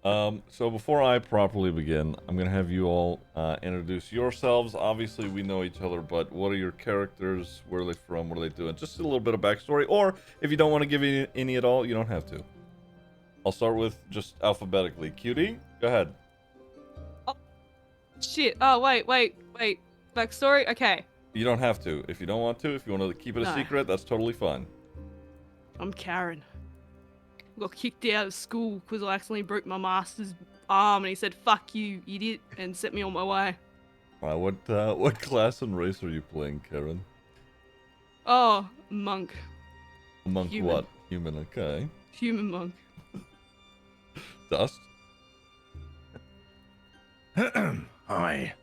So before I properly begin, I'm gonna have you all introduce yourselves. Obviously, we know each other, but what are your characters? Where are they from? What are they doing? Just a little bit of backstory, or if you don't want to give any at all, you don't have to. I'll start with just alphabetically. Cutie, go ahead. Oh, shit. Oh, wait. Backstory? Okay. You don't have to. If you don't want to, if you want to keep it a secret, that's totally fine. I'm Karen. Got kicked out of school because I accidentally broke my master's arm, and he said, "Fuck you, idiot," and set me on my way. What class and race are you playing, Karen? Oh, monk. Monk Human. what? Human, okay. Human monk. Dust? Hi.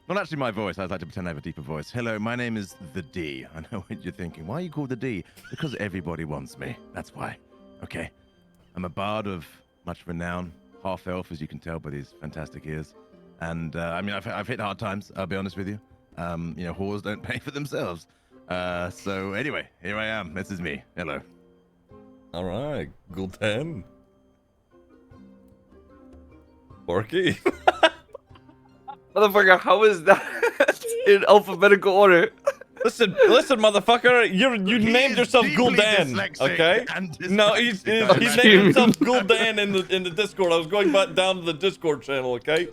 Not actually my voice. I'd like to pretend I have a deeper voice. Hello, my name is the D. I know what you're thinking. Why are you called the D? Because everybody wants me. That's why. Okay. I'm a bard of much renown, half elf, as you can tell by these fantastic ears. And I mean, I've hit hard times. I'll be honest with you. Whores don't pay for themselves. So anyway, here I am. This is me. Hello. All right, Gul'dan. Borky. Motherfucker, how is that in alphabetical order? Listen, motherfucker. You named yourself Gul'dan, okay? No, he named himself Gul'dan in the Discord. I was going back down to the Discord channel, okay?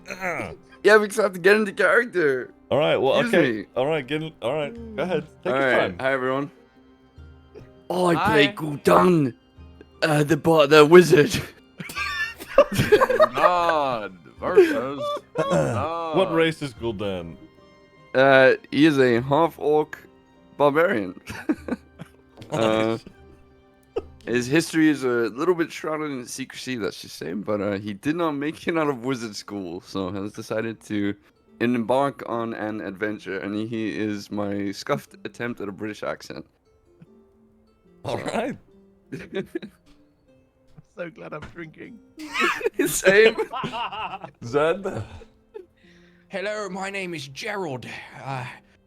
Yeah, because I have to get into character. All right, well, Excuse okay. me. All right, go ahead. Take All your right, time. hi everyone. Oh, I play Hi. Gul'dan, the wizard. God versus. What race is Gul'dan? He is a half-orc barbarian. His history is a little bit shrouded in secrecy, let's just say, but he did not make it out of wizard school, so has decided to embark on an adventure, and he is my scuffed attempt at a British accent. All right. I'm so glad I'm drinking. Same. Zed. Hello, my name is Gerald.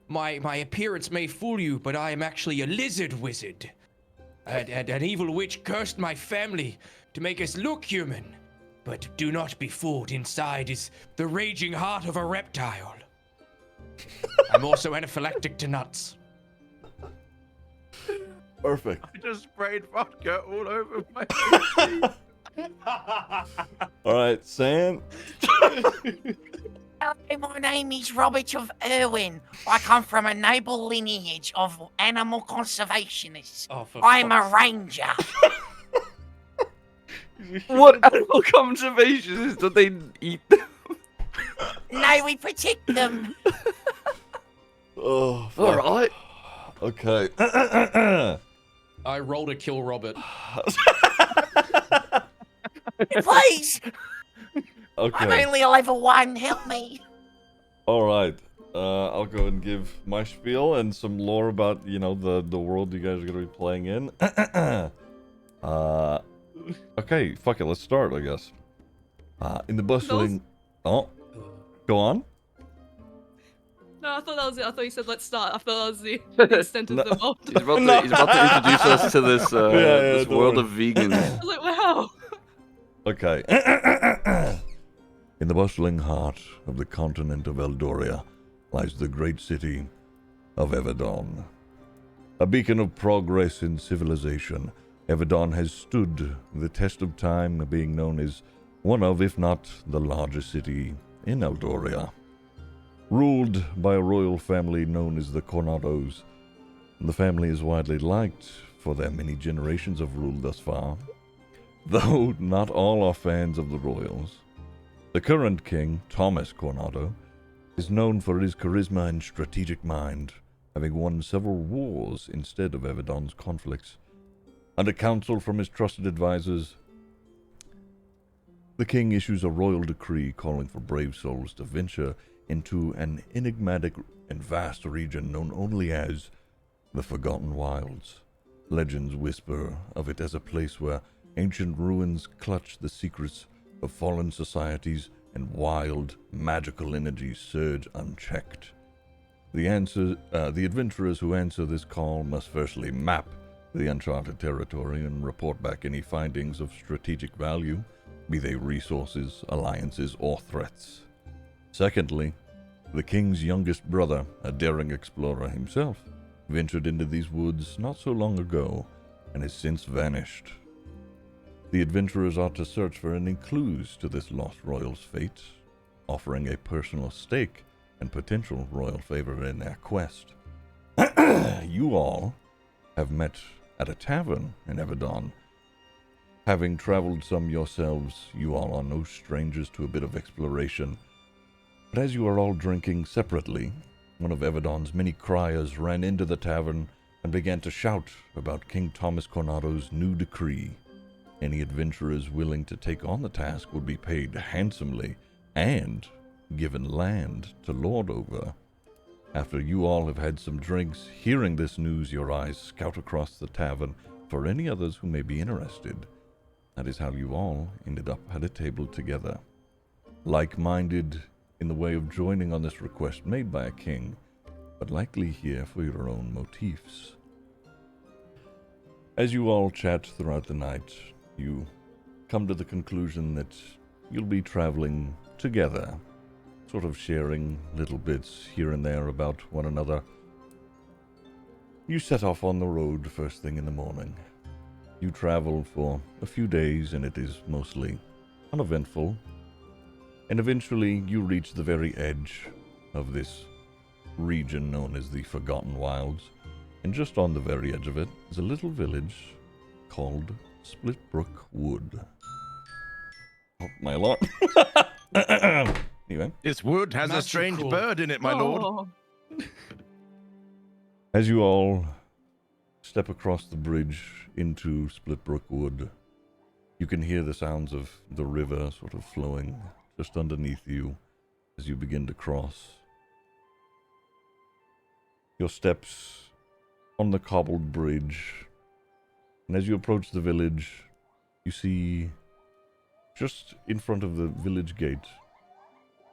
My appearance may fool you, but I am actually a lizard wizard. An evil witch cursed my family to make us look human. But do not be fooled, inside is the raging heart of a reptile. I'm also anaphylactic to nuts. Perfect. I just sprayed vodka all over my face. All right, Sam. Hello, my name is Robert of Irwin. I come from a noble lineage of animal conservationists. Oh, for I'm a fuck's ranger. What animal conservationists do they eat them? No, we protect them. Oh, fuck. Alright. Okay. I rolled a kill Robert. Please, I'm Okay. only a level 1. Help me. All right. I'll go and give my spiel and some lore about, the world you guys are going to be playing in. Okay, fuck it. Let's start, I guess. In the bustling... Oh, go on. No, I thought that was it. I thought you said let's start. I thought that was the extent of No. the world. He's about to introduce us to this this don't world worry. of vegans. I was like, wow. Okay. In the bustling heart of the continent of Eldoria lies the great city of Everdon. A beacon of progress in civilization, Everdon has stood the test of time, being known as one of, if not the largest city in Eldoria. Ruled by a royal family known as the Cornados, the family is widely liked for their many generations of rule thus far, though not all are fans of the royals. The current king, Thomas Cornado, is known for his charisma and strategic mind, having won several wars instead of Everdon's conflicts. Under counsel from his trusted advisors, the king issues a royal decree calling for brave souls to venture into an enigmatic and vast region known only as the Forgotten Wilds. Legends whisper of it as a place where ancient ruins clutch the secrets of fallen societies and wild, magical energies surge unchecked. The adventurers who answer this call must firstly map the uncharted territory and report back any findings of strategic value. be they resources, alliances, or threats. Secondly, the king's youngest brother, a daring explorer himself, ventured into these woods not so long ago and has since vanished. The adventurers are to search for any clues to this lost royal's fate, offering a personal stake and potential royal favor in their quest. You all have met at a tavern in Everdon. Having traveled some yourselves, you all are no strangers to a bit of exploration. But as you are all drinking separately, one of Everdon's many criers ran into the tavern and began to shout about King Thomas Cornado's new decree. Any adventurers willing to take on the task would be paid handsomely and given land to lord over. After you all have had some drinks, hearing this news, your eyes scout across the tavern for any others who may be interested. That is how you all ended up at a table together. Like-minded in the way of joining on this request made by a king, but likely here for your own motifs. As you all chat throughout the night, you come to the conclusion that you'll be traveling together, sort of sharing little bits here and there about one another. You set off on the road first thing in the morning. You travel for a few days and it is mostly uneventful. And eventually you reach the very edge of this region known as the Forgotten Wilds. And just on the very edge of it is a little village called Splitbrook Wood. Oh, my alarm. Anyway. This wood has a strange bird in it, my lord. Oh. As you all step across the bridge into Splitbrook Wood, you can hear the sounds of the river sort of flowing just underneath you as you begin to cross. Your steps on the cobbled bridge, and as you approach the village, you see just in front of the village gate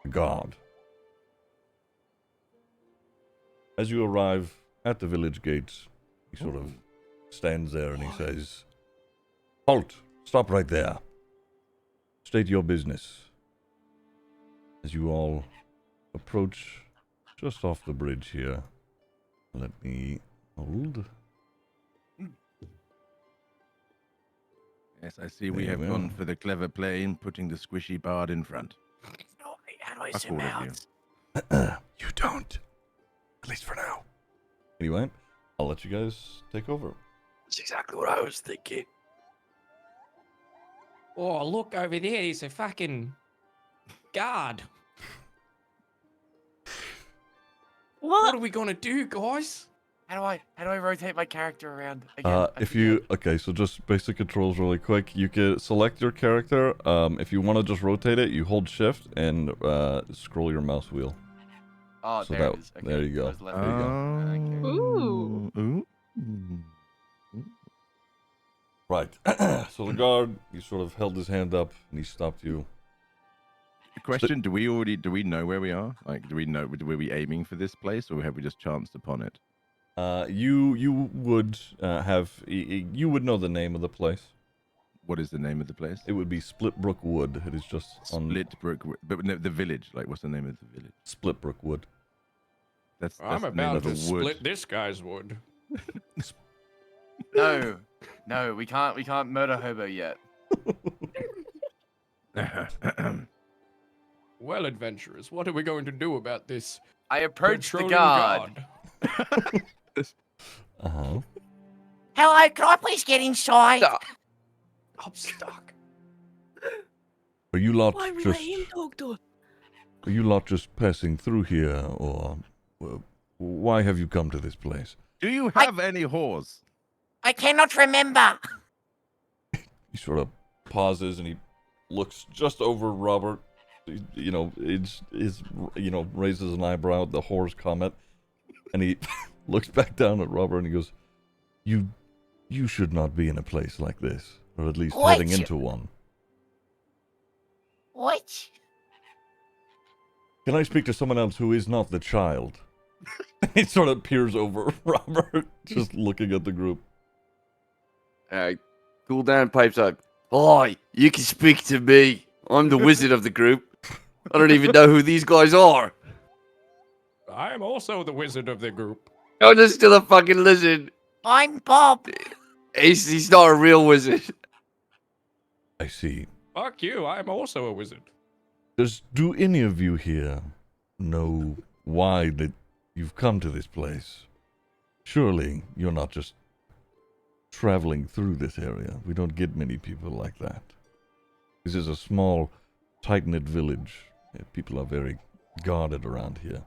a guard. As you arrive at the village gate, he sort of stands there and he says, "Halt! Stop right there. State your business." As you all approach just off the bridge here, let me hold. Yes, I see we have gone for the clever play in putting the squishy bard in front. How do I Fuck zoom all of you. out? You don't. At least for now. Anyway, I'll let you guys take over. That's exactly what I was thinking. Oh, look over there. There's a fucking guard. What are we gonna do, guys? How do I rotate my character around again? Okay, so just basic controls really quick. You can select your character. If you want to just rotate it, you hold shift and scroll your mouse wheel. Oh, So there it is. Okay. there you go. I was left There you go. Ooh. Ooh. Right. So the guard, he sort of held his hand up and he stopped you. Question: do we know where we are? Like, do we know? Were we aiming for this place, or have we just chanced upon it? You would you would know the name of the place. What is the name of the place? It would be Splitbrook Wood. It is just on Splitbrook, but no, the village. Like, what's the name of the village? Splitbrook Wood. That's I'm the name about of to a wood. split this guy's wood. No, we can't murder Hobo yet. Well, adventurers, what are we going to do about this? I approached the controlling guard. Uh-huh. Hello, can I please get inside? I'm stuck. Are you lot Why we just let him talk to us? Are you lot just passing through here, or why have you come to this place? Do you have any whores? I cannot remember. He sort of pauses and he looks just over Robert. You know, raises an eyebrow at the whore's comment, and he looks back down at Robert and he goes, "You should not be in a place like this, or at least heading into one." What? Can I speak to someone else who is not the child? He sort of peers over Robert, just looking at the group. Cool down, pipes up. Hi, you can speak to me. I'm the wizard of the group. I don't even know who these guys are. I'm also the wizard of the group. I'm just still a fucking lizard. I'm Bob. He's not a real wizard. I see. Fuck you, I'm also a wizard. Do any of you here know why that you've come to this place? Surely you're not just traveling through this area. We don't get many people like that. This is a small, tight-knit village. People are very guarded around here.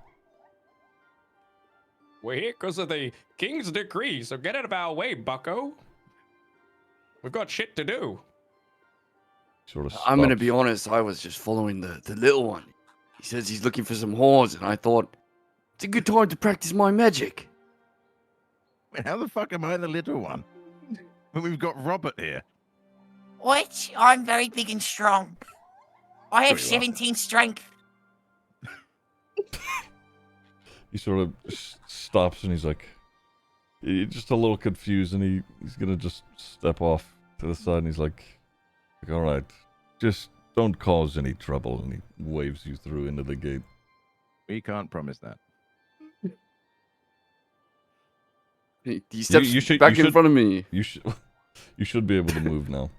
We're here because of the king's decree, so get out of our way, bucko. We've got shit to do. Sort of I'm gonna stops. be honest, I was just following the little one. He says he's looking for some whores, and I thought, it's a good time to practice my magic. Wait, how the fuck am I the little one? When we've got Robert here. What? I'm very big and strong. I have Sure you are. 17 strength. He sort of stops and he's like, he's just a little confused, and he's gonna just step off to the side, and he's like, all right, just don't cause any trouble, and he waves you through into the gate. We can't promise that. He steps you should- back you in should- front of me. You should be able to move now.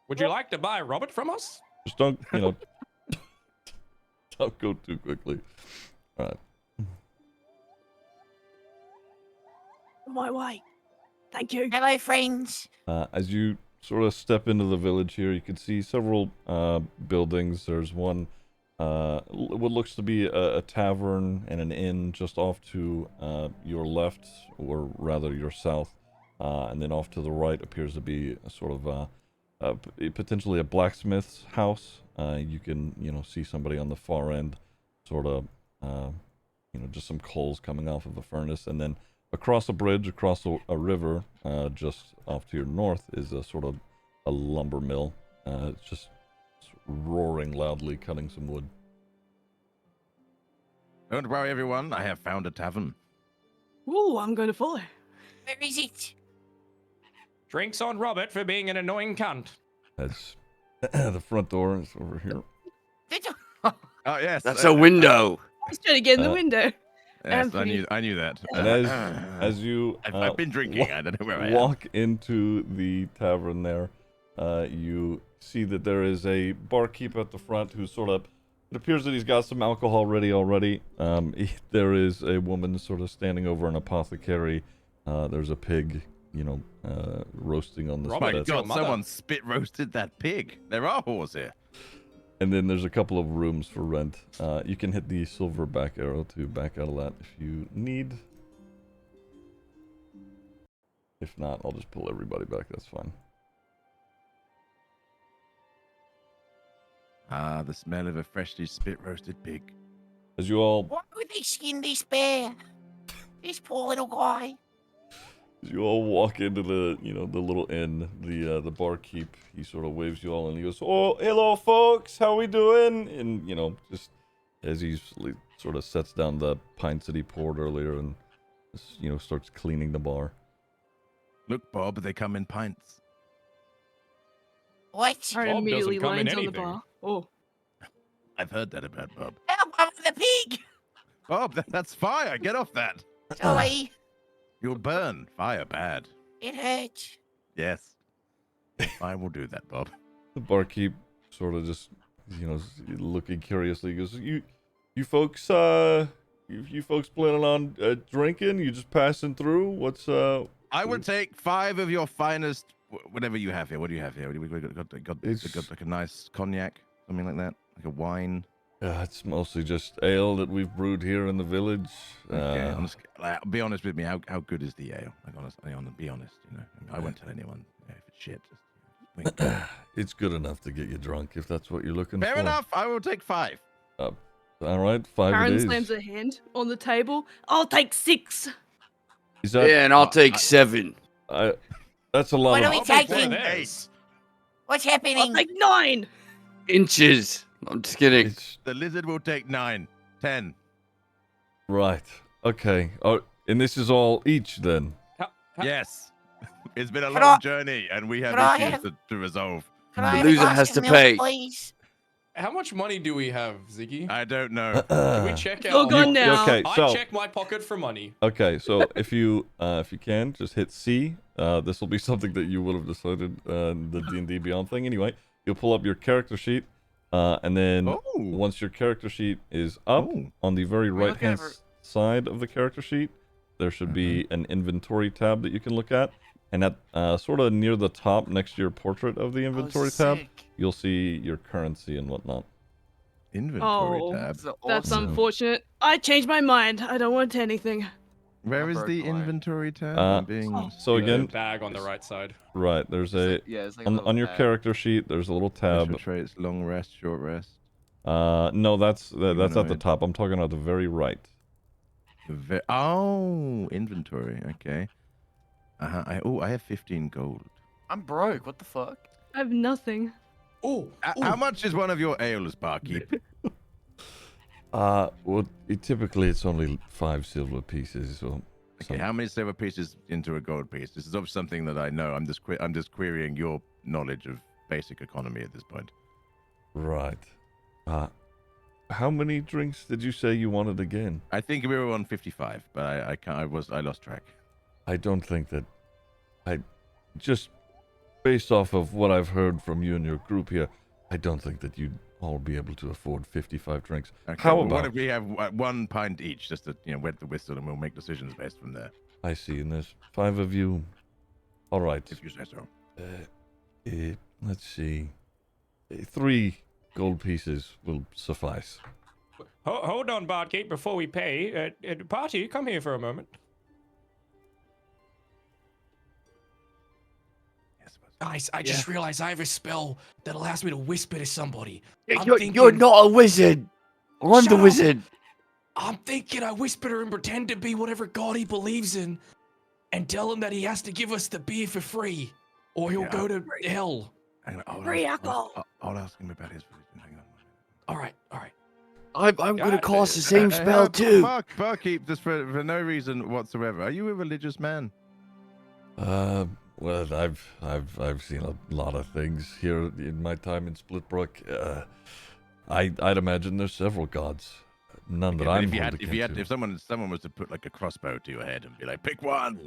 Would you like to buy Robert from us? Just don't, don't go too quickly. All right. On my way. Thank you. Hello, friends. As you sort of step into the village here, you can see several buildings. There's one, what looks to be a tavern and an inn just off to your left, or rather your south. And then off to the right appears to be a sort of potentially a blacksmith's house. You can, see somebody on the far end, sort of, just some coals coming off of a furnace. And then across a bridge, across a river, just off to your north, is a sort of a lumber mill. It's just roaring loudly, cutting some wood. Don't worry, everyone. I have found a tavern. Ooh, I'm going to follow. Where is it? Drinks on Robert for being an annoying cunt. That's the front door is over here. Oh yes, That's a window. I was trying to get in the Uh, window. Yes, Anthony. I knew that. And as you I've been drinking. I don't know where I am. walk into the tavern there, you see that there is a barkeep at the front who's sort of, it appears that he's got some alcohol ready already. There is a woman sort of standing over an apothecary. There's a pig, roasting on the Oh my Robert, spit. your god, mother. someone spit roasted that pig. There are whores here. And then there's a couple of rooms for rent. You can hit the silver back arrow to back out of that if you need. If not, I'll just pull everybody back. That's fine. Ah, the smell of a freshly spit roasted pig. As you all Why would they skin this bear? This poor little guy. As you all walk into the, the little inn, the barkeep, he sort of waves you all and he goes, "Oh, hello, folks, how we doing?" And, just as he sort of sets down the pints that he poured earlier and, starts cleaning the bar. Look, Bob, they come in pints. What? Aaron Bob immediately doesn't come in lands on the anything. bar. Oh, I've heard that about Bob. Help, I'm the pig. Bob, that's fire. Get off that. Sorry. You'll burn. Fire bad. It hurts. Yes. I will do that, Bob. The barkeep sort of just, looking curiously, goes, You folks, you folks planning on drinking? You just passing through? What's, I would take 5 of your finest, whatever you have here. What do you have here? We got like a nice cognac, something like that, like a wine. it's mostly just ale that we've brewed here in the village. Okay, be honest with me. How good is the ale? Like honestly, be honest. I won't tell anyone if it's shit. Just wink. It's good enough to get you drunk if that's what you're looking for. Fair enough. I will take 5. All right, 5 Aaron it is. slams her hand on the table. I'll take 6. Is that, Yeah, and I'll take 7. that's a lot What of... are we I'll take taking? one of theirs. What's I'll happening? take 9. Inches. I'm just kidding. It's, The lizard will take 9, 10. right, okay. And this is all each then? Yes. It's been a Can long I- journey, and we can I have have- issues to resolve. Can I The have a loser glass has of to milk, pay. please? How much money do we have, Ziggy? I don't know. Can we check It's all out? gone now. Okay, I so check my pocket for money. okay, so if you can just hit C, this will be something that you would have decided in the D&D Beyond thing. Anyway, you'll pull up your character sheet, and then Oh. once your character sheet is up, Oh. on the very We look right hand over- side of the character sheet, there should be an inventory tab that you can look at, and at sort of near the top next to your portrait of the inventory tab, sick. you'll see your currency and whatnot. Inventory Oh. tab. That's awesome. unfortunate. I changed my mind. I don't want anything. Where is broke the away. inventory tab? Uh, I'm being. So The again, bag on the right side. right, there's a Yeah, it's like a on little your bag. character sheet. There's a little tab. Special traits, long rest, short rest. No, that's at the Humanoid. top. I'm talking about the very right. Oh, inventory. Okay. I have 15 gold. I'm broke. What the fuck? I have nothing. Oh, How much is one of your ales, barkeep? Well, typically it's only 5 silver pieces. So Okay, how many silver pieces into a gold piece? This is obviously something that I know. I'm just querying your knowledge of basic economy at this point. right. How many drinks did you say you wanted again? I think we were on 55, but I lost track. I don't think that. Just based off of what I've heard from you and your group here, I don't think that you'd all be able to afford 55 drinks. Okay, How well, about? what if we have 1 pint each, just to wet the whistle, and we'll make decisions based from there, I see, and there's 5 of you. All right. if you say so. Let's see. 3 gold pieces will suffice. Hold on, barkeep. Before we pay, party, come here for a moment. Yes, but- Guys, I just realized I have a spell that allows me to whisper to somebody. I'm You're thinking- not a wizard. I'm Shut the up. wizard. I'm thinking I whisper to him, pretend to be whatever god he believes in, and tell him that he has to give us the beer for free, or he'll Yeah, go to hell. Free alcohol. I'll ask him about his religion. Hang on. All right, all right. I'm gonna God, cast the same spell too. Barkeep, just for no reason whatsoever. Are you a religious man? Well, I've seen a lot of things here in my time in Splitbrook. I'd imagine there's several gods. None that Okay, but I'm if someone was to put like a crossbow to your head and be like, pick one,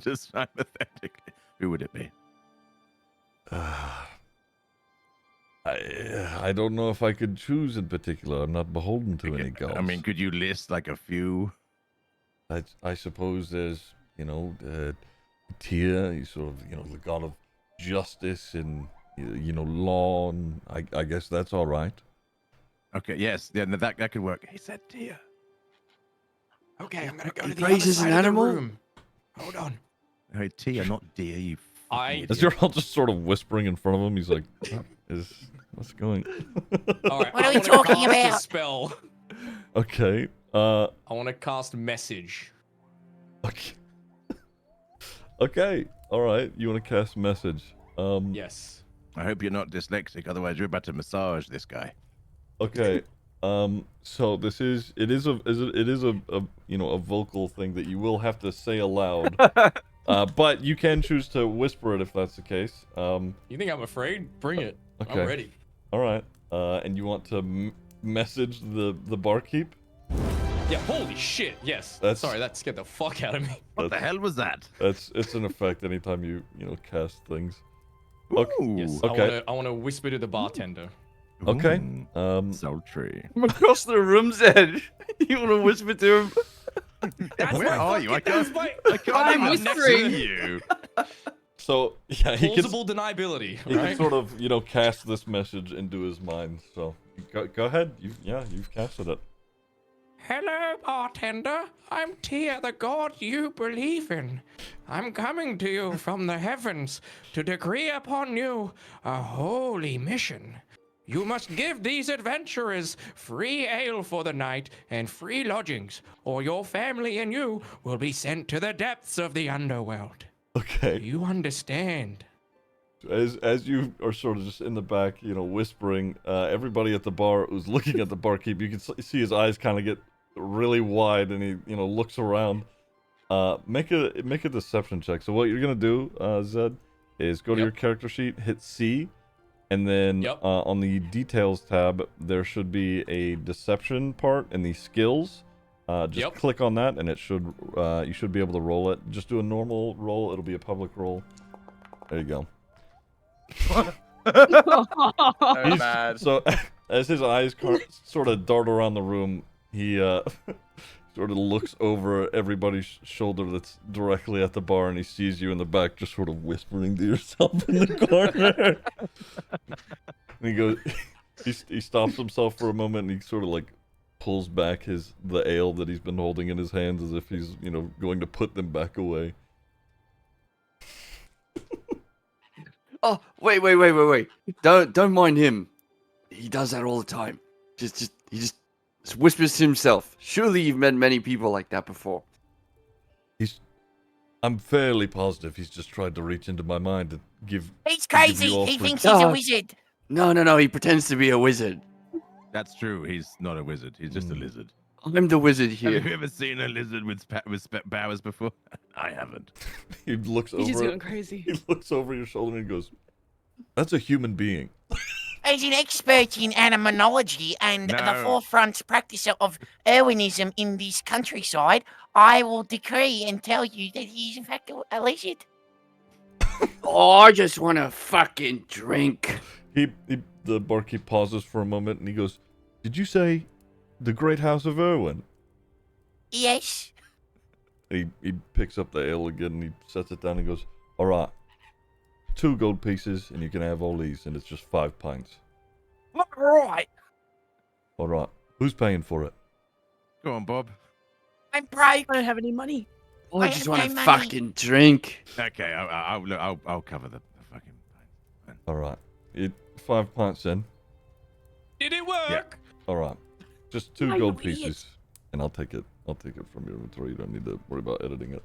just hypothetically, who would it be? I don't know if I could choose in particular. I'm not beholden to any gods. I mean, could you list like a few? I suppose there's, Tyr, he's sort of, the god of justice and, law, and I guess that's all right. Okay, yes, yeah, that could work. He said deer. Okay, I'm gonna go He to the other praises an side of the animal? room. Hold on. Hey, Tia, not deer. You. I- As you're all just sort of whispering in front of him, he's like, what's going? All right. What I are we wanna talking cast a about? spell. Okay, I want to cast message. okay. Okay, all right. You want to cast message? Yes. I hope you're not dyslexic, otherwise you're about to massage this guy. Okay. So it is a vocal thing that you will have to say aloud. But you can choose to whisper it if that's the case. You think I'm afraid? Bring it. Okay. I'm ready. All right. And you want to message the barkeep? Yeah. Holy shit. Yes. That's- Sorry, that scared the fuck out of me. What the hell was that? It's an effect anytime you cast things. Ooh. Okay. Yes. Okay. I want to whisper to the bartender. Okay. Ooh, sultry. I'm across the room's edge. You wanna whisper to him? Where are you? I can't I'm even whispering. see you. So yeah, he can Plausible deniability, he can right? sort of cast this message into his mind. So go ahead. You've casted it. Hello, bartender. I'm Tia, the god you believe in. I'm coming to you from the heavens to decree upon you a holy mission. You must give these adventurers free ale for the night and free lodgings, or your family and you will be sent to the depths of the underworld. Do Okay. you understand? As you are sort of just in the back, whispering, everybody at the bar who's looking at the barkeep, you can see his eyes kind of get really wide, and he, looks around, Make a deception check. So what you're gonna do, Zed, is go to your character sheet, hit C, and then on the details tab there should be a deception part in the skills. Just click on that, and it should you should be able to roll it. Just do a normal roll. It'll be a public roll. There you go. So bad. So as his eyes sort of dart around the room, he sort of looks over everybody's shoulder that's directly at the bar, and he sees you in the back, just sort of whispering to yourself in the corner. And he goes, he stops himself for a moment, and he sort of like pulls back the ale that he's been holding in his hands, as if he's going to put them back away. Oh, wait. Don't mind him. He does that all the time. He just whispers to himself. Surely you've met many people like that before. I'm fairly positive he's just tried to reach into my mind and give. He's to give crazy. you all He free- thinks he's a wizard. No. He pretends to be a wizard. That's true. He's not a wizard. He's just a lizard. I'm the wizard Have here. you ever seen a lizard with powers before? I haven't. He looks He's just over. going crazy. He looks over your shoulder and he goes, "That's a human being." He's an expert in animanology and the No. forefront practicer of Erwinism in this countryside. I will decree and tell you that he's in fact a lizard. Oh, I just want to fucking drink. The barkeep pauses for a moment and he goes, "Did you say the Great House of Erwin?" Yes. He picks up the ale again and he sets it down and goes, "All right, 2 gold pieces and you can have all these, and it's just 5 pints." Right. All right, who's paying for it? Go on, Bob. I'm broke. I don't have any money. Oh, I I just have want to no money. fucking drink. Okay, I'll cover the fucking fine. All right, 5 pints in. Did it work? Yeah. All right, just 2 Are gold you idiot? pieces, and I'll take it from your inventory. You don't need to worry about editing it.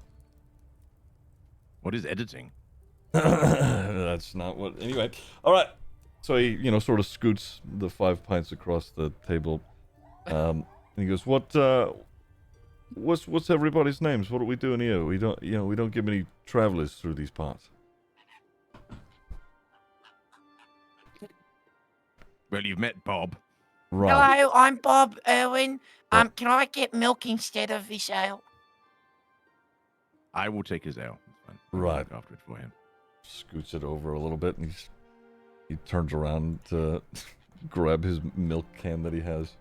What is editing? That's not what. Anyway, all right. So he, sort of scoots the 5 pints across the table, and he goes, "What's everybody's names? What are we doing here? We don't get many travelers through these parts." Well, you've met Bob. Right. Hello, I'm Bob Erwin. Can I get milk instead of this ale? I will take his ale. It's fine. I'll Right. look after it for him. Scoots it over a little bit, and he turns around to grab his milk can that he has.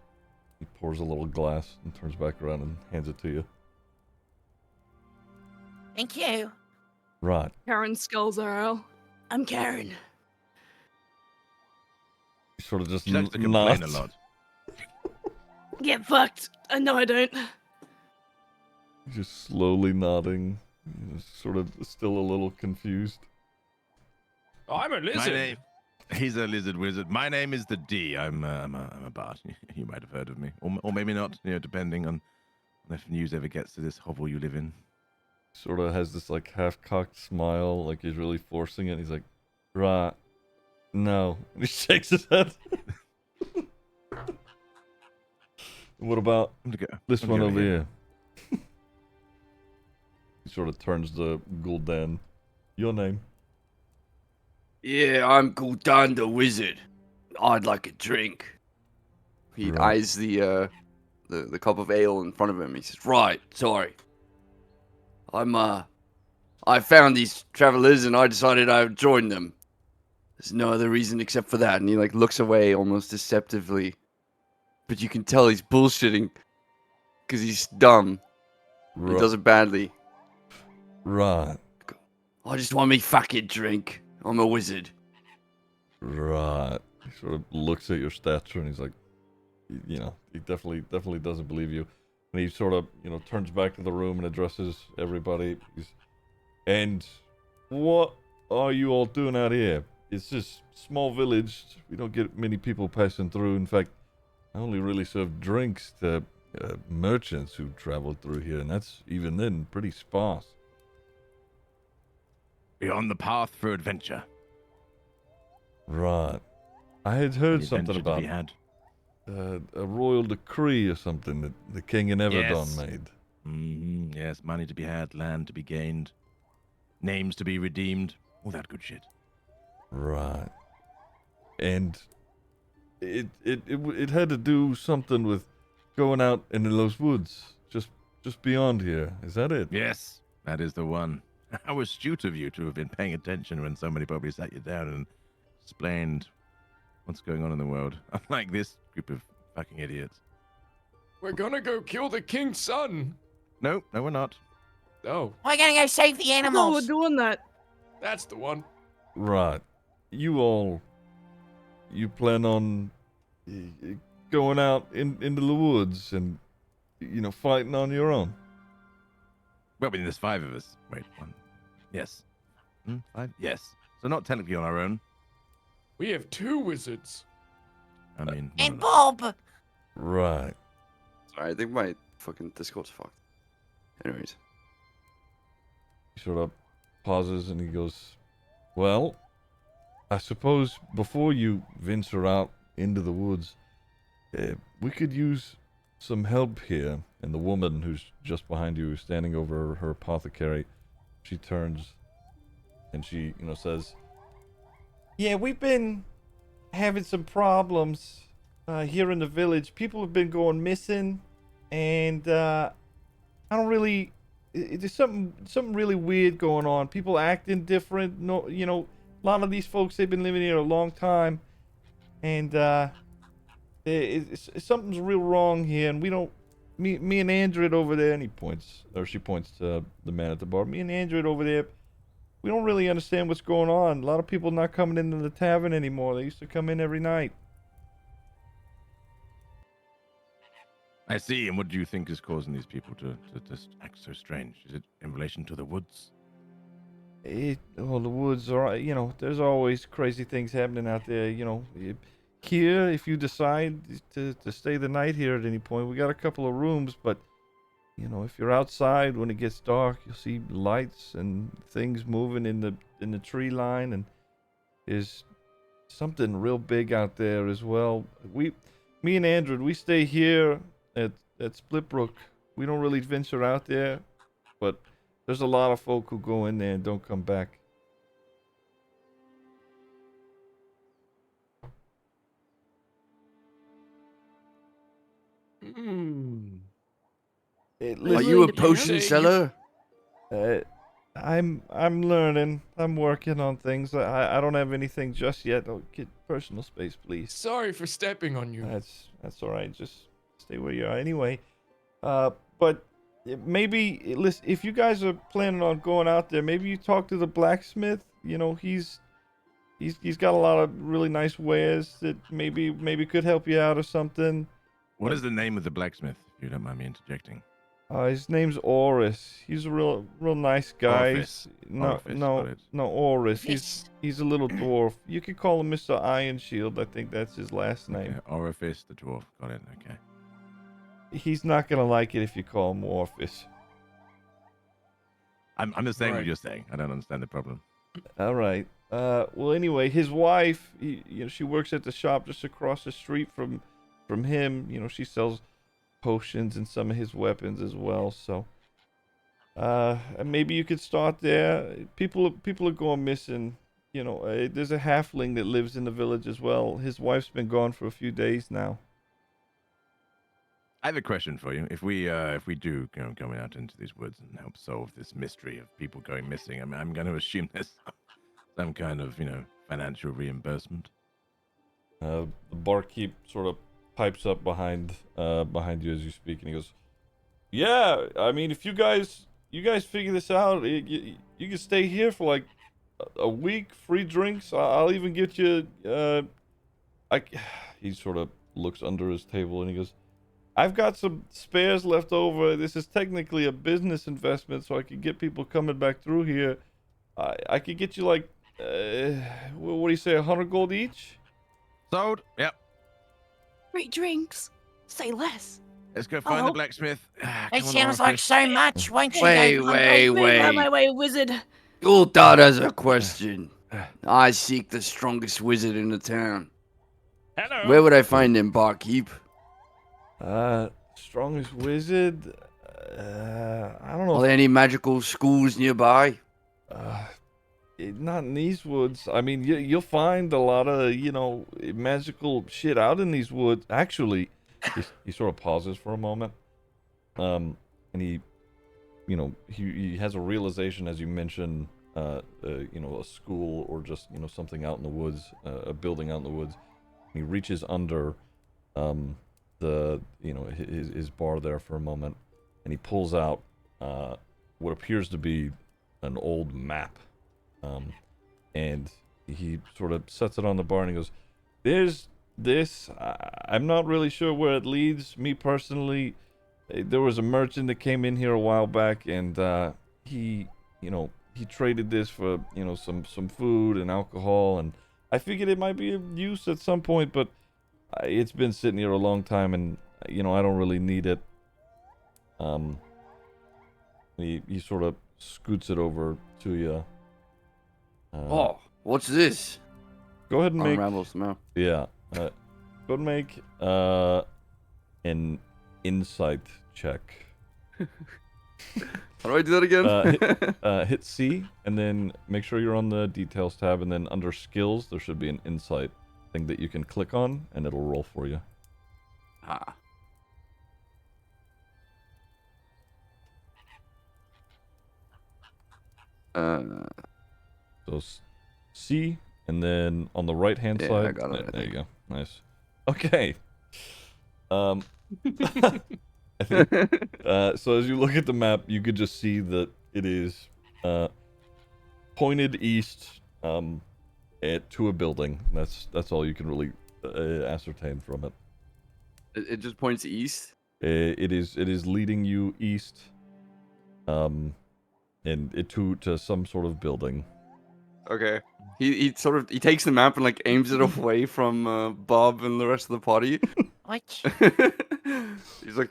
He pours a little glass and turns back around and hands it to you. Thank you. Right. Karen skulls her ale. I'm Karen. He sort of just She likes to complain nods. a lot. Get fucked. No, I don't. He's just slowly nodding, sort of still a little confused. I'm a My lizard. name. He's a lizard wizard. My name is the D. I'm a bard. You might have heard of me, or maybe not. Depending on if news ever gets to this hovel you live in. Sort of has this like half-cocked smile, like he's really forcing it. He's like, "Right, no." And he shakes his head. What about I'm gonna go. this I'm one going over again. here? He sort of turns to Gul'dan. Your name? Yeah, I'm Gul'dan the wizard. I'd like a drink. He Right. eyes the cup of ale in front of him. He says, "Right, sorry. I found these travelers and I decided I would join them. There's no other reason except for that." And he like looks away almost deceptively, but you can tell he's bullshitting because he's dumb. He does it badly. Right. I just want me fucking drink. I'm a wizard. Right. He sort of looks at your stature and he's like, he definitely doesn't believe you. And he sort of, turns back to the room and addresses everybody. And what are you all doing out here? It's this small village. We don't get many people passing through. In fact, I only really serve drinks to merchants who travel through here, and that's even then pretty sparse. We're on the path for adventure. Right. I had heard Any something adventure to be about had. a royal decree or something that the king in Everdon Yes. made. Yes, money to be had, land to be gained, names to be redeemed, all that good shit. Right. And it had to do something with going out into those woods, just beyond here. Is that it? Yes, that is the one. How astute of you to have been paying attention when somebody probably sat you down and explained what's going on in the world. Unlike this group of fucking idiots. We're gonna go kill the king's son. No, we're not. Oh, We're gonna go save the I thought animals. we're doing that. that's the one. Right. You plan on going out into the woods and, fighting on your own? Well, I mean, there's 5 of us. Wait, 1. Yes. 5? Yes. So not technically on our own. We have 2 wizards. I mean, And no. Bob. Right. Sorry, I think my fucking Discord's fucked. Anyways. He sort of pauses and he goes, well, I suppose before you venture out into the woods, we could use some help here. And the woman who's just behind you, standing over her apothecary, she turns and she, says, yeah, we've been having some problems here in the village. People have been going missing, and I don't really. There's something really weird going on. People acting different. No, a lot of these folks, they've been living here a long time, and something's real wrong here. And we don't. Me and Andred over there, and she points to the man at the bar. Me and Andred over there, we don't really understand what's going on. A lot of people not coming into the tavern anymore. They used to come in every night. I see. And what do you think is causing these people to just act so strange? Is it in relation to the woods? The woods are, there's always crazy things happening out there. Here, if you decide to stay the night here at any point, we got a couple of rooms, but if you're outside when it gets dark, you'll see lights and things moving in the tree line, and there's something real big out there as well. Me and Andrew, we stay here at Splitbrook. We don't really venture out there, but there's a lot of folk who go in there and don't come back. Are you a potion seller? I'm learning. I'm working on things. I don't have anything just yet. Oh, get personal space, please. Sorry for stepping on you. That's all right. Just stay where you are. Anyway, but maybe listen. If you guys are planning on going out there, maybe you talk to the blacksmith. He's got a lot of really nice wares that maybe could help you out or something. What is the name of the blacksmith, if you don't mind me interjecting? His name's Oris. He's a real nice guy. Orifice. No, Oris. He's a little dwarf. You could call him Mr. Iron Shield. I think that's his last name. Okay, Orifice the dwarf. Got it. Okay. He's not gonna like it if you call him Orifice. I'm just saying what Right. you're saying. I don't understand the problem. All right. Well, anyway, his wife, she works at the shop just across the street from him. She sells potions and some of his weapons as well. So, maybe you could start there. People are going missing. There's a halfling that lives in the village as well. His wife's been gone for a few days now. I have a question for you. If we do going out into these woods and help solve this mystery of people going missing, I mean, I'm going to assume there's some kind of financial reimbursement. The barkeep sort of pipes up behind you as you speak, and he goes, "Yeah, I mean, if you guys figure this out, you can stay here for like a week, free drinks. I'll even get you." He sort of looks under his table and he goes, "I've got some spares left over. This is technically a business investment, so I could get people coming back through here. I could get you like, what do you say, 100 gold each?" Sold. Yep. Free drinks. Say less. Let's go find the Oh. blacksmith. It sounds like so much. Won't you Wait, go? wait. Wizard. Your dad has a question. I seek the strongest wizard in the town. Hello. Where would I find him, barkeep? Strongest wizard? I don't know. Are there any magical schools nearby? Not in these woods. I mean, you'll find a lot of, magical shit out in these woods. Actually, he sort of pauses for a moment. And he has a realization as you mention, a school or just, something out in the woods, a building out in the woods. He reaches under, his bar there for a moment, and he pulls out, what appears to be an old map. And he sort of sets it on the bar and he goes, "There's this. I'm not really sure where it leads. Me personally, there was a merchant that came in here a while back, and he traded this for some food and alcohol, and I figured it might be of use at some point, but it's been sitting here a long time, and I don't really need it." He sort of scoots it over to you. Oh, what's this? Go ahead and make. Unravels the map. Yeah. Go ahead and make an insight check. How do I do that again? Hit C and then make sure you're on the details tab, and then under skills there should be an insight thing that you can click on and it'll roll for you. Ah. So C, and then on the right hand side. I got it. There you go. Nice. Okay. I think. So as you look at the map, you could just see that it is pointed east to a building. That's all you can really ascertain from it. It just points east. It is leading you east, and to some sort of building. Okay. He takes the map and like aims it away from Bob and the rest of the party. What? He's like,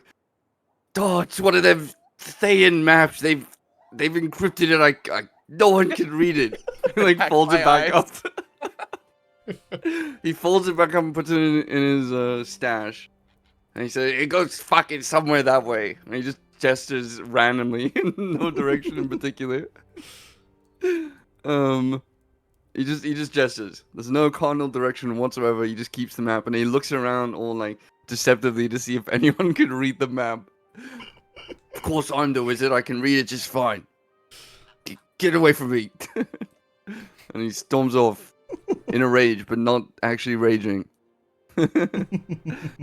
"Oh, it's one of them Thayan maps. They've encrypted it. No one can read it." He like folds it back up. He folds it back up and puts it in his stash. And he said, "It goes fucking somewhere that way." And he just gestures randomly in no direction in particular. He just gestures. There's no cardinal direction whatsoever. He just keeps the map and he looks around all like deceptively to see if anyone could read the map. "Of course I'm the wizard. I can read it just fine. Get away from me." And he storms off in a rage, but not actually raging.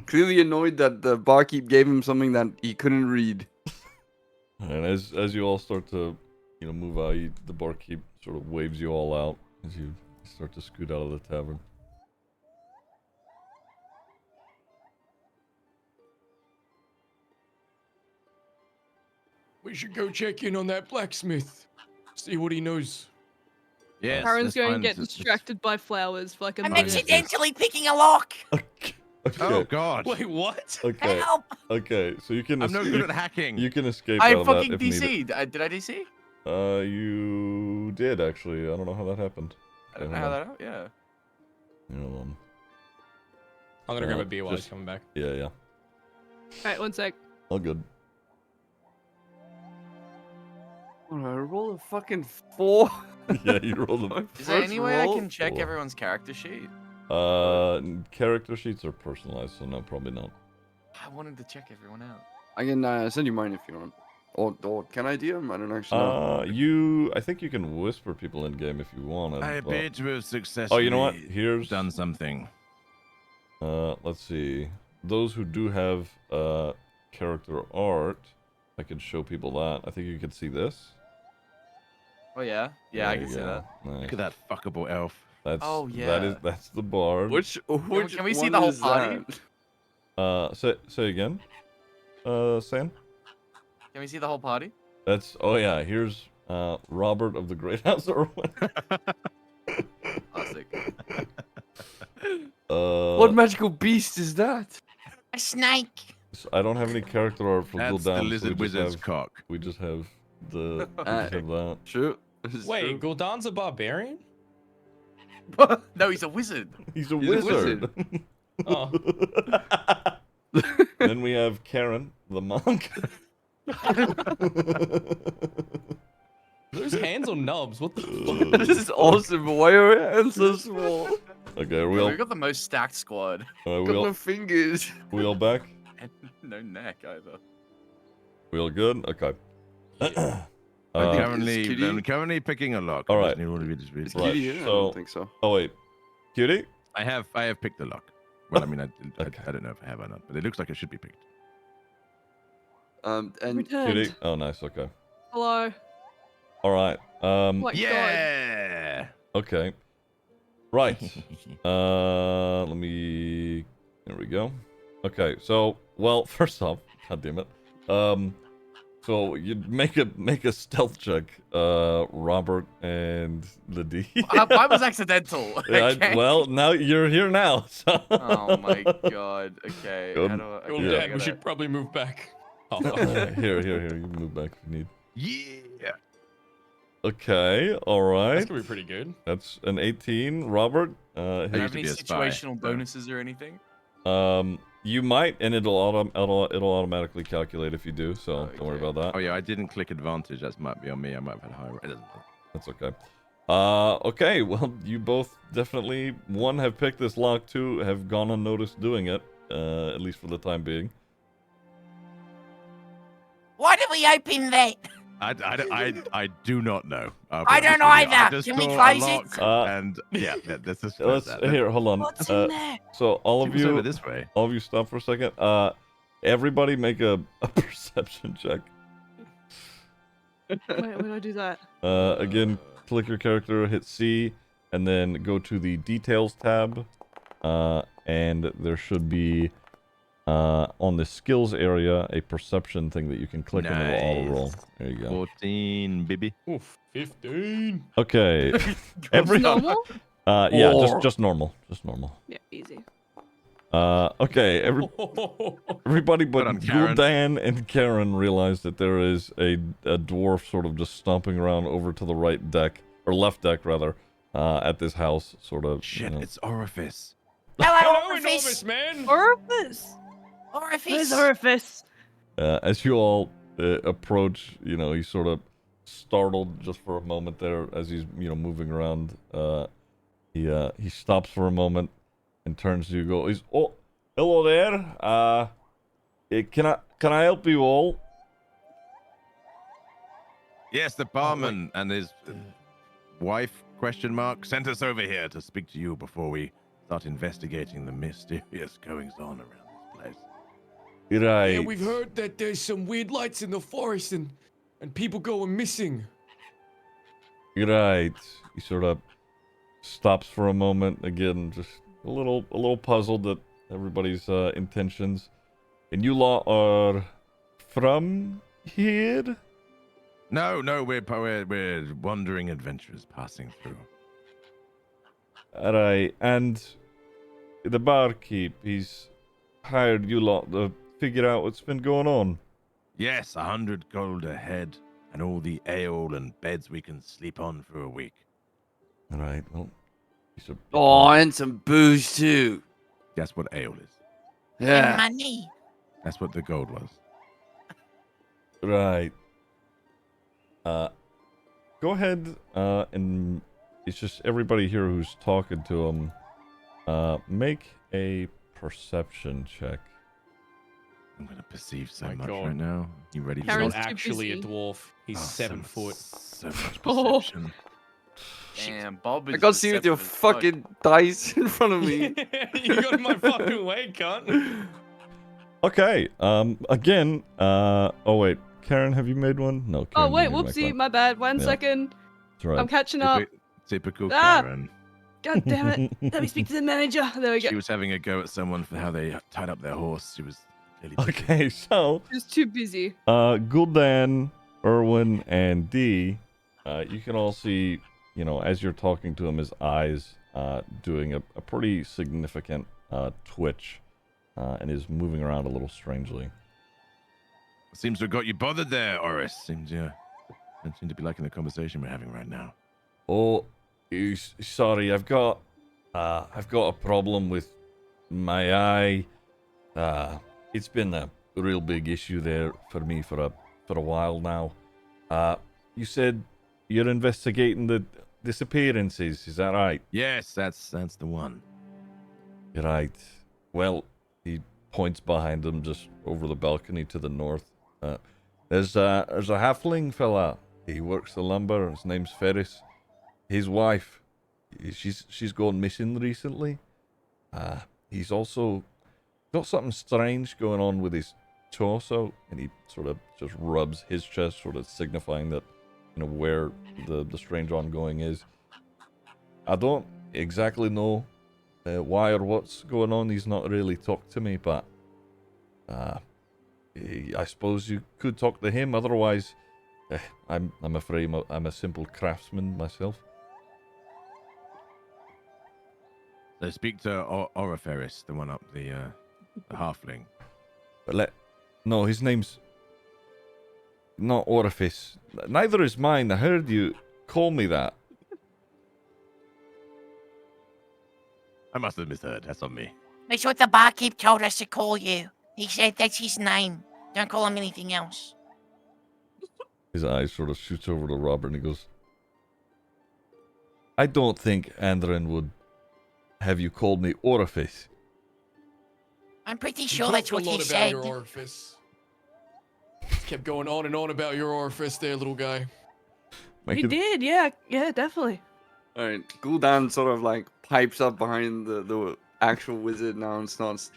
Clearly annoyed that the barkeep gave him something that he couldn't read. And as you all start to, move out, the barkeep sort of waves you all out as you start to scoot out of the tavern. We should go check in on that blacksmith. See what he knows. Yes. Karen's let's going to find get this- distracted by flowers for like a I'm minute. accidentally picking a lock. Okay. Oh God. Wait, what? Okay. Help! Okay. So you can. I'm no good at hacking. You can escape I out of that fucking if needed. DC'd. Did I DC? You did actually. I don't know how that happened. I don't know how that out. Yeah. I'm gonna grab a beer while he's coming back. Yeah. Alright, one sec. All good. I roll a fucking 4. Yeah, you rolled a. Is there any way I roll? can check Four. everyone's character sheet? Character sheets are personalized, so no, probably not. I wanted to check everyone out. I can send you mine if you want. Or can I DM? I don't actually know. I think you can whisper people in game if you want. I but- appear to have successfully Oh, you know what? Here's done something. let's see. Those who do have character art, I can show people that. I think you can see this. Oh yeah, yeah, I There can you see go. that. Nice. Look at that fuckable elf. That's Oh, that's the bard. Which can we see one the whole is party? that? Say again. Sam. Can we see the whole party? That's here's Robert of the Great House Irwin. Classic. What magical beast is that? A snake. I don't have any character art for That's Gul'dan, the so lizard wizard's cock. we just have the we just have that. True. It's Wait, true. Gul'dan's a barbarian? No, he's a wizard. He's a He's a wizard. Oh. Then we have Karen, the monk. Those hands on nubs. What the fuck? This is awesome. Why are your hands so small? Okay, Yeah, we all, we've got the most stacked squad. Look at my fingers. we all back? And no neck either. We all good? Okay. I'm think currently, it's Kitty. I'm currently picking a lock. All I right. just need all of you to read. Is Right, Kitty here? I so- don't think so. Oh wait, Cutie? I have picked the lock. Well, I mean, Okay. I don't know if I have or not, but it looks like it should be picked. And Returned. Cutie? Oh, nice. Okay. Hello. All right. Oh my god. Yeah. Okay. Right. Let me. There we go. Okay. So, well, first off, god damn it. So you make a stealth check, Robert and the D. I was accidental. Yeah, Okay. well, now you're here now. So. Oh my god. Okay. How do I, Oh, okay, Yeah. I Dad, we gotta- should probably move back. Oh, fuck. Here. You move back if you need. Yeah. Okay. All That's right. gonna be pretty good. That's an 18, Robert. Do you used have to any be a spy, situational so- bonuses or anything? You might, and it'll automatically calculate if you do. So don't worry Okay. about that. Oh yeah, I didn't click advantage. That might be on me. I might have had higher. It doesn't matter. That's okay. Okay. Well, you both definitely one have picked this lock, two have gone unnoticed doing it. At least for the time being. Why did we open that? I do not know. I don't honest with you. I either. just Can we saw a close it? lock and yeah, let's just close Let's that. here. Hold on. What's in there? So all of It was over you, this way. all of you, stop for a second. Everybody make a perception check. Wait, when do I do that? Again, click your character, hit C, and then go to the details tab. And there should be on the skills area a perception thing that you can click and it'll auto roll. There you go. 14, baby. Oof, 15. Okay. Every Normal? yeah, Or- just normal, just normal. Yeah, easy. Okay. Everybody but on, Karen. Gul'dan and Karen realize that there is a dwarf sort of just stomping around over to the right deck or left deck rather at this house, sort of. Shit, you know. it's Orifice. Hello, Hello, Orifice. enormous man. Orifice. Orifice. Where's Orifice? As you all approach, he's sort of startled just for a moment there as he's moving around. He stops for a moment and turns to you. He's oh, hello there. Can I help you all? Yes, the barman and his wife question mark sent us over here to speak to you before we start investigating the mysterious goings on around this place. Right. Yeah, we've heard that there's some weird lights in the forest and people going missing. Right. He sort of stops for a moment again, just a little puzzled at everybody's intentions. And you lot are from here? No, we're wandering adventurers passing through. Alright, and the barkeep, he's hired you lot to figure out what's been going on. Yes, 100 gold a head, and all the ale and beds we can sleep on for a week. Alright, well, he's a... Oh, and some booze too. That's what ale is. Yeah. Money. That's what the gold was. Right. Go ahead, and it's just everybody here who's talking to him. Make a perception check. I'm gonna perceive so My much God. right now. You ready He's for Karen's not this? too actually a busy. dwarf. He's Oh, 7 so- foot. So much Oh. perception. Damn, Bob is I can't see with your deceptive as fuck. fucking dice in front of me. You got in my fucking way, cunt. Okay, again, oh wait, Karen, have you made one? No, Oh Karen wait, didn't make whoopsie, one. my bad. One Yeah. second. That's right. I'm catching up. Typical Ah! Karen. God damn it. Let me speak to the manager. There we go. She was having a go at someone for how they tied up their horse. She was clearly Okay, so, He was too busy. Gul'dan, Erwin, and D, you can all see, as you're talking to him, his eyes doing a pretty significant twitch, and is moving around a little strangely. Seems to have got you bothered there, Oris. Seems don't seem to be liking the conversation we're having right now. Oh, sorry, I've got a problem with my eye. It's been a real big issue there for me for a for a while now. You said you're investigating the disappearances, is that right? Yes, that's the one. You're right. Well, he points behind him, just over the balcony to the north. There's a halfling fella. He works the lumber. His name's Ferris. His wife, she's gone missing recently. He's also got something strange going on with his torso, and he sort of just rubs his chest, sort of signifying that, you know, where the strange ongoing is. I don't exactly know why or what's going on. He's not really talked to me, but I suppose you could talk to him. Otherwise, I'm afraid I'm a simple craftsman myself. So speak to Oriferis, the one up the halfling. But no, his name's not Orifice. Neither is mine. I heard you call me that. I must have misheard. That's on me. That's what the barkeep told us to call you. He said that's his name. Don't call him anything else. His eyes sort of shoots over to Robert and he goes, I don't think Andren would have you called me Orifice. I'm pretty You sure that's talked what a lot he about said. your orifice. Kept going on and on about your orifice there, little guy. He did, yeah, definitely. All right, Gul'dan sort of like pipes up behind the actual wizard now and starts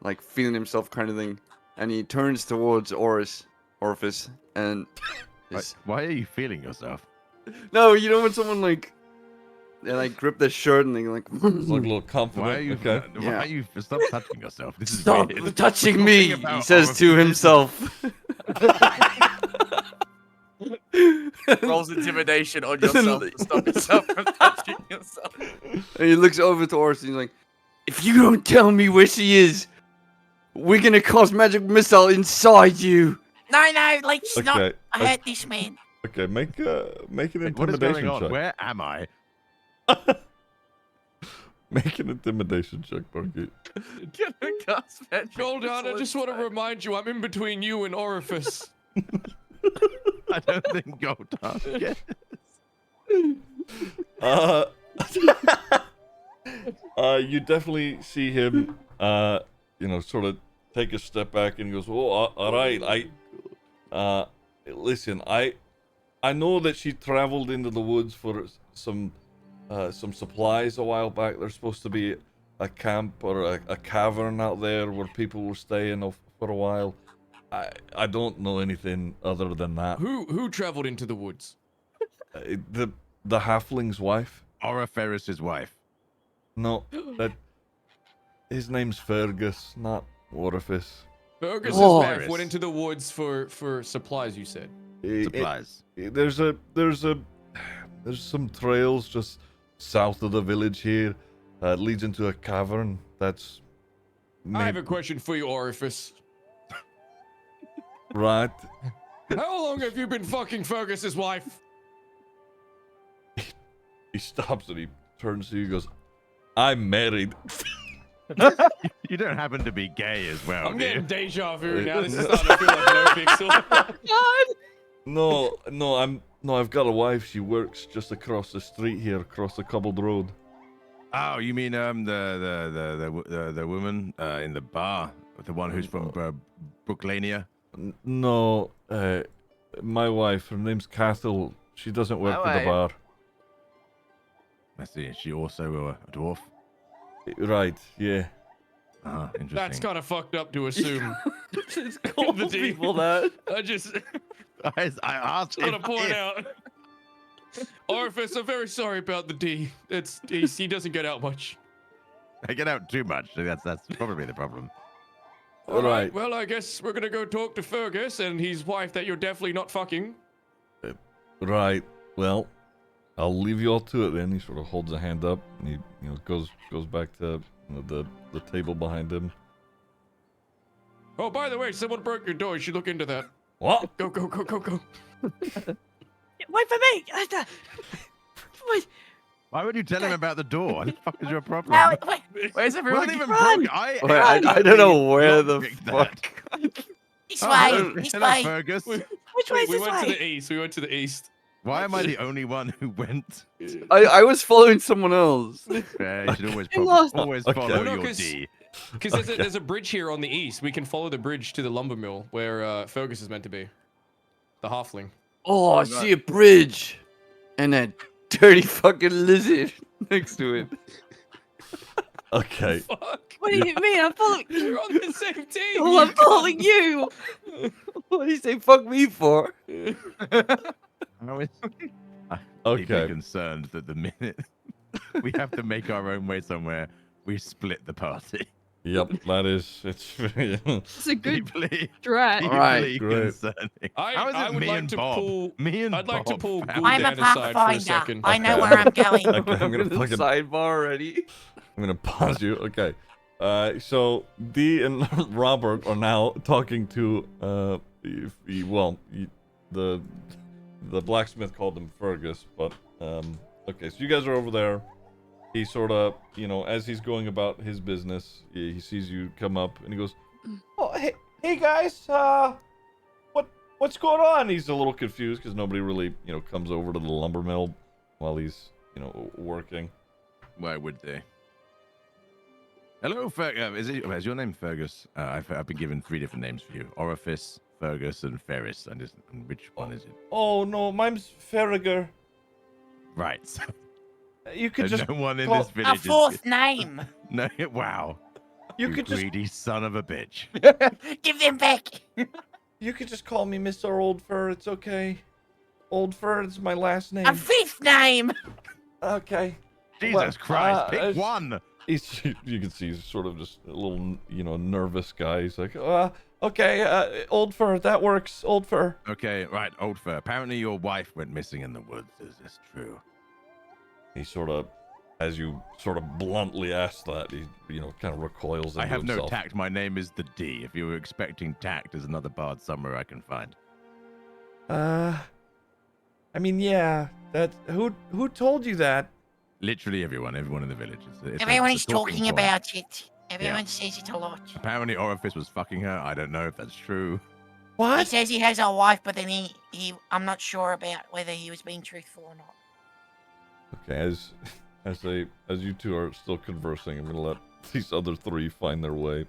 like feeling himself kind of thing, and he turns towards Orifice, and Why are you feeling yourself? no, you know when someone like they like grip their shirt and they like Look a little confident. Why are you? Okay. Why are you? Stop touching yourself. This is stop weird. touching me, Talking he about says to orifices. himself. Rolls intimidation on yourself to stop yourself from touching yourself. And he looks over to Oris and he's like, if you don't tell me where she is, we're gonna cast magic missile inside you. No, let's not Okay. hurt this man. Okay, make an What is intimidation going on? check. Where am I? Make an intimidation check, Barkeep. Can I cast magic Gul'dan, I missile just want to inside? remind you, I'm in between you and Orifice. I don't think Gul'dan gets. You definitely see him, sort of take a step back and he goes, "Oh, all right. Listen, I know that she traveled into the woods for some supplies a while back. There's supposed to be a camp or a cavern out there where people were staying for a while. I don't know anything other than that. Who traveled into the woods? The halfling's wife? Oriferis' wife. No, his name's Fergus, not Orifice. Fergus's Whoa. wife went into the woods for supplies, you said. Supplies. There's some trails just south of the village here. It leads into a cavern. That's I have a question for you, Orifice. right. How long have you been fucking Fergus's wife? He stops and he turns to you and goes, I'm married. You don't happen to be gay as well, I'm do you? getting deja vu now. This is starting to feel like no pixel. No, I've got a wife. She works just across the street here, across the cobbled road. Oh, you mean the woman in the bar, the one who's from Brooklania? No, my wife, her name's Cathal. She doesn't work for the bar. I see. Is she also a dwarf? Right, yeah. Ah, interesting. That's kind of fucked up to assume. It's called people that. I just I asked want to if- point if- out. Orifice, I'm very sorry about the D. He doesn't get out much. I get out too much. So that's probably the problem. All right. Right. Well, I guess we're gonna go talk to Fergus and his wife that you're definitely not fucking. Right. Well, I'll leave you all to it then. He sort of holds a hand up and he goes back to the table behind him. Oh, by the way, someone broke your door. You should look into that. What? Go. Wait for me! Wait, Why would you tell him about the door? What the fuck is your problem? No, wait. Where's We're everyone? not even run! broke. Wait, I don't know where the logic that. fuck. This Oh, way. hello, This hello, way. Fergus. Which way is we this went to way? the east. We went to the east. Why am I the only one who went? I was following someone else. Yeah, you should always, I'm lost. always Okay. follow Well, no, your 'cause- D. Because there's a bridge here on the east. We can follow the bridge to the lumber mill where Fergus is meant to be. The halfling. Oh, I see a bridge. And that dirty fucking lizard next to it. Okay. Fuck. What do you mean? I'm following you. You're on the same team. Oh, I'm following you. What do you say fuck me for? I was deeply Okay. concerned that the minute we have to make our own way somewhere, we split the party. Yep, that is. It's. It's a good Deeply, strat. Alright, deeply great. concerning. I is it would me like and to Bob? pull. Me and I'd like to Bob pull found Ghoul I'm a Dan aside for a pathfinder. second. I know Okay. where I'm going. Okay, I'm gonna in the fucking. sidebar already. I'm gonna pause you. Okay. So Dee and Robert are now talking to the blacksmith called him Fergus, but okay. So you guys are over there. He sort of, as he's going about his business, he sees you come up and he goes, "Oh, hey guys, what's going on?" He's a little confused because nobody really, comes over to the lumber mill while he's, working. Why would they? Hello, Fergus. Is your name Fergus? I've been given 3 different names for you: Orifice, Fergus, and Ferris. And which one is it? Oh no, mine's Farragher. Right. So You could there's just no one in call- this village. A 4th name. No. Wow. you could just greedy son of a bitch. Give them back. you could just call me Mr. Old Fur. It's okay. Old Fur is my last name. A 5th name. Okay. Jesus Well, Christ! Pick it's- one. You can see he's sort of just a little, nervous guy. He's like, okay, Old Fur, that works. Old Fur. Okay, right, Old Fur. Apparently your wife went missing in the woods. Is this true? He sort of, as you sort of bluntly ask that, he, kind of recoils into I have no himself. tact. My name is the D. If you were expecting tact, there's another bard somewhere I can find. I mean, yeah. Who told you that? Literally everyone in the village. It's Everyone it's is a talking talking point. about it. Everyone says it a lot. Apparently Orifice was fucking her. I don't know if that's true. He What? says he has a wife, but then I'm not sure about whether he was being truthful or not. Okay, as you two are still conversing, I'm gonna let these other 3 find their way.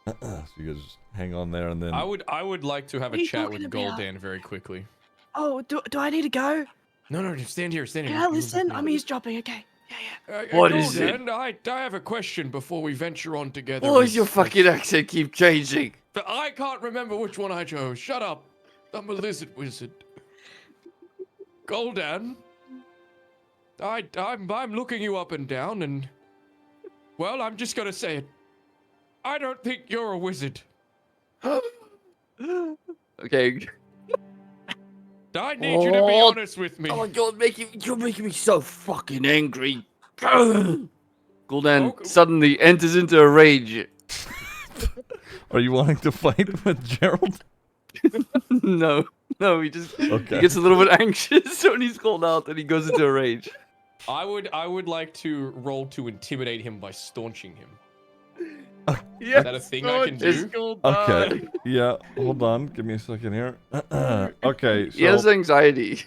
So you guys just hang on there, and then I would like to have What a are you chat talking with about? Goldan very quickly. Oh, do I need to go? No, just stand here. Stand here. Can I listen? I'm eavesdropping. Okay. Yeah. What is it? Goldan, I have a question before we venture on together. Why does your fucking accent keep changing? But I can't remember which one I chose. Shut up. I'm a lizard wizard. Goldan, I'm looking you up and down, and well, I'm just gonna say it. I don't think you're a wizard. Okay. I need you to be Oh, honest with me. Oh, you're making me so fucking angry. Gul'dan Okay. suddenly enters into a rage. are you wanting to fight with Gerald? No, he just Okay. he gets a little bit anxious when he's called out and he goes into a rage. I would like to roll to intimidate him by staunching him. Yeah. Is that a thing I can do? Okay. Yeah. Hold on. Give me a second here. Okay. He has So, anxiety.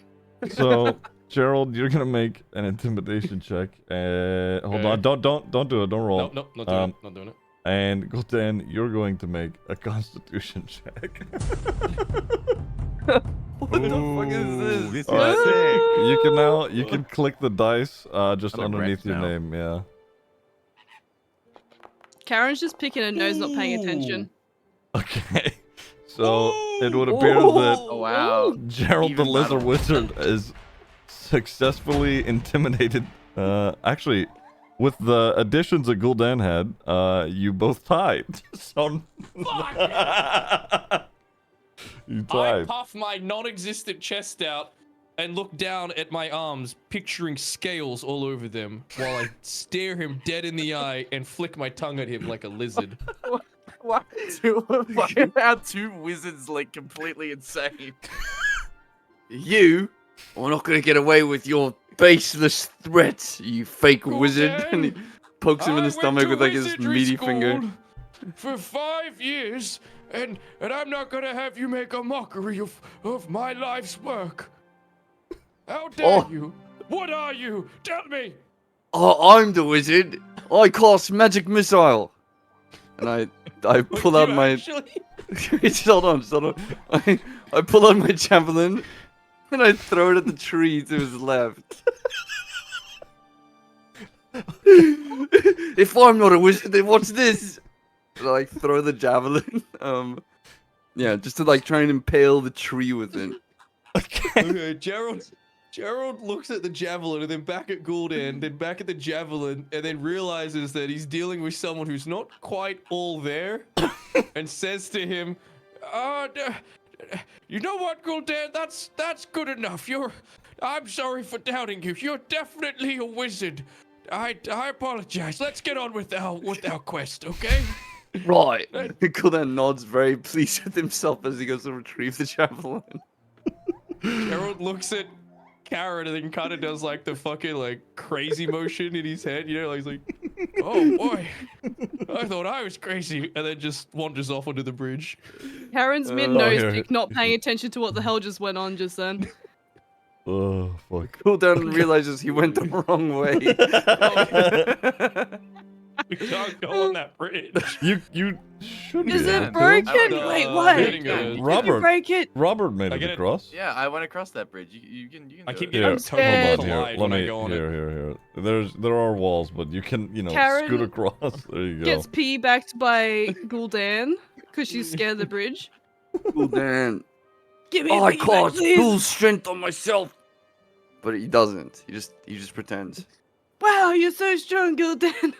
Gerald, you're gonna make an intimidation check. Hold on. Don't do it. Don't roll. No, not doing it. Not doing it. And Gul'dan, you're going to make a Constitution check. What the fuck is this? This is Alright. sick. You can click the dice just I'm a underneath wreck your now. name. Yeah. Karen's just picking her nose, not paying attention. Okay. So it would appear that Oh wow. Gerald the Even Lizard better. Wizard is successfully intimidated. Actually, with the additions that Gul'dan had, you both tied. So you I tied. puff my non-existent chest out and look down at my arms, picturing scales all over them, while I stare him dead in the eye and flick my tongue at him like a lizard. Why are 2 wizards like completely insane? You are not gonna get away with your baseless threats, you fake Gul'dan, wizard. And he pokes him in I the went stomach to with like his wizardry meaty school. finger. for 5 years, and I'm not gonna have you make a mockery of my life's work. How dare you? What are you? Tell me. Oh, I'm the wizard. I cast magic missile. And I pull out my. Just hold on. I pull out my javelin, and I throw it at the tree to his left. If I'm not a wizard, then what's this? And I throw the javelin. Yeah, just to try and impale the tree with it. Okay, Gerald looks at the javelin and then back at Gul'dan, then back at the javelin, and then realizes that he's dealing with someone who's not quite all there, and says to him, you know what, Gul'dan, that's good enough. I'm sorry for doubting you. You're definitely a wizard. I apologize. Let's get on with our quest, okay? Right. Gul'dan nods, very pleased with himself as he goes to retrieve the javelin. Gerald looks at Karen and then kind of does the fucking crazy motion in his head, he's like, oh boy, I thought I was crazy, and then just wanders off onto the bridge. Karen's mid nose pick, not paying attention to what the hell just went on just then. Oh, fuck. Gul'dan realizes he went the wrong way. We can't go on that bridge. You should be Is able it to. broken? No, Wait, what? getting Did you Robert. break it? Robert made I it get it. across. Yeah, I went across that bridge. You can I do keep it. getting Here, scared. hold on here. collide Let when I me go on it. here. There are walls, but you can Karen scoot across. There you go. Gets piggybacked by Gul'dan because she's scared of the bridge. Gul'dan. Give me a I piggyback, cast please. full strength on myself. But he doesn't. He just pretends. Wow, you're so strong, Gul'dan.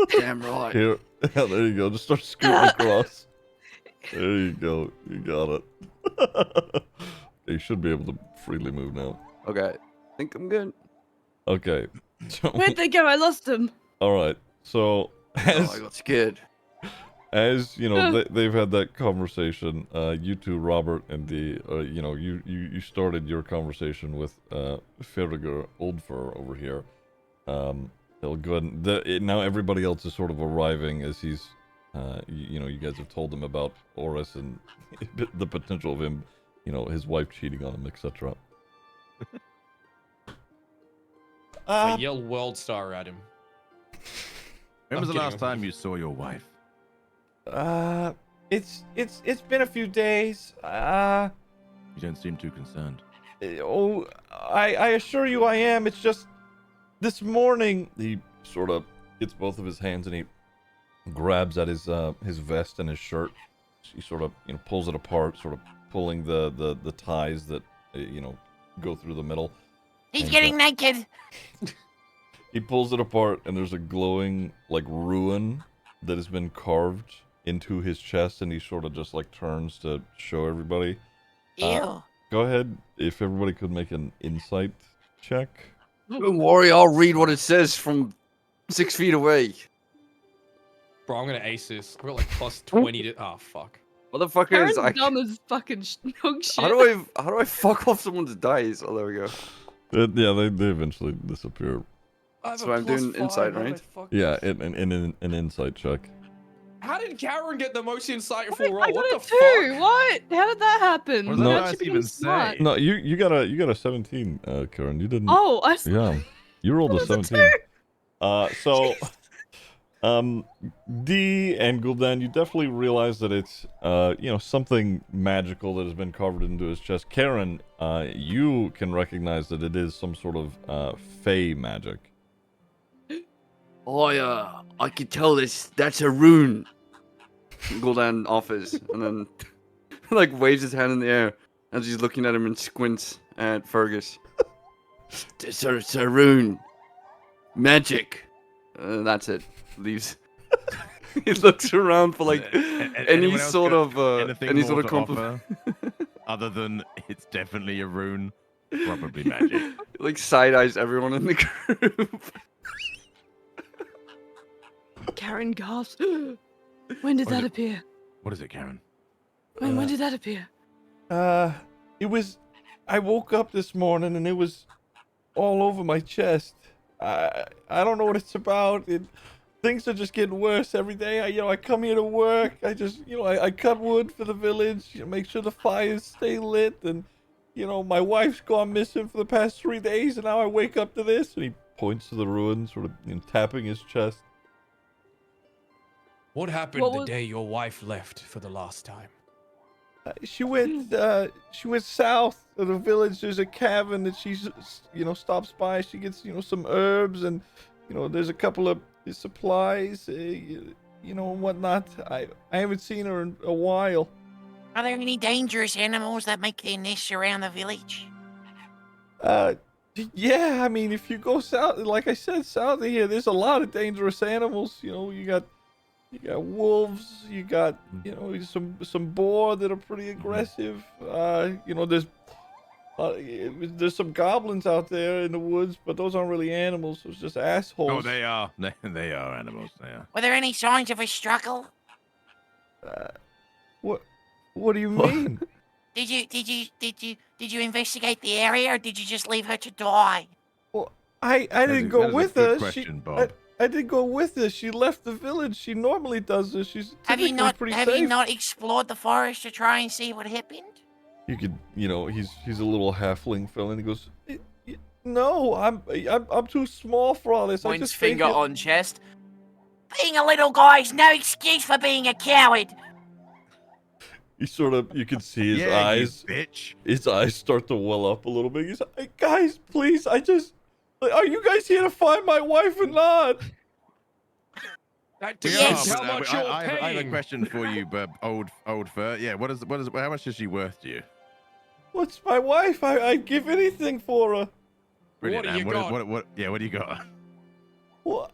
Damn right. Here, yeah, there you go. Just start scooting across. There you go. You got it. You should be able to freely move now. Okay. I think I'm good. Okay. So, Where'd they go? I lost them. all right. So Oh, I got scared. as they've had that conversation. You two, Robert, and the you started your conversation with Ferriger Oldfur over here. He'll go ahead and now everybody else is sort of arriving as he's you guys have told him about Oris and the potential of him, his wife cheating on him, etc. I yell World Star at him. When was I'm the kidding, last I'm time you saw your wife? It's been a few days. You don't seem too concerned. I assure you I am. It's just this morning. He sort of gets both of his hands and he grabs at his vest and his shirt. He sort of pulls it apart, sort of pulling the ties that go through the middle. He's And, getting naked. He pulls it apart and there's a glowing ruin that has been carved into his chest, and he sort of just turns to show everybody. Ew. Go ahead, if everybody could make an insight check. Don't worry, I'll read what it says from 6 feet away. Bro, I'm gonna ace this. We're at plus 20 to. Oh fuck. Motherfucker Karen's is like. dumb as fucking dog shit. How do I fuck off someone's dice? Oh, there we go. Yeah, they eventually disappear. So I'm doing insight, right? Yeah, an insight check. How did Karen get the most insightful Wait, roll? I got What the it too. fuck? What? How did that happen? What does that How'd dice she become even smart? say? No, you got a 17, Karen. You didn't. Oh, I. Yeah, you rolled a That was a 17. So, D and Gul'dan, you definitely realize that it's something magical that has been carved into his chest. Karen, you can recognize that it is some sort of fey magic. I can tell that's a rune. Gul'dan offers and then waves his hand in the air as he's looking at him and squints at Fergus. It's a rune. Magic. That's it. Leaves. He looks around for any Anyone else sort got of anything any more sort of to compliment. offer other than it's definitely a rune, probably magic. Side eyes everyone in the group. Karen gasps. When did What is that it? appear? What is it, Karen? When did that appear? I woke up this morning and it was all over my chest. I don't know what it's about. things are just getting worse every day. I come here to work. I just, I cut wood for the village. Make sure the fires stay lit. And, my wife's gone missing for the past 3 days, and now I wake up to this. And he points to the ruins, sort of tapping his chest. What happened What the was- day your wife left for the last time? She went south of the village. There's a cabin that she's, stops by. She gets, some herbs and, there's a couple of supplies, and whatnot. I haven't seen her in a while. Are there any dangerous animals that make their nests around the village? Yeah, I mean, if you go south, like I said, south of here, there's a lot of dangerous animals. You got wolves. You got some boar that are pretty aggressive. There's some goblins out there in the woods, but those aren't really animals. It's just assholes. Oh, they are. They are animals. They are. Were there any signs of a struggle? What do you mean? Did you investigate the area, or did you just leave her to die? Well, I didn't go with Good her. question, Bob. I didn't go with her. She left the village. She normally does this. She's Have you typically not pretty have safe. you not explored the forest to try and see what happened? You could, he's a little halfling fella, and he goes, "No, I'm too small for all this." I Points just think finger it- on chest. Being a little guy is no excuse for being a coward. He sort of, you can see his Yeah, you eyes. bitch. His eyes start to well up a little bit. He's like, "Hey, guys, please, are you guys here to find my wife or not?" That We Yes. depends are, how but much you're I have a paying. question for you, old fur. Yeah, how much is she worth to you? What's my wife? I'd give anything for her. Brilliant, What do Anne. you got? What do you got? Well,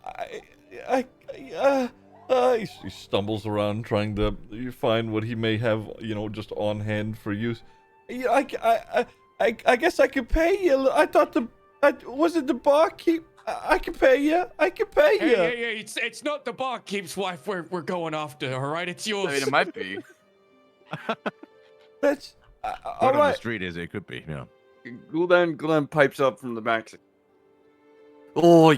he stumbles around trying to find what he may have, just on hand for use. Yeah, I guess I could pay you. I thought was it the barkeep? I can pay you. I can pay you. Hey, it's not the barkeep's wife we're going after, all right? It's I yours. mean, it might be. That's Right all on the right. street is it could be. Yeah. Gul'dan pipes up from the back. Oh,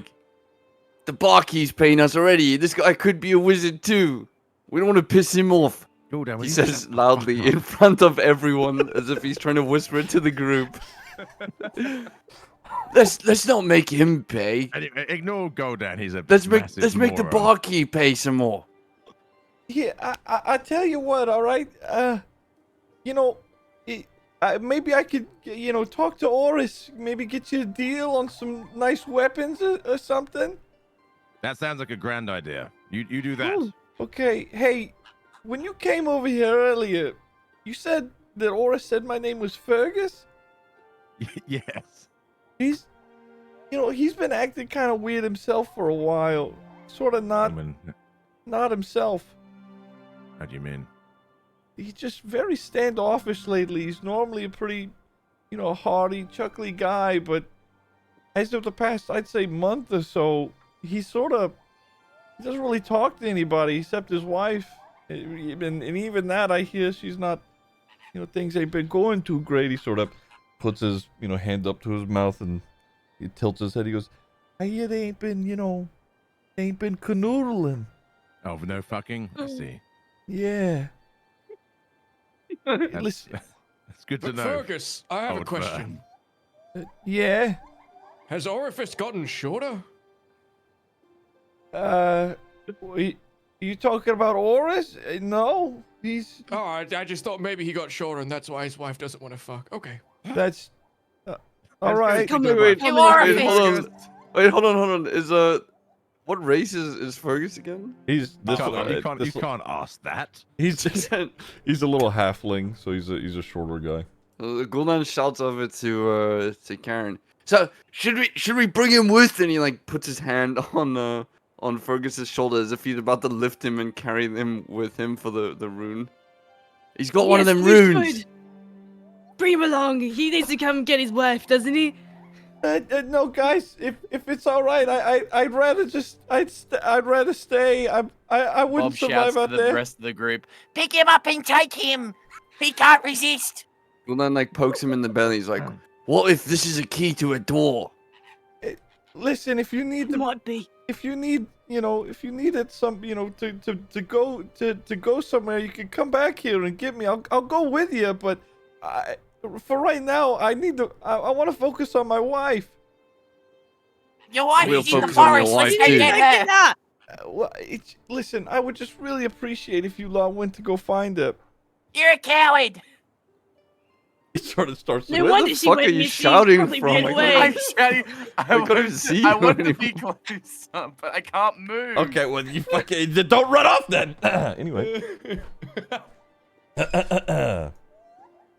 the barkeep's paying us already. This guy could be a wizard too. We don't want to piss him off. Go down. He says loudly in front of everyone, as if he's trying to whisper it to the group. Let's not make him pay. Ignore Goldan. He's a Let's make massive the moron. barkeep pay some more. Yeah, I tell you what. All right. Maybe I could, talk to Oris. Maybe get you a deal on some nice weapons or something. That sounds like a grand idea. You do that. Ooh. Okay. Hey, when you came over here earlier, you said that Oris said my name was Fergus. Yes. He's been acting kind of weird himself for a while. Sort of I not mean, himself. how do you mean? He's just very standoffish lately. He's normally a pretty, hearty, chuckly guy, but as of the past, I'd say month or so, he doesn't really talk to anybody except his wife. And even that, I hear she's not, things ain't been going too great. He sort of puts his, hand up to his mouth and he tilts his head. He goes, I hear they ain't been canoodling. Oh, no fucking. I see. Yeah. That's, Listen, that's good to But know. Fergus, I have a Old question. yeah. Has Orifice gotten shorter? You talking about Oris? No, he's Oh, I just thought maybe he got shorter and that's why his wife doesn't want to fuck. Okay. that's all right. Come Good wait, one. You come are a wait, fish. Hold on. What race is Fergus again? He's this You one. can't, you can't ask that. He's he's a little halfling, so he's a shorter guy. Gul'dan shouts over to Karen. So should we bring him with? And he puts his hand on Fergus's shoulder as if he's about to lift him and carry him with him for the rune. He's got one of Yes, them we runes. should. Bring him along. He needs to come get his wife, doesn't he? No, guys, if it's all right, I'd rather stay. I wouldn't Bob survive shouts to out the there. rest of the group. Pick him up and take him. He can't resist. Gul'dan pokes him in the belly. He's like, "What if this is a key to a door?" Listen, if you need It might be. if you need, if you needed some, to go somewhere, you could come back here and get me. I'll go with you, but for right now, I want to focus on my wife. Your wife We'll is in the focus on your forest. Let's wife, go too. get her. that. Listen, I would just really appreciate if you lot went to go find her. You're a coward. He sort of starts. No Where wonder the she fuck went are you missing, shouting probably from? ran I away. I'm shouting. I couldn't want see I you want to be anymore. close, but I can't move. Okay, well, you fucking don't run off then. Anyway. Anyway.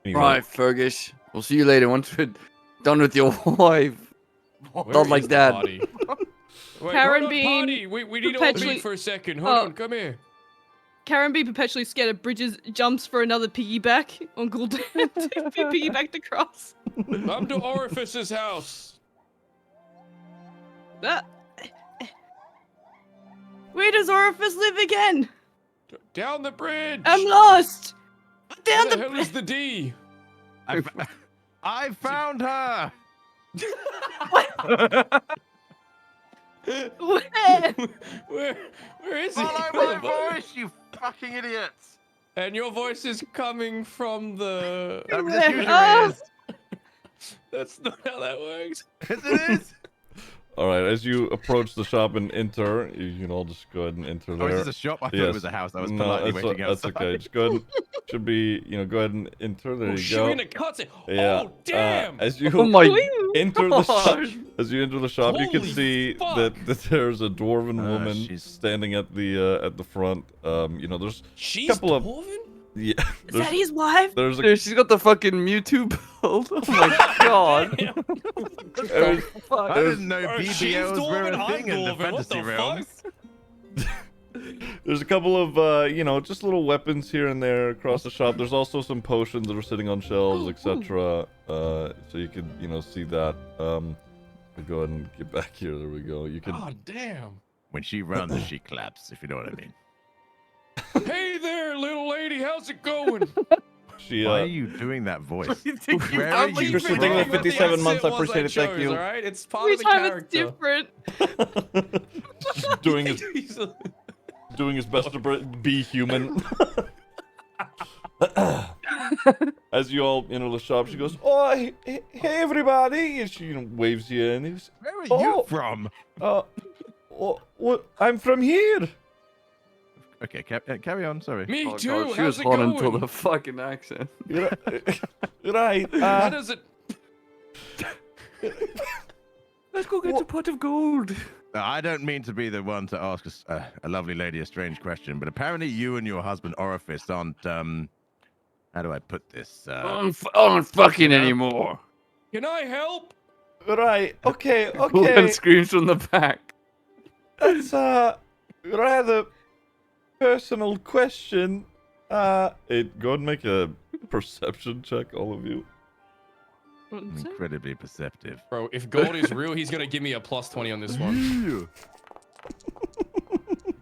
Right, Fergus. We'll see you later once we're done with your wife. Not like that. Wait, Karen hold on, being Potty. We need to perpetually- meet for a second. Hold Oh. on, come here. Karen be perpetually scared of bridges, jumps for another piggyback on Gul'dan to be piggybacked across. I'm to Orifice's house. That. Where does Orifice live again? Down the bridge. I'm lost. Down Where the the hell is the D? I found her. Where? Where is he? Follow my voice, you fucking idiots. And your voice is coming from the. That Where? usually Oh. is. That's not how that works. Yes, it is. All right, as you approach the shop and enter, you can all just go ahead and enter Oh, there. is this a shop? I thought Yes. it was a house. I was No, politely that's, waiting that's outside. okay. Just go ahead. Should be, go ahead and enter. There Oh, you shit, go. we're in a cutscene. Yeah. Oh, damn. As you Oh my enter the shop, gosh. as you enter the shop, you can Holy see fuck. that there's a dwarven woman she's- standing at the front. There's She's couple of- dwarven? yeah, Is there's, that his wife? there's a Dude, she's got the fucking Mewtwo build. Oh my god. there's- I didn't know Oh, she's BBLs were dwarven, a I'm thing in the dwarven, what fantasy the realms. There's a couple of, just little weapons here and there across the shop. There's also some potions that are sitting on shelves, etc. So you could, see that. Go ahead and get back here. There we go. You can. Oh, damn. When she runs, she claps, if you know what I mean. Hey there, little lady. How's it going? She. Why are you doing that voice? You think you Where found are me? you Christian, from? thank you for What the 57 accent months. I was appreciate it. Thank chose, you. All right, it's part Every of the time it's character. different. Just doing his best to be human. As you all enter the shop, she goes, "Oh, hey everybody!" And she waves you in. He goes, Where are Oh. you from? what? I'm from here. Okay, carry on. Sorry. Me Oh too. god, she How's was it hot going? until the fucking accent. Right. How does it? Let's go get What? a pot of gold. I don't mean to be the one to ask a lovely lady a strange question, but apparently you and your husband Orifice aren't. How do I put this? I'm fucking anymore. Can I help? Right. Okay. Gul'dan Okay. screams from the back. That's a rather personal question. Go ahead and make a perception check, all of you. Incredibly perceptive. Bro, if gold is real, he's gonna give me a +20 on this one.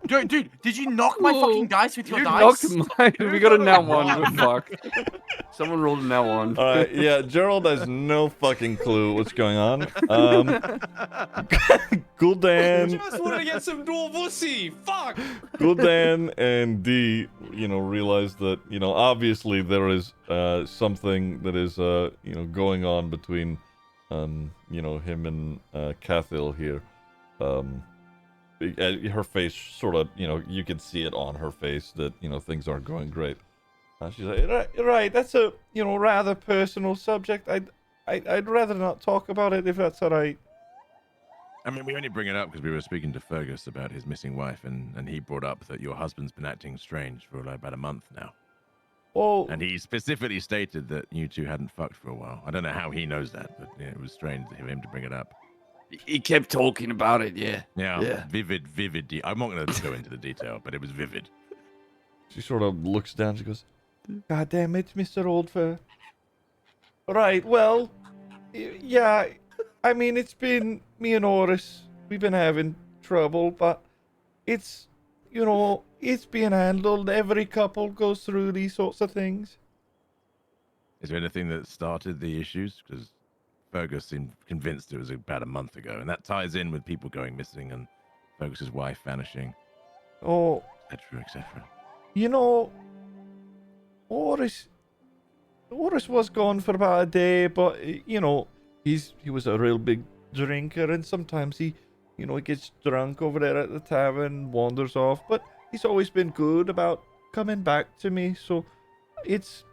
Dude, did you knock my Whoa. fucking dice with your You dice? knocked mine. We got a now one. Good fuck. Someone rolled a now one. All right. Yeah. Gerald has no fucking clue what's going on. Gul'dan. Just wanted to get some dwarvussy. Fuck. Gul'dan and D, realize that, obviously there is something that is, going on between, him and Cathil here. Her face sort of, you can see it on her face that, things aren't going great. She's like, right, that's a, rather personal subject. I'd rather not talk about it if that's all right. I mean, we only bring it up because we were speaking to Fergus about his missing wife, and he brought up that your husband's been acting strange for like about a month now. Well, And he specifically stated that you two hadn't fucked for a while. I don't know how he knows that, but yeah, it was strange of him to bring it up. He kept talking about it, yeah. Yeah. Vivid. I'm not going to go into the detail, but it was vivid. she sort of looks down. She goes, "God damn it, Mr. Oldfur." Right, well, yeah, I mean, it's been me and Oris. We've been having trouble, but it's, it's being handled. Every couple goes through these sorts of things. Is there anything that started the issues? Because Fergus seemed convinced it was about a month ago, and that ties in with people going missing and Fergus's wife vanishing, Oh, etc., etc. you know, Oris was gone for about a day, but you know, he was a real big drinker, and sometimes he gets drunk over there at the tavern, wanders off. But he's always been good about coming back to me. So it's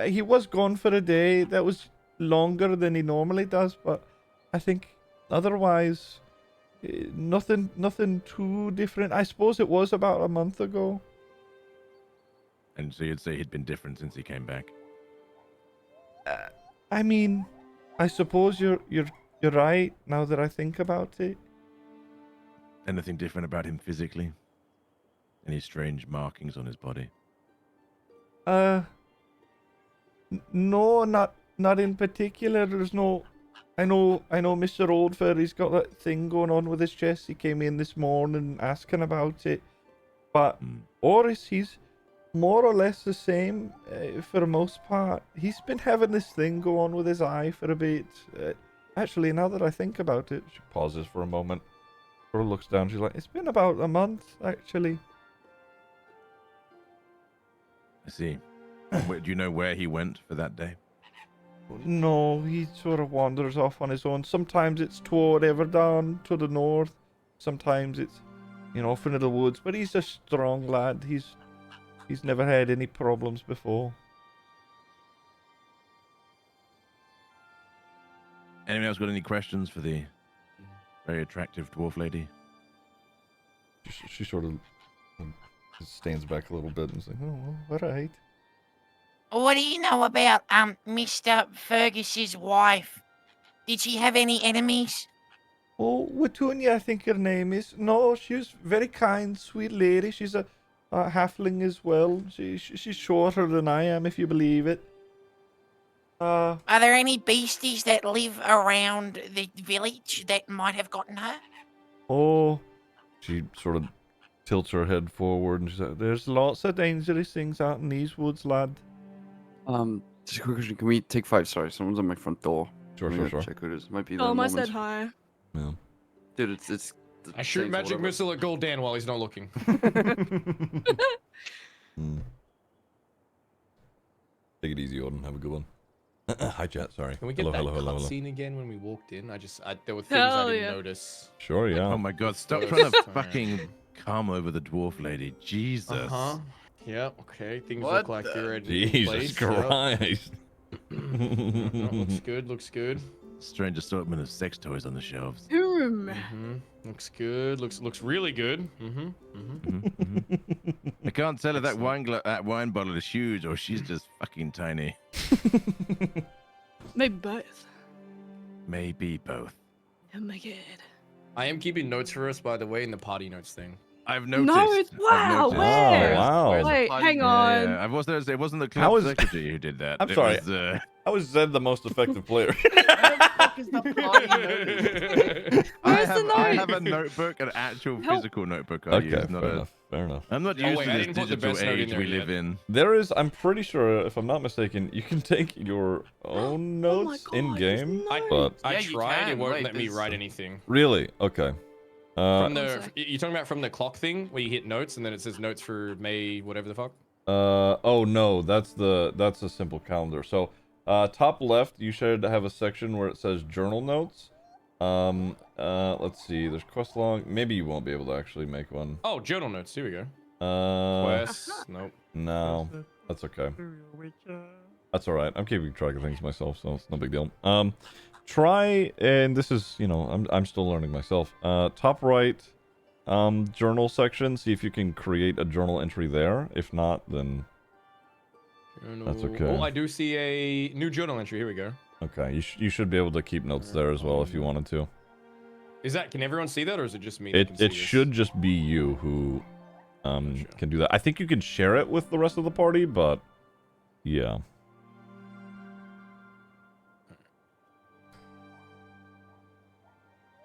he was gone for a day. That was longer than he normally does, but I think otherwise nothing too different. I suppose it was about a month ago. And so you'd say he'd been different since he came back. I mean, I suppose you're right now that I think about it. Anything different about him physically? Any strange markings on his body? No, not in particular. There's no. I know, Mr. Oldfair. He's got that thing going on with his chest. He came in this morning asking about it. But Oris, he's more or less the same for the most part. He's been having this thing go on with his eye for a bit. Actually, now that I think about it, she pauses for a moment. Or looks down. She's like, "It's been about a month, actually." I see. Do you know where he went for that day? No, he sort of wanders off on his own. Sometimes it's toward Everdon to the north. Sometimes it's, off into the woods. But he's a strong lad. He's never had any problems before. Anyone else got any questions for the very attractive dwarf lady? She sort of stands back a little bit and says, "Oh, all right." What do you know about Mr. Fergus's wife? Did she have any enemies? Oh, Watunia, I think her name is. No, she was very kind, sweet lady. She's a halfling as well. She's shorter than I am, if you believe it. Are there any beasties that live around the village that might have gotten her? Oh, she sort of tilts her head forward and she's like, "There's lots of dangerous things out in these woods, lad." Just a quick question. Can we take 5? Sorry, someone's on my front door. Sure. Check who it is. Might be the Oh, I moment. said hi. Yeah. Dude, it's. I shoot Saints or magic whatever. missile at Goldan while he's not looking. Take it easy, Odin. Have a good one. Hi, chat. Sorry. Can we get that hello. cutscene again when we walked in? There were things I Hell didn't yeah. notice. Sure, yeah. Oh my god, stop Those- trying to fucking calm over the dwarf lady. Jesus. Uh-huh. Yeah, okay. Things What look like the- they're in Jesus place. Yep. Christ. No, looks good. Strange assortment of sex toys on the shelves. Looks good. Looks really good. I can't tell if that wine bottle is huge or she's just fucking tiny. Maybe both. Maybe both. Oh my god. I am keeping notes for us, by the way, in the party notes thing. I've noticed. Notes? Wow, I've noticed. where? Oh, wow. Where's the Wait, party hang note? on. Yeah, it wasn't the How club is- secretary who did that. I'm It sorry. was, I was Zed the most effective player. I have a notebook, an actual Help. physical notebook I Okay, use. Not fair enough. I'm not Oh, used wait, to I this didn't put the digital best note in age there we yet. live in. There is, I'm pretty sure, if I'm not mistaken, you can take your own notes God, in game. I, But I Yeah, you tried. It can. won't Wait, let me there's- write anything. really, okay. From One the sec. you're talking about from the clock thing where you hit notes and then it says notes for May whatever the fuck. Oh no, that's a simple calendar. So, top left, you should have a section where it says journal notes. Let's see. There's quest log. Maybe you won't be able to actually make one. Oh, journal notes. Here we go. Quests. Nope. No, that's okay. That's all right. I'm keeping track of things myself, so it's no big deal. Try, and this is, I'm still learning myself. Top right, journal section. See if you can create a journal entry there. If not, then that's okay. Oh, I do see a new journal entry. Here we go. okay. You should be able to keep notes there as well if you wanted to. Is that? Can everyone see that, or is it just me? that can It see should just be you who can do that. I think you can share it with the rest of the party, but yeah. This?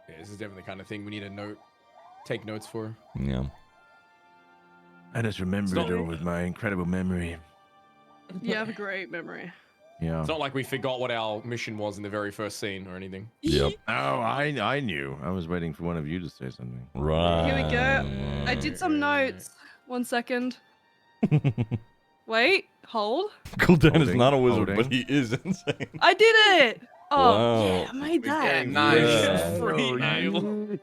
Yeah, this is definitely the kind of thing we need to take notes for. Yeah. I just remember Stop. it all with my incredible memory. You have a great memory. Yeah. It's not like we forgot what our mission was in the very first scene or anything. Yep. Oh, I knew. I was waiting for one of you to say something. Right. Here we go. I did some notes. 1 second. Wait, hold. Gul'dan is Holding, not a wizard, but holding. he is insane. I did it! Oh, Wow. yeah, I made We're that. getting nice. Yeah. Free Oh, meal.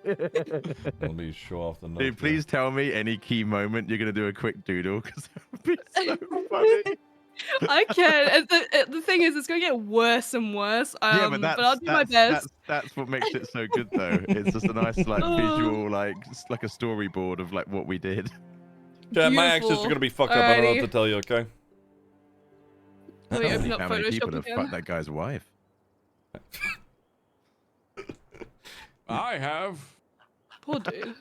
Let me show off the notes. Dude, please tell me any key moment you're gonna do a quick doodle because that would be so funny. I can. The thing is, it's gonna get worse and worse. Yeah, but I'll do my best. That's what makes it so good, though. It's just a nice, like, visual, like a storyboard of like what we did. Yeah, my accents are Beautiful. gonna be fucked up. I don't know what Alrighty. to tell you. Okay. Let me open up How many people Photoshop have again. fucked that guy's wife? I have. Poor dude.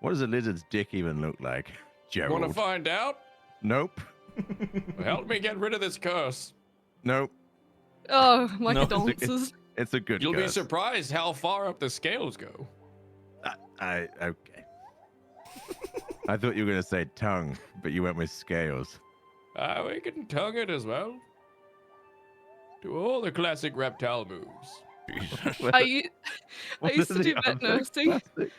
What does a lizard's dick even look like, Gerald? Want to find out? Nope. Help me get rid of this curse. Nope. Oh, my No. condolences. It's a good. You'll be curse. surprised how far up the scales go. Okay. I thought you were gonna say tongue, but you went with scales. We can tongue it as well. Do all the classic reptile moves. I used to What do are vet the nursing. classic-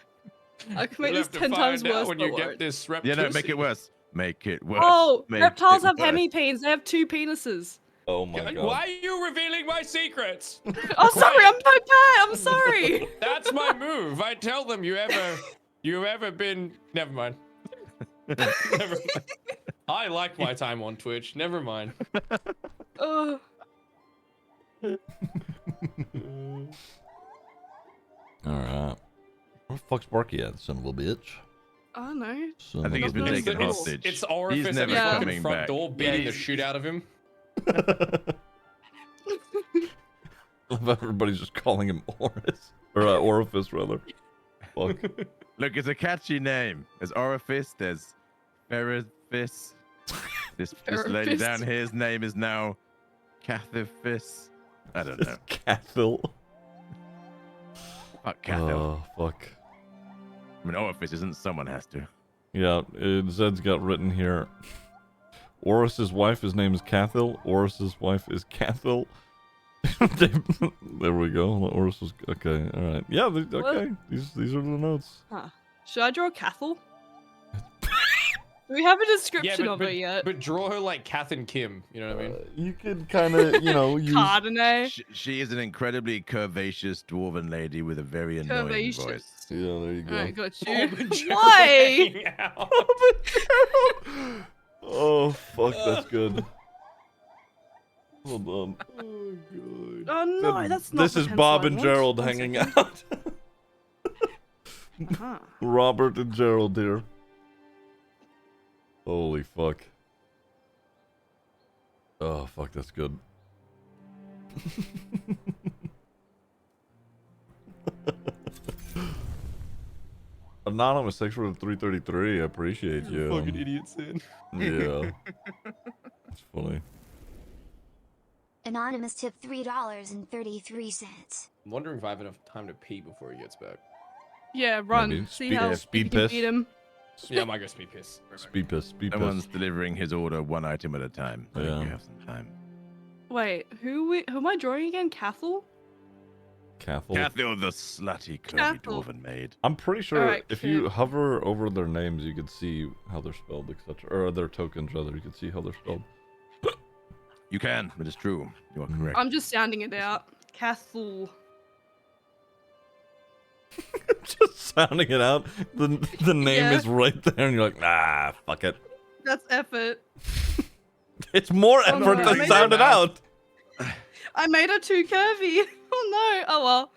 I can make You'll this have to 10 times find out worse. when but you won't. get this Yeah, no, make it repticity. worse. Make it worse. Oh, Make reptiles it have worse. hemipenes. They have 2 penises. Oh my god. Why are you revealing my secrets? Oh, sorry, I'm so bad. I'm sorry. That's my move. I tell them you ever been. Never mind. Never mind. I like my time on Twitch. Never mind. Oh, Alright. Where the fuck's Barky at, son of a bitch? I don't know. Son I think of he's a been It's- taken it's- hostage. It's Orifice He's at never the Yeah. fucking coming front back. door beating the shit out of him. Everybody's just calling him Orifice. Or Orifice, rather. Fuck. Look, it's a catchy name. There's Orifice, there's Ferrifice. This lady Ferrifice. down here's name is now Cathifice. I don't know. Cathil. Fuck Cathil. Oh, fuck. I mean, Orifice isn't someone has to. Yeah, Zed's got written here. Oris's wife, his name is Cathil. Oris's wife is Cathil. There we go. Oris was okay. All right. Yeah. Okay. These are the notes. Huh. Should I draw Cathal? Do we have a description of it yet? But draw her like Kath and Kim. You know what I mean? You could kind of, use. Cardinal. She is an incredibly curvaceous dwarven lady with a very annoying Curvaceous. voice. Yeah, there you go. Alright, got Oh, you. but you're Why? hanging out. Oh fuck, that's good. Hold on. Oh god. Oh no, that's not This the is pencil Bob I and want. Gerald 1 hanging second. out. Huh. Robert and Gerald here. Holy fuck. Oh fuck, that's good. Anonymous, thanks for the 333. I appreciate you. Fucking idiot, Sin. Yeah. That's funny. Anonymous tip $3.33. I'm wondering if I have enough time to pee before he gets back. Yeah, run. Maybe See speed- how speed you can piss. beat him. Yeah, I might go speed piss. Speed piss, speed piss. Someone's delivering his order one item at a time. I think Yeah. you have some time. Wait, who am I drawing again? Cathal? Cathal. Cathil, the slutty, curvy Cathal. dwarven maid. I'm pretty sure Alright, if you cute. hover over their names, you can see how they're spelled, etc. Or their tokens, rather. You can see how they're spelled. You can. It is true. You are correct. I'm just sounding it out. Cathal. Just sounding it out. The name Yeah. is right there, and you're like, nah, fuck it. That's effort. It's more Oh, effort no, I than made sound it it out. I made her too curvy. Oh no. Oh well.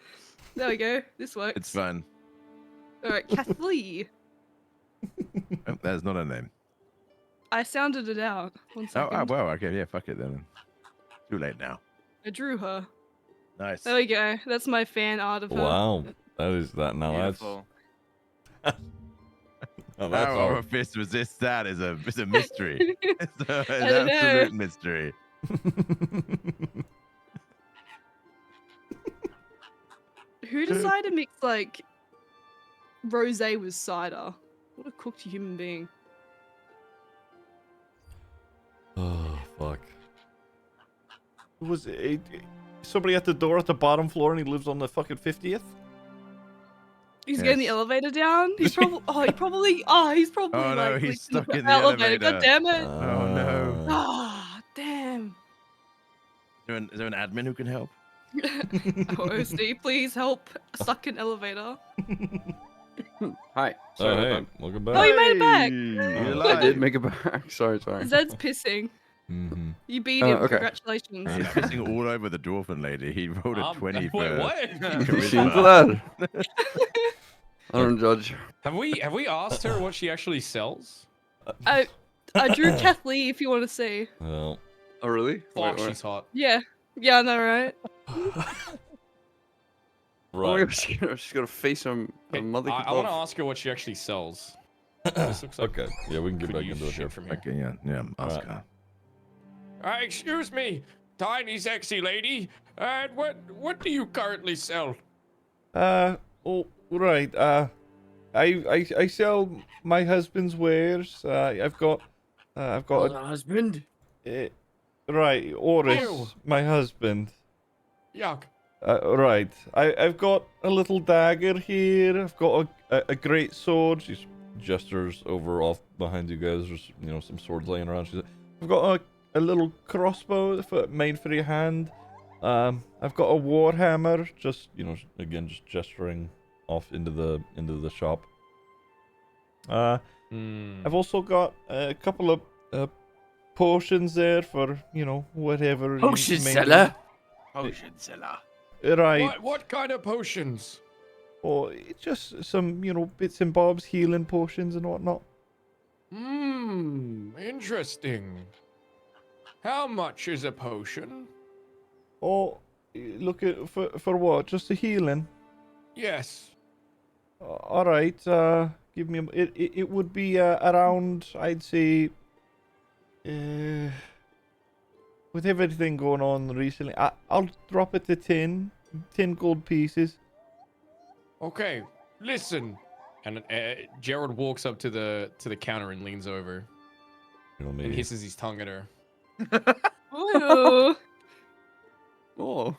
There we go. This works. It's fun. Alright, Cathlee. Oh, that's not a name. I sounded it out. 1 second. Oh, well, okay, yeah, fuck it then. Too late now. I drew her. Nice. There we go. That's my fan art of her. Wow, that is that. Now Beautiful. that's. Oh, that's How all. Orifice resists that is a mystery. It's an don't know. absolute mystery. Who decided to mix like rosé with cider? What a cooked human being. Oh, fuck. Was it somebody at the door at the bottom floor and he lives on the fucking 50th? He's getting the Yes. elevator down. He's probably. He's probably Oh, no, like. he's glitching stuck in the elevator. God damn it. Oh, no. Ah, damn. Is there an admin who can help? OSD, please help. Stuck in elevator. Hi. Oh, Sorry. hey, welcome back. Oh, you made it back. You're I did alive. make it back. Sorry. Zed's pissing. Mm-hmm. You beat him. okay. Congratulations. He's pissing all over the dwarfen lady. He rolled a 20 for Wait, what? She's charisma. glad. I don't judge. Have we asked her what she actually sells? I drew Kathleen if you want to see. Well, Oh, really? Fuck, Wait. she's hot. Yeah. Yeah, I know, right? Oh my right. God, she's got a face on a Hey, mother. I want to ask her what she actually sells. This looks like Okay, yeah, we can get could back use into it here. shit from here. Okay, yeah, ask Alright. her. Excuse me, tiny sexy lady. What do you currently sell? Oh, right. I sell my husband's wares. I've got a, husband. right, Oris, Ew. my husband. Yuck. Right. I've got a little dagger here. I've got a great sword. She gestures over off behind you guys. There's some swords laying around. She's like, I've got a little crossbow made for your hand. I've got a war hammer. Just again, just gesturing off into the shop. I've also got a couple of potions there for whatever. you Potion may seller. Potion seller. need. Right. What kind of potions? Or it's just some, bits and bobs, healing potions and whatnot. Interesting. How much is a potion? Oh, look at for what? Just a healing. Yes. All right. Give me it would be around, I'd say. With everything going on recently, I'll drop it to 10 gold pieces. Okay. Listen. And Gerald walks up to the counter and leans over and hisses his tongue at her. Ooh. Oh.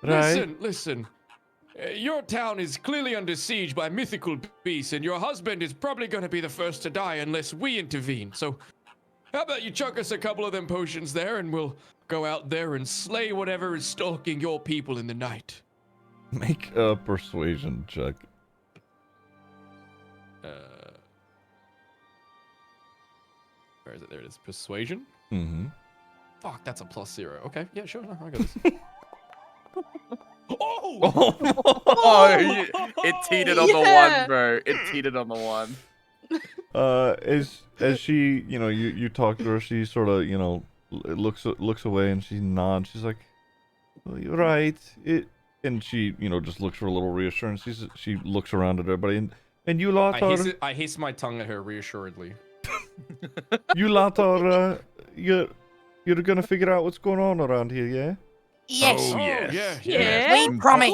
Right. Listen. Your town is clearly under siege by mythical beasts, and your husband is probably going to be the first to die unless we intervene. So, how about you chuck us a couple of them potions there, and we'll go out there and slay whatever is stalking your people in the night. Make a persuasion check. Where is it? There it is. Persuasion? Mm-hmm. Fuck, that's a +0. Okay, yeah, sure. No, I got this. Oh! Oh, it teetered on the Yeah. one, bro. It teetered on the one. As she, you talk to her, she sort of, looks away and she nods. She's like, well, you're right. And she, just looks for a little reassurance. She looks around at everybody and you lot are, I hiss my tongue at her reassuredly. you lot are, you're gonna figure out what's going on around here, yeah? Yes, Oh, yes. yeah. Yeah. we promise.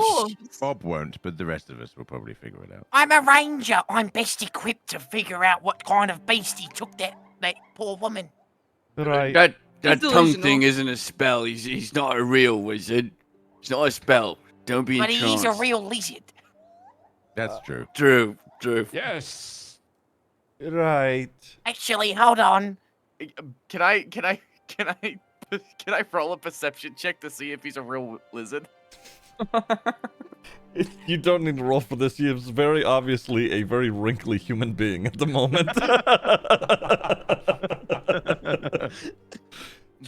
Bob won't, but the rest of us will probably figure it out. I'm a ranger. I'm best equipped to figure out what kind of beast he took that poor woman. Right. That He's tongue delusional. thing isn't a spell. He's not a real wizard. It's not a spell. Don't be But in he's a trance. real lizard. That's true. True. Yes. Right. Actually, hold on. Can I roll a perception check to see if he's a real lizard? You don't need to roll for this. He is very obviously a very wrinkly human being at the moment.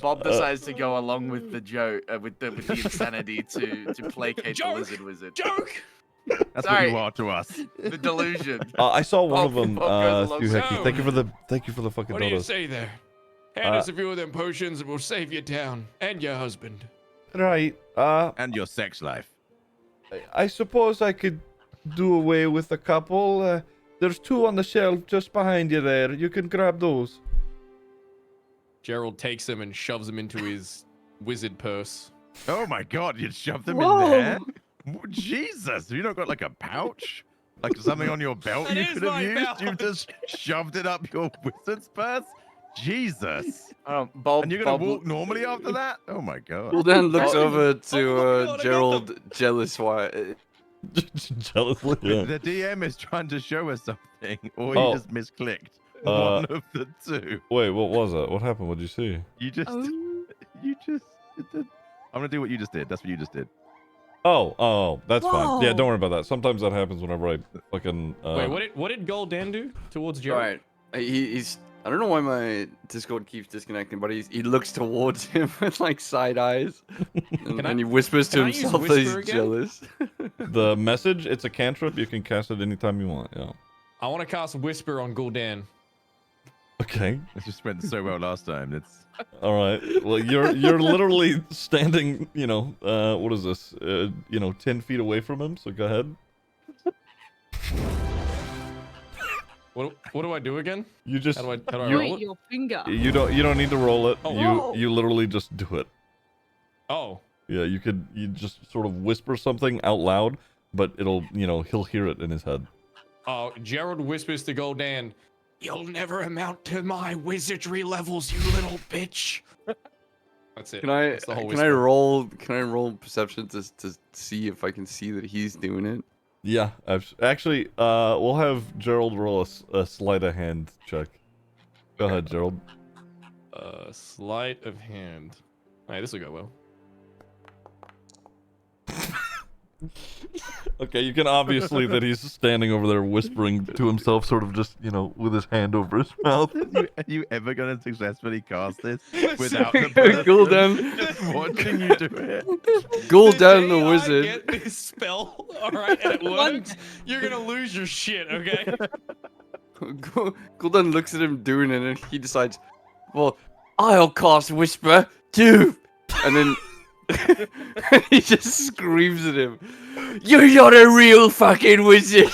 Bob decides to go along with the joke, with the insanity to placate the Joke! lizard wizard. Joke! That's Sorry. what you are to us. The delusion. I saw one of Bob- them. Bob goes Stu along- Hecky. Thank you for the fucking What do you dollars. say there? Hand us a few of them potions and we'll save your town and your husband. Right. And your sex life. I suppose I could do away with a couple. There's 2 on the shelf just behind you there. You can grab those. Gerald takes him and shoves him into his wizard purse. Oh my god, you'd shove them Whoa. in there? Jesus, have you not got like a pouch? Like something on your belt That you is could have my used? pouch. You've just shoved it up your wizard's purse? Jesus. Bob, And you're gonna Bob, walk normally after that? Oh my god. Gul'dan looks Oh, over to oh my God, I got Gerald, jealous. Why? Jealously, yeah. The DM is trying to show us something, or Oh. he just misclicked. Uh, One of the two. Wait, what was that? What happened? What'd you see? You just, Oh. you just. I'm gonna do what you just did. That's what you just did. Oh, that's fine. Yeah, Whoa. don't worry about that. Sometimes that happens whenever I fucking. Wait, what did Gul'dan do towards Gerald? Right. He's. I don't know why my Discord keeps disconnecting, but he looks towards him with like side eyes, and he whispers to can I use himself that he's whisper again? jealous. The message, it's a cantrip. You can cast it anytime you want. Yeah. I want to cast Whisper on Gul'dan. Okay. It just went so well last time. It's All right. Well, you're literally standing. You know, what is this? 10 feet away from him. So go ahead. What do I do again? You just. How do I You roll eat it? your finger. You don't need to roll it. Oh. Whoa. You literally just do it. Oh, Yeah, you just sort of whisper something out loud, but it'll, he'll hear it in his head. Gerald whispers to Gul'dan, "You'll never amount to my wizardry levels, you little bitch." That's it. Can I That's the whole can I whisper. roll perception to see if I can see that he's doing it? Yeah, actually, we'll have Gerald roll a sleight of hand check. Go ahead, Gerald. Sleight of hand. Alright, this will go well. Okay, you can obviously that he's standing over there whispering to himself, sort of just, with his hand over his mouth. are you ever gonna successfully cast this without the person Gul'dan, just watching you do it? Gul'dan the day wizard. I get this spell, alright, and it works, you're gonna lose your shit, okay? Gul'dan looks at him doing it, and he decides, well, I'll cast Whisper too, and then he just screams at him, "You're not a real fucking wizard!"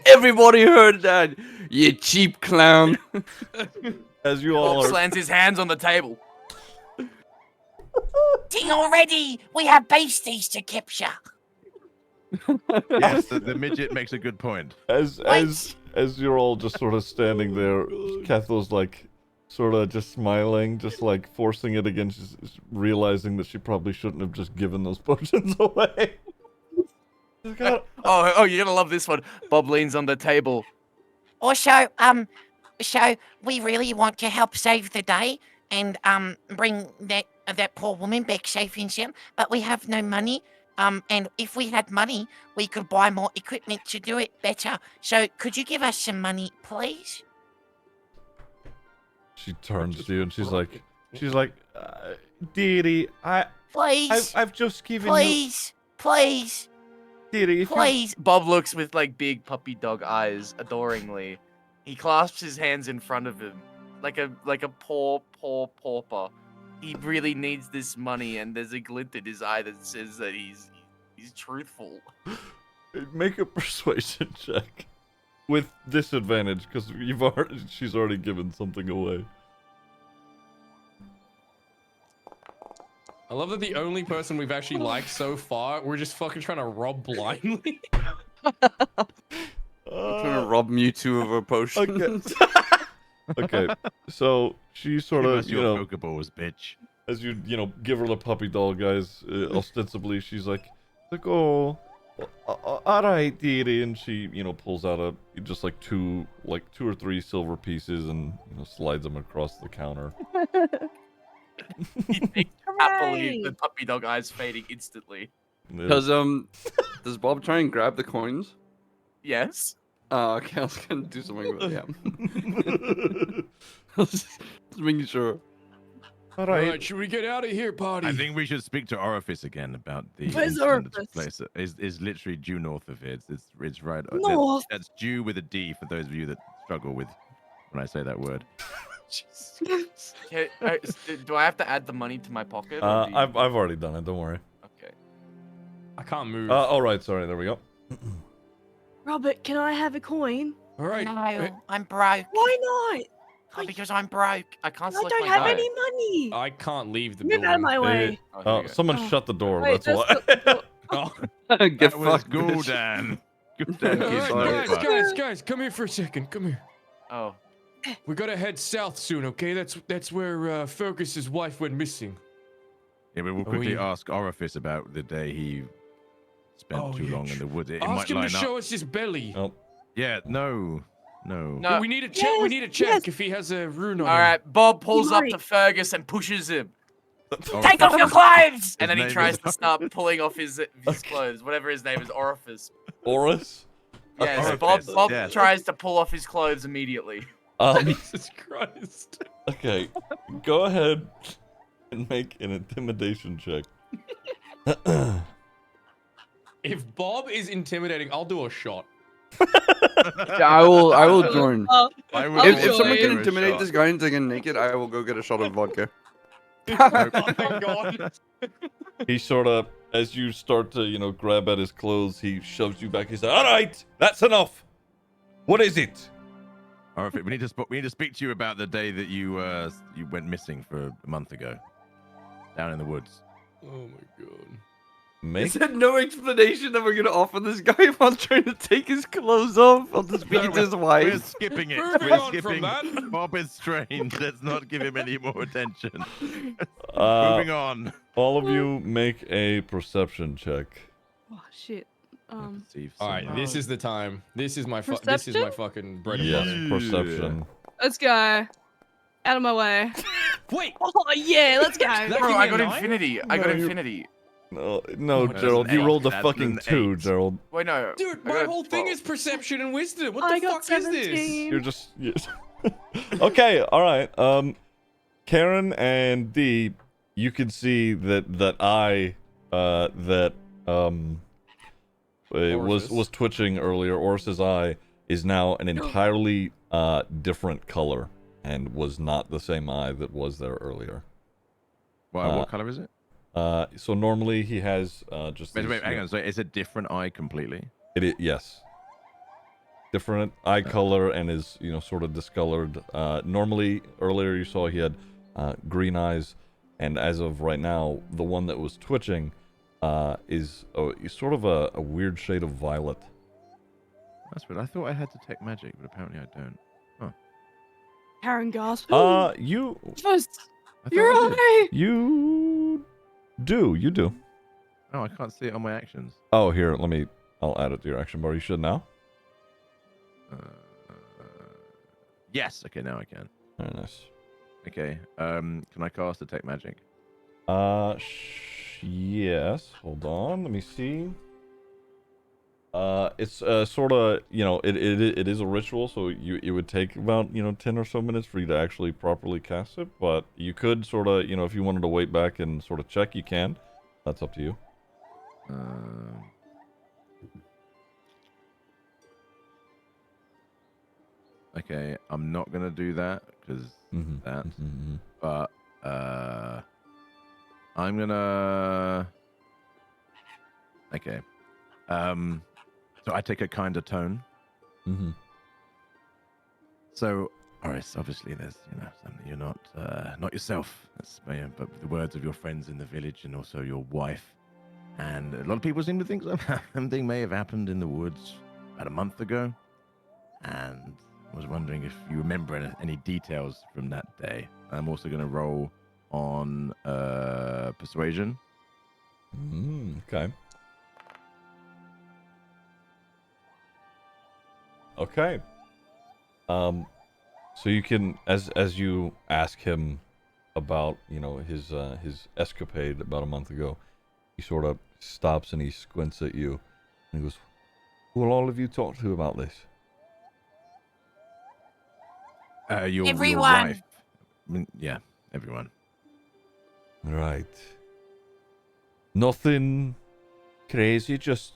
Everybody heard that, you cheap clown. As you all Bob are. slams his hands on the table. Ting already! We have beasties to capture. Yes, the midget makes a good point. As you're all just sort of standing there, Catho's like sort of just smiling, just like forcing it again, just realizing that she probably shouldn't have just given those potions away. Oh, you're gonna love this one. Bob leans on the table. Also, so we really want to help save the day and bring that poor woman back safe and sound, but we have no money. And if we had money, we could buy more equipment to do it better. So could you give us some money, please? She turns to you and she's like, dearie, Please, I've just given please, dearie, if you please. Bob looks with like big puppy dog eyes, adoringly. He clasps his hands in front of him, like a poor pauper. He really needs this money, and there's a glint in his eye that says that he's truthful. make a persuasion check with disadvantage because she's already given something away. I love that the only person we've actually liked so far, we're just fucking trying to rob blindly. I'm trying to rob Mewtwo of her potion. Okay, so she sort Give of, us your Pokeballs, bitch. as you, give her the puppy doll, guys, ostensibly, she's like, oh, all right, dearie, and she, pulls out just like two or three silver pieces and, slides them across the counter. He thinks happily, the puppy dog eyes fading instantly. Does does Bob try and grab the coins? Yes. Oh, okay, I was gonna do something with it. Yeah. just making sure. All Alright, should we get out of here, party? I think we should speak to Orifice again about the Where's incident that took Orifice? place. Is literally due north of here. It's right. North? That's due with a D for those of you that struggle with when I say that word. Do I have to add the money to my pocket? or do you- I've already done it. Don't worry. Okay. I can't move. All right, sorry. There we go. Robert, can I have a coin? Alright. No, I'm broke. Why not? Because I'm broke. I can't I select don't my have die. any money. I can't leave the Move building. out of my way. Oh, here you go. Someone Oh. shut the door. Wait, that's why. Oh. Get That was fucked, bitch. Gul'dan. Gul'dan keeps Alright, getting fucked. guys, come here for a second. Come here. Oh. We gotta head south soon, okay? That's where Fergus's wife went missing. Yeah, but we'll Are quickly we- ask Orifice about the day he spent Oh, too yeah, long in the woods. It Ask might him to line show up. us his belly. Oh, Yeah, no. No. We need to check. We need to check yes. if he has a rune on All him. right, Bob pulls up might. to Fergus and pushes him. Take off your clothes! And then he name tries is- to start pulling off his clothes, whatever his name is, Orifice. Oris? Yeah, so Orifice, Bob yes. tries to pull off his clothes immediately. Jesus Christ. Okay, go ahead and make an intimidation check. If Bob is intimidating, I'll do a shot. Yeah, I will join. I will If also someone give can it a intimidate shot. this guy into getting naked, I will go get a shot of vodka. Oh my God. He sort of, as you start to, grab at his clothes, he shoves you back. He says, "All right, that's enough. What is it?" Orifice, we need to speak to you about the day that you went missing for a month ago, down in the woods. Oh my God. Make Is there no explanation that we're gonna offer this guy while trying to take his clothes off? I'll just speak to his We're wife. skipping it. Moving We're on from skipping. that. Bob is strange. Let's not give him any more attention. Uh, Moving on. all of you make a perception check. Oh shit. Perceive All right, some- this is the time. This is my this is Perception? my fucking bread and Yes, butter. perception. Let's go. Out of my way. Wait, Oh yeah, let's go. That Bro, give me I a got 9? infinity. I got No, you- infinity. No, that's Gerald, an you eight. rolled a That's fucking an 2, 8. Gerald. Wait, no. dude, I my got whole thing 12. is perception and wisdom. What I the got fuck is this? 17. You're just. Okay, all right. Karen and D, you can see that eye that Orifice. was twitching earlier. Oris's eye is now an entirely different color and was not the same eye that was there earlier. Wow, what color is it? So normally he has just. Wait, these, hang on. So it's a different eye completely. Yes. Different eye color and is sort of discolored. Normally earlier you saw he had green eyes, and as of right now, the one that was twitching is sort of a weird shade of violet. That's weird. I thought I had detect magic, but apparently I don't. Karen gasped. You First, I thought you're I did. right. you do. Oh, I can't see it on my actions. Oh, here, I'll add it to your action bar. You should now. Yes. Okay, now I can. Very nice. Okay. Can I cast detect magic? Yes. Hold on. Let me see. It's sort of, it is a ritual, so it would take about 10 or so minutes for you to actually properly cast it. But you could sort of, if you wanted to wait back and sort of check, you can. That's up to you. Okay, I'm not gonna do that because that. But I'm gonna. Okay. So I take a kinder tone. So, Horace, obviously, there's something you're not yourself. That's but the words of your friends in the village and also your wife, and a lot of people seem to think something may have happened in the woods about a month ago, and I was wondering if you remember any details from that day. I'm also going to roll on persuasion. Okay. Okay. So you can, as you ask him about, his escapade about a month ago, he sort of stops and he squints at you, and he goes, "Who will all of you talk to about this?" Your Everyone. wife. Yeah, everyone. Right. Nothing crazy, just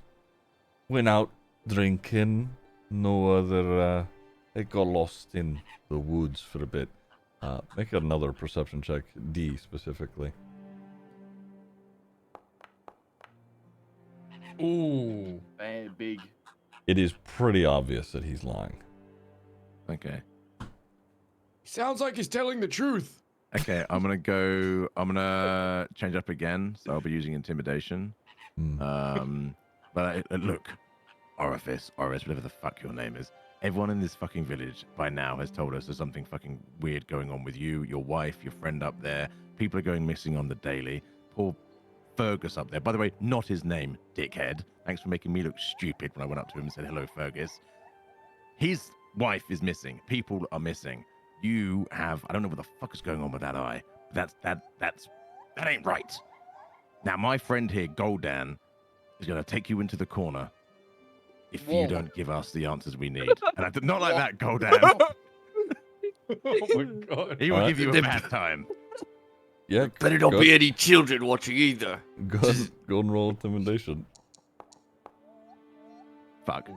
went out drinking. No other, I got lost in the woods for a bit. Make another perception check, D specifically. Ooh. Bad, big. It is pretty obvious that he's lying. Okay. Sounds like he's telling the truth. Okay, I'm gonna change up again, so I'll be using intimidation. But look, Orifice, whatever the fuck your name is. Everyone in this fucking village by now has told us there's something fucking weird going on with you, your wife, your friend up there. People are going missing on the daily. Poor Fergus up there. By the way, not his name, dickhead. Thanks for making me look stupid when I went up to him and said, hello, Fergus. His wife is missing. People are missing. You have, I don't know what the fuck is going on with that eye. That ain't right. Now, my friend here, Goldan, is going to take you into the corner if you don't give us the answers we need. And I did not like that, Goldan. Oh my god. He will give you a bad time. Yeah. Better not be any children watching either. Go and roll intimidation. Fuck.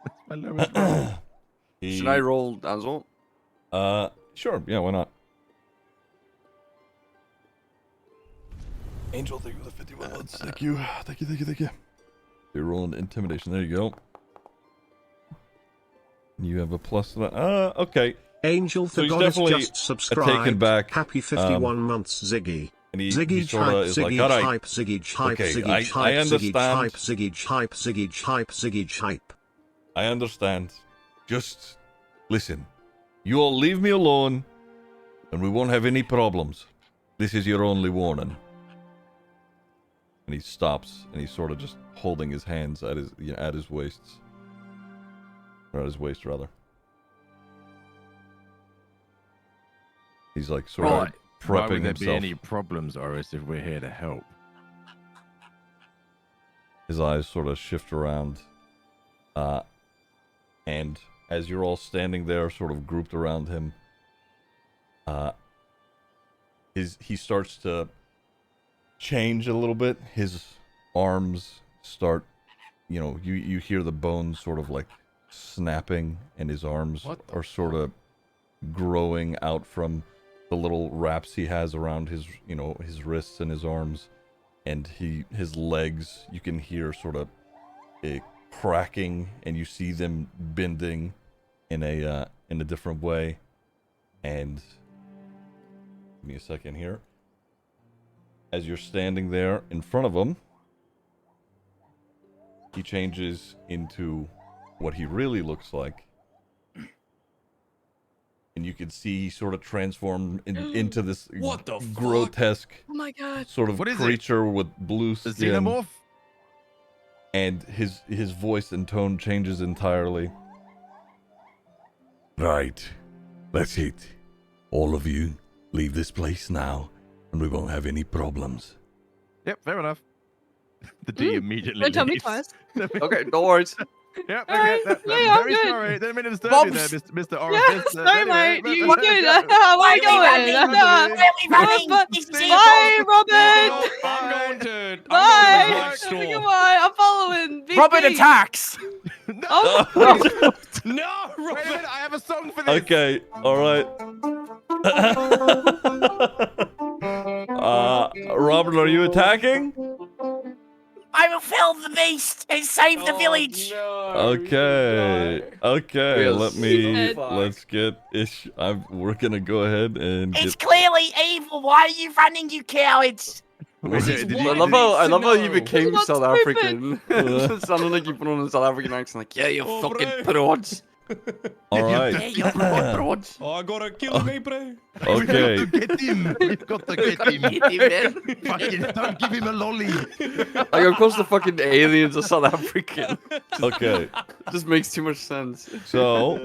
That's my lowest roll. Should I roll as well? Sure. Yeah, why not? Angel, thank you for the 51 months. Thank you. Thank you. You're rolling intimidation. There you go. You have a plus to that. Okay. Angel So the he's goddess definitely just subscribed. taken back. Happy 51 months, Ziggy. And he Ziggy sorta hype, is Ziggy like, all right. hype, Ziggy hype, Okay, Ziggy I hype, Ziggy understand. hype, Ziggy hype, Ziggy hype, Ziggy hype. I understand. Just listen. You all leave me alone, and we won't have any problems. This is your only warning. And he stops, and he's sort of just holding his hands at his waists, or at his waist rather. He's like sort of Why prepping would there himself. be any problems, Oris, if we're here to help? His eyes sort of shift around, and as you're all standing there, sort of grouped around him, he starts to change a little bit. His arms start, you hear the bones sort of like snapping, and his arms are sort of growing out from the little wraps he has around his wrists and his arms, and his legs, you can hear sort of a cracking, and you see them bending in a different way. And give me a second here. As you're standing there in front of him, he changes into what he really looks like. And you can see he sort of transformed into this What the grotesque Oh my god. sort of What is it? creature with blue The skin. xenomorph? And his voice and tone changes entirely. Right. That's it. All of you, leave this place now, and we won't have any problems. Yep, fair enough. The D immediately Don't tell me leaves. twice. Okay, no worries. Yep, Alright, okay. yeah, I'm I'm very good. sorry. Didn't mean to disturb you there, Bob's- Mr. Oris. Yes, no, mate. You good? Where are you going? running? Bye, This is Robert. I'm going to Bye. life store. Goodbye. I'm following. Big Robert B. attacks. Oh, No, Wait a minute, Robert. I have a song for this. Okay, alright. Robert, are you attacking? I will fell the beast and save the village. Okay. Okay, Yes. let's get ish. We're gonna go ahead and It's get. clearly evil. Why are you running, you cowards? Did I you- love how you became What's South moving? African. It sounded like you put on a South African accent, like, yeah, you Oh, fucking bro. prawns. Alright. Yeah, you're right, Prawns. Oh, I gotta kill him, bro. Okay. We've got to get him. We've got to get him. Fucking don't give him a lolly. Like, of course, the fucking aliens are South African. Okay. Just makes too much sense. So,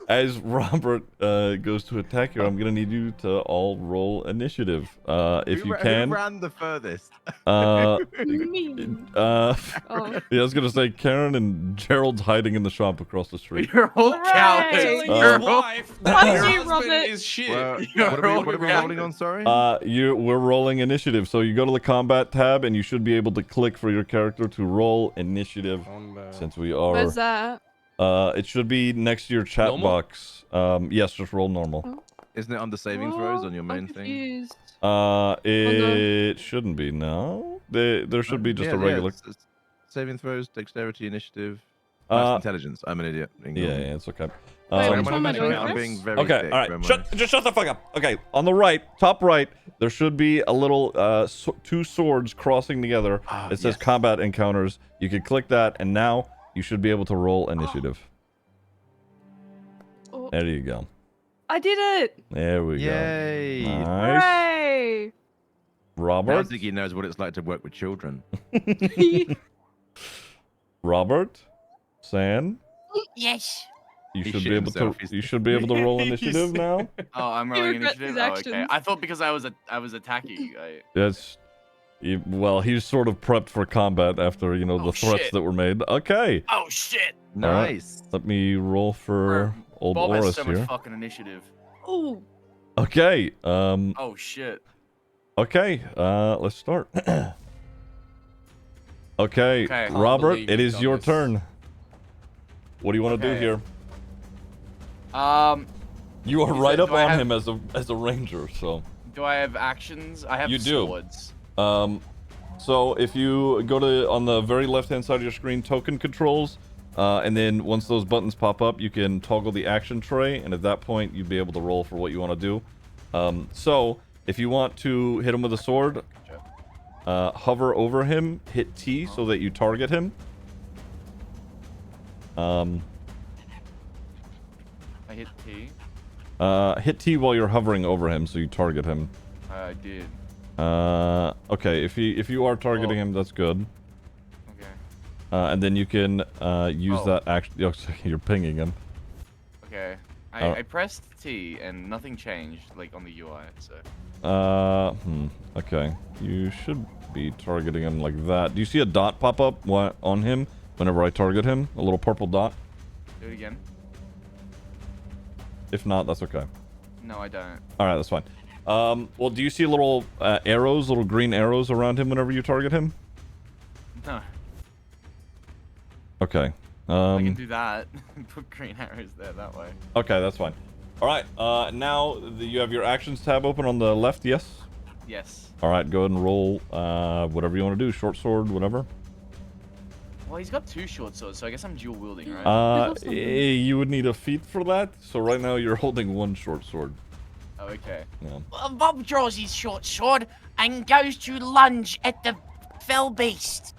as Robert goes to attack you, I'm gonna need you to all roll initiative. If you Who can. ran the furthest? me. Yeah, Oh. I was gonna say Karen and Gerald's hiding in the shop across the street. You're all Hooray. cowards. Telling Uh, your wife that Fuck your you, husband Robert. is shit. Well, You're what are we all rolling on? Sorry. We're rolling initiative. So you go to the combat tab, and you should be able to click for your character to roll initiative. Since we are, Where's that? it should be next to your chat Normal? box. Yes, just roll normal. Isn't it under saving throws on your main I'm thing? confused. It shouldn't be. No, there should be just a regular. it's saving throws, dexterity, initiative. Uh, Intelligence. I'm an idiot. Ignore Yeah, me. it's okay. Wait, Um, which one am I doing? I'm being very Okay, thick, all right. where am I? Just shut the fuck up. Okay, on the right, top right, there should be a little two swords crossing together. It says yes. combat encounters. You can click that, and now You should be able to roll initiative. Oh, There you go. I did it! There we Yay! go. Nice. Hooray! Now Robert. Ziggy knows what it's like to work with children. Robert. San. Yes. You He should shit be able himself. to. You should be able to roll initiative now. Oh, I'm He rolling regrets initiative. his Oh, okay. actions. I thought because I was attacking. That's. Well, he's sort of prepped for combat after the Oh, threats shit. that were made. Okay. Oh shit! Nice. Let me roll for old Bob Oris has so here. much fucking initiative. Ooh. Okay. Oh shit. Okay. Let's start. Okay, Okay. Robert, believe it you've is done your this. turn. What do you want to do Okay. here? You are You right said, up do I on have- him as a ranger, so. Do I have actions? I have You do. swords. So if you go to on the very left-hand side of your screen, token controls, and then once those buttons pop up, you can toggle the action tray, and at that point, you'd be able to roll for what you want to do. So if you want to hit him with a sword, hover over him, hit T so that you target him. I hit T. Hit T while you're hovering over him so you target him. I did. Okay, if you are targeting Oh. him, that's good. Okay. And then you can use Oh. that action. You're pinging him. Okay. Oh. I pressed T and nothing changed like on the UI. So. Okay. You should be targeting him like that. Do you see a dot pop up on him whenever I target him? A little purple dot? Do it again. If not, that's okay. No, I don't. Alright, that's fine. Well, do you see little arrows, little green arrows around him whenever you target him? No. Okay. I can do that. Put green arrows there that way. Okay, that's fine. Alright, now you have your actions tab open on the left, yes? Yes. Alright, go ahead and roll whatever you want to do. Short sword, whatever. Well, he's got two short swords, so I guess I'm dual wielding, right? You would need a feat for that. So right now you're holding one short sword. Oh, okay. Yeah. Bob draws his short sword and goes to lunge at the fell beast.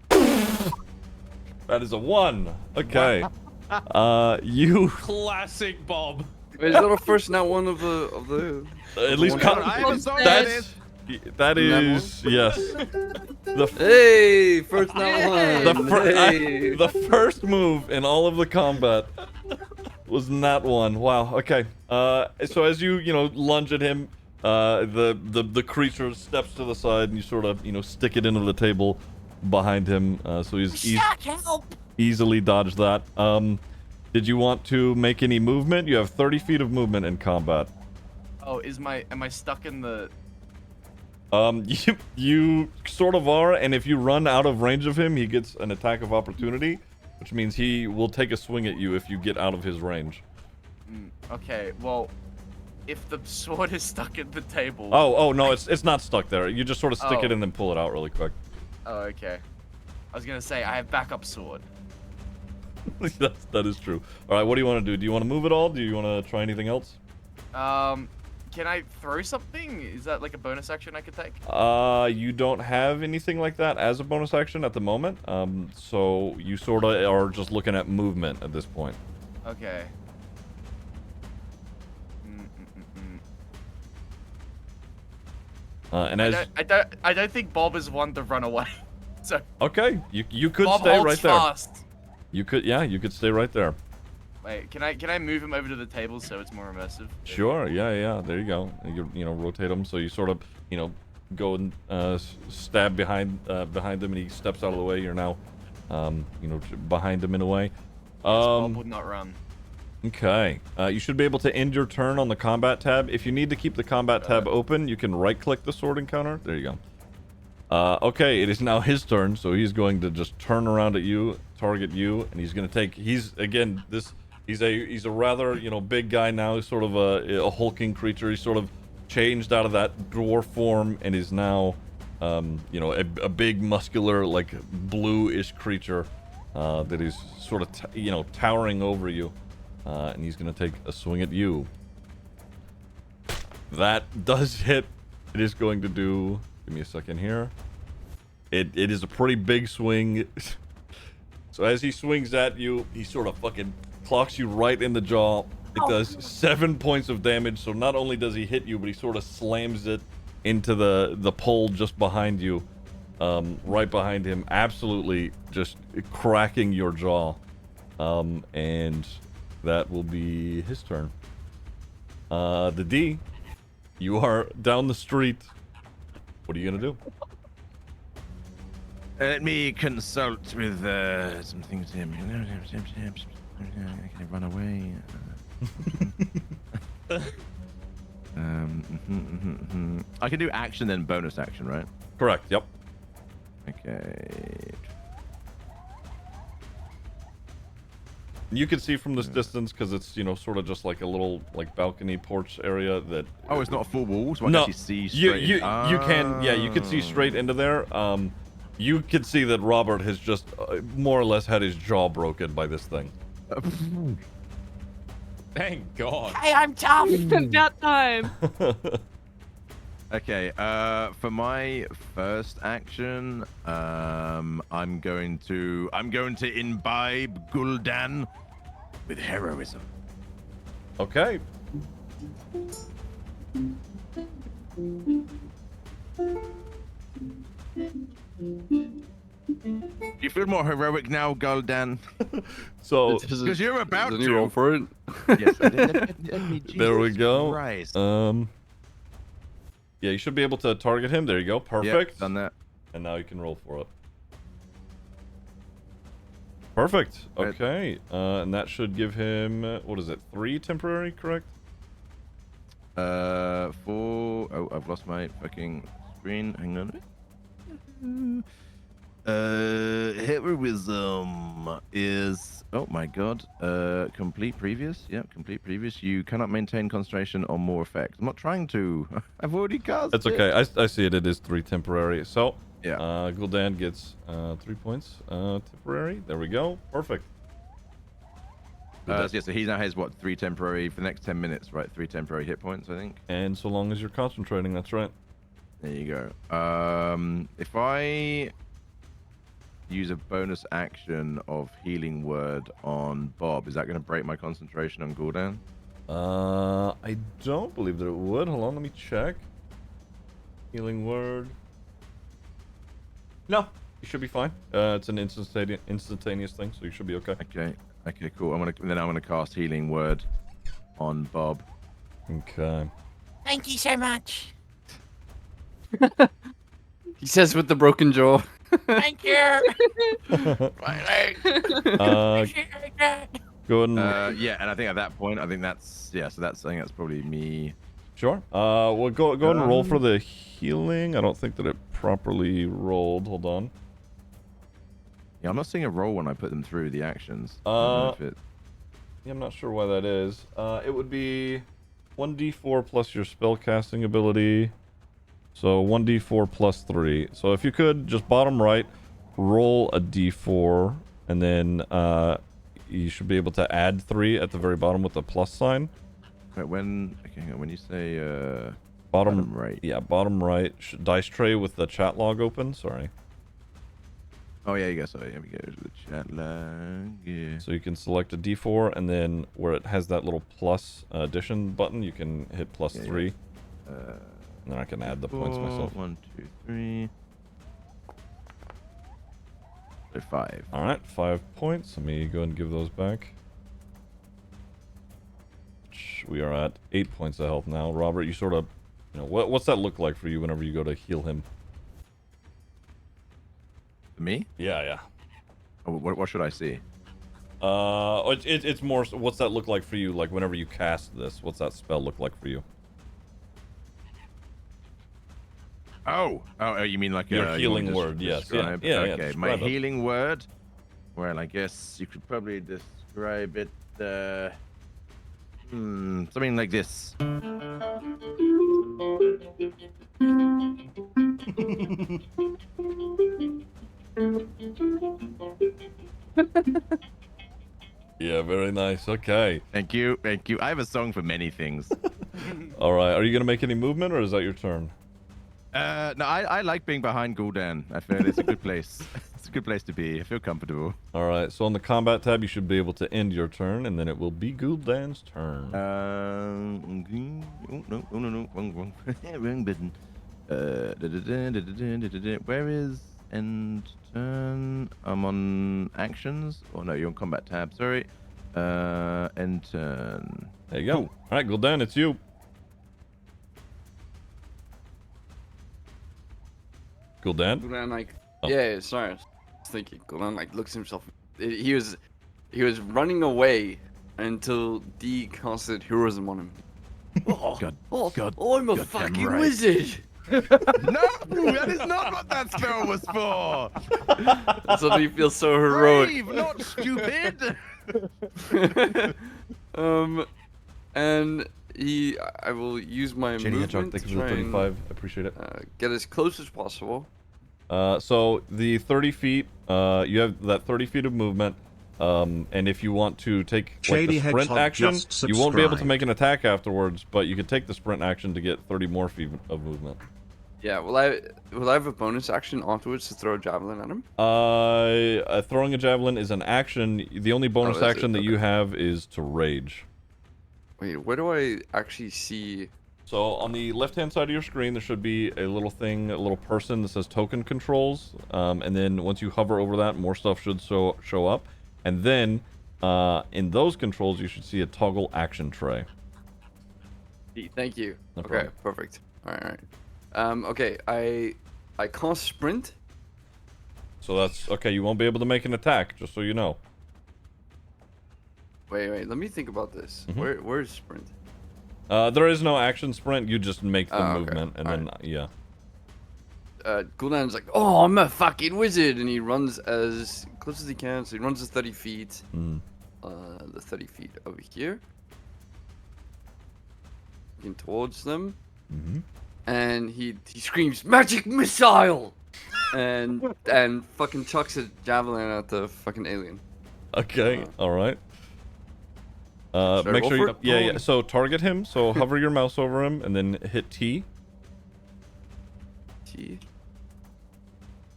That is a 1. Okay. You Classic Bob. Wait, is that a first not one of the at least one- I haven't solved that's this. that is yes. Hey, first not one. The first move in all of the combat was not one. Wow. Okay. So as you lunge at him, the creature steps to the side and you sort of stick it into the table behind him. So he's Shark, help! easily dodged that. Did you want to make any movement? You have 30 feet of movement in combat. Oh, am I stuck in the? You sort of are, and if you run out of range of him, he gets an attack of opportunity, which means he will take a swing at you if you get out of his range. Okay, well, if the sword is stuck at the table. Oh no, it's not stuck there. You just sort of stick Oh. it and then pull it out really quick. Oh, okay. I was gonna say I have backup sword. That is true. All right, what do you want to do? Do you want to move at all? Do you want to try anything else? Can I throw something? Is that like a bonus action I could take? You don't have anything like that as a bonus action at the moment. So you sort of are just looking at movement at this point. Okay. And as I don't think Bob is one to run away. So okay, you could Bob stay holds right there. fast. You could stay right there. Wait, can I move him over to the table so it's more immersive? Sure, yeah, there you go. You rotate him so you sort of, go and stab behind him and he steps out of the way. You're now, behind him in a way. Bob would not run. Okay. You should be able to end your turn on the combat tab. If you need to keep the combat tab open, you can right-click the sword encounter. There you go. Okay, it is now his turn, so he's going to just turn around at you, target you, and he's going to take. He's a rather big guy now. He's sort of a hulking creature. He's sort of changed out of that dwarf form and is now, a big muscular like blue-ish creature that is sort of towering over you, and he's going to take a swing at you. That does hit. It is going to do. Give me a second here. It is a pretty big swing. So as he swings at you, he sort of fucking clocks you right in the jaw. It does 7 points of damage. So not only does he hit you, but he sort of slams it into the pole just behind you, right behind him, absolutely just cracking your jaw. And that will be his turn. The D, you are down the street. What are you gonna do? Let me consult with some things here. Can I run away? I can do action then bonus action, right? Correct. Yep. Okay. You can see from this distance because it's, you know, sort of just like a little like balcony porch area that. Oh, it's not a full wall, so I No, can actually see you straight. you can, yeah, you can see straight into there. You can see that Robert has just more or less had his jaw broken by this thing. Thank God. Hey, I'm tough. About time. Okay, for my first action, I'm going to imbibe Gul'dan with heroism. Okay. You feel more heroic now, Gul'dan? So Because you're about Didn't you roll to. for it? Yes, I did. there we Jesus go. Christ. Yeah, you should be able to target him. There you go. Yep, Perfect. done that. And now you can roll for it. Perfect. Right. Okay. And that should give him, what is it, 3 temporary, correct? 4. Oh, I've lost my fucking screen. Hang on. Heroism is, oh my god, complete previous. Yep, complete previous. You cannot maintain concentration or more effect. I'm not trying to. I've already cast That's it. okay. I see it. It is 3 temporary. So, Yeah. Gul'dan gets 3 points temporary. There we go. Perfect. So he now has what, 3 temporary for the next 10 minutes, right? 3 temporary hit points, I think. And so long as you're concentrating, that's right. There you go. If I use a bonus action of healing word on Bob, is that going to break my concentration on Gul'dan? I don't believe that it would. Hold on, let me check. Healing word. No, you should be fine. It's an instantaneous thing, so you should be okay. Okay. Okay, cool. I'm gonna cast healing word on Bob. Okay. Thank you so much. He says with the broken jaw. Thank you. My leg. Go ahead and Yeah, and I think at that point, I think that's so that's I think that's probably me. sure. Well, go ahead and roll for the healing. I don't think that it properly rolled. Hold on. Yeah, I'm not seeing a roll when I put them through the actions. I don't know if it... Yeah, I'm not sure why that is. It would be 1d4 plus your spellcasting ability. So 1d4 plus 3. So if you could, just bottom right, roll a d4, and then you should be able to add 3 at the very bottom with the plus sign. Wait, when you say Bottom right. Yeah, bottom right. Dice tray with the chat log open. Sorry. Oh yeah, you go. Sorry, here we go to the chat log. Yeah. So you can select a d4, and then where it has that little plus addition button, you can hit plus 3. And then I can add the points myself. 1, 2, 3. 5. All right, 5 points. Let me go ahead and give those back. We are at 8 points of health now. Robert, you sort of, you know, what's that look like for you whenever you go to heal him? Me? Yeah. Oh, what should I see? It's more. What's that look like for you? Like whenever you cast this, what's that spell look like for you? Oh, you mean like Your you want healing me to word? Yes. describe- Yeah. Okay, my describe it. healing word. Well, I guess you could probably describe it. Something like this. Yeah, very nice. Okay. Thank you. I have a song for many things. All right. Are you gonna make any movement, or is that your turn? No, I like being behind Gul'dan. I feel it's a good place. It's It's a good place to be. I feel comfortable. All right. So on the combat tab, you should be able to end your turn, and then it will be Gul'dan's turn. No. Wrong. Wrong button. Where is end turn? I'm on actions. Oh no, you're on combat tab. Sorry. End turn. There you go. All right, Gul'dan, it's you. Gul'dan? Gul'dan, like, Oh. yeah, sorry. I was thinking. Gul'dan, like, looks himself. He was running away until D casted heroism on him. Oh, God, oh, God, I'm a goddamn fucking right. wizard. No, that is not what that spell was for. Suddenly feels so heroic. Brave, not stupid. And I will use my Shady Hedgehog, movement thank to you for the try 35. I appreciate it. and get as close as possible. So the 30 feet, you have that 30 feet of movement. And if you want to take like, Shady the sprint Hedgehog action, just you won't be able to subscribed. make an attack afterwards, but you can take the sprint action to get 30 more feet of movement. Yeah, will I have a bonus action afterwards to throw a javelin at him? Throwing a javelin is an action. The only bonus that's it, action that you okay. have is to rage. Wait, where do I actually see? So on the left-hand side of your screen, there should be a little thing, a little person that says token controls. And then once you hover over that, more stuff should show up. And then in those controls, you should see a toggle action tray. Thank you. No Okay, problem. perfect. All right. Okay, I can't sprint. So that's okay. You won't be able to make an attack, just so you know. Wait. Let me think about this. Mhm. Where's sprint? There is no action sprint. You just make the Oh, okay. movement, and then yeah. Gul'dan's like, oh, I'm a fucking wizard, and he runs as close as he can. So he runs as 30 feet. Mm. The 30 feet over here. Looking towards them. Mm-hmm. And he screams magic missile and fucking chucks a javelin at the fucking alien. Okay. All right. Should I Make roll sure for you, it? yeah. So target him. So hover your mouse over him, and then hit T. T.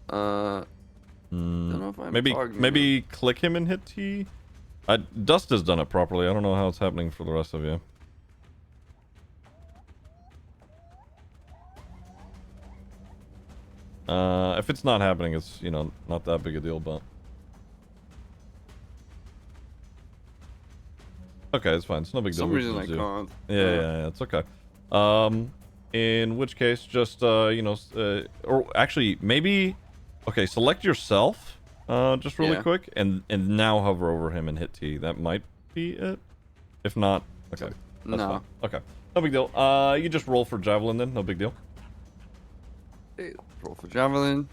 Don't know if I'm Maybe targeting maybe click him and hit T. Dust has done it properly. I don't know how it's happening for the rest of you. If it's not happening, it's not that big a deal, but okay, it's fine. It's no big For deal. some We reason can I do- can't. Yeah, it's okay. In which case, just or actually maybe, okay, select yourself, just really Yeah. quick, and now hover over him and hit T. That might be it. If not, okay, that's No. fine. Okay, no big deal. You just roll for javelin then. No big deal. Hey, roll for javelin.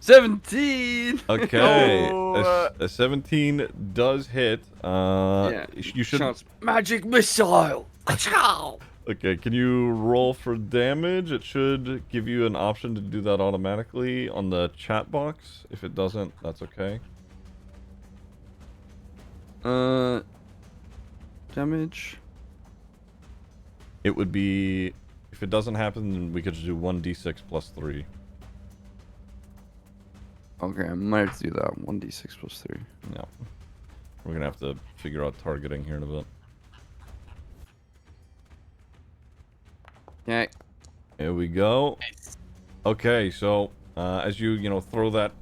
17. Okay, Oh, a 17 does hit. Yeah. You should. Shouts, magic missile. Okay, can you roll for damage? It should give you an option to do that automatically on the chat box. If it doesn't, that's okay. Damage. It would be, if it doesn't happen, then we could just do 1d6 plus 3. Okay, I might have to do that. 1d6 plus 3. No. We're gonna have to figure out targeting here in a bit. Okay. Here we go. Okay, so as you throw that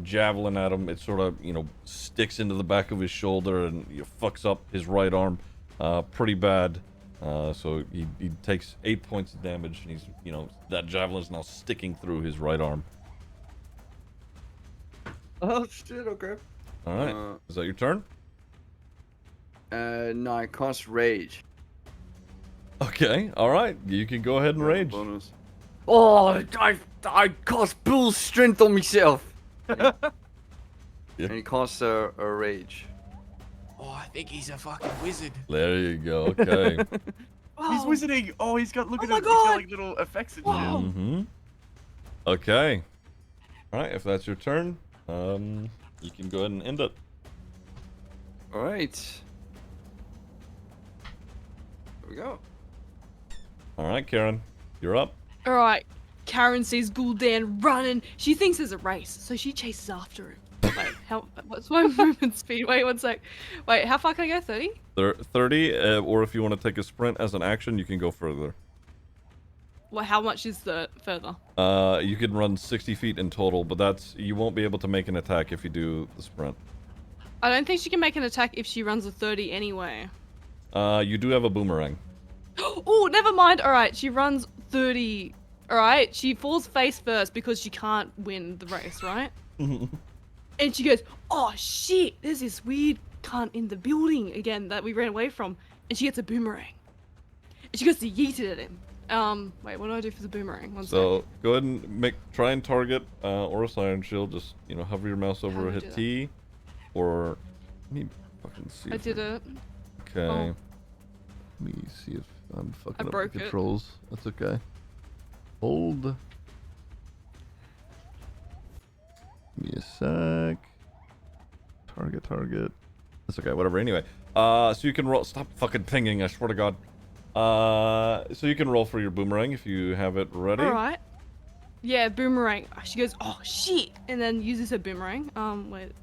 javelin at him, it sort of sticks into the back of his shoulder and fucks up his right arm pretty bad. So he takes 8 points of damage, and he's that javelin's now sticking through his right arm. Oh shit, okay. All right, is that your turn? No, I cast rage. Okay, all right, you can go ahead and rage. Bonus. Oh, I cast bull strength on myself. Yeah. And he casts a rage. Oh, I think he's a fucking wizard. There you go. Okay. He's wizarding. Oh, he's got, look at my him. He's got God. like little effects and Whoa. shit. Mm-hmm. Okay. All right, if that's your turn, you can go ahead and end it. All right. Here we go. All right, Karen, you're up. All right. Karen sees Gul'dan running. She thinks there's a race, so she chases after him. Wait, what's my movement speed? Wait, 1 sec. Wait, how far can I go? 30? 30, or if you want to take a sprint as an action, you can go further. Well, how much is the further? You can run 60 feet in total, but you won't be able to make an attack if you do the sprint. I don't think she can make an attack if she runs a 30 anyway. You do have a boomerang. Oh, never mind. All right, she runs 30. All right, she falls face first because she can't win the race, right? And she goes, oh shit, there's this weird cunt in the building again that we ran away from. And she gets a boomerang. And she goes to yeet it at him. Wait, what do I do for the boomerang? So go ahead and try and target Aura's Iron Shield. Just, hover your mouse over, hit T, or let me fucking see. I did it. Okay. Oh. Let me see if I'm fucking up broke the it. controls. That's okay. Hold. Give me a sec. Target. That's okay, whatever. Anyway, so you can roll. Stop fucking pinging, I swear to God. So you can roll for your boomerang if you have it ready. Alright. Yeah, boomerang. She goes, oh shit! And then uses her boomerang. Wait.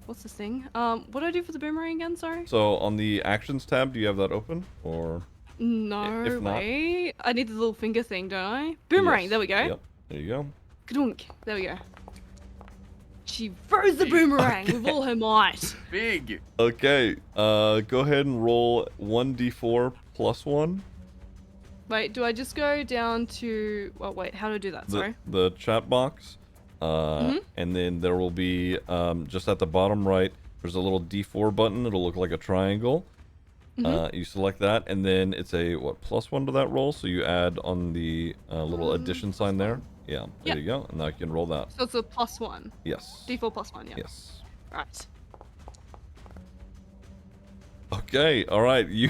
What's this thing? What do I do for the boomerang again? Sorry? So on the actions tab, do you have that open? Or No if not, way. I need the little finger thing, don't I? Boomerang, yes. there we go. Yep, there you go. Kadunk. There we go. She throws the boomerang with all her might. Big. Okay, go ahead and roll 1d4 plus 1. Wait, do I just go down to... Well, wait, how do I do that? Sorry. The chat box. And then there will be, just at the bottom right, there's a little D4 button. It'll look like a triangle. You select that, and then it's a, +1 to that roll. So you add on the little addition sign there. Yeah, there you go. And now you can roll that. So it's a +1. Yes. D4 +1, yeah. Yes. Right. Okay, all right. You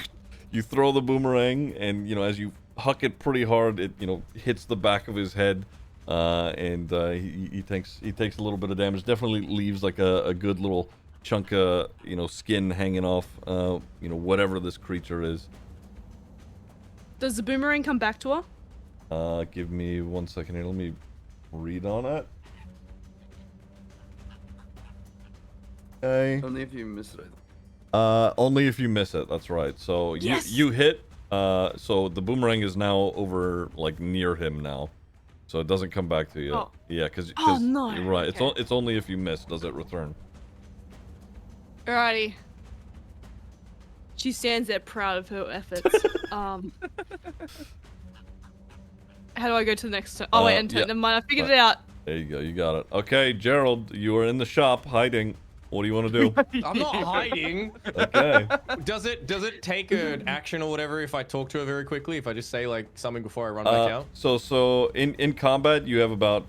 throw the boomerang, and as you huck it pretty hard, it hits the back of his head, and he takes a little bit of damage. Definitely leaves like a good little chunk of skin hanging off whatever this creature is. Does the boomerang come back to her? Give me 1 second here. Let me read on it. Okay. Only if you miss it. Only if you miss it. That's right. So Yes! you hit. So the boomerang is now over near him now, so it doesn't come back to you. Oh. Yeah, because Oh, no. you're right. Okay. It's only if you miss does it return. Alrighty. She stands there proud of her efforts. How do I go to the next turn? Oh, wait, and turn. yeah. Never mind, I figured it out. There you go. You got it. Okay, Gerald, you are in the shop hiding. What do you want to do? I'm not hiding. Okay. Does it take an action or whatever if I talk to her very quickly? If I just say something before I run back out? So in combat you have about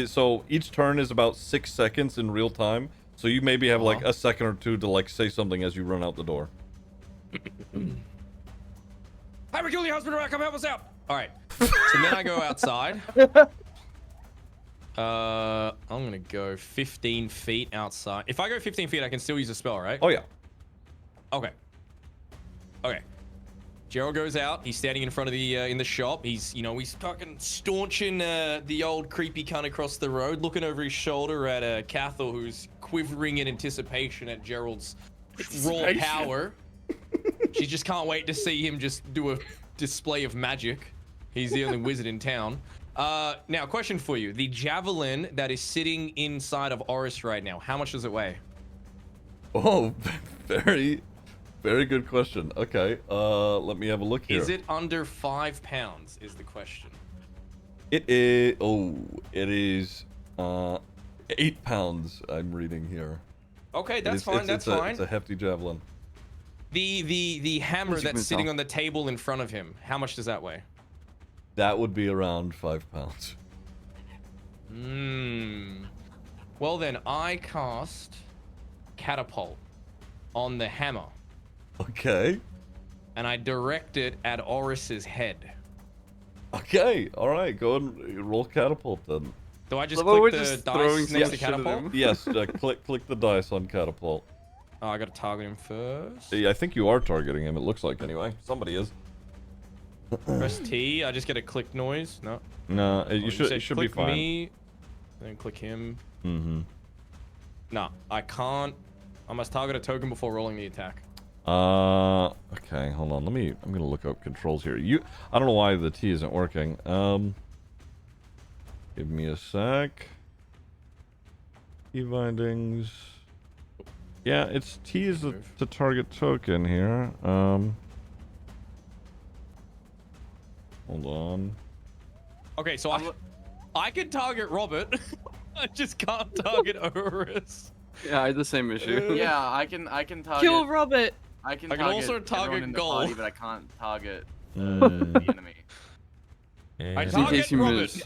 so each turn is about 6 seconds in real time. So you maybe have a second or two to say something as you run out the door. Hi, we're killing your husband around. Come help us out. All right. So then I go outside. I'm gonna go 15 feet outside. If I go 15 feet, I can still use a spell, right? Oh yeah. Okay. Gerald goes out. He's standing in front of the in the shop. He's he's fucking staunching the old creepy cunt across the road, looking over his shoulder at Cathal, who's quivering in anticipation at Gerald's raw power. She just can't wait to see him just do a display of magic. He's the only wizard in town. Now, question for you. The javelin that is sitting inside of Oris right now, how much does it weigh? Oh, very, very good question. Okay, let me have a look here. Is it under 5 pounds is the question. It is, it is 8 pounds I'm reading here. Okay, that's fine, that's fine. It's a hefty javelin. The hammer that's sitting on the table in front of him, how much does that weigh? That would be around 5 pounds. Well then, I cast Catapult on the hammer. Okay. And I direct it at Oris's head. Okay, alright, go ahead and roll Catapult then. Do I just click the dice next to Catapult? Yes, click the dice on Catapult. Oh, I gotta target him first. Yeah, I think you are targeting him, it looks like anyway. Somebody is. Press T. I just get a click noise. No. No, Oh, you should said it should be click fine. Me, then click him. Mm-hmm. No, I can't. I must target a token before rolling the attack. Okay, hold on. I'm gonna look up controls here. I don't know why the T isn't working. Give me a sec. Key bindings. Yeah, it's T is the target token here. Hold on. Okay, so I can target Robert. I just can't target Oris. Yeah, I had the same issue. Yeah, I can target. Kill Robert. I can also everyone target in the goal. party, but I can't target Mm. the enemy. I And- target case you Robert. miss.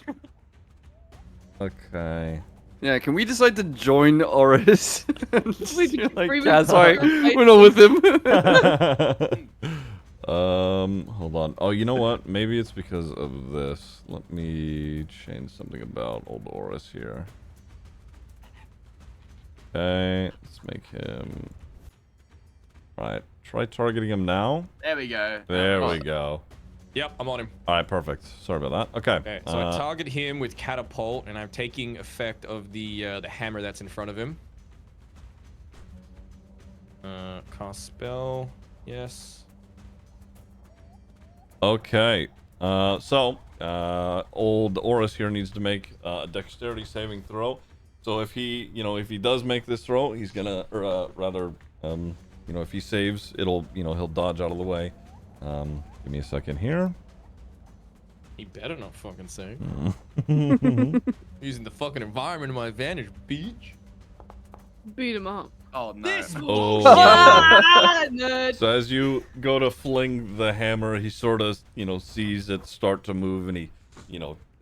Okay. Yeah, can we decide to join Oris? We You're can like, free yeah, with sorry, Oris. we're not with him. Hold on. Oh, you know what? Maybe it's because of this. Let me change something about old Oris here. Okay, let's make him. Right, try targeting him now. There we go. There Oh, we go. Yep, I'm on him. All right, perfect. Sorry about that. Okay. Okay, so I target him with catapult, and I'm taking effect of the hammer that's in front of him. Cast spell. Yes. Okay. Old Oris here needs to make a dexterity saving throw. So if he, if he does make this throw, he's gonna, or rather, if he saves, it'll, he'll dodge out of the way. Give me a second here. He better not fucking save. Mm. Using the fucking environment to my advantage, bitch. Beat him up. Oh no. This Oh. Ah, nerd. So as you go to fling the hammer, he sort of, sees it start to move, and he,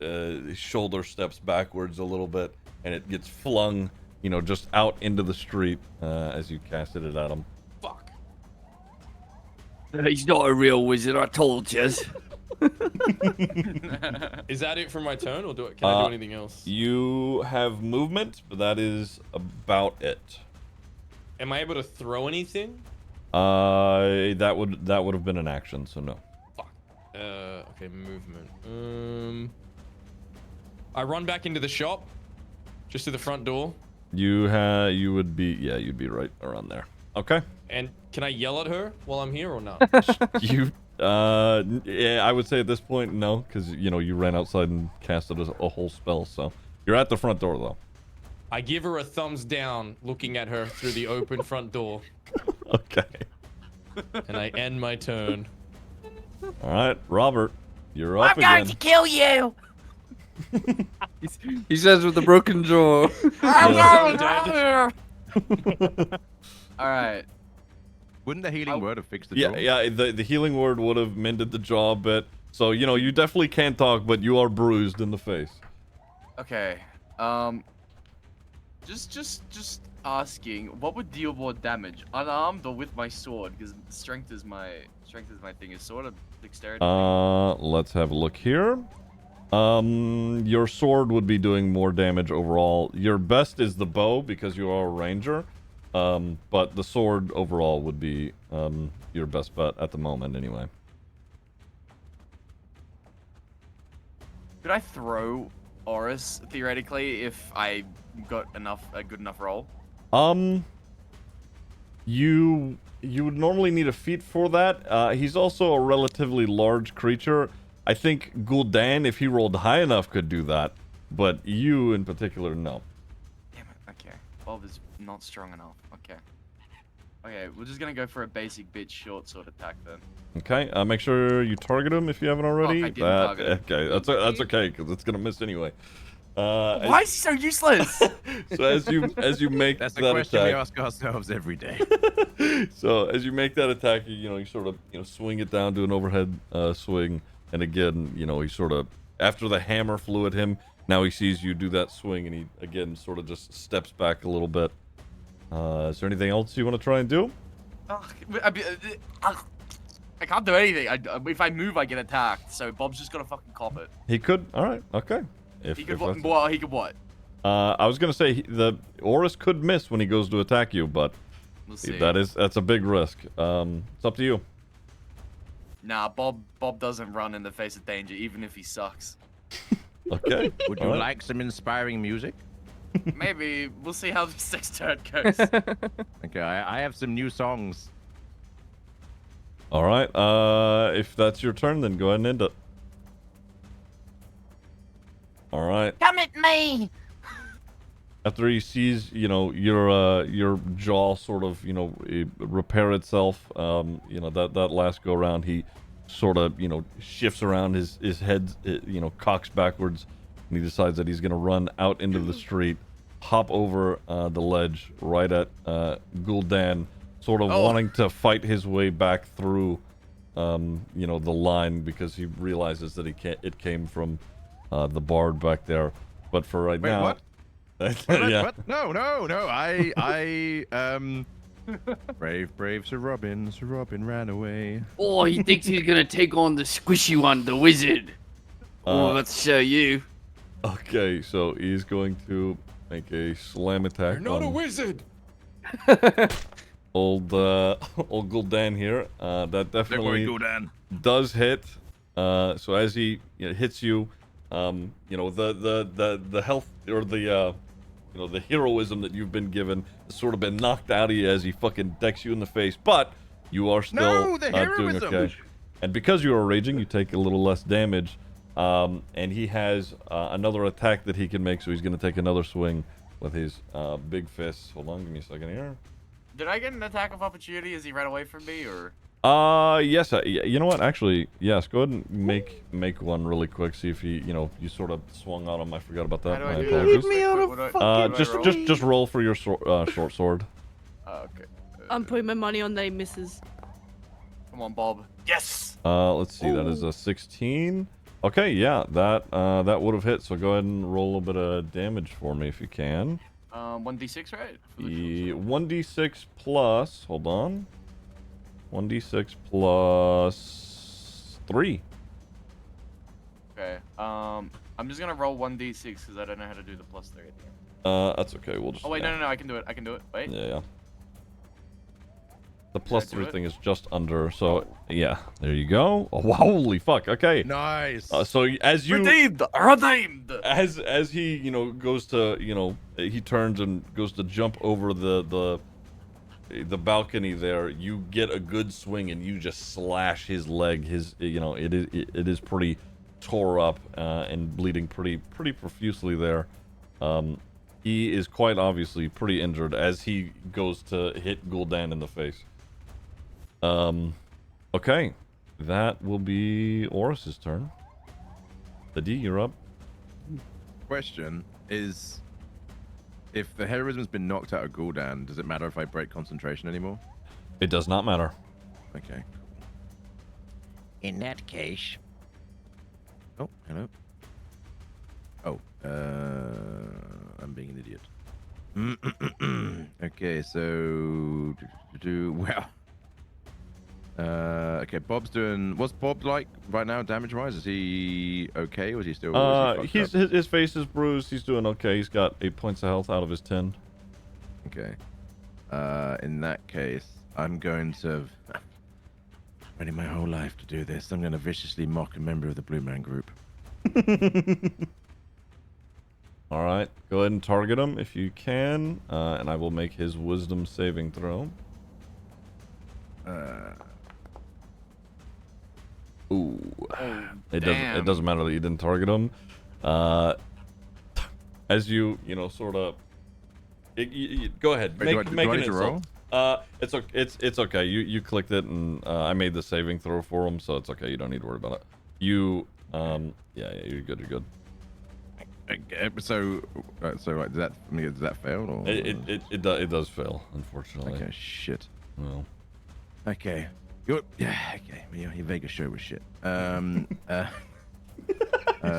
his shoulder steps backwards a little bit, and it gets flung, just out into the street as you casted it at him. Fuck. He's not a real wizard, I told you. Is that it for my turn, or can I do anything else? You have movement, but that is about it. Am I able to throw anything? That would have been an action, so no. Fuck. Okay, movement. I run back into the shop, just to the front door. You would be, yeah, you'd be right around there. Okay. And can I yell at her while I'm here or not? Yeah, I would say at this point no, because you ran outside and casted a whole spell, so you're at the front door though. I give her a thumbs down, looking at her through the open front door. Okay. And I end my turn. All right, Robert, you're up I'm going again. to kill you. He says with a broken jaw. I'm dead. All right. Wouldn't the healing word have fixed the Yeah, jaw? yeah. The healing word would have mended the jaw a bit. So you definitely can't talk, but you are bruised in the face. Okay. Just asking, what would deal more damage, unarmed or with my sword? Because strength is my thing. Is sword a dexterity? Let's have a look here. Your sword would be doing more damage overall. Your best is the bow because you are a ranger. But the sword overall would be your best bet at the moment, anyway. Could I throw Oris theoretically if I got a good enough roll? You would normally need a feat for that. He's also a relatively large creature. I think Gul'dan, if he rolled high enough, could do that. But you, in particular, no. Damn it. Okay. Bob is not strong enough. Okay. Okay, we're just gonna go for a basic bitch short sword attack then. Okay, make sure you target him if you haven't already. I didn't target him. Okay, that's okay, because it's gonna miss anyway. Why is he so useless? So as you make That's the that question we attack, ask ourselves every day. so as you make that attack, you sort of swing it down, do an overhead swing, and again, he sort of, after the hammer flew at him, now he sees you do that swing, and he again sort of just steps back a little bit. Is there anything else you want to try and do? I can't do anything. If I move, I get attacked. So Bob's just gonna fucking cop it. He could. All right. Okay. He could what? that's- Well, he could what? I was gonna say the Oris could miss when he goes to attack you, but We'll see. that's a big risk. It's up to you. Nah, Bob doesn't run in the face of danger, even if he sucks. Okay. Would you All right. like some inspiring music? Maybe we'll see how this next turn goes. Okay, I have some new songs. All right. If that's your turn, then go ahead and end it. All right. Come at me! After he sees, your jaw sort of, repair itself, that last go around, he sort of, shifts around his head, cocks backwards, and he decides that he's going to run out into the street, hop over the ledge right at Gul'dan, sort of wanting to fight his way back through, the line because he realizes that it came from the bard back there. But for right Wait, now... what? Yeah. What? No. Brave Sir Robin ran away. Oh, he thinks he's gonna take on the squishy one, the wizard. Oh, let's show you. Okay, so he's going to make a slam attack You're not a on wizard. old Gul'dan here. That Don't worry, definitely Gul'dan. does hit. So as he hits you, the health or the heroism that you've been given has sort of been knocked out of you as he fucking decks you in the face, but you are still No, the doing heroism! okay. And because you are raging, you take a little less damage. And he has another attack that he can make, so he's going to take another swing with his big fists. Hold on, give me a second here. Did I get an attack of opportunity as he ran away from me, or? Yes. You know what? Actually, yes. Go ahead and make one really quick. See if he, you sort of swung on him. I forgot about that. How do I My do that? apologies. Leave me out of What do I- fucking what do I roll? Just roll for your short sword. Oh, okay. I'm putting my money on they misses. Come on, Bob. Yes. Let's see. That is a 16. Okay, yeah, that would have hit. So go ahead and roll a little bit of damage for me if you can. 1d6, right? For the 1d6 plus. Hold on. 1d6 plus 3. Okay. I'm just gonna roll 1d6 because I don't know how to do the plus 3. That's okay. We'll just. Oh wait, yeah. no, I can do it. Wait. Yeah. The plus Did I do 3 it? thing is just under. So yeah, there you go. Oh, holy fuck. Okay. Nice. So as you Redeemed. as he goes to he turns and goes to jump over the balcony there, you get a good swing and you just slash his leg. It is pretty tore up and bleeding pretty profusely there. He is quite obviously pretty injured as he goes to hit Gul'dan in the face. Okay, that will be Oris's turn. The D, you're up. Question is, if the heroism's been knocked out of Gul'dan, does it matter if I break concentration anymore? It does not matter. Okay. In that case, Oh, hello. Oh, I'm being an idiot. Okay, so well. Okay, Bob's doing. What's Bob like right now, damage-wise? Is he okay, or is he still? Is he fucked up? His face is bruised. He's doing okay. He's got 8 points of health out of his 10. Okay. In that case, I'm going to. Ready my whole life to do this. I'm going to viciously mock a member of the Blue Man Group. All right, go ahead and target him if you can, and I will make his wisdom saving throw. Ooh, it doesn't matter that you didn't target him. As you sort of, go ahead, Wait, make do I an need to roll? insult. It's okay. You clicked it, and I made the saving throw for him, so it's okay. You don't need to worry about it. Yeah, you're good. You're good. Okay, so like, does that fail or? It does fail, unfortunately. Okay, shit. Well, Okay. Okay. Your Vegas show was shit. Sort of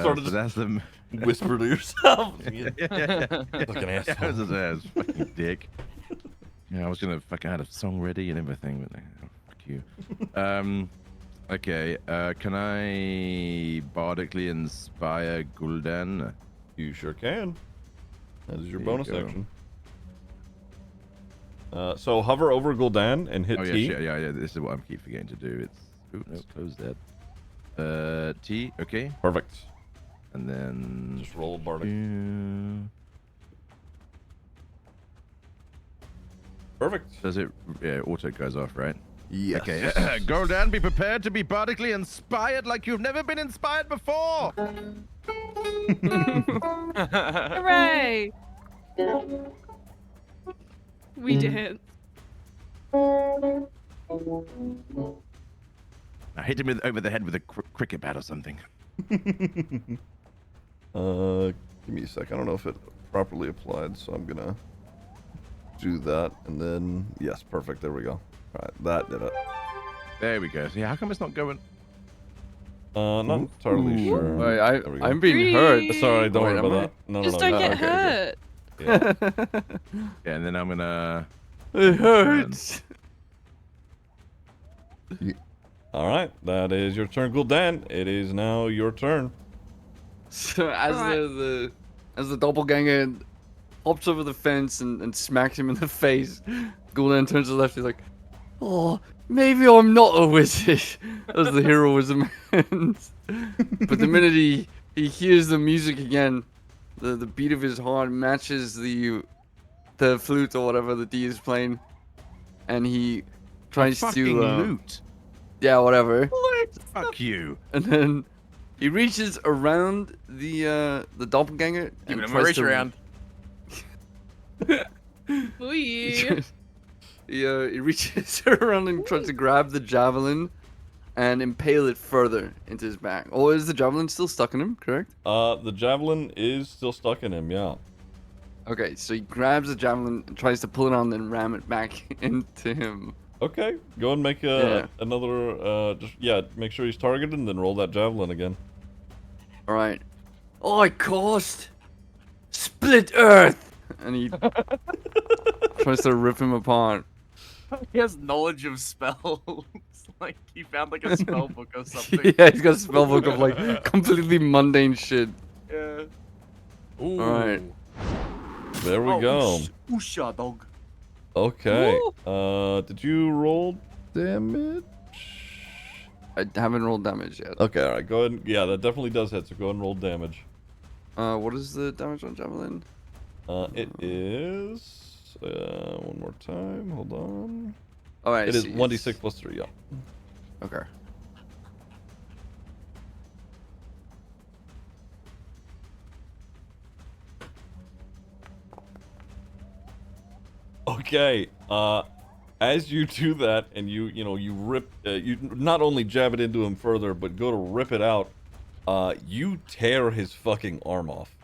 so just that's the whisper to yourself. fucking asshole. I was just ass, fucking dick. Yeah, I was gonna fucking have a song ready and everything, but fuck you. Okay. Can I bardically inspire Gul'dan? You sure can. That is your There you bonus go. action. So hover over Gul'dan and hit Oh yeah, T. shit, yeah. This is what I keep forgetting to do. It's Ooh, no, close that. T, okay. Perfect. And then... Just roll bardic. Perfect. Does it... Yeah, auto goes off, right? Yes. Okay. Goldan, be prepared to be bardically inspired like you've never been inspired before! Hooray! We did. I hit him over the head with a cricket bat or something. Give me a sec. I don't know if it properly applied, so I'm gonna do that, and then yes, perfect. There we go. All right, that did it. There we go. See, how come it's not going? Not entirely sure. Wait, There we go. I'm being Pretty- hurt. Sorry, don't Wait, worry am about I? that. No, Just no, don't no. get okay, hurt. Yeah. Yeah, and then I'm gonna. It hurts. All right, that is your turn, Gul'dan. It is now your turn. So as Alright. the doppelganger hops over the fence and smacks him in the face, Gul'dan turns to the left. He's like, "Oh, maybe I'm not a wizard," as the heroism ends. But the minute he hears the music again, the beat of his heart matches the flute or whatever the D is playing, and he tries fucking to loot. yeah, whatever. Fuck you. And then he reaches around the doppelganger and Giving him a tries reach to around. Ooh. he reaches around and tries to grab the javelin and impale it further into his back. Oh, is the javelin still stuck in him? Correct. The javelin is still stuck in him. Yeah. Okay, so he grabs the javelin and tries to pull it on, then ram it back into him. Okay, go and make another. Make sure he's targeted, and then roll that javelin again. All right. I cast split earth, and he tries to rip him apart. He has knowledge of spells. Like he found like a spell book or something. Yeah, he's got a spellbook of like completely mundane shit. Yeah. Ooh. All right. There we go. Oosha, dog. Okay. Did you roll damage? I haven't rolled damage yet. Okay, all right. Go ahead. Yeah, that definitely does hit. So go ahead and roll damage. What is the damage on javelin? It is. One more time. Hold on. Oh, I It is see, 1d6 plus 3. Yeah. Okay. Okay. As you do that, and you rip, you not only jab it into him further, but go to rip it out. You tear his fucking arm off.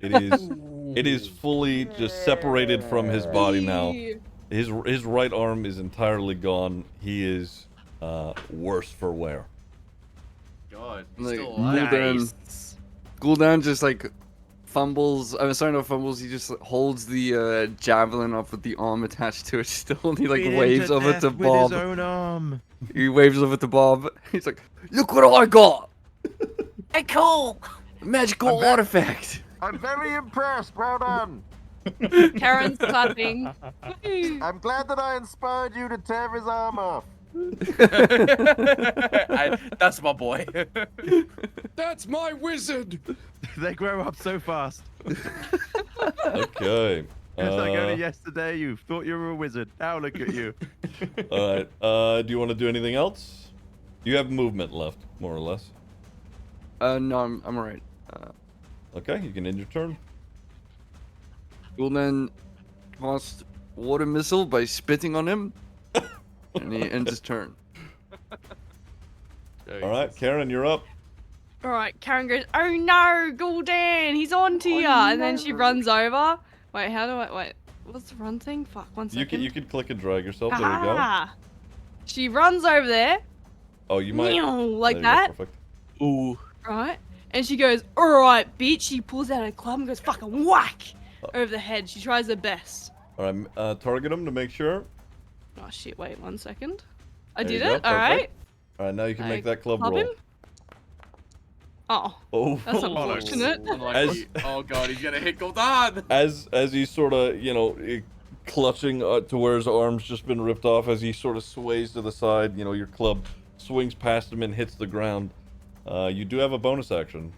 It is fully just separated from his body now. His right arm is entirely gone. He is worse for wear. God, he's Like, still alive. Gul'dan just like fumbles. I'm sorry, not fumbles. He just holds the javelin up with the arm attached to it still, and he like Beat him waves to over death to with Bob. his own arm. He waves over to Bob. He's like, "Look what I got! Hey, cool. Magical artifact." I'm very impressed. Well done. Karen's clapping. I'm glad that I inspired you to tear his arm off. That's my boy. That's my wizard. They grow up so fast. Okay. It's like only yesterday you thought you were a wizard. Now look at you. All right. Do you want to do anything else? You have movement left, more or less. No, I'm alright. Okay, you can end your turn. Gul'dan tossed water missile by spitting on him, and he ends his turn. All right, Karen, you're up. All right, Karen goes, "Oh no, Gul'dan, he's on to ya!" And then she runs over. Wait, how do I wait? What's the run thing? Fuck, 1 second. You can click and drag yourself. There you go. Ah! She runs over there, Oh, you might. like There you go, that, perfect. Ooh. right? And she goes, "All right, bitch." She pulls out her club and goes, "Fucking whack!" over the head. She tries her best. All right, target him to make sure. Oh shit! Wait 1 second. I There did you go, it. All right. perfect. All right, now you can make that club Club roll. him. Oh, Oh, that's unfortunate. As- Oh god, he's gonna hit Gul'dan. as he's sort of clutching to where his arm's just been ripped off, as he sort of sways to the side, your club swings past him and hits the ground. You do have a bonus action.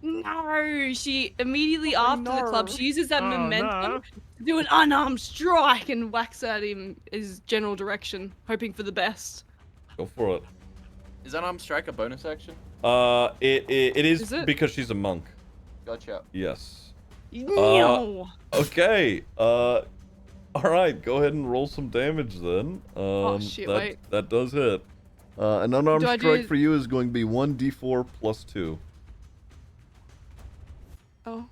No, she immediately after the club, no. she uses that Oh, momentum no. to do an unarmed strike and whacks at him his general direction, hoping for the best. Go for it. Is unarmed strike a bonus action? It is, Is it? because she's a monk. Gotcha. Yes. No. Okay. All right. Go ahead and roll some damage then. Shit, that, wait. That does hit. An unarmed Do I strike do- for you is going to be 1d4 plus 2. Oh.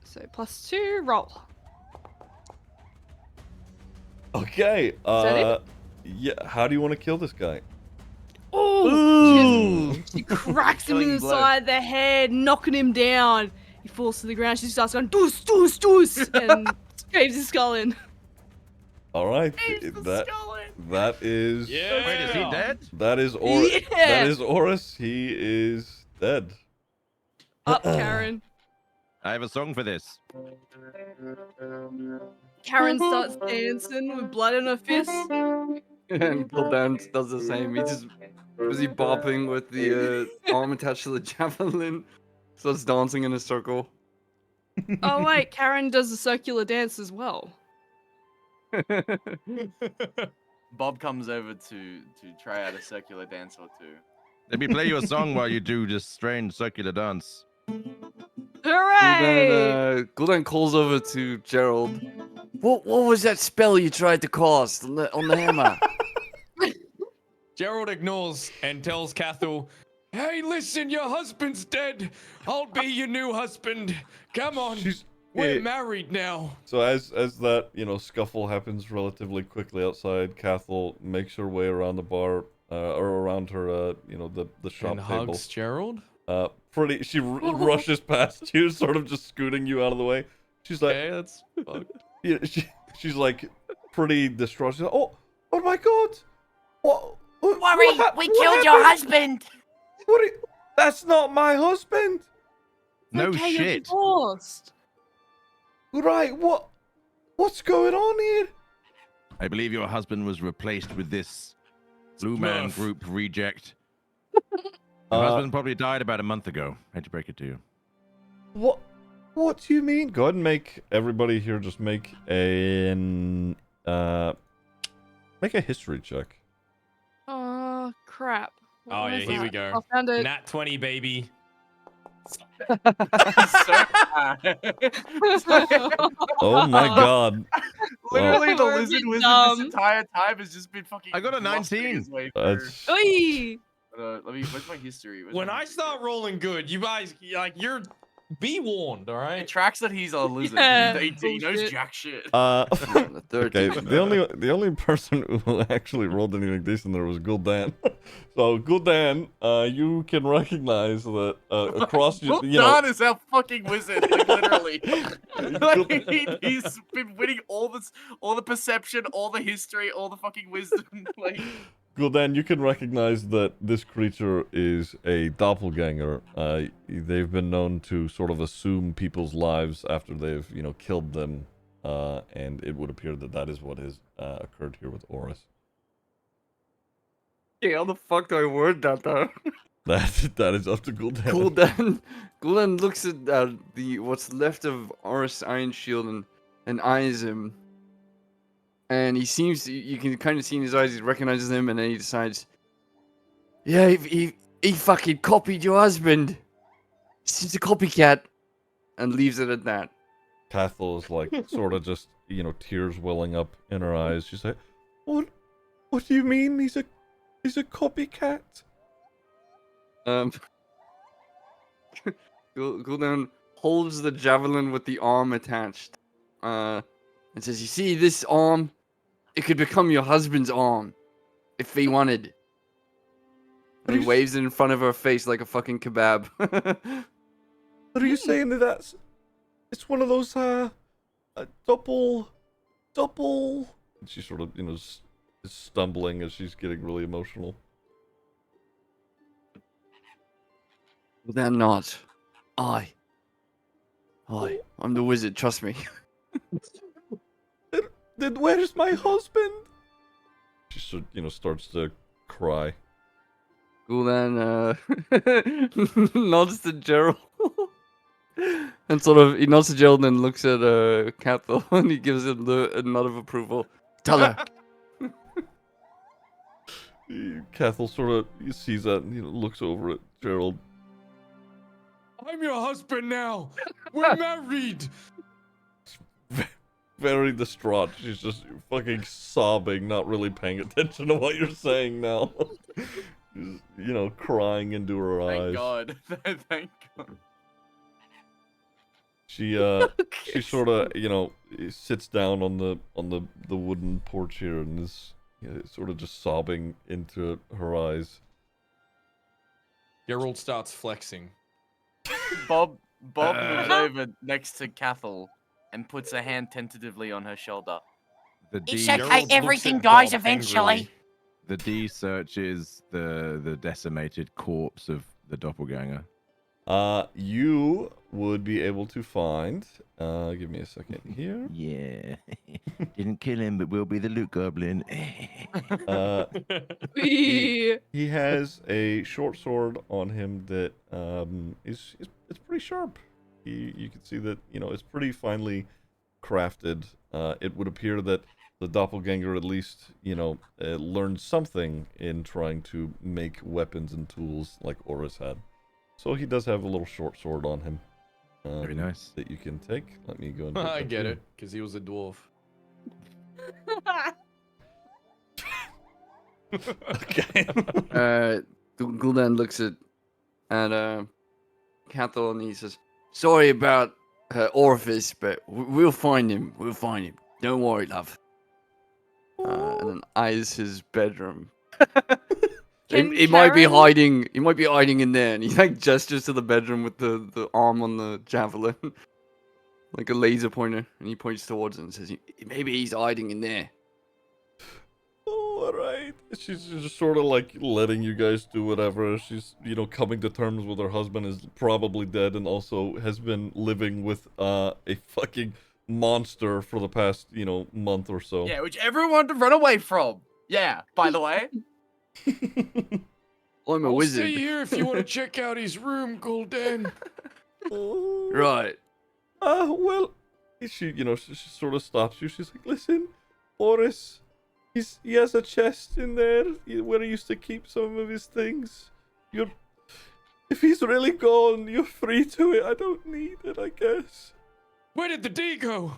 So +2, roll. Okay. that Yeah. How do you want to kill this guy? Oh! She cracks him in Killing the blow. side of the head, knocking him down. He falls to the ground. She starts going, "Doos, doos, doos," and scrapes his skull in. All right. He's the That skull in. that is. Yeah. Wait, is he dead? That is Yeah. That is Oris. He is dead. Up, Karen. I have a song for this. Karen starts dancing with blood in her fist. And Gul'dan does the same. He just busy bopping with the arm attached to the javelin. Starts dancing in a circle. Oh wait, Karen does the circular dance as well. Bob comes over to try out a circular dance or two. Let me play you a song while you do this strange circular dance. Hooray! Gul'dan calls over to Gerald. What was that spell you tried to cast on the hammer? Gerald ignores and tells Cathal, "Hey, listen, your husband's dead. I'll be your new husband. Come on, we're Yeah. married now." So as that scuffle happens relatively quickly outside, Cathal makes her way around the bar or around her the shop And table. hugs Gerald. She rushes past you, sort of just scooting you out of the way. She's like, Okay, that's fucked. yeah, she's like pretty distraught. She's like, oh my god, what? Worry, we killed your husband. That's not my husband. No Okay, you're shit. divorced. Right? What's going on here? I believe your husband was replaced with this Blue Man Smurf. Group reject. Your husband probably died about a month ago. I hate to break it to you. What do you mean? Go ahead and make everybody here just make a history check. Oh crap. Oh, What yeah, is here we that? go. I found it. Nat 20, baby. Oh my god. Literally, the We're a lizard bit wizard dumb. this entire time has just been fucking. I got a bluffing 19. his way through. That's Oi! Let me. Where's my history? Where's When my I history? start rolling good, you guys, you're be warned, all It right? tracks that he's a lizard. Yeah, He knows bullshit. jack shit. The third okay. team. The only person who actually rolled anything decent there was Gul'dan. So Gul'dan, you can recognize that across Well, you know. Don is our fucking wizard, like literally. Like, he's been winning all the perception, all the history, all the fucking wisdom. Like, Gul'dan, you can recognize that this creature is a doppelganger. They've been known to sort of assume people's lives after they've, killed them, and it would appear that that is what has occurred here with Oris. Yeah, how the fuck do I word that though? That is up to Gul'dan. Gul'dan looks at the what's left of Oris Iron Shield and eyes him. And he seems you can kind of see in his eyes he recognizes him, and then he decides, yeah, he fucking copied your husband. He's a copycat, and leaves it at that. Cathal is like sort of just tears welling up in her eyes. She's like, What do you mean he's a copycat? Gul'dan holds the javelin with the arm attached, and says, "You see this arm? It could become your husband's arm, if he wanted." And he waves it in front of her face like a fucking kebab. What are you saying that it's one of those double and she sort of is stumbling as she's getting really emotional. They're not. I'm the wizard, trust me. Then where's my husband? She starts to cry. Gul'dan nods to Gerald. And sort of, he nods to Gerald and looks at Cathal and he gives him a nod of approval. Tell her. Cathal sort of sees that and looks over at Gerald. I'm your husband now. We're married. Very distraught. She's just fucking sobbing, not really paying attention to what you're saying now. Just, crying into her eyes. Thank God. Thank God. She sort of sits down on the wooden porch here and is sort of just sobbing into her eyes. Gerald starts flexing. Bob moves over next to Cathal and puts a hand tentatively on her shoulder. The It's D, okay. Gerald looks Everything at dies Bob eventually. angrily. the D searches the decimated corpse of the doppelganger. You would be able to find. Give me a second here. Yeah, didn't kill him, but will be the loot goblin. He has a short sword on him that is it's pretty sharp. You can see that it's pretty finely crafted. It would appear that the doppelganger at least learned something in trying to make weapons and tools like Oris had. So he does have a little short sword on him. Very nice. That you can take. Let me go and I get it, because he was a dwarf. Okay. Gul'dan looks at Cathal and he says, "Sorry about her orifice, but we'll find him. We'll find him. Don't worry, love." And then eyes his bedroom. He might be hiding. He might be hiding in there, and he gestures to the bedroom with the arm on the javelin, like a laser pointer, and he points towards it and says, "Maybe he's hiding in there." Oh, all right. She's just sort of letting you guys do whatever. She's coming to terms with her husband is probably dead and also has been living with a fucking monster for the past month or so. Yeah, which everyone wanted to run away from. Yeah, by the way. I'm a I'll wizard. stay here if you want to check out his room, Gul'dan. Right. Well, she sort of stops you. She's like, "Listen, Oris, he has a chest in there where he used to keep some of his things. If he's really gone, you're free to it. I don't need it, I guess." Where did the D go?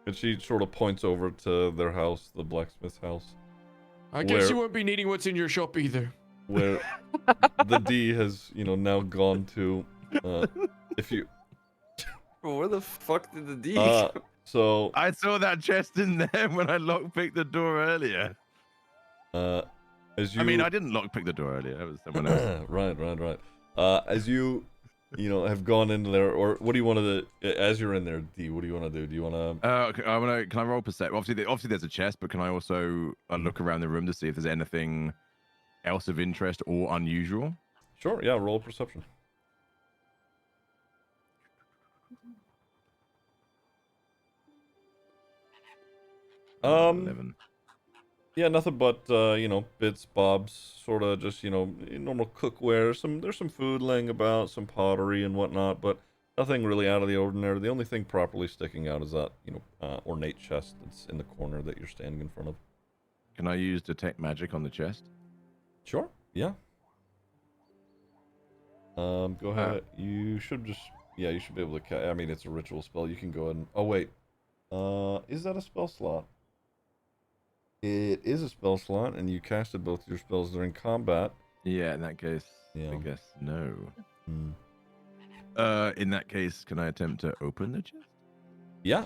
And she sort of points over to their house, the blacksmith's house, I guess Where- you won't be needing what's in your shop either. where the D has, now gone to. If you, Bro, where the fuck did the D? so I saw that chest in there when I lockpicked the door earlier. as you. I mean, I didn't lockpick the door earlier. That was someone else. Right. As you, have gone into there, or what do you want to do? As you're in there, D, what do you want to do? Do you want to? Okay, can I roll perception? Obviously, there's a chest, but can I also look around the room to see if there's anything else of interest or unusual? Sure. Yeah. Roll perception. Um. 11. Yeah, nothing but bits, bobs, sort of just normal cookware. There's some food laying about, some pottery and whatnot, but nothing really out of the ordinary. The only thing properly sticking out is that ornate chest that's in the corner that you're standing in front of. Can I use detect magic on the chest? Sure. Yeah. Go ahead. You should just you should be able to. I mean, it's a ritual spell. You can go ahead and. Oh wait. Is that a spell slot? It is a spell slot, and you casted both your spells during combat. Yeah, in that case, Yeah. I guess no. Hmm. In that case, can I attempt to open the chest? Yeah,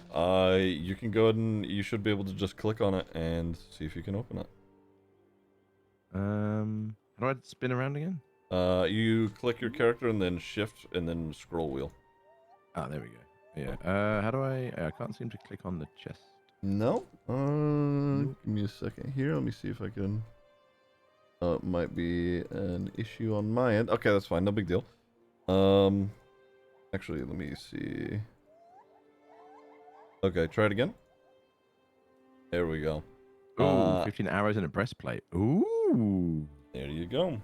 you can go ahead and you should be able to just click on it and see if you can open it. How do I spin around again? You click your character and then shift and then scroll wheel. Ah, there we go. Yeah. How do I can't seem to click on the chest. No. Give me a second here. Let me see if I can. It might be an issue on my end. Okay, that's fine. No big deal. Actually, let me see. Okay, try it again. There we go. Ooh, 15 arrows and a breastplate. Ooh. There you go.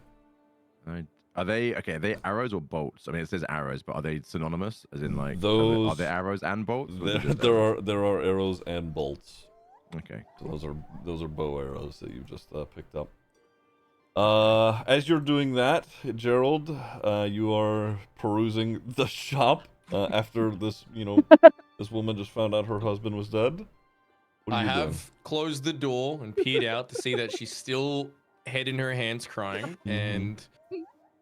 Are they okay? Are they arrows or bolts? I mean, it says arrows, but are they synonymous? As in, like, are Those they arrows and bolts? Or is there it just there arrows? are arrows and bolts. Okay. So those are bow arrows that you just picked up. As you're doing that, Gerald, you are perusing the shop after this, this woman just found out her husband was dead. What are I you have doing? closed the door and peered out to see that she's still head in her hands crying, and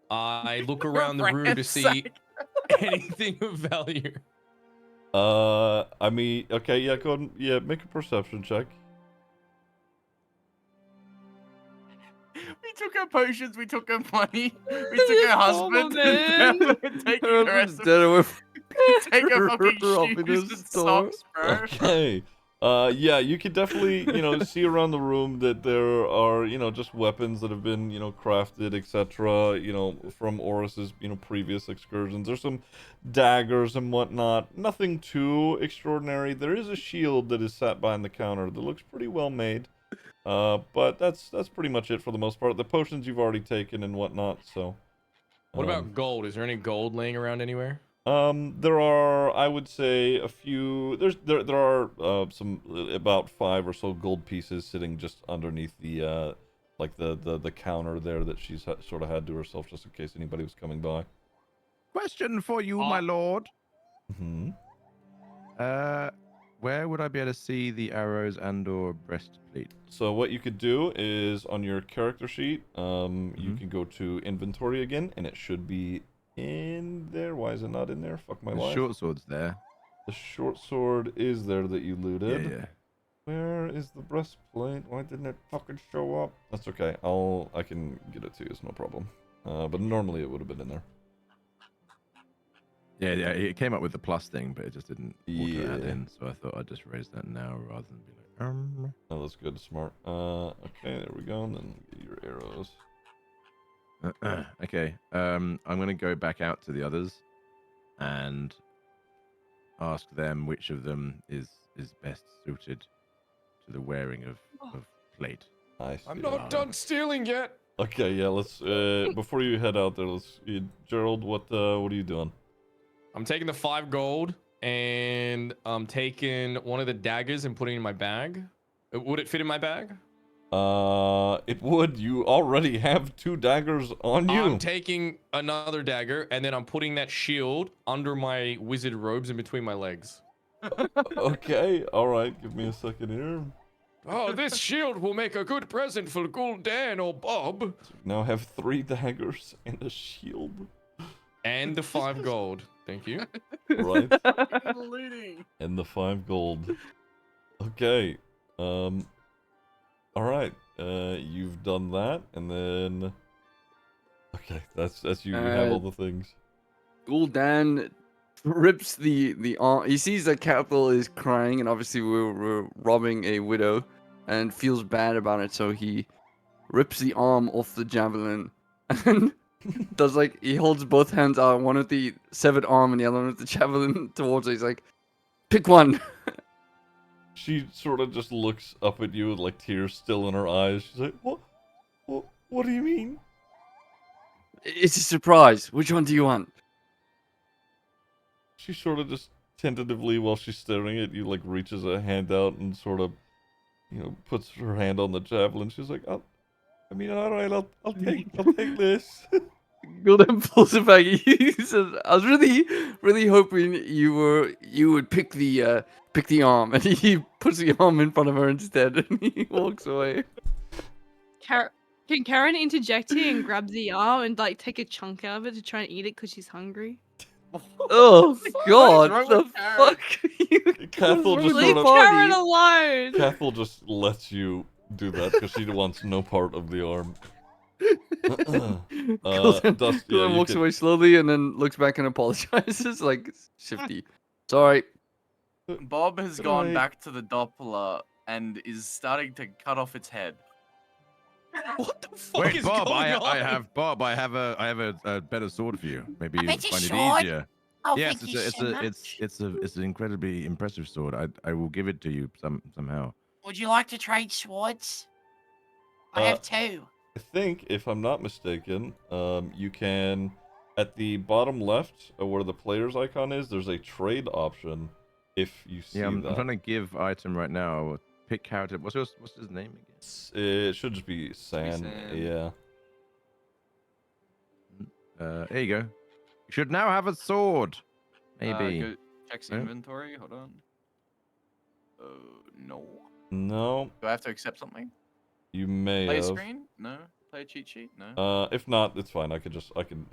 I look around the room to see anything of value. I mean, okay, yeah, go ahead, yeah, make a perception check. We took her potions, we took her money, we took her husband, man. and we're taking Her the rest husband's of dead and we're take her fucking robbing shoes his and store. socks, bro. Okay. Yeah, you could definitely, see around the room that there are, just weapons that have been, crafted, etc., from Oris's, previous excursions. There's some daggers and whatnot. Nothing too extraordinary. There is a shield that is sat behind the counter that looks pretty well made. But that's pretty much it for the most part. The potions you've already taken and whatnot, so. What about gold? Is there any gold laying around anywhere? There are, I would say, a few. There are some about 5 or so gold pieces sitting just underneath the like the counter there that she's sort of had to herself just in case anybody was coming by. Question for you, my lord. Hmm. Where would I be able to see the arrows and/or breastplate? So what you could do is on your character sheet, you can go to inventory again, and it should be in there. Why is it not in there? Fuck my The life. short sword's there. The short sword is there that you looted. Yeah. Where is the breastplate? Why didn't it fucking show up? That's okay. I can get it to you. It's no problem. But normally it would have been in there. Yeah, it came up with the plus thing, but it just didn't auto add Yeah. in. So I thought I'd just raise that now rather than be like, Oh, that's good. Smart. Okay, there we go. And then get your arrows. Okay. I'm gonna go back out to the others and ask them which of them is best suited to the wearing of plate. I see. I'm not done stealing yet. Okay, yeah. Let's. Before you head out there, Gerald, what are you doing? I'm taking the 5 gold and I'm taking one of the daggers and putting it in my bag. Would it fit in my bag? It would. You already have 2 daggers on you. I'm taking another dagger and then I'm putting that shield under my wizard robes in between my legs. Okay, all right. Give me a second here. Oh, this shield will make a good present for Gul'dan or Bob. So we now have 3 daggers and a shield. And the 5 gold. Thank you. Right. Looting. And the 5 gold. Okay. All right. You've done that, and then. Okay, that's you. You have all the things. Gul'dan rips the arm. He sees that Capital is crying, and obviously we're robbing a widow, and feels bad about it. So he rips the arm off the javelin, and does like he holds both hands out, one with the severed arm and the other one with the javelin towards her. He's like, "Pick one." She sort of just looks up at you with like tears still in her eyes. She's like, "What? What do you mean?" It's a surprise. Which one do you want? She sort of just tentatively, while she's staring at you, like reaches a hand out and sort of, puts her hand on the javelin. She's like, all right, I'll take this. Gul'dan pulls it back. He says, "I was really hoping you would pick the arm," and he puts the arm in front of her instead, and he walks away. Can Karen interject here and grab the arm and like take a chunk out of it to try and eat it because she's hungry? Oh God! wrong The with Karen? fuck? Cathal just Leave sort of. Karen alone. Cathal just lets you do that because she wants no part of the arm. Gul'dan you walks can- away slowly and then looks back and apologizes, like shifty. Sorry. Bob has gone Right. back to the Doppler and is starting to cut off its head. What the fuck Wait, is Bob, going on? I have a better sword for you. Maybe A you better find it sword? easier. Oh, Yes, thank you so much. it's an incredibly impressive sword. I will give it to you somehow. Would you like to trade swords? I have 2. think, if I'm not mistaken, you can, at the bottom left, where the player's icon is, there's a trade option. If you see Yeah, I'm that, trying to give item right now. Pick character. What's his name again? it should just be San. San. Yeah. There you go. You should now have a sword. Maybe. Go checks No? inventory. Hold on. No. No, Do I have to accept something? you may Play a have. screen? No. Play a cheat sheet? No. If not, it's fine. I can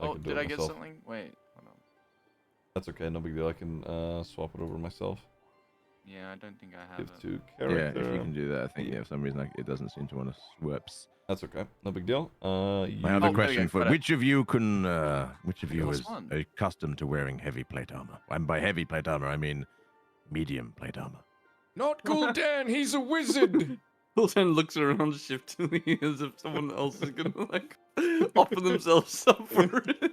Oh, do did it I get myself. something? Wait. Hold on. That's okay. No big deal. I can swap it over myself. Yeah, I don't think I have Give it. to Yeah, character. if you can do that, I think for some reason it doesn't seem to want to swerps. That's okay. No big deal. My You... other there we question go, for got it. which of you Plus is one. accustomed to wearing heavy plate armor? And by heavy plate armor, I mean medium plate armor. Not Gul'dan, he's a wizard. Gul'dan looks around shiftily as if someone else is gonna like offer themselves up for it.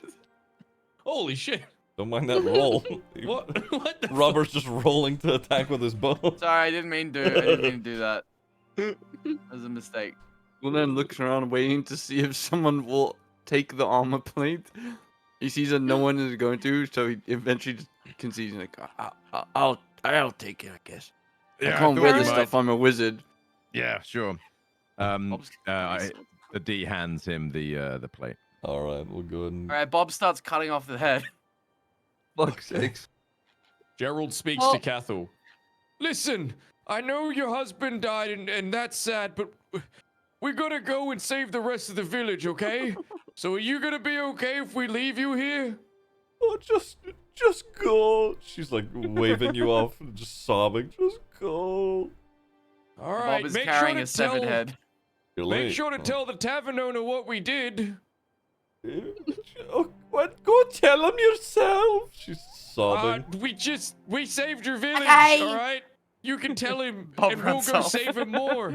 Holy shit. Don't mind that roll. What? What the Robert's just rolling to attack with his bow. Sorry, I didn't mean to do that. That was a mistake. Gul'dan looks around waiting to see if someone will take the armor plate. He sees that no one is going to, so he eventually just concedes like, I'll take it, I guess. I can't wear this stuff. I'm a wizard. Yeah, sure. Bob's The D hands him the plate. All right, we'll go ahead and... All right, Bob starts cutting off the head. Fuck's sakes. Gerald speaks to Cathal. Listen, I know your husband died and that's sad, but we gotta go and save the rest of the village, okay? So are you gonna be okay if we leave you here? Oh, just go. She's like waving you off and just sobbing. Just go. All right, Bob is make carrying sure a to severed tell, head. You're make late. sure to Oh. tell the tavern owner what we did. Oh, what? Go tell him yourself. She's sobbing. We saved your village, Hey. all right? You can tell him, Bob and we'll runs go off. save him more.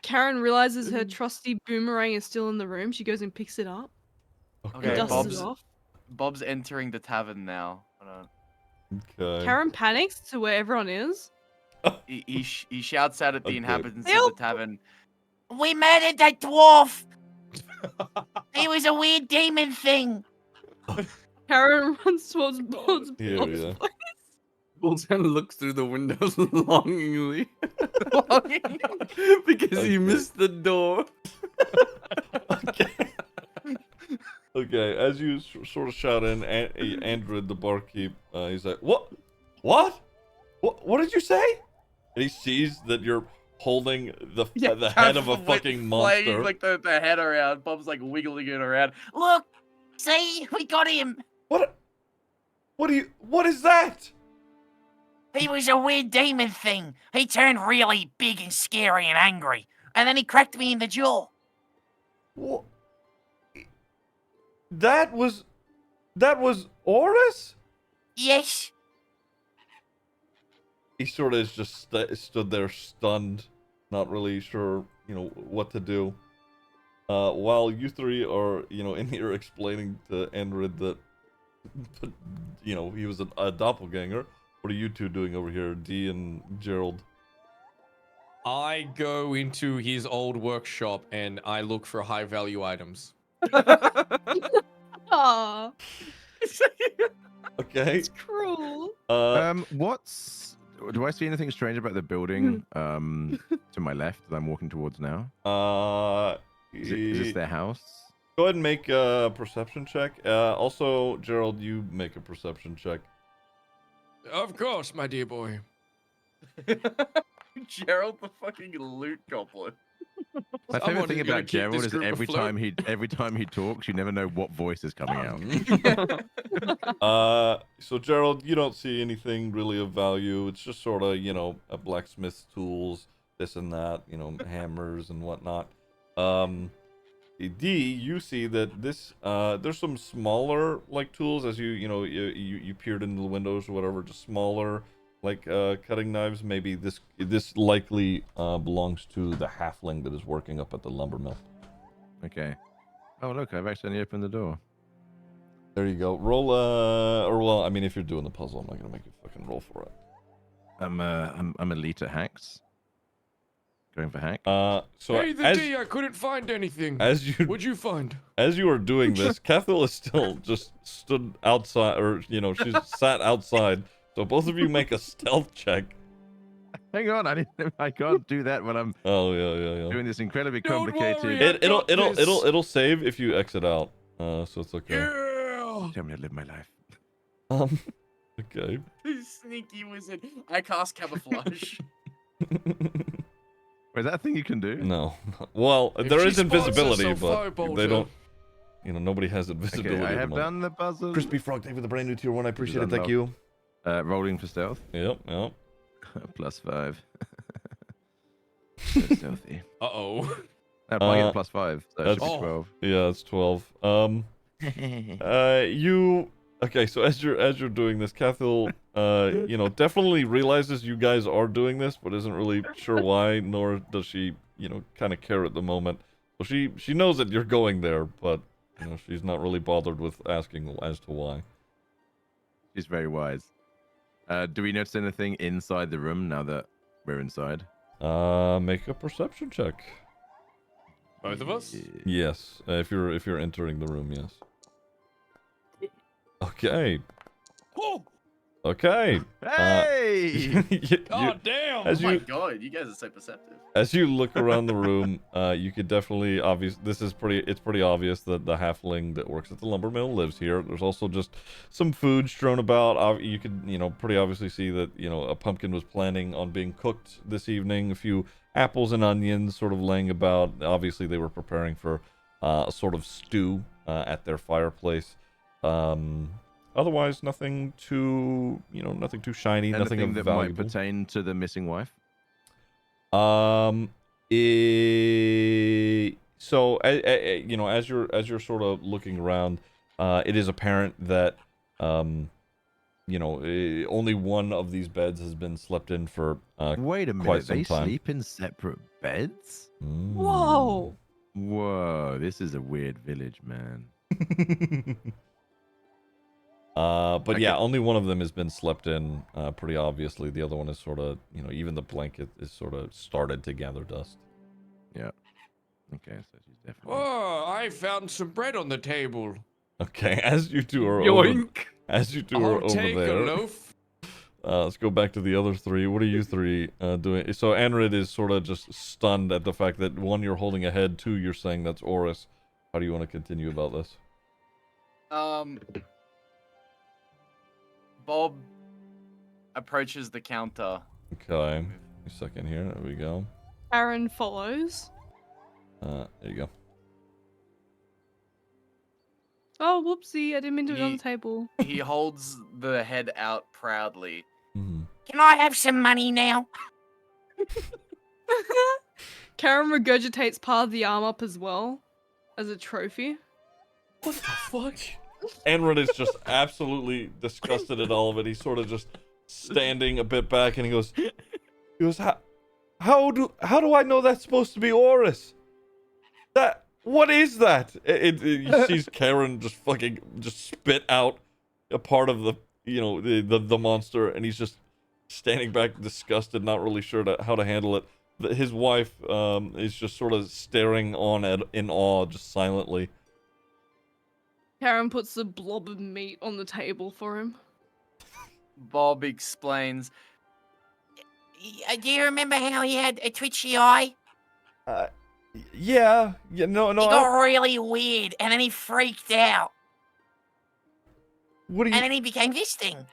Karen realizes her trusty boomerang is still in the room. She goes and picks it up. Okay, Dusts Bob's it off. Bob's entering the tavern now. Hold on. Okay. Karen panics to where everyone is. He shouts out at the Okay. inhabitants Help! of the tavern. We murdered that dwarf. He was a weird demon thing. Karen runs towards Bob's Here, yeah. place. Gul'dan looks through the windows longingly. Because he Okay. missed the door. Okay. Okay, as you sort of shout in, Andred, the barkeep, he's like, What? What did you say? And he sees that you're holding the head of a fucking monster. Like the head around. Bob's like wiggling it around. Look, see, we got him. What is that? He was a weird demon thing. He turned really big and scary and angry. And then he cracked me in the jaw. What? That was Oris? Yes. He sort of just stood there stunned, not really sure, what to do. While you three are, in here explaining to Andred that, he was a doppelganger. What are you two doing over here, D and Gerald? I go into his old workshop and I look for high value items. Aw, Okay. it's cruel. Do I see anything strange about the building to my left that I'm walking towards now? Is this their house? Go ahead and make a perception check. Also, Gerald, you make a perception check. Of course, my dear boy. Gerald the fucking loot goblin. My favorite Someone thing is gonna about keep Gerald this is group every afloat. time he talks, you never know what voice is coming out. So Gerald, you don't see anything really of value. It's just sort of, a blacksmith's tools, this and that, hammers and whatnot. D, you see that this, there's some smaller, tools as you peered into the windows or whatever, just smaller, cutting knives. Maybe this likely belongs to the halfling that is working up at the lumber mill. Okay. Oh look, I've accidentally opened the door. There you go. Roll, if you're doing the puzzle, I'm not gonna make you fucking roll for it. I'm elite at hacks. Going for hack. So Hey, the as D, I couldn't find anything. as you What'd you find? as you are doing this, Cathal is still just stood outside, or she's sat outside. So both of you make a stealth check. Hang on, I can't do that when I'm Oh yeah. doing this incredibly Don't complicated. worry, I got this. It'll save if you exit out. So it's okay. Yeah. Tell me to live my life. Okay. Sneaky wizard. I cast camouflage. Wait, is that a thing you can do? No. Well, If there she is spots invisibility, us, I'll but firebolt they her. don't. Nobody has Okay, invisibility. I at the have moment. done the puzzle. Crispy Frog, thank you for the brand new tier 1. I appreciate it. Thank unlocked. you. Rolling for stealth. Yep. +5. So stealthy. Uh-oh. No, but I get +5, so it should be that's- 12. Yeah, it's 12. Okay, so as you're doing this, Cathal, definitely realizes you guys are doing this, but isn't really sure why, nor does she, kind of care at the moment. So she knows that you're going there, but she's not really bothered with asking as to why. She's very wise. Do we notice anything inside the room now that we're inside? Make a perception check. Both of us? Yes, if you're entering the room, yes. Okay. Oh, Okay. Hey! God damn. Oh As my you god, you guys are so perceptive. as you look around the room, you could definitely it's pretty obvious that the halfling that works at the lumber mill lives here. There's also just some food strewn about. You could pretty obviously see that a pumpkin was planning on being cooked this evening. A few apples and onions sort of laying about. Obviously they were preparing for a sort of stew at their fireplace. Otherwise, nothing too, nothing too shiny, nothing Anything of that valuable. might pertain to the missing wife? So as you're sort of looking around, it is apparent that only one of these beds has been slept in for Wait a quite minute, some they time. sleep in separate beds? Whoa. Whoa, this is a weird village, man. But yeah, Okay. only one of them has been slept in, pretty obviously. The other one is sort of, even the blanket is sort of started to gather dust. Yeah. Okay, so she's definitely... Oh, I found some bread on the table. Okay, as you two are over, Yoink. as you two I'll are over take a there, loaf. let's go back to the other three. What are you three doing? So Anrid is sort of just stunned at the fact that 1, you're holding a head, 2, you're saying that's Oris. How do you want to continue about this? Bob approaches the counter. Okay, a second here. There we go. Aaron follows. There you go. Oh, whoopsie! I didn't mean to do it on Ye- the table. He holds the head out proudly. Mhm. Can I have some money now? Karen regurgitates part of the arm up as well, as a trophy. What the fuck? Anrid is just absolutely disgusted at all of it. He's sort of just standing a bit back, and he goes, how do I know that's supposed to be Oris? What is that? You see Karen just spit out a part of the monster, and he's just standing back disgusted, not really sure how to handle it. His wife is just sort of staring on in awe, just silently. Karen puts a blob of meat on the table for him. Bob explains. Do you remember how he had a twitchy eye? Yeah, no. He got really weird, and then he freaked out, What do and you? then he became this thing.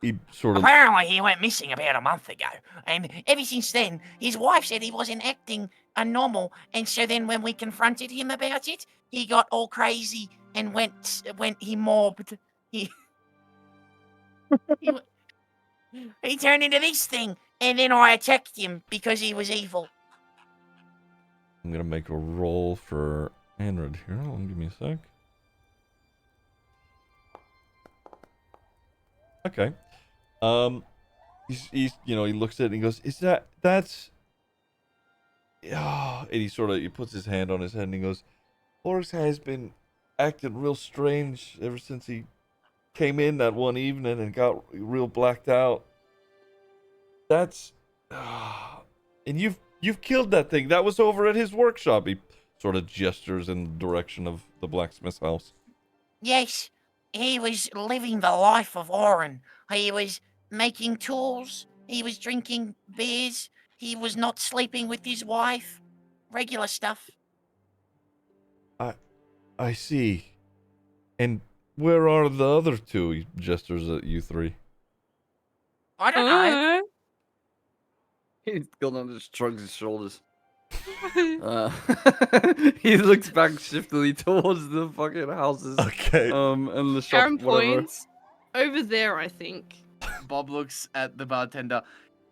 He sort of. Apparently, he went missing about a month ago, and ever since then, his wife said he wasn't acting normal, and so then when we confronted him about it, he got all crazy and he mobbed. He he turned into this thing, and then I attacked him because he was evil. I'm gonna make a roll for Anrid here. Give me a sec. Okay. He's he looks at it and he goes, that's and he puts his hand on his head and he goes, Oris has been acting real strange ever since he came in that one evening and got real blacked out. That's And you've killed that thing. That was over at his workshop. He sort of gestures in the direction of the blacksmith's house. Yes, he was living the life of Orin. He was making tools. He was drinking beers. He was not sleeping with his wife. Regular stuff. I see. And where are the other two? He gestures at you three. I don't know. Gul'dan just shrugs his shoulders. He looks back shiftily towards the fucking houses. Okay. And the shop, Aaron whatever. points over there, I think. Bob looks at the bartender.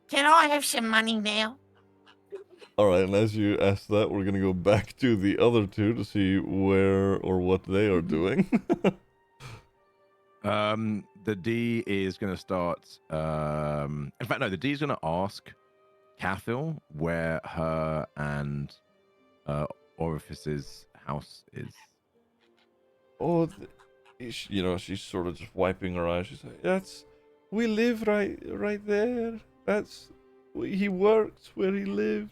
Can I have some money now? All right, and as you ask that, we're going to go back to the other two to see where or what they are doing. The D is going to start. In fact, no, the D is going to ask Cathil where her and Orifice's house is. Oh, she's sort of just wiping her eyes. She's like, we live right there. He works where he lived.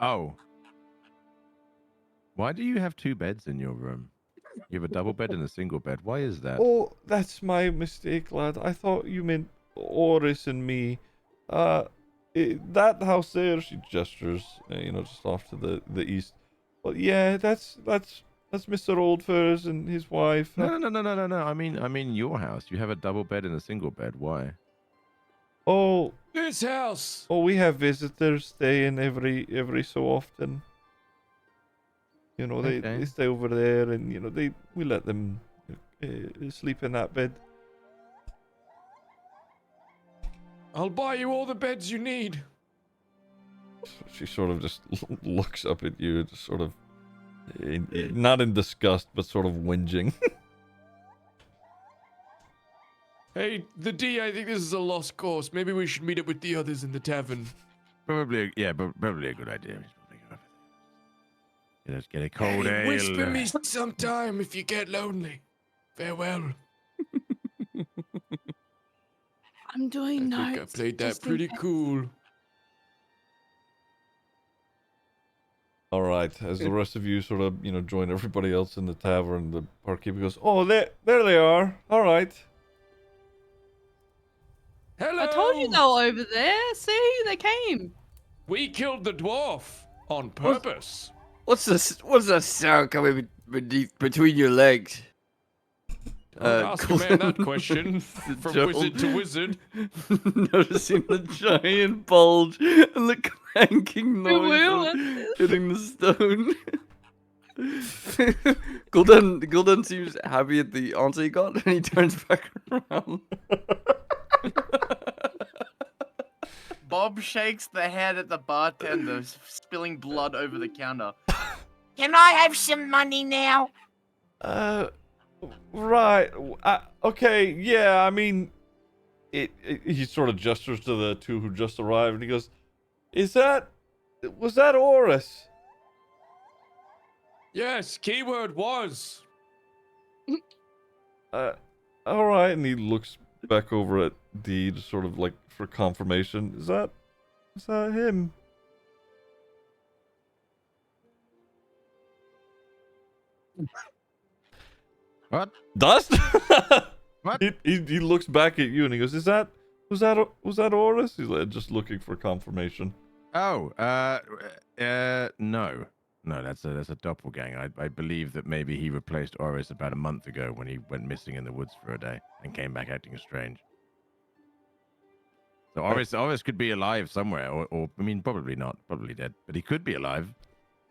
Oh. Why do you have two beds in your room? You have a double bed and a single bed. Why is that? Oh, that's my mistake, lad. I thought you meant Oris and me. That house there, she gestures, just off to the east. Well, yeah, that's Mr. Oldfurs and his wife. No. I mean your house. You have a double bed and a single bed. Why? Oh, This house. oh, we have visitors staying every so often. They Okay. stay over there, and we let them sleep in that bed. I'll buy you all the beds you need. She sort of just looks up at you, just sort of not in disgust, but sort of whinging. Hey, the D, I think this is a lost cause. Maybe we should meet up with the others in the tavern. Probably a good idea. Let's get a cold Hey, ale. whisper me sometime if you get lonely. Farewell. I'm doing I think I notes. played that just in pretty case. cool. All right, as the rest of you sort of, join everybody else in the tavern, the barkeeper goes, "Oh, there they are. All right." Hello. I told you they were over there. See, they came. We killed the dwarf on purpose. What's that sound coming between your legs? Don't ask a man that question. From Joel. wizard to wizard. Noticing the giant bulge and the clanking We will, noise what's of this? hitting the stone. Gul'dan seems happy at the answer he got, and he turns back around. Bob shakes the head at the bartender, spilling blood over the counter. Can I have some money now? Right. Okay. Yeah. I mean, he sort of gestures to the two who just arrived, and he goes, was that Oris?" Yes, keyword was. All right. And he looks back over at D, just sort of like for confirmation. Is that him? What? Dust? What? He looks back at you and he goes, was that Oris? He's like, just looking for confirmation. Oh, no. No, that's a doppelganger. I believe that maybe he replaced Oris about a month ago when he went missing in the woods for a day and came back acting strange. So Oris could be alive somewhere, or I mean, probably not, probably dead, but he could be alive.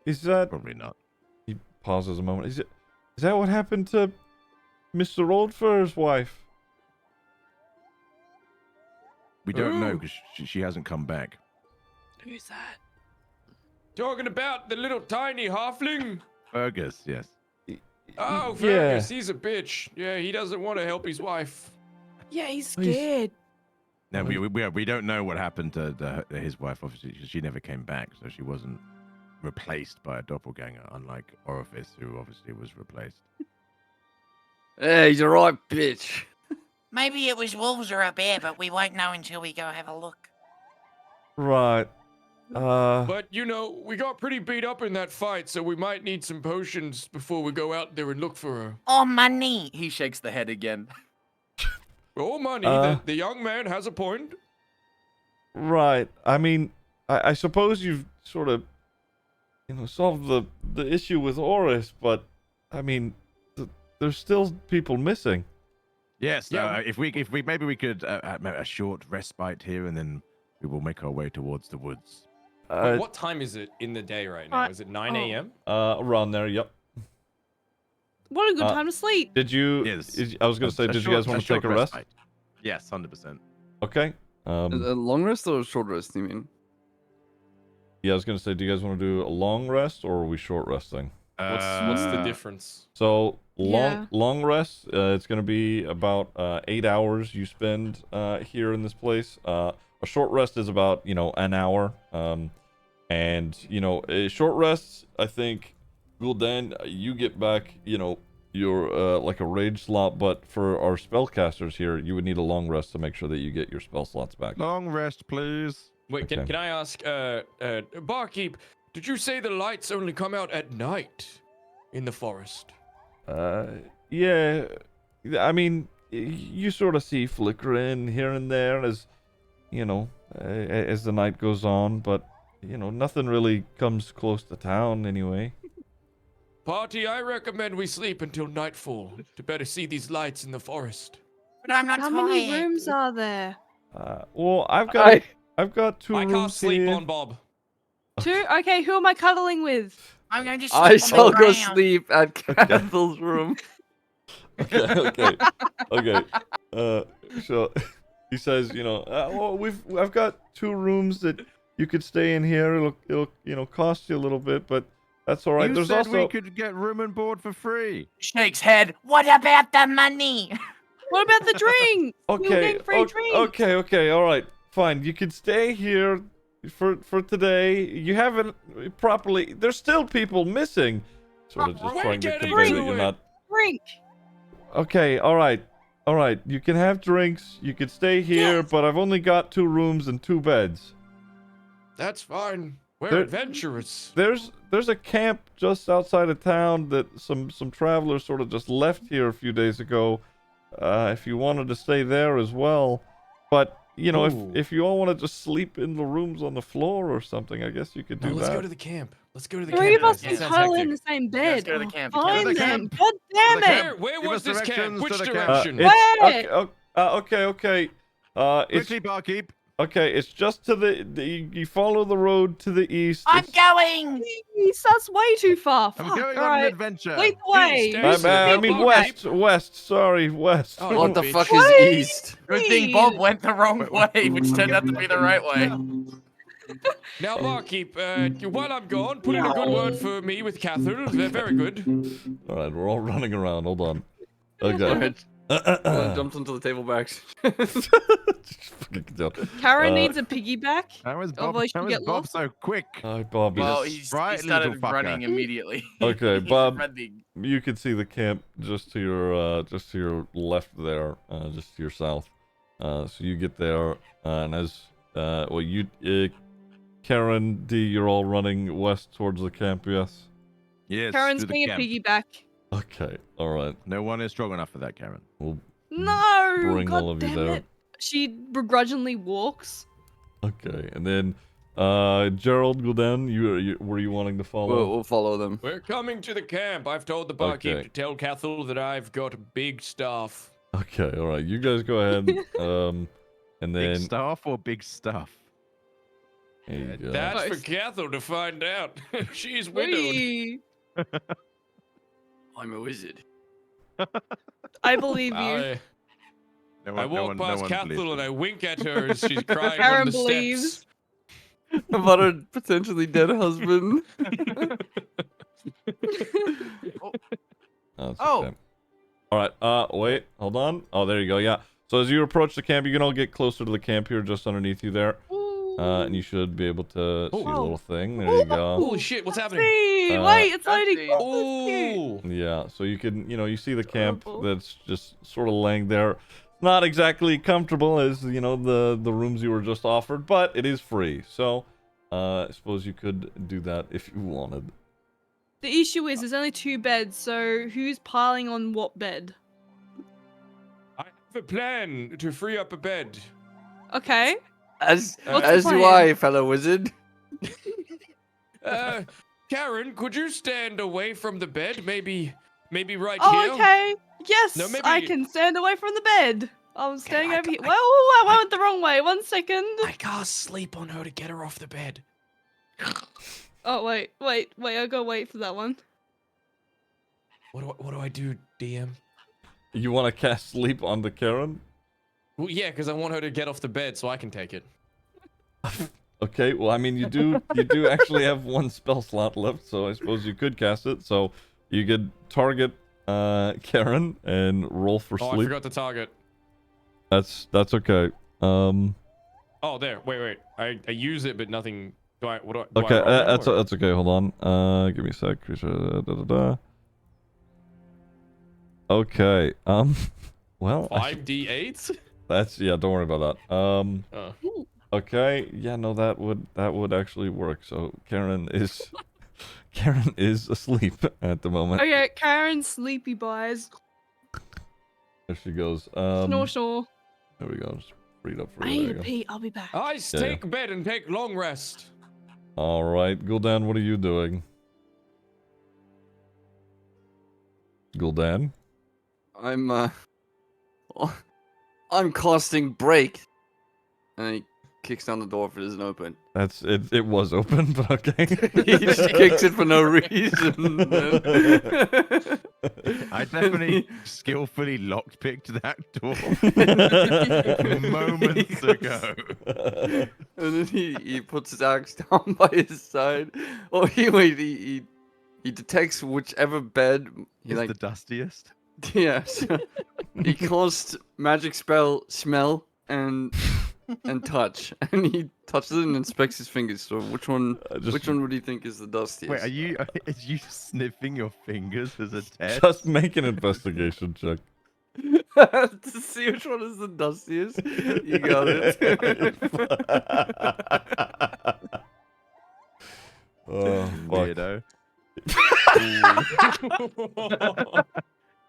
Is that? Probably not. He pauses a moment. Is that what happened to Mr. Oldfur's wife? We don't know Ooh. because she hasn't come back. Who's that? Talking about the little tiny halfling? Fergus, yes. Oh, Yeah. Fergus, he's a bitch. Yeah, he doesn't want to help his wife. Yeah, he's Oh, he's- scared. Now we don't know what happened to his wife. Obviously, 'cause she never came back, so she wasn't replaced by a doppelganger, unlike Orifice, who obviously was replaced. Hey, he's a right bitch. Maybe it was wolves or a bear, but we won't know until we go have a look. Right. But you know, we got pretty beat up in that fight, so we might need some potions before we go out there and look for her. Oh, money. He shakes the head again. Oh, money. Uh, The young man has a point. right. I mean, I suppose you've sort of, solved the issue with Oris, but I mean, there's still people missing. Yes. Yeah. If we maybe we could have a short respite here, and then we will make our way towards the woods. Wait, what time is it in the day right now? Is it 9 a.m.? Around there. Yep. What a good Uh, time to sleep. Did you? Yes. I was gonna say, did you guys want to take a rest? respite. Yes, 100%. Okay. A long rest or a short rest, you mean? Yeah, I was gonna say, do you guys want to do a long rest or are we short resting? What's the difference? So Yeah. long rest. It's gonna be about 8 hours you spend here in this place. A short rest is about an hour. And a short rest. I think, Gul'dan, you get back your like a rage slot, but for our spellcasters here, you would need a long rest to make sure that you get your spell slots back. Long rest, please. Wait, Okay. can I ask, barkeep, did you say the lights only come out at night in the forest? Yeah. I mean, you sort of see flickering here and there as as the night goes on, but nothing really comes close to town anyway. Party, I recommend we sleep until nightfall to better see these lights in the forest. But I'm not How tired. many rooms are there? Well, I've I- got two I rooms can't sleep here. on Bob. 2? Okay, who am I cuddling with? I'm going to sleep I on shall the go ground. sleep at Candle's room. Okay. So he says, well, I've got 2 rooms that you could stay in here. It'll cost you a little bit, but that's all right. You There's said also we could get room and board for free. Shakes head. What about the money? What about the drink? We'll okay, get free drinks. okay, all right, fine. You can stay here for today. You haven't properly. There's still people missing. Sort of just We're trying to getting convey to that you're it. not. Drink. Okay, all right. You can have drinks. You can stay here, Yes. but I've only got 2 rooms and 2 beds. That's fine. We're There- adventurous. There's a camp just outside of town that some travelers sort of just left here a few days ago. If you wanted to stay there as well, but Ooh. if you all want to just sleep in the rooms on the floor or something, I guess you could do No, let's that. go to the camp. Let's go to the 3 camp. of us guys. can That sounds cuddle in hectic. the same Yeah, let's bed. go to the camp. Fine To the then. camp. God damn To the it. camp. Where Give was us this camp? directions Which to the camp. direction? It's Where? okay. It's Quickly, barkeep. okay. It's just to you follow the road to the east. I'm It's- going. Jeez, that's way too far. I'm Fuck, going on an alright. adventure. Lead the way. East, I east. mean Barkeep. west. Sorry, west. Oh, What you the bitch. fuck What? is east? Good thing Please. Bob went the wrong way, which turned out to be the right way. Now, barkeep, while I'm gone, put in a good word for me with Catherine. They're very good. All right, we're all running around. Hold on. Okay. Alright, jumped onto the table backs. Fucking go. Karen Uh, needs a piggyback. How is Bob, Otherwise she'll how is get Bob lost. so quick? Hi, Bob. Well, He's a he sprightly little started fucker. running immediately. Okay, He's Bob. running. You can see the camp just to your left there, just to your south. So you get there, and as Karen, D, you're all running west towards the camp. Yes. Yes. Karen's to the being a camp. piggyback. Okay. All right. No one is strong enough for that, Karen. We'll No. bring God all of you damn there. it. She begrudgingly walks. Okay, and then Gerald, Gul'dan, you were you wanting to follow? We'll follow them. We're coming to the camp. I've told the barkeep Okay. to tell Cathal that I've got big stuff. Okay. All right. You guys go ahead. And then Big staff or big stuff? there you go. That's for Both. Cathal to find out. She's widowed. Whee! I'm a wizard. I believe you. I No walk past Cathal and I wink at her as she's crying Karen on the believes. steps. About her potentially dead husband. That's Oh. okay. All right. Wait. Hold on. Oh, there you go. Yeah. So as you approach the camp, you can all get closer to the camp here, just underneath you there, and you should be able to see a Oh. little thing. There you go. Holy shit, what's happening? See, Uh, wait, it's That's loading. the- Oh, that's cute. Oh. Yeah. So you can, you see the camp Adorable. that's just sort of laying there. Not exactly comfortable as the rooms you were just offered, but it is free. So, I suppose you could do that if you wanted. The issue is there's only 2 beds, so who's piling on what bed? I have a plan to free up a bed. Okay. As What's the as do plan? I, fellow wizard. Karen, could you stand away from the bed? Maybe right Oh, here? okay. Yes, No, I maybe- can stand away from the bed. I'm standing I over ca- here. I- Whoa, I went the wrong way. 1 second. I can't sleep on her to get her off the bed. Oh, wait. I gotta wait for that one. What do I do, DM? You want to cast sleep on the Karen? Well, yeah, because I want her to get off the bed so I can take it. Okay, well, I mean, you do actually have 1 spell slot left, so I suppose you could cast it. So you could target Karen and roll for Oh, I sleep. forgot to target. That's okay. Oh, there. Wait. I use it, but nothing. What do I? Okay, roll now, or- that's okay. Hold on. Give me a sec. Okay. Well, 5d8. that's yeah. Don't worry about that. Oh. Okay. Yeah. No, that would actually work. So Karen is asleep at the moment. Okay, Karen sleepy buys. There she goes. Snore, snore. There we go. Just read up for I you. need There to you go. pee. I'll be back. I take bed and take long rest. All right, Gul'dan, what are you doing? Gul'dan? I'm casting break. And he kicks down the door if it isn't open. That's it. It was open, but okay. He just kicks it for no reason. I definitely skillfully lockpicked that door moments ago. And then he puts his axe down by his side. Oh, he detects whichever bed he It's like. the dustiest. Yeah, so he casts magic spell smell and touch, and he touches it and inspects his fingers. So which one would you think is the dustiest? Wait, are you sniffing your fingers as a test? Just make an investigation check. To see which one is the dustiest? You got it. Oh, fuck. Weirdo.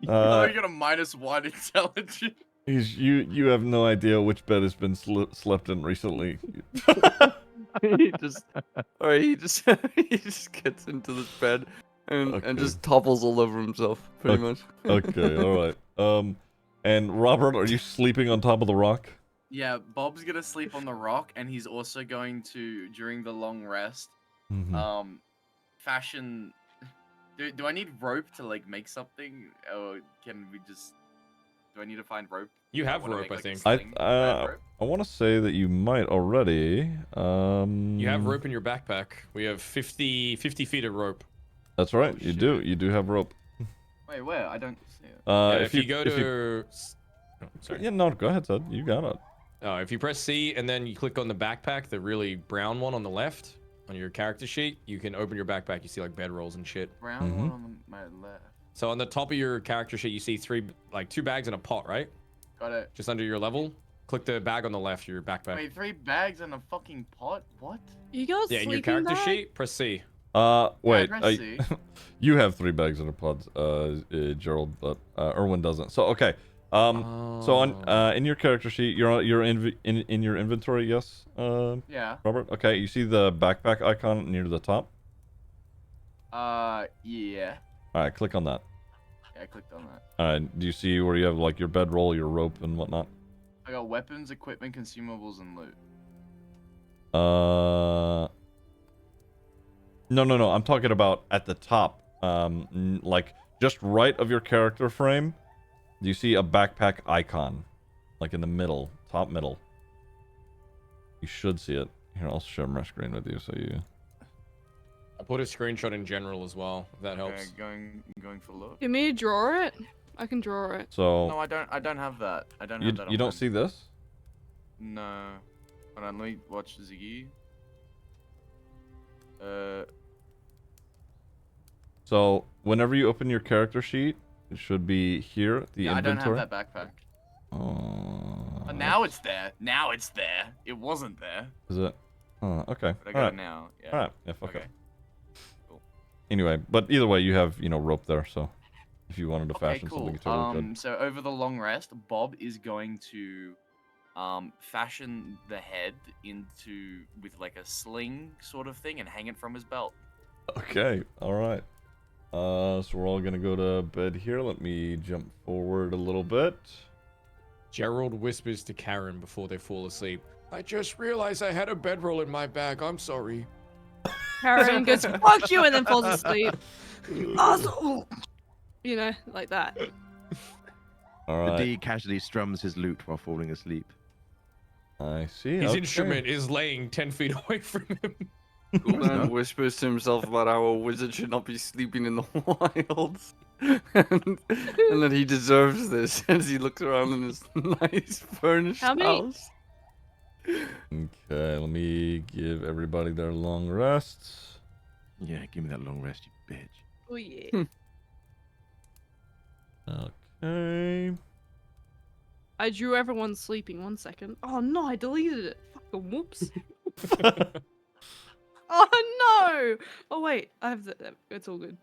Oh, you got a -1 intelligence. You have no idea which bed has been slept in recently. he just gets into this bed and just topples all over himself, pretty much. Okay, all right. And Robert, are you sleeping on top of the rock? Yeah, Bob's gonna sleep on the rock, and he's also going to, during the long rest, Mhm. fashion. Do I need rope to like make something, or can we just? Do I need to find rope? You have wanna rope, make, I like, a think. sling? I have rope? I want to say that you might already. You have rope in your backpack. We have 50 feet of rope. That's right. Oh, you do. You do have rope. Wait, where? I don't see it. If you go to... Oh, sorry. Yeah, no, go ahead, Ted. You got it. If you press C and then you click on the backpack, the really brown one on the left, on your character sheet, you can open your backpack. You see like bedrolls and shit. Brown one on my left. So on the top of your character sheet, you see 2 bags in a pot, right? Got it. Just under your level. Click the bag on the left, your backpack. Wait, 3 bags and a fucking pot? What? You got Yeah, in your sleeping character bag? sheet, press C. Wait. press C. You have 3 bags in a pod, Gerald, but Erwin doesn't. So okay. So on in your character sheet, you're in your inventory, yes. Yeah. Robert. Okay, you see the backpack icon near the top. Yeah. All right, click on that. Yeah, I clicked on that. All right. Do you see where you have like your bedroll, your rope, and whatnot? I got weapons, equipment, consumables, and loot. No. I'm talking about at the top. Like just right of your character frame. Do you see a backpack icon? Like in the middle, top middle. You should see it. Here, I'll share my screen with you so you... I put a screenshot in general as well, if that helps. Going for look. You mean to draw it? I can draw it. So... No, I don't have that. I don't you, have that. you don't see this? No. Hold on, let me watch Ziggy. So, whenever you open your character sheet, it should be here, the Yeah, inventory. I don't have that backpack. Oh. But now it's there. Now it's there. It wasn't there. Is it? Okay. But I got it now. Yeah. All right. Yeah, fuck Okay. it. Cool. Anyway, but either way, you have, rope there, so if you wanted to Okay, fashion cool. something, you totally could. So over the long rest, Bob is going to fashion the head with like a sling sort of thing and hang it from his belt. Okay, all right. So we're all gonna go to bed here. Let me jump forward a little bit. Gerald whispers to Karen before they fall asleep. I just realized I had a bedroll in my bag. I'm sorry. Karen goes, fuck you, and then falls asleep. Asshole! You know, like that. All The right. D casually strums his lute while falling asleep. I see. His okay. instrument is laying 10 feet away from him. Gul'dan whispers to himself about how a wizard should not be sleeping in the wilds. and that he deserves this as he looks around in his nice furnished How many- house. Okay, let me give everybody their long rests. Yeah, give me that long rest, you bitch. Oh, yeah. Okay. I drew everyone sleeping. 1 second. Oh, no, I deleted it. Fucking whoops. Oh, no! Oh, wait. I have the... It's all good.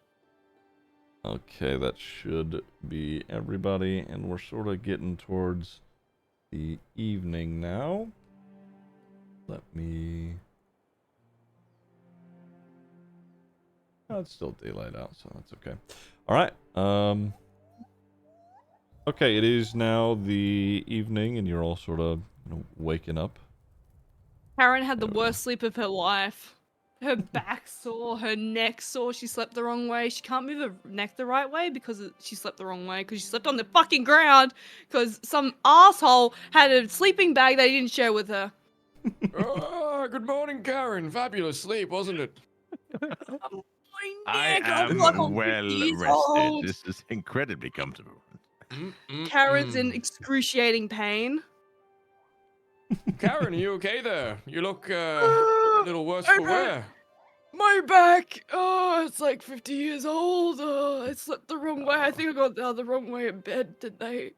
Okay, that should be everybody, and we're sort of getting towards the evening now. Let me... Oh, it's still daylight out, so that's okay. All right. Okay, it is now the evening, and you're all sort of waking up. Karen had the worst sleep of her life. Her back sore, her neck sore. She slept the wrong way. She can't move her neck the right way because she slept the wrong way because she slept on the fucking ground because some asshole had a sleeping bag that he didn't share with her. Oh, good morning, Karen. Fabulous sleep, wasn't it? I am like I'm well 50 years rested. old. This is incredibly comfortable. Karen's in excruciating pain. Karen, are you okay there? You look a little worse for wear. My back, oh, it's like 50 years old. Oh, I slept the wrong way. I think I got the wrong way in bed today.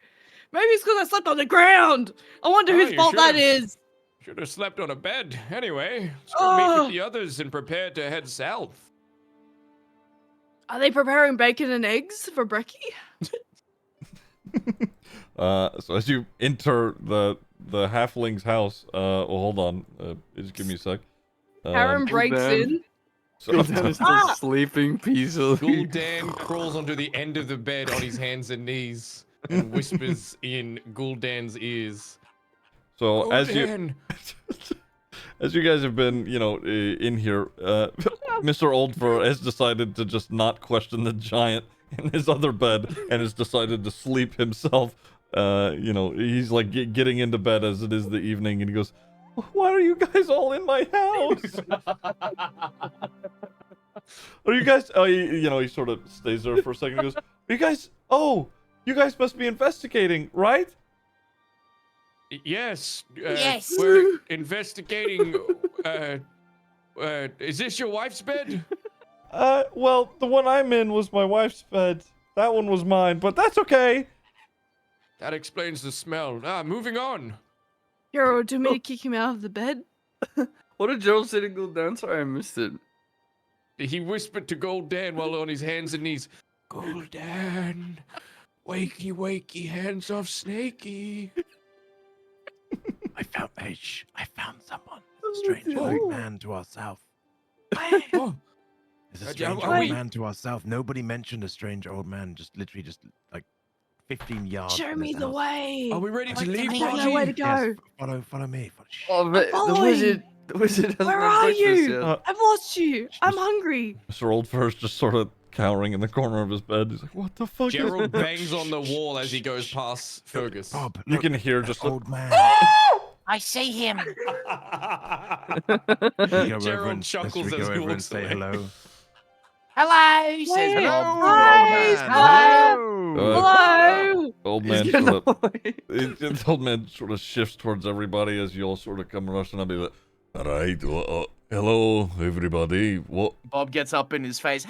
Maybe it's because I slept on the ground. I wonder whose you fault that should've- is. Should have slept on a bed. Anyway, let's go meet with the others and prepare to head south. Are they preparing bacon and eggs for brekkie? So as you enter the halfling's house, well, hold on, just give me a sec. Karen breaks Gul'dan. in. So, Gul'dan is still sleeping peacefully. Gul'dan crawls onto the end of the bed on his hands and knees and whispers in Gul'dan's ears. so as you Gul'dan, as you guys have been, in here, Mr. Oldfur has decided to just not question the giant in his other bed and has decided to sleep himself. He's like getting into bed as it is the evening, and he goes, "Why are you guys all in my house? Are you guys?" Oh, he sort of stays there for a second. He goes, "Are you guys? Oh, you guys must be investigating, right?" yes. Yes. We're investigating. Is this your wife's bed? Well, the one I'm in was my wife's bed. That one was mine, but that's okay. That explains the smell. Moving on. Gerald, do you want me to kick him out of the bed? What did Gerald say to Gul'dan? Sorry, I missed it. He whispered to Gul'dan while on his hands and knees. Gul'dan, wakey, wakey, hands off Snakey. I found someone. There's a strange old man to our south. Oh, There's a Yeah, strange are old we- man to our south. Nobody mentioned a strange old man. Just literally, just like 15 yards. Show from me this the house. way. are we ready to Wait, leave, I I don't know where to Rocky? go. Yes, follow me. Shh. Oh, but the following. wizard hasn't Where had are breakfast you? yet. Uh, I've lost you. I'm hungry. Mr. Oldfur's just sort of cowering in the corner of his bed. He's like, "What the fuck?" Gerald bangs on the wall as he goes past Fergus. Bob, You look, can hear that just old man. I see him. Should we go over Gerald and- chuckles should we as go he over and walks say away. hello. Hello, says Hello. Bob. Hi. Hello. Old He's man getting sort of, away. the old man sort of shifts towards everybody as you all sort of come rushing up. He's like, "All right, hello everybody. What? Bob gets up in his face.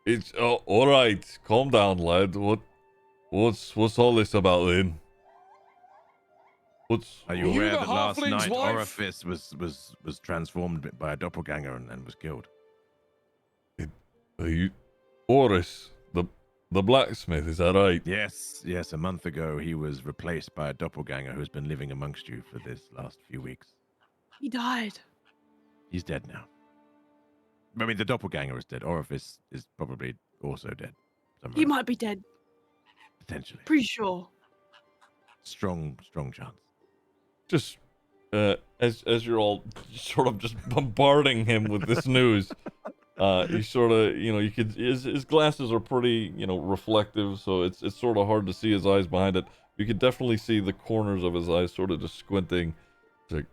It's all right. Calm down, lad. What's all this about then?" What's Are you Are you aware the that last halfling's night wife? Orifice was transformed by a doppelganger and was killed? are you Oris, the blacksmith? Is that right? Yes, yes. A month ago, he was replaced by a doppelganger who's been living amongst you for this last few weeks. He died. He's dead now. I mean, the doppelganger is dead. Orifice is probably also dead. He Somewhere, might be dead. potentially. Pretty sure. Strong chance. Just as you're all sort of just bombarding him with this news, he sort of, you could his glasses are pretty, reflective, so it's sort of hard to see his eyes behind it. You could definitely see the corners of his eyes sort of just squinting. It's like,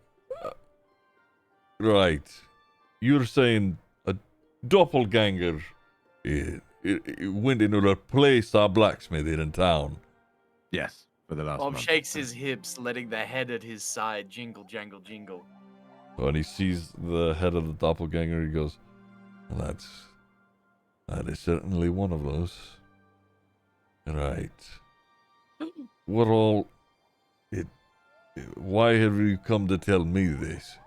right, you're saying a doppelganger went in to replace our blacksmith here in town? Yes, for the last Bob month. shakes his hips, letting the head at his side jingle, jangle, jingle. When he sees the head of the doppelganger, he goes, well, that is certainly one of those. Right. What all... Why have you come to tell me this?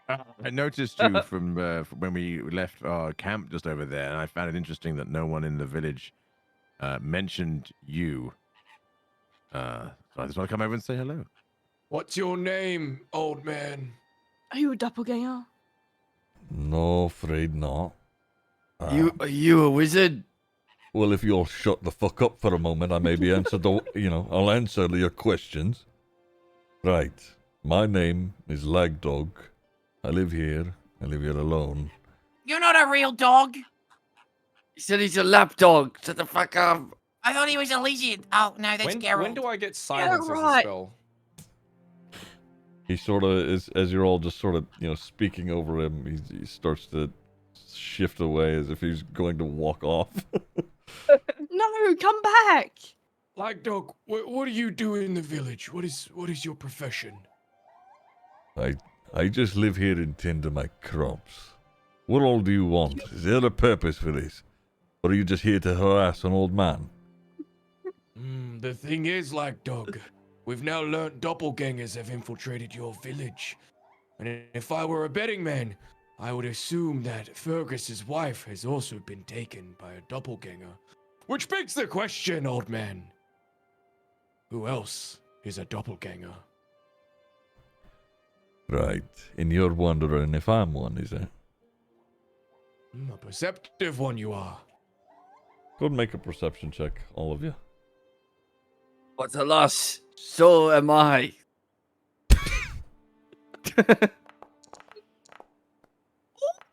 I noticed you from when we left our camp just over there, and I found it interesting that no one in the village mentioned you. So I just want to come over and say hello. What's your name, old man? Are you a doppelganger? No, afraid not. Are you a wizard? Well, if you'll shut the fuck up for a moment, I maybe I'll answer your questions. Right. My name is Lagdog. I live here alone. You're not a real dog. He said he's a lapdog. Shut the fuck up. I thought he was a lizard. Oh, no, that's Geralt. When do I get silence as a right. spell? He sort of is, as you're all just sort of, speaking over him, he starts to shift away as if he's going to walk off. No, come back. Like, dog, what do you do in the village? What is your profession? I just live here and tend to my crops. What all do you want? Is there a purpose for this? Or are you just here to harass an old man? The thing is, like, dog, we've now learnt doppelgangers have infiltrated your village. And if I were a betting man, I would assume that Fergus's wife has also been taken by a doppelganger. Which begs the question, old man. Who else is a doppelganger? Right. And you're wondering if I'm one, is it? A perceptive one you are. Go and make a perception check, all of you. What's a loss? So am I.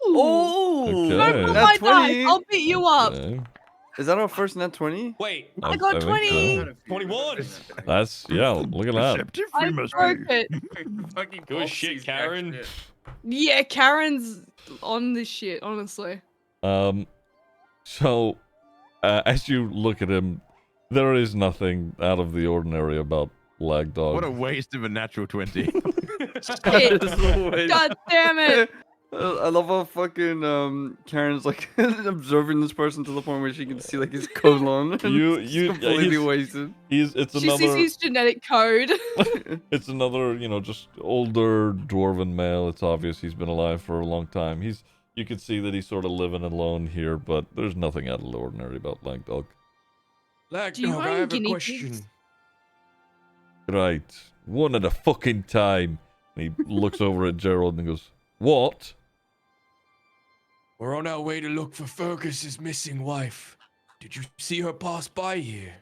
Oh! Okay. Don't roll Nat my 20. dice. I'll beat you up. Okay. Is that our first net 20? Wait, I got think 20. so. 21. That's, look at that. Perceptive I we must broke be. it. Fucking Good Bob shit, sees jack Karen. shit. Yeah, Karen's on this shit, honestly. So, as you look at him, there is nothing out of the ordinary about Lagdog. What a waste of a natural 20. Shit. God damn it. I love how fucking Karen's like observing this person to the point where she can see like his colon. and it's completely wasted. It's She sees his genetic code. it's another, just older dwarven male. It's obvious he's been alive for a long time. You can see that he's sort of living alone here, but there's nothing out of the ordinary about Lagdog. Do you Lagdog, I own have a guinea question. pigs? Right. One at a fucking time. And he looks over at Gerald and goes, what? We're on our way to look for Fergus's missing wife. Did you see her pass by here?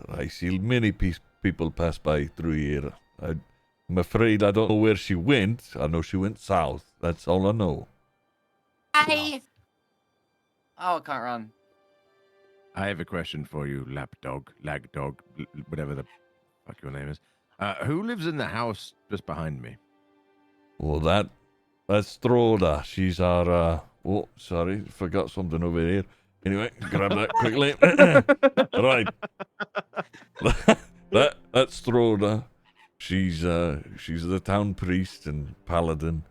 I see many people pass by through here. I'm afraid I don't know where she went. I know she went south. That's all I know. I Oh, can't run. I have a question for you, Lagdog, whatever the fuck your name is. Who lives in the house just behind me? Well, that's Stroda. She's our, oh, sorry, forgot something over here. Anyway, grab that quickly. Right. That's Stroda. She's the town priest and paladin.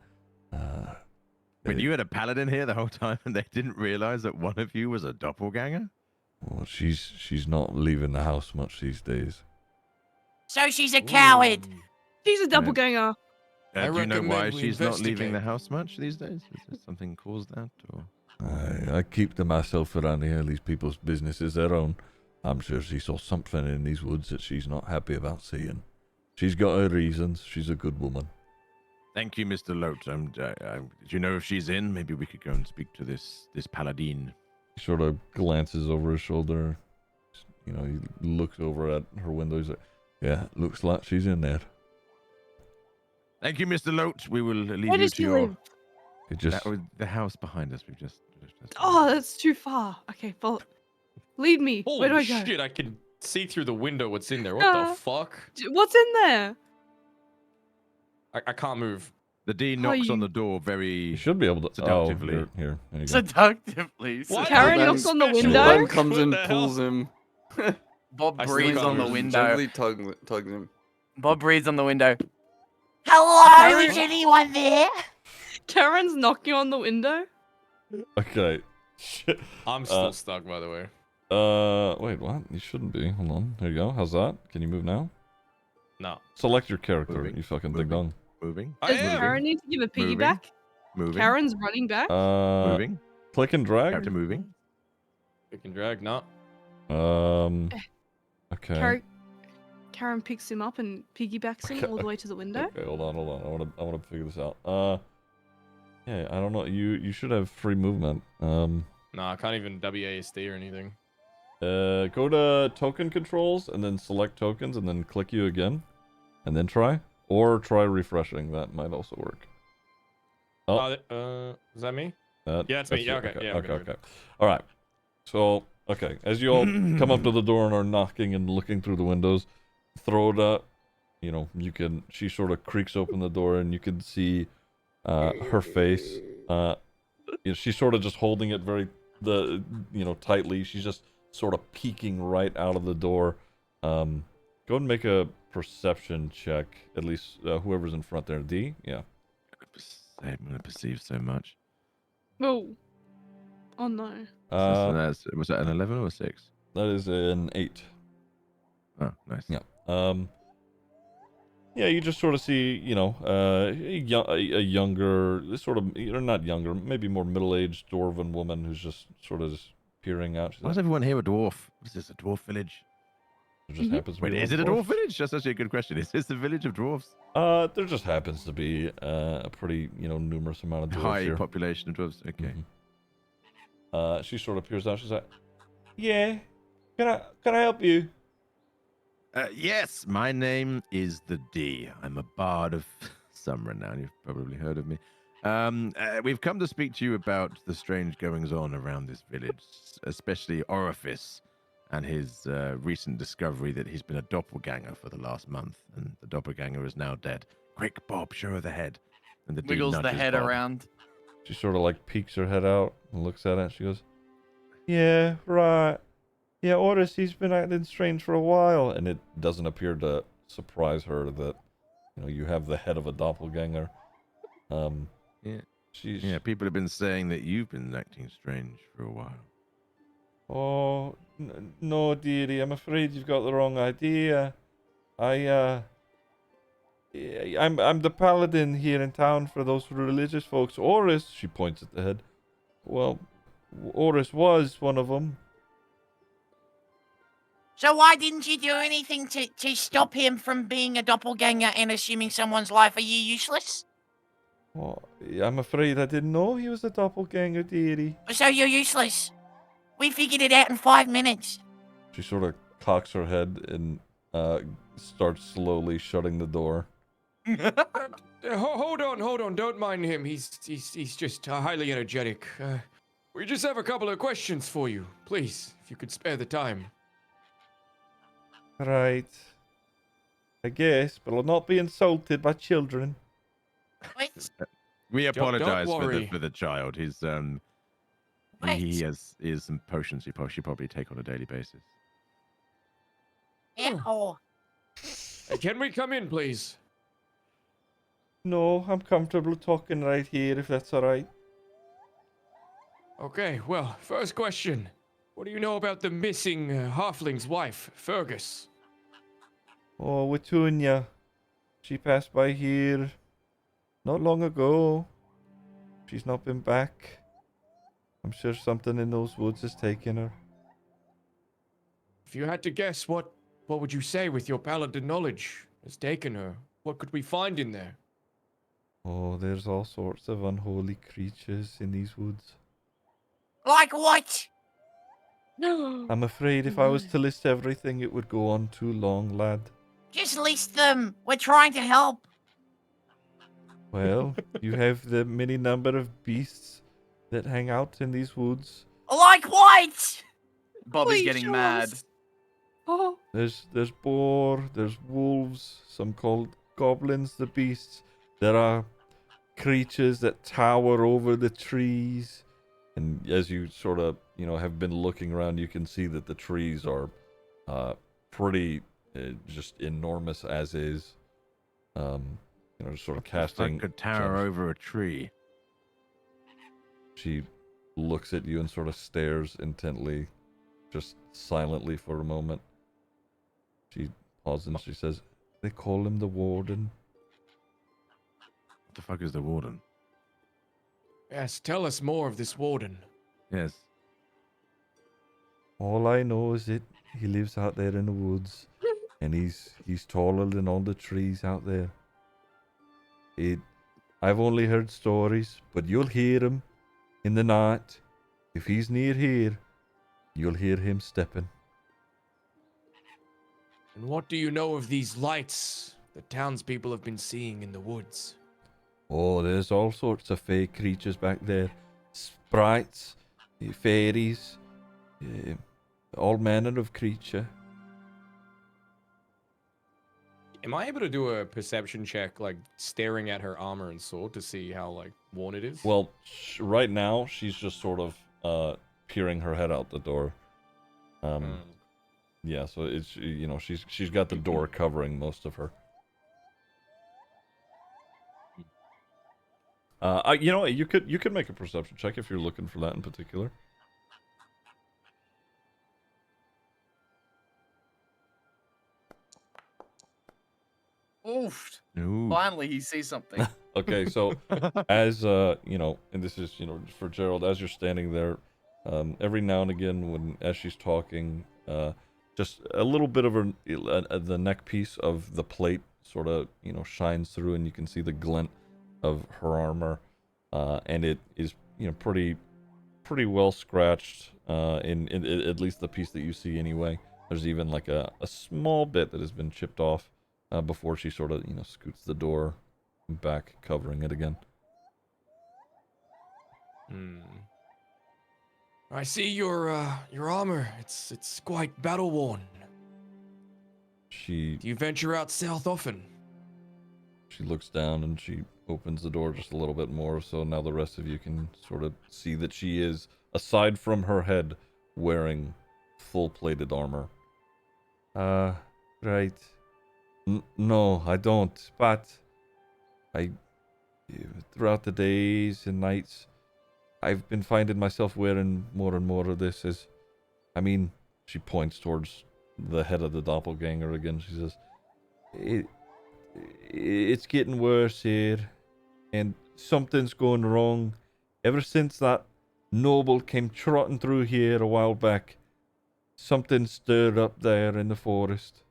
Wait, you had a paladin here the whole time and they didn't realize that one of you was a doppelganger? Well, she's not leaving the house much these days. So she's a coward. She's a doppelganger. I Do you know why recommend we she's not leaving the investigate. house much these days? Is there something caused that, or? I keep to myself around here. These people's business is their own. I'm sure she saw something in these woods that she's not happy about seeing. She's got her reasons. She's a good woman. Thank you, Mr. Lote. Do you know if she's in? Maybe we could go and speak to this paladin. He sort of glances over his shoulder. You know, he looks over at her window. He's like, yeah, looks like she's in there. Thank you, Mr. Lote. We will leave Where you does to she your... live? It just... the house behind us. We've just... Oh, that's too far. Okay, follow. Lead me. Where do Holy I go? shit! I can see through the window what's in there. What the fuck? What's in there? I can't move. The D knocks on you- the door very... You should be able to... Seductively. Oh, here you go. Seductively. What? Karen then- knocks on the And window. then comes What and the hell? pulls him. Bob I still breathes can't on the move. window. Gently tugs him. Bob breathes on the window. Hello, is anyone there? Karen's knocking on the window. Okay. Shit. I'm still stuck, by the way. Wait, what? You shouldn't be. Hold on. There you go. How's that? Can you move now? No. Select your character, Moving. you fucking ding Moving. dong. Moving. I Does am. Karen need to give a Moving. piggyback? Moving. Karen's running back. Moving. Click and drag. Character moving. Pick and drag, no. Okay. Karen picks him up and piggybacks him all the way to the window. Okay, hold on. I wanna figure this out. Yeah, I don't know. You should have free movement. No, I can't even WASD or anything. Go to token controls and then select tokens and then click you again, and then try, or try refreshing. That might also work. Is that me? Yeah, it's me. Yeah, okay. Yeah, we're okay. good. All right. So, okay, as you all come up to the door and are knocking and looking through the windows, throw it up. You know, you can. She sort of creaks open the door, and you can see her face. You know, she's sort of just holding it very tightly. She's just sort of peeking right out of the door. Go and make a perception check. At least whoever's in front there. D. Yeah. I'm gonna perceive so much. Oh. Oh no. Was that an 11 or a 6? That is an 8. Oh, nice. Yeah. Yeah, you just sort of see, a younger, sort of, or not younger, maybe more middle-aged dwarven woman who's just sort of just peering out. She's Why is like, everyone here a dwarf? Is this a dwarf village? there just happens to Wait, be is it a dwarf village? That's actually a good question. Is this the village of dwarves? There just happens to be a pretty, numerous amount of dwarves High here. population of dwarves. Okay. She sort of peers out. She's like, "Yeah, can I help you?" Yes, my name is the D. I'm a bard of some renown. You've probably heard of me. We've come to speak to you about the strange goings-on around this village, especially Orifice and his recent discovery that he's been a doppelganger for the last month, and the doppelganger is now dead. Quick, Bob, show her the head. And the D Wiggles the nudges head Bob. around. She sort of like peeks her head out and looks at it. She goes, "Yeah, right. Yeah, Oris, he's been acting strange for a while." And it doesn't appear to surprise her that, you have the head of a doppelganger. Yeah. She's... Yeah, people have been saying that you've been acting strange for a while. Oh, no, dearie, I'm afraid you've got the wrong idea. I'm the paladin here in town for those religious folks. Oris, she points at the head. Well, Oris was one of them. So why didn't you do anything to stop him from being a doppelganger and assuming someone's life? Are you useless? Oh, I'm afraid I didn't know he was a doppelganger, dearie. So you're useless. We figured it out in 5 minutes. She sort of cocks her head and starts slowly shutting the door. Hold on. Don't mind him. He's just highly energetic. We just have a couple of questions for you. Please, if you could spare the time. Right. I guess, but I'll not be insulted by children. Wait, We Don't apologize worry. for the child. He's he has some potions he should probably take on a daily basis. yeah, oh, Can we come in, please? No, I'm comfortable talking right here, if that's alright. Okay, well, first question. What do you know about the missing halfling's wife, Fergus? Oh, Witunia. She passed by here not long ago. She's not been back. I'm sure something in those woods has taken her. If you had to guess, what would you say with your paladin knowledge has taken her? What could we find in there? Oh, there's all sorts of unholy creatures in these woods. Like what? No. I'm afraid if I was to list everything, it would go on too long, lad. Just list them. We're trying to help. Well, you have the many number of beasts that hang out in these woods. Like what? Bob is Please getting show mad. us. Oh. There's boar, there's wolves, some called goblins, the beasts. There are creatures that tower over the trees. And as you sort of, have been looking around, you can see that the trees are pretty just enormous as is. Just sort of casting. I could tower over a tree. She looks at you and sort of stares intently, just silently for a moment. She pauses and she says, "They call him the Warden." What the fuck is the warden? Yes, tell us more of this warden. Yes. All I know is that he lives out there in the woods, and he's taller than all the trees out there. I've only heard stories, but you'll hear him in the night. If he's near here, you'll hear him stepping. And what do you know of these lights that townspeople have been seeing in the woods? Oh, there's all sorts of fake creatures back there. Sprites, fairies, all manner of creature. Am I able to do a perception check, like staring at her armor and sword to see how like worn it is? Well, right now she's just sort of peering her head out the door. Yeah, so it's she's got the door covering most of her. You could make a perception check if you're looking for that in particular. Oof. Ooh. Finally, he sees something. Okay, so as and this is for Gerald, as you're standing there, every now and again as she's talking, just a little bit of the neck piece of the plate sort of shines through, and you can see the glint of her armor, and it is pretty well scratched, in at least the piece that you see anyway. There's even like a small bit that has been chipped off before she sort of scoots the door back, covering it again. I see your armor. It's quite battle worn. Do you venture out south often? She looks down and she opens the door just a little bit more, so now the rest of you can sort of see that she is, aside from her head, wearing full-plated armor. Right. No, I don't, but throughout the days and nights, I've been finding myself wearing more and more of this she points towards the head of the doppelganger again. She says, it's getting worse here, and something's going wrong. Ever since that noble came trotting through here a while back, something stirred up there in the forest.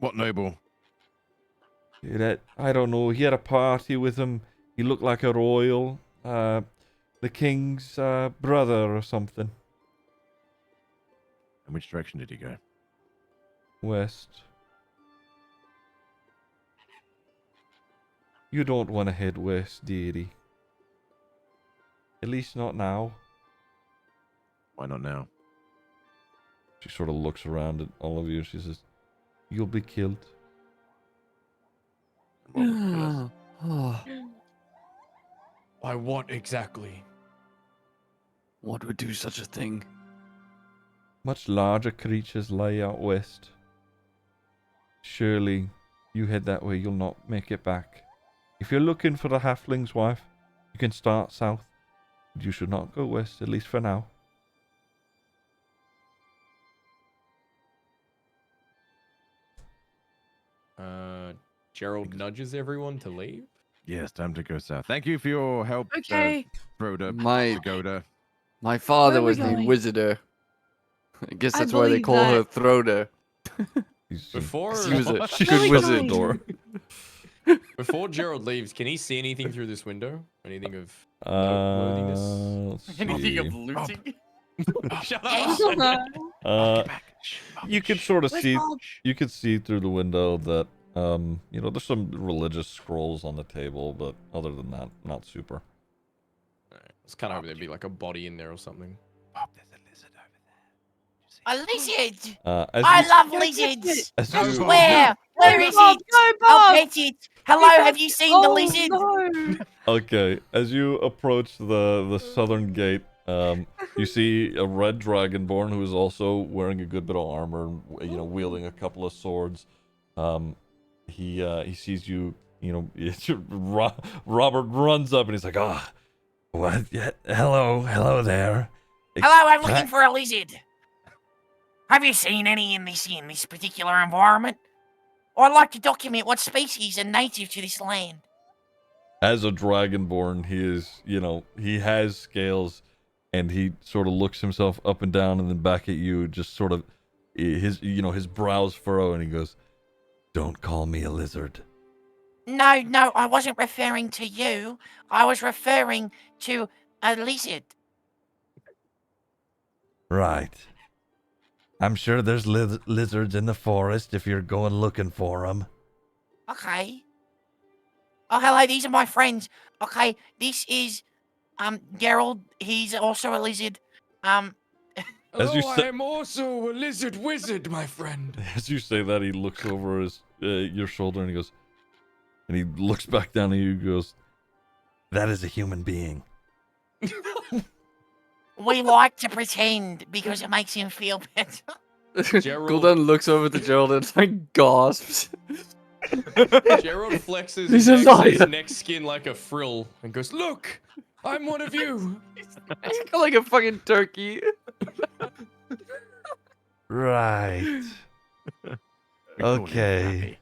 What noble? I don't know. He had a party with him. He looked like a royal. The king's brother or something. In which direction did he go? West. You don't want to head west, dearie. At least not now. Why not now? She sort of looks around at all of you. She says, "You'll be killed." What would kill us? By what exactly? What would do such a thing? Much larger creatures lie out west. Surely, you head that way, you'll not make it back. If you're looking for the halfling's wife, you can start south. But you should not go west, at least for now. Gerald nudges everyone to leave. Yes, time to go south. Thank you for your help, Okay. Broda, My Pagoda. my father Where are we was named going? Wizarder. I guess I that's why they believe call her that. Throater. Before 'Cause he was a what? Where are good we wizard. going? Before Gerald leaves, can he see anything through this window? Anything of noteworthiness? Let's Anything of see. looting? Shut Yes. up! Uh, you could sort of Where's see. Bob? You could see through the window that there's some religious scrolls on the table, but other than that, not super. Alright, I was kind of hoping there'd be like a body in there or something. Bob, there's a lizard over A there. lizard. As I you, love Go get lizards. it. as Go, you, Bob. Where? Where Go, is Bob, it? Go, I'll Bob. pet it. Hello, have you seen the Oh, lizard? No. okay, as you approach the southern gate, you see a red dragonborn who is also wearing a good bit of armor, wielding a couple of swords. He sees you. Robert runs up and he's like, "Ah, what? Yeah, hello there." Hello, I'm looking for a lizard. Have you seen any in this particular environment? I'd like to document what species are native to this land. As a dragonborn, he is, he has scales, and he sort of looks himself up and down and then back at you, just sort of his brows furrow, and he goes, "Don't call me a lizard." No, I wasn't referring to you. I was referring to a lizard. Right. I'm sure there's lizards in the forest if you're going looking for them. Okay. Oh, hello, these are my friends. Okay, this is, Gerald. He's also a lizard. As you Hello, say- I am also a lizard wizard, my friend. As you say that, he looks over your shoulder and he goes, and he looks back down at you and goes, "That is a human being." We like to pretend because it makes him feel better. Gerald- Gul'dan looks over to Gerald and like gasps. Gerald flexes He's his a liar. neck skin like a frill and goes, "Look, I'm one of you." He's got like a fucking turkey. Right. We call him Okay.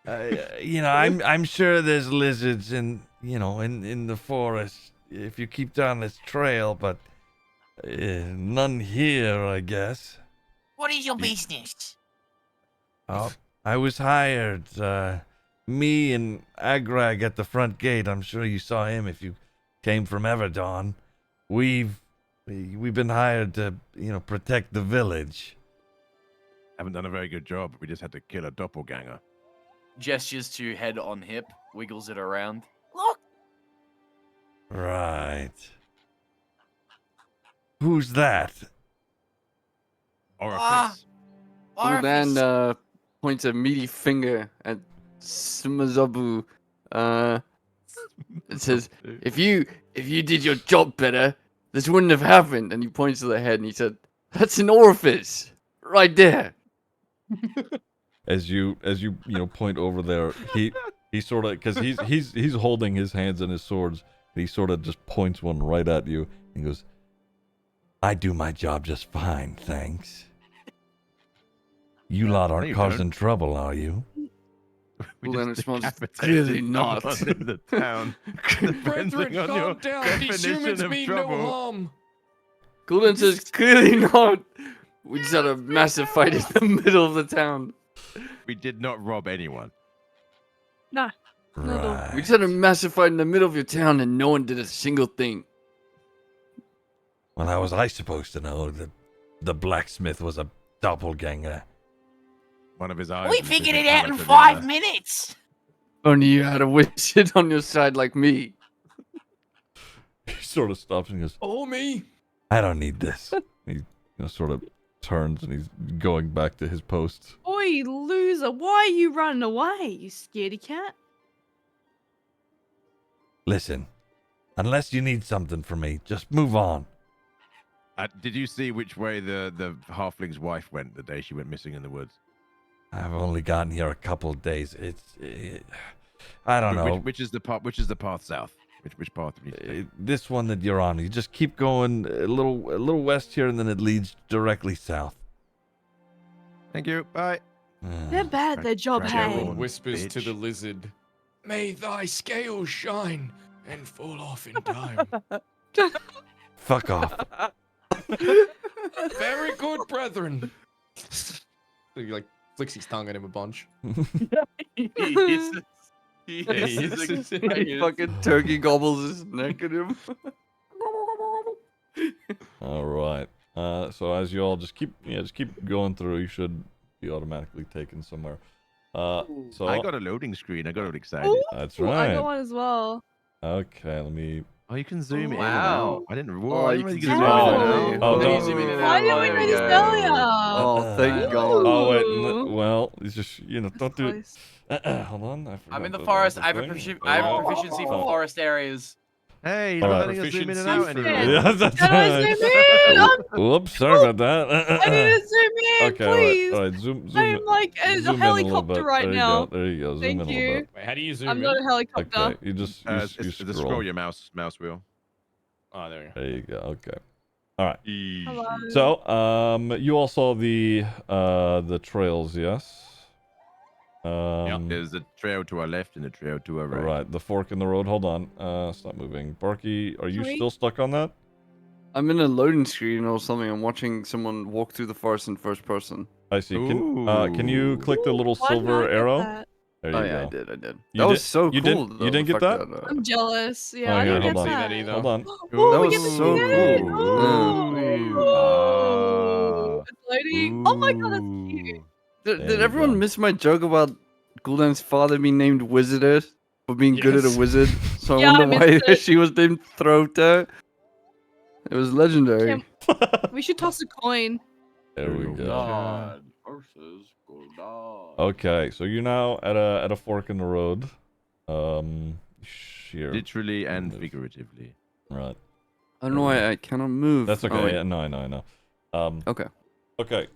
Flappy. I'm sure there's lizards in the forest if you keep down this trail, but none here, I guess. What is your business? Oh, I was hired. Me and Agrag at the front gate. I'm sure you saw him if you came from Everdon. We've been hired to, protect the village. Haven't done a very good job. We just had to kill a doppelganger. Gestures to head on hip, wiggles it around. Look, Right. Who's that? Orifice. orifice. Gul'dan points a meaty finger at Sumazabu. It says, if you did your job better, this wouldn't have happened. And he points to the head and he said, "That's an orifice right there." As you point over there, he sort of, because he's holding his hands in his swords, and he sort of just points one right at you. He goes, "I do my job just fine, thanks. You lot No, aren't you causing don't. trouble, are you?" We Gul'dan just responds, decapitated "Clearly not." someone in the town. Brethren, Depending on your calm down. These definition humans of mean trouble. no harm. Gul'dan says, "Clearly not. We just had a massive fight in the middle of the town. We did not rob anyone. No. Right. We just had a massive fight in the middle of your town and no one did a single thing." Well, how was I supposed to know that the blacksmith was a doppelganger? One of his eyes. We was figured it different out colour in to the 5 other. minutes. Only you had a wizard on your side like me. He sort of stops and goes, Oh, me. "I don't need this." He sort of turns and he's going back to his post. Oi, loser! Why are you running away, you scaredy cat? Listen, unless you need something from me, just move on. Did you see which way the halfling's wife went the day she went missing in the woods? I've only gotten here a couple of days. I don't know. Which is the path? Which is the path south? Which path do you take? This one that you're on, you just keep going a little west here, and then it leads directly south. Thank you. Bye. They're bad. Their job, Drag hey. everyone. Gerald whispers to the bitch. lizard, "May thy scales shine and fall off in time." Fuck off. Very good, brethren. So he like flicks his tongue at him a bunch. He hisses. He Yeah, he hisses hisses. excited. Fucking turkey gobbles his neck at him. All right. So as you all just keep going through, you should be automatically taken somewhere. So I got a loading screen. I got all excited. Ooh, that's I right. got one as well. Okay, let me. Oh, you can zoom in and Wow. out. I didn't. Oh, Whoa, I you didn't can really zoom get in to and zoom out. in. Oh, Can you don't- zoom in and Why out? didn't we There know this go. earlier? Oh, thank God. Oh wait, Ooh. well, it's just don't That's do. close. Hold on, I forgot I'm in the that forest. was I have a thing. I have There a we go. proficiency for Oh. forest areas. Hey, he's All not right. letting us zoom in and Proficiency out for- anymore. Yeah, that's Can I right. zoom in? Whoops, sorry about that. I need to zoom in, Okay, please. all right, zoom I'm like a zoom in a little helicopter bit. right There you now. go. There you go. Zoom Thank in a you. little bit. Wait, how do you zoom I'm in? not a helicopter. Okay, you just you It's the scroll. scroll your mouse wheel. Oh, there you go. There you go. Okay. All right. Hello. So, you all saw the trails, yes? There's a trail to our left and a trail to our right. Right, the fork in the road. Hold on. Stop moving. Barky, are you Sorry? still stuck on that? I'm in a loading screen or something. I'm watching someone walk through the forest in first person. I see. Can you click the little Why didn't I silver get arrow? that? There you Oh go. yeah, I did. I did. You That was did- so you cool. didn't- though, you didn't the get fact that? I'm jealous. Yeah, Oh, I here, didn't hold get on. See that. that either. Hold on. Oh, That we was get to see so it. cool. Oh, it's loading. Oh my god, that's cute. Did There you everyone go. miss my joke about Gul'dan's father being named Wizarder for being good at a Yes. wizard? So Yeah, I I wonder why missed it. she was named Throater. It was legendary. We should toss a coin. There we go. God versus Gul'dan. Okay, so you're now at a fork in the road. Here. Literally and Move. figuratively. Right. I don't know why I cannot move. That's okay. Oh, wait. Yeah, no, I know. Okay. Okay.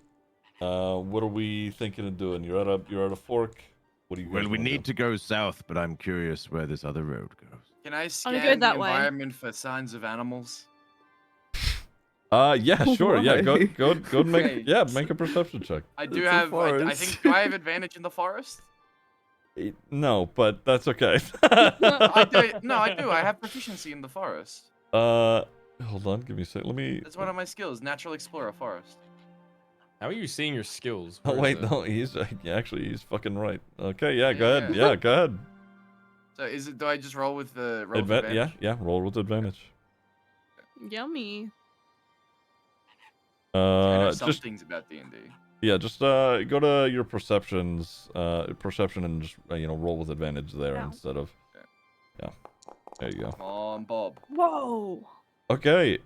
What are we thinking of doing? You're at a fork. What do you? Well, we need to go south, but I'm curious where this other road goes. Can I go scan the that way. environment for signs of animals? Yeah, sure. Yeah, go Why? and make Okay. make a perception check. I do It's a have. I forest. think. Do I have advantage in the forest? No, but that's okay. I do. No, I do. I have proficiency in the forest. Hold on. Give me a sec. Let me. That's one of my skills. Natural explorer forest. How are you seeing your skills? Oh Where wait, is it? no. He's fucking right. Okay. Yeah. Go Yeah, ahead. yeah. Yeah. Go ahead. So is it? Do I just roll with the roll with advantage? Yeah. Roll with advantage. Yummy. I know some Just things about D&D. yeah. Just go to your perceptions. Perception and just roll with advantage there Yeah. instead of. Yeah. There you go. Come on, Bob. Whoa. Okay.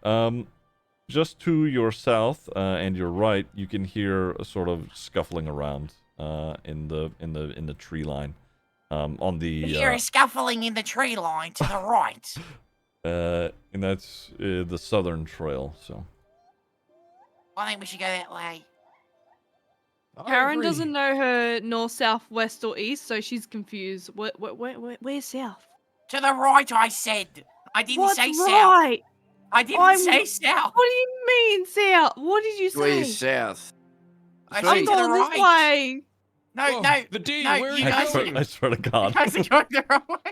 Just to your south and your right, you can hear a sort of scuffling around in the tree line. On the Here is scuffling in the tree line to the right. and that's the southern trail. So I think we should go that way. I Karen agree. doesn't know her north, south, west, or east, so she's confused. Where's south? To the right, I said. I didn't What's say south. right? I didn't I'm- say south. What do you mean south? What did you Way say? south. I That's said I'm to the going this right. way. No, Whoa, no. the D, no, where are you you guys going? I swear to You God. guys are going the wrong way.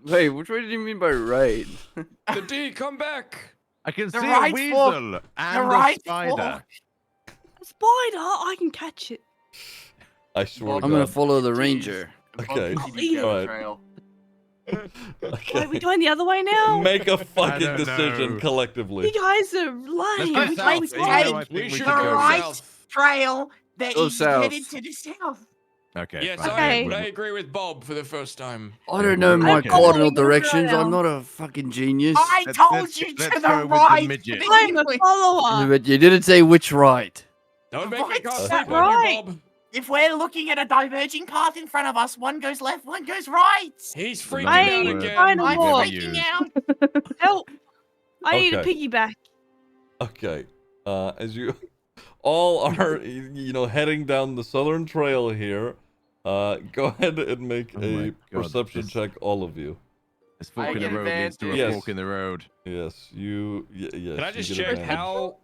Wait, which way did you mean by right? The D, come back. I can The see right a weasel fork. and The right a spider. fork. A spider? I can catch it. I swear Well, to I'm gonna God. follow the Jeez. ranger. Bob Okay. can see the Alright. trail. Okay. Wait, we going the other way now? Make a fucking don't decision know. collectively. You guys are lying. Let's We go can't south. be You know, right. I think We we should should The go go right south. trail that Go is south. headed to the south. Okay. Yes, fine. Okay. I agree with Bob for the first time. I don't know my I'm cardinal following the directions. trail. I'm not a fucking genius. I Let's- told let's- you let's to go the with the right. midget. I'm a follower. But you didn't say which right. Don't make me Right, can't is sleep that on right? you, Bob. If we're looking at a diverging path in front of us, one goes left, one goes right. He's freaking I out ain't again. trying to I'm walk. Never freaking used. out. Help. I need a Okay. piggyback. Okay. As you all are, heading down the southern trail here, go ahead and make Oh my a God, perception this- check, all of you. This fork I in the get road leads to a advantage. fork in the road. Yes, you. Yes. Can I you just get check advantage. how?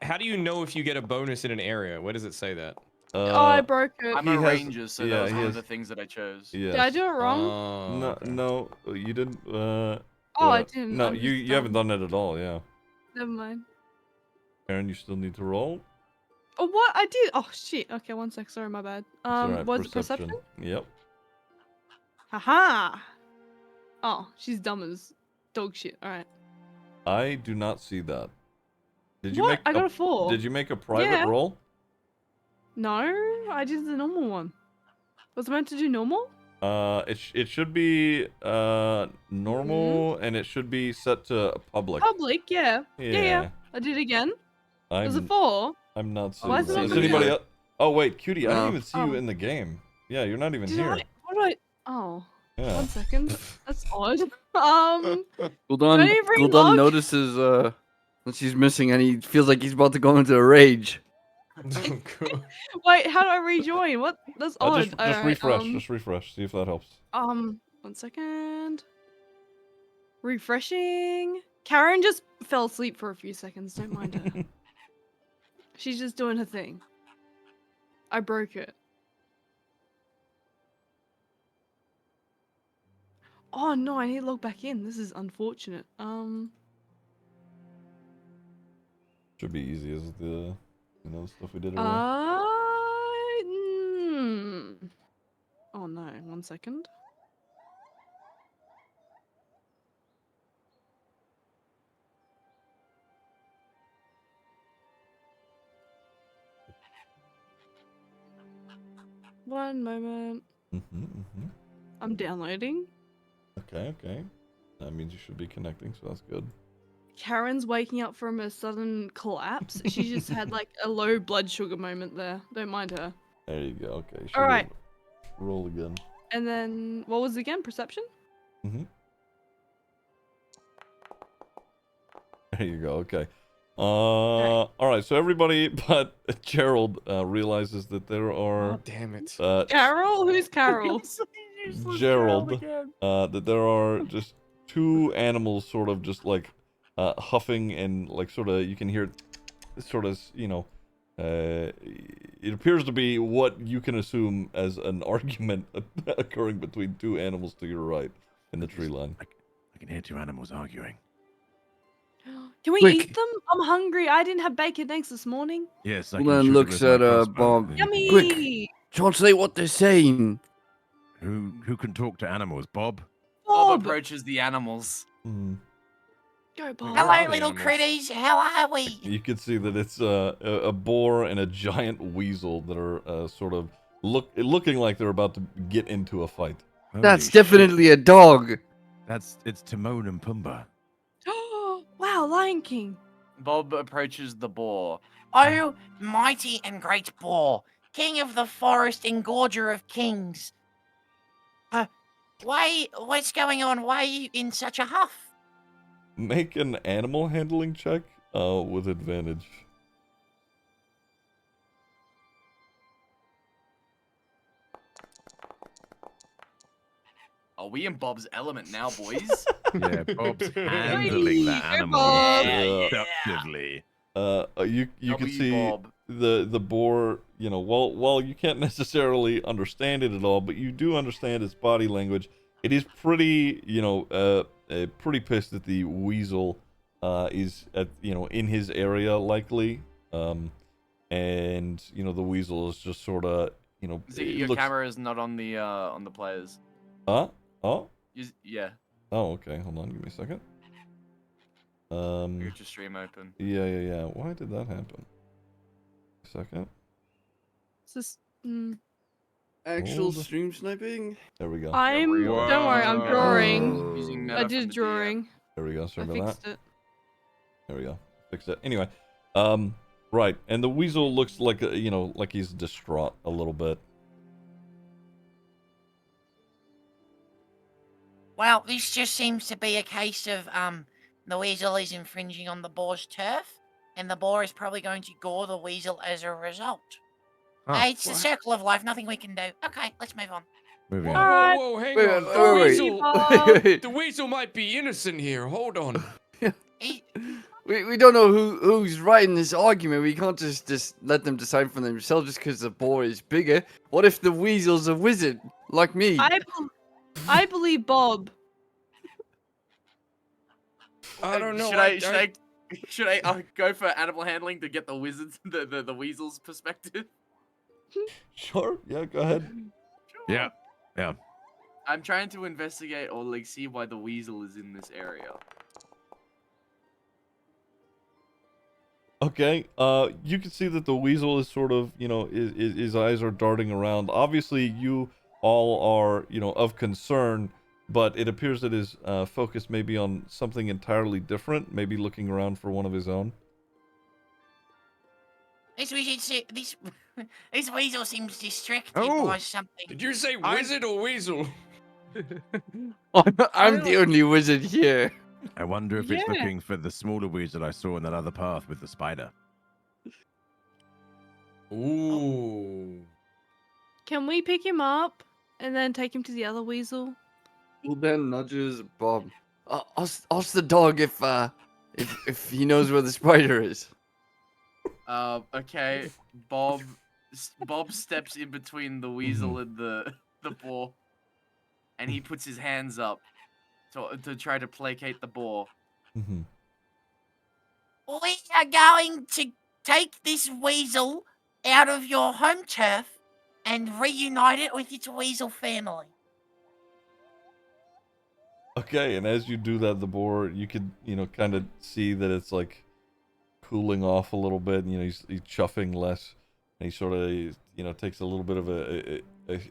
How do you know if you get a bonus in an area? Where does it say that? I broke it. I'm he a has- ranger, so yeah, that was he one has- of the things that I chose. Yes. Did I do it wrong? No, Okay. no, you didn't. Oh, I didn't. No, I'm you just you haven't dumb. done it at all. Yeah, Never mind. Aaron, you still need to roll. Oh, what? I did. Oh, shit. Okay, one sec. Sorry, my bad. It's all right, Was it perception? Yep. Haha. Oh, she's dumb as dog shit. All right. I do not see that. Did you What? make? I got a 4. Did you make a private Yeah. roll? No, I did the normal one. Was I meant to do normal? It should be normal, and it should be set to public. Public, yeah. Yeah. I did it again. It was a 4. I'm not seeing Why is it that. not Is coming anybody up? else? Oh wait, Cutie, I didn't No. even see you Oh. in the game. Yeah, you're not even Did here. What did I? Oh, Yeah. 1 second. That's odd. Gul'dan, Don't you bring Gul'dan luck? notices that she's missing, and he feels like he's about to go into a rage. Wait, how do I rejoin? What? That's odd. Just Alright, refresh. Just refresh. See if that helps. 1 second. Refreshing. Karen just fell asleep for a few seconds. Don't mind her. She's just doing her thing. I broke it. Oh no, I need to log back in. This is unfortunate. Should be easy as the stuff we did earlier. Oh no, 1 second. One moment. I'm downloading. Okay. That means you should be connecting, so that's good. Karen's waking up from a sudden collapse. She just had like a low blood sugar moment there. Don't mind her. There you go. Okay. you should All right. Roll again. And then what was it again? Perception? There you go. Okay. All right. So everybody but Gerald realizes that there are. Oh, damn it. Carol? Who's Carol? Gerald. That there are just two animals, sort of just like huffing and like sort of you can hear, sort of it appears to be what you can assume as an argument occurring between two animals to your right in the tree line. I can hear two animals arguing. Can we Quick. eat them? I'm hungry. I didn't have bacon eggs this morning. Yes, I Gul'dan can shoot looks it with my at crossbow, Bob. then you can- Yummy! Quick. Translate what they're saying. Who can talk to animals? Bob? Bob Bob! approaches the animals. Go, Bob. Hello, Hello, the little animals. critters. How are we? You can see that it's a boar and a giant weasel that are sort of looking like they're about to get into a fight. That's Holy shit. definitely a dog. It's Timon and Pumbaa. Wow, Lion King. Bob approaches the boar. Oh, mighty and great boar, king of the forest, engorger of kings. What's going on? Why are you in such a huff? Make an animal handling check with advantage. Are we in Bob's element now, boys? Yeah, Bob's handling that Go, animal Bob. seductively. You can W, see Bob. the boar, while you can't necessarily understand it at all, but you do understand its body language. It is pretty, pretty pissed that the weasel is at, in his area likely. And the weasel is just sort of, Ziggy, your camera is not on the players. Huh? Oh? Yeah, Oh, okay. Hold on, give me a second. you got your stream open. Yeah. Why did that happen? A second. Is this, Actual Hold. stream sniping? There we go. don't worry, I'm drawing. Using I meta did from the DM. drawing. There we go. I Sorry about that. fixed it. There we go. Fixed it. Anyway, right. And the weasel looks like, like he's distraught a little bit. Well, this just seems to be a case of the weasel is infringing on the boar's turf, and the boar is probably going to gore the weasel as a result. Oh, It's the circle of life. Nothing we can do. Okay, let's move on. moving Whoa, on. Alright. whoa, hang Wait, on. wait, The wait, weasel, Bob. the weasel might be innocent here. Hold on. He, we don't know who's right in this argument. We can't just let them decide for themselves just because the boar is bigger. What if the weasel's a wizard like me? I believe Bob. I don't know. Should I go for animal handling to get the wizards the weasel's perspective? Sure. Yeah, go ahead. Yeah. Yeah. I'm trying to investigate or like see why the weasel is in this area. Okay. You can see that the weasel is sort of, his eyes are darting around. Obviously, you all are, of concern, but it appears that his focus may be on something entirely different, maybe looking around for one of his own. This weasel seems distracted Oh. by something. Did you say wizard or weasel? I'm the only wizard here. I wonder if Yeah. it's looking for the smaller weasel I saw in that other path with the spider. Ooh. Can we pick him up and then take him to the other weasel? Well, then nudges Bob. Ask the dog if he knows where the spider is. Okay. Bob steps in between the weasel and the boar, and he puts his hands up to try to placate the boar. Mm-hmm. We are going to take this weasel out of your home turf and reunite it with its weasel family. Okay, and as you do that, the boar, you could, kind of see that it's like cooling off a little bit. He's chuffing less, and he sort of, takes a little bit of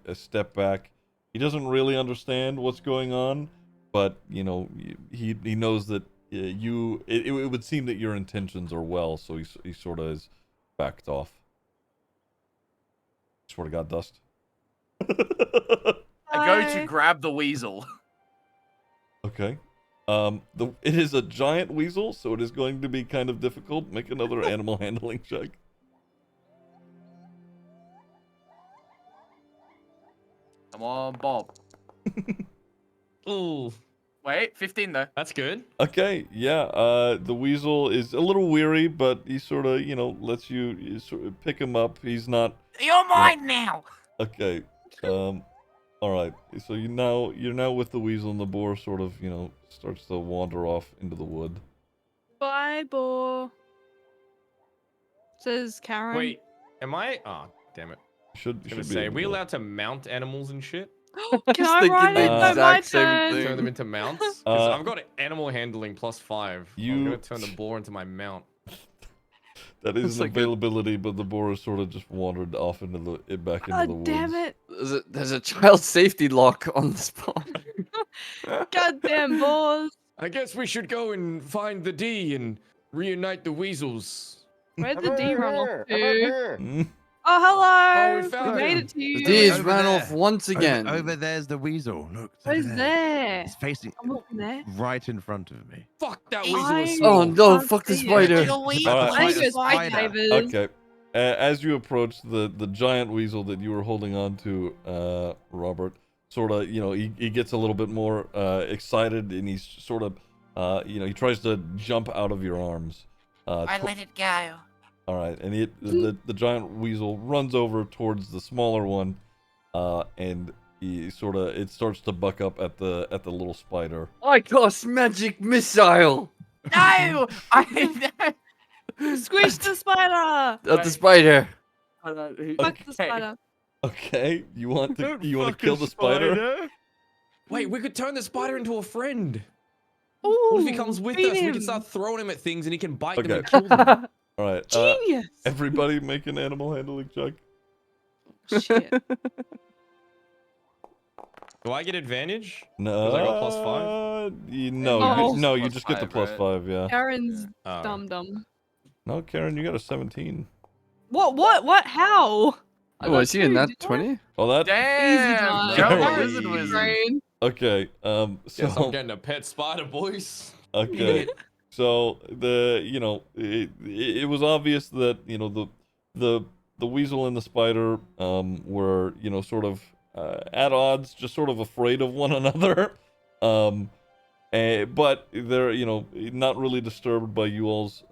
a step back. He doesn't really understand what's going on, but he knows that it would seem that your intentions are well, so he sort of is backed off. Swear to God, Dust. I go to grab the weasel. Okay. It is a giant weasel, so it is going to be kind of difficult. Make another animal handling check. Come on, Bob. Ooh. Wait, 15 though. That's good. Okay, yeah. The weasel is a little weary, but he sort of, lets you sort of pick him up. He's not. You're mine now. Okay. All right. So you're now with the weasel, and the boar sort of, starts to wander off into the wood. Bye, boar. Says Karen. Wait, am I? Oh, damn it. Should I was gonna be say, are able we to- allowed to mount animals and shit? Can I ride it? the No, my exact same turn. thing. Turn them into mounts? 'Cause Uh, I've got animal handling +5. I'm gonna turn the boar into my mount. That is It's an like a- availability, but the boar has sort of just wandered off into back into the God woods. damn it. There's a child safety lock on the spot. Goddamn boars. I guess we should go and find the D and reunite the weasels. Where'd the D run off to? Mm. Oh, hello. Oh, we found made him. it to you. The D's Over ran there. off once again. Over there's the weasel. Look. it's over Who's there? It's facing I'm looking there. right in front of me. Fuck, that I- weasel was Oh small. no! Can't Fuck the see it. spider. Little weasel. All right. I need to go Spider. skydivers. Okay. As you approach the giant weasel that you were holding on to, Robert, sort of, he gets a little bit more excited, and he's sort of, he tries to jump out of your arms. I let it go. All right, and the giant weasel runs over towards the smaller one, and it starts to buck up at the little spider. I cast magic missile No! Squish the spider. at the spider. Fuck the spider. Okay, you want to kill the spider? Wait, we could turn the spider into a friend. Ooh, What if he comes with feed us? We him. can start throwing him at things and he can bite them Okay. and kill them. All right, Genius. everybody make an animal handling check. Shit. Do I get advantage? No, 'Cause I got +5? No, Oh. no, you Plus just get the 5, right? +5. Yeah. Karen's Oh. dum. No, Karen, you got a 17. What? How? I Oh, got is he in two, that didn't I? 20? Oh, that. Easy Damn! done. Go Gary. wizard wizard. Brain. Okay. Guess I'm So getting a pet spider, boys. okay. So it was obvious that the weasel and the spider were sort of at odds, just sort of afraid of one another. But they're, not really disturbed by you all's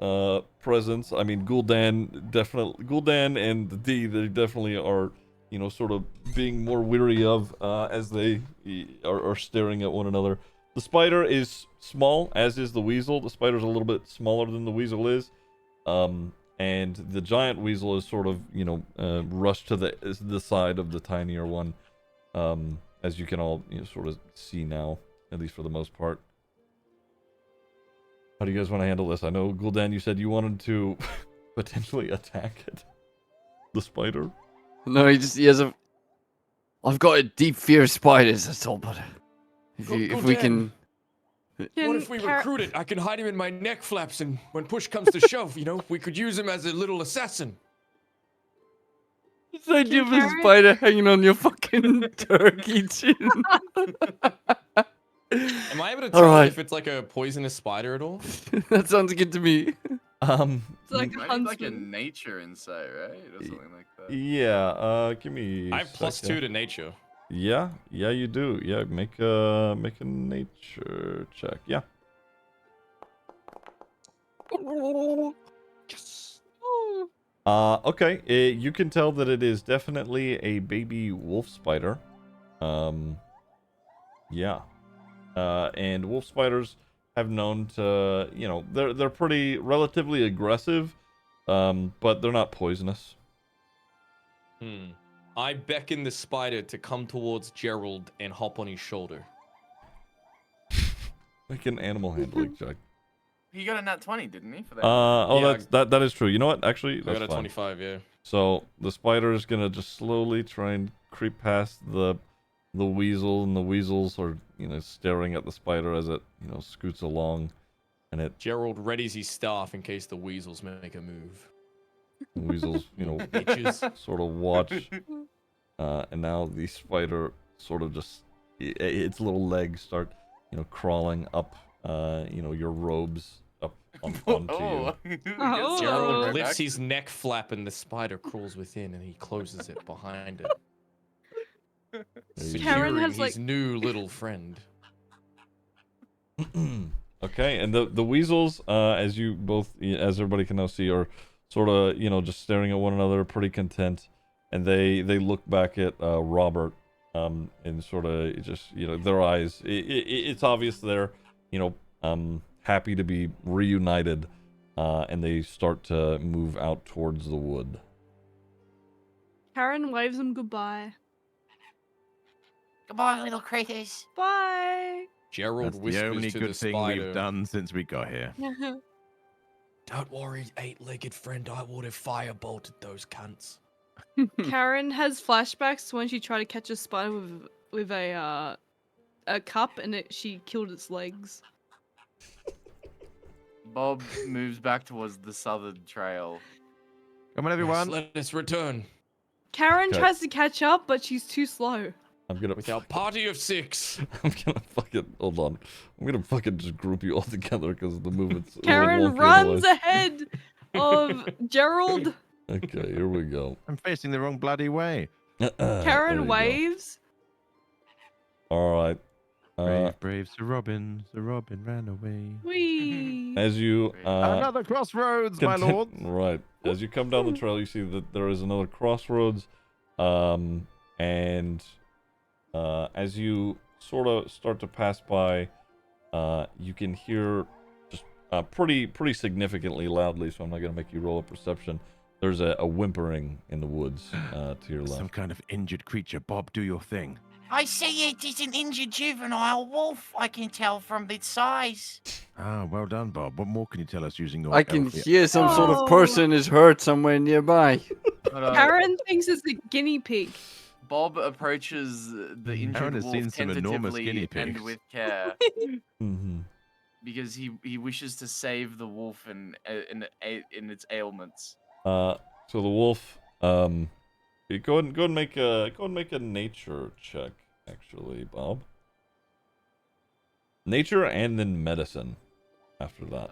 presence. I mean, Gul'dan and the D, they definitely are, sort of being more weary of as they are staring at one another. The spider is small, as is the weasel. The spider's a little bit smaller than the weasel is. And the giant weasel is sort of, rushed to the side of the tinier one. As you can all, sort of see now, at least for the most part. How do you guys want to handle this? I know, Gul'dan, you said you wanted to potentially attack it. The spider? No, he has a. I've got a deep fear of spiders. That's all. But if we can. What if we recruit it? I can hide him in my neck flaps, and when push comes to shove, we could use him as a little assassin. This idea of a spider hanging on your fucking turkey chin. Am I able to tell if it's like a poisonous spider at all? That sounds good to me. It's like a Like a huntsman. nature insight, right? Or something like that. Yeah, give me I have +2 to nature. Yeah, you do. Yeah, make a nature check. Yeah. Okay. You can tell that it is definitely a baby wolf spider. Yeah. And wolf spiders have known to, they're pretty relatively aggressive, but they're not poisonous. I beckon the spider to come towards Gerald and hop on his shoulder. Make an animal handling check. He got a nat 20, didn't he? For that. Yeah, that is true. You know what? Actually, I that's got a fine. 25, yeah. So the spider is gonna just slowly try and creep past the weasel, and the weasels are, staring at the spider as it, scoots along, and it. Gerald readies his staff in case the weasels make a move. The weasels, Bitches. sort of watch, and now the spider sort of just, its little legs start, crawling up, your robes up onto you. Oh. Gerald lifts his neck flap and the spider crawls within and he closes it behind it. Karen has, his new little friend. Okay, and the weasels, as everybody can now see, are sort of, just staring at one another, pretty content, and they look back at Robert, and sort of just, their eyes. It's obvious they're, happy to be reunited, and they start to move out towards the wood. Karen waves them goodbye. Goodbye, little critters. Bye. Gerald That's the whispers only to good the thing spider. we've done since we got here. Don't worry, 8-legged friend, I would have firebolted those cunts. Karen has flashbacks to when she tried to catch a spider with a cup and she killed its legs. Bob moves back towards the southern trail. Come on, everyone. Let us return. Karen Okay. tries to catch up, but she's too slow. I'm gonna With our party of 6. I'm gonna fucking hold on. I'm gonna fucking just group you all together because the movement's. Karen runs ahead of Gerald. Okay, here we go. I'm facing the wrong bloody way. Karen waves. All right. Brave Sir Robin ran away. Whee. As you Another crossroads, my lord. Right. As you come down the trail, you see that there is another crossroads, and as you sort of start to pass by, you can hear just pretty significantly loudly. So I'm not gonna make you roll a perception. There's a whimpering in the woods to your left. Some kind of injured creature. Bob, do your thing. I see it is an injured juvenile wolf. I can tell from its size. Ah, well done, Bob. What more can you tell us using your I can elf- hear some sort Oh. of person is hurt somewhere nearby. But, Karen thinks it's a guinea pig. Bob approaches the injured Aaron has wolf seen some enormous tentatively guinea and pigs. with care Mm-hmm. because he wishes to save the wolf in its ailments. So the wolf, go and make a nature check, actually, Bob. Nature and then medicine after that.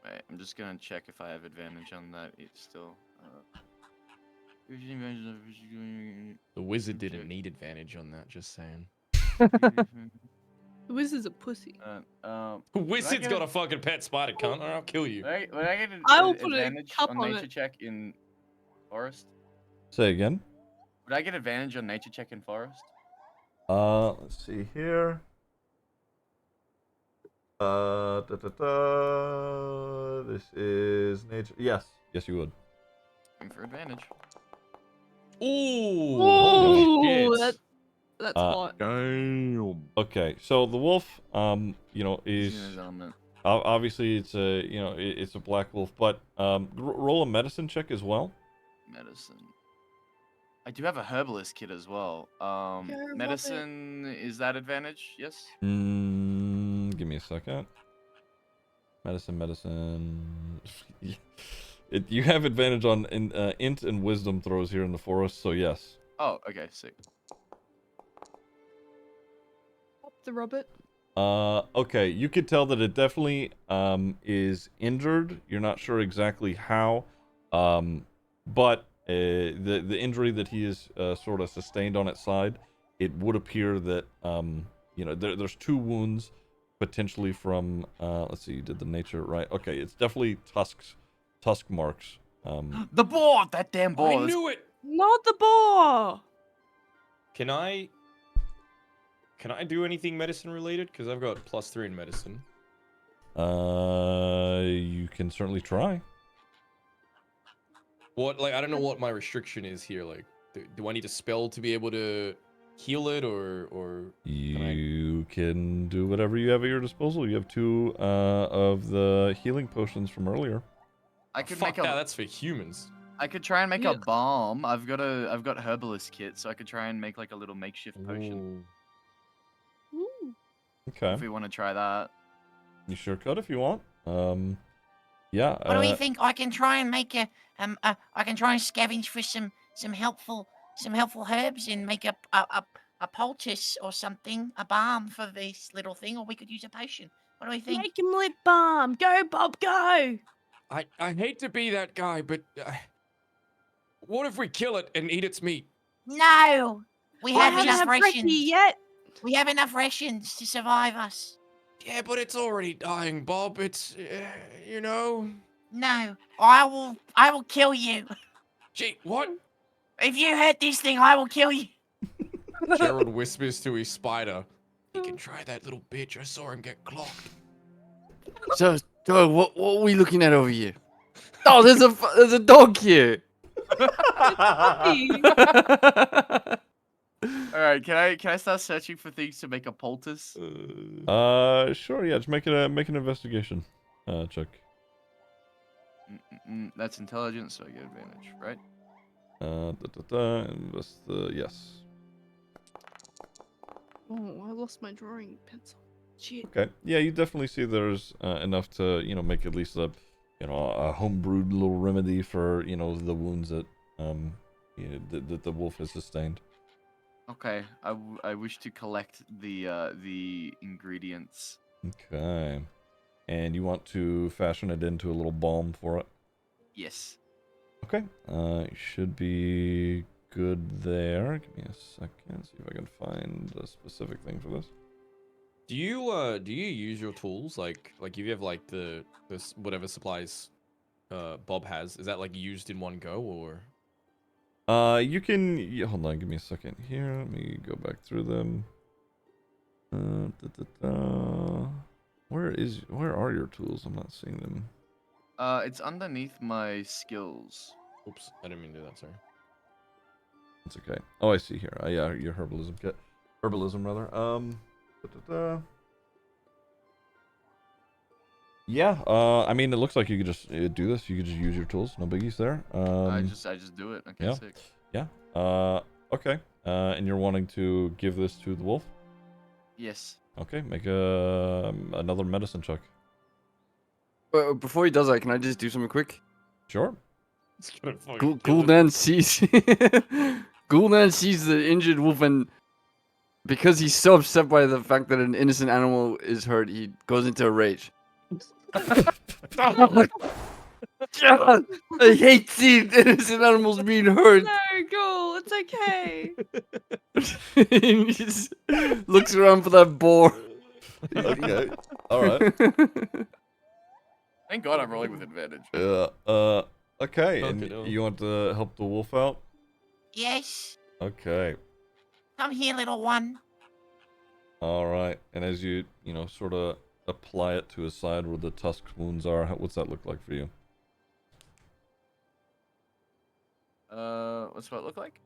Wait, I'm just gonna check if I have advantage on that. It's still. The wizard didn't need advantage on that, just saying. The wizard's a pussy. Wizard's got a fucking pet spider, cunt, or I'll kill you. Would I get an I will put a advantage cup on on nature it. check in forest? Say again. Would I get advantage on nature check in forest? Let's see here. This is nature. Yes. Yes, you would. Going for advantage. Ooh, Ooh, holy shit. that's hot. Damn. Okay, so the wolf, you know, He's is in his element. obviously it's a, you know, it's a black wolf, but roll a medicine check as well. Medicine. I do have a herbalist kit as well. love it. Medicine, is that advantage? Yes? Give me a second. Medicine. You have advantage on int and wisdom throws here in the forest, so yes. Oh, okay, sick. The Robert. Okay, you could tell that it definitely is injured. You're not sure exactly how, but the injury that he is sort of sustained on its side, it would appear that you know, there's 2 wounds potentially from let's see, you did the nature right. Okay, it's definitely tusk marks. The boar! That damn boar! I knew it. Not the boar. Can I do anything medicine related? Because I've got +3 in medicine. You can certainly try. What, like, I don't know what my restriction is here. Like, do I need a spell to be able to heal it, or You can do whatever you have at your disposal. You have 2 of the healing potions from earlier. I could fuck make a. that? That's for humans. I could try and make Yeah. a balm. I've got herbalist kit, so I could try and make like a little makeshift potion. Ooh. Ooh. Okay, If we want to try that. you sure could if you want. Yeah. What do you think? I can try and make I can try and scavenge for some helpful herbs and make a poultice or something, a balm for this little thing, or we could use a potion. What do we think? Make him lip balm. Go, Bob, go. I hate to be that guy, but what if we kill it and eat its meat? No, we I have haven't enough had rations. brekkie yet. We have enough rations to survive us. Yeah, but it's already dying, Bob. It's you know. No, I will kill you. Gee, what? If you hurt this thing, I will kill you. Gerald whispers to his spider. He can try that little bitch. I saw him get clocked. So, what are we looking at over here? Oh, there's a dog here. All right, can I start searching for things to make a poultice? Sure. Yeah, just make an investigation check. That's intelligence, so I get advantage, right? Yes. Oh, I lost my drawing pencil. Shit. Okay. Yeah, you definitely see there's enough to, you know, make at least a, you know, a homebrewed little remedy for, you know, the wounds that you know, that the wolf has sustained. Okay, I wish to collect the ingredients. Okay. And you want to fashion it into a little balm for it? Yes. Okay. Should be good there. Give me a second. See if I can find a specific thing for this. Do you use your tools like if you have like the whatever supplies Bob has, is that like used in one go, or? You can, yeah, hold on, give me a second here. Let me go back through them. Where are your tools? I'm not seeing them. It's underneath my skills. Oops, I didn't mean to do that. Sorry. It's okay. Oh, I see here. Yeah, your herbalism kit. Herbalism rather. Yeah. I mean, it looks like you could just do this. You could just use your tools. No biggies there. I just do it. Okay, yeah. sick. Yeah. Okay. And you're wanting to give this to the wolf? Yes. Okay. Make another medicine check. Before he does that, can I just do something quick? Sure. Gul'dan sees Gul'dan sees the injured wolf, and because he's so upset by the fact that an innocent animal is hurt, he goes into a rage. I hate seeing innocent animals being hurt. No, cool. It's okay. He just looks around for that boar. Okay. All right. Thank God I'm rolling with advantage. Okay. Fuck And it all. you want to help the wolf out? Yes. Okay. Come here, little one. All right. And as you sort of apply it to his side where the tusk wounds are, what's that look like for you? What's what it look like?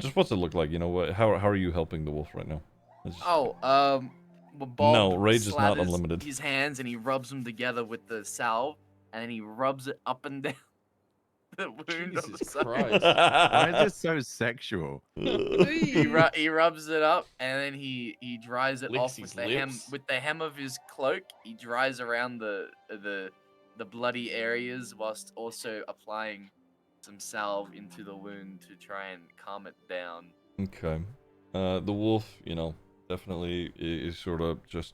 Just what's it look like? How are you helping the wolf right now? It's just- Oh, well, Bob No, rage is not slathers unlimited. his hands and he rubs them together with the salve, and then he rubs it up and down the wound on the Jesus side. Christ. Why is this so sexual? He rubs it up and then he dries it Licks off his with lips. the hem of his cloak. He dries around the bloody areas whilst also applying some salve into the wound to try and calm it down. Okay. The wolf, definitely is sort of just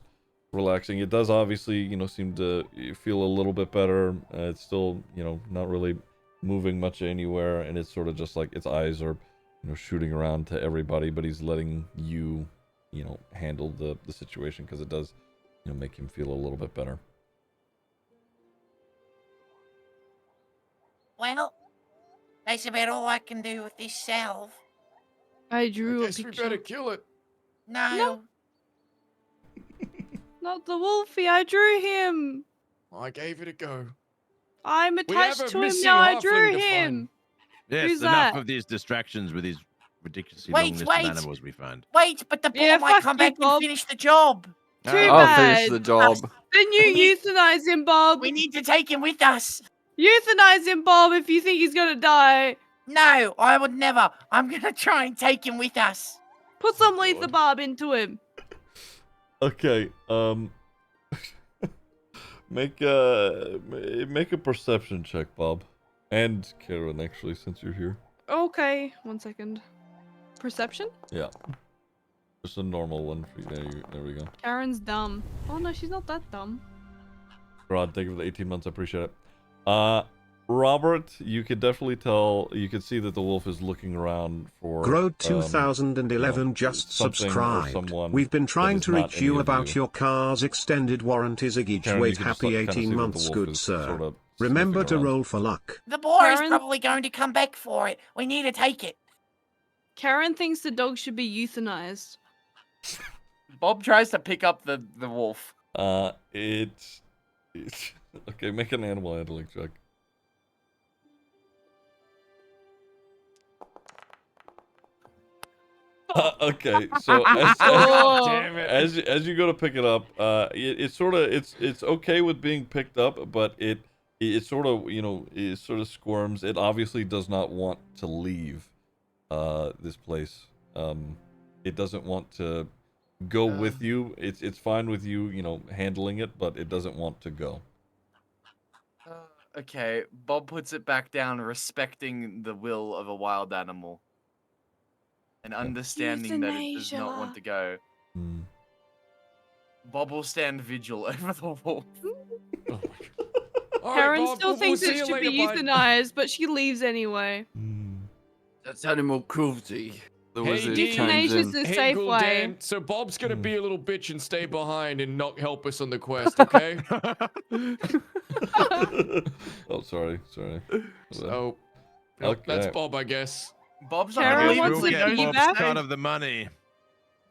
relaxing. It does obviously, seem to feel a little bit better. It's still, not really moving much anywhere, and it's sort of just like its eyes are, shooting around to everybody, but he's letting you, handle the situation because it does, make him feel a little bit better. Well, that's about all I can do with this salve. I drew I a guess we picture. better kill it. No. Not the wolfie. I drew him. I gave it a go. I'm We have attached a to him missing now. I halfling drew to him. find. Yes, Who's enough that? of these distractions with these ridiculously Wait, long list wait. of animals we find. Wait, but the boar Yeah, might fuck come you, back and Bob. finish the job. Too I'll finish bad. the job. Then you We need- euthanize him, Bob. We need to take him with us. Euthanize him, Bob, if you think he's gonna die. No, I would never. I'm gonna try and take him with us. Put some lethal barb into him. Okay. Make a perception check, Bob, and Karen, actually, since you're here. Okay, 1 second. Perception? Yeah. Just a normal one for you. There we go. Karen's dumb. Oh no, she's not that dumb. Rod, thank you for the 18 months. I appreciate it. Robert, you could definitely tell. You could see that the wolf is looking around for. Grode 2011 just something or subscribed. someone We've been that trying is to not reach any you of about you. your car's extended warranty. Ziggy, Karen, you wait, can just, happy kinda see 18 that the months, wolf good is sir. sort of Remember sniffing to around. roll for luck. The boar is Karen? probably going to come back for it. We need to take it. Karen thinks the dog should be euthanized. Bob tries to pick up the wolf. It's okay. Make an animal handling check. Okay, so Oh. Damn it. as you go to pick it up, it's sort of it's okay with being picked up, but it sort of it sort of squirms. It obviously does not want to leave this place. It doesn't want to go with you. It's fine with you handling it, but it doesn't want to go. Okay, Bob puts it back down, respecting the will of a wild animal. And understanding that it does not want to go. Hmm. Bob will stand vigil over the wolf. All right, Karen Bob, still we'll thinks see it you should be later, bud. euthanized, but she leaves anyway. That's animal cruelty. The Hey, wizard Dean. chimes Euthanasia is in. the Hey, safe way. Gul'dan, so Bob's gonna be a little bitch and stay behind and not help us on the quest, okay? Oh, sorry. So, Okay. that's Bob, I guess. Bob's not Karen gonna leave wants him to alone. piggyback. Bob's back? cut of the money.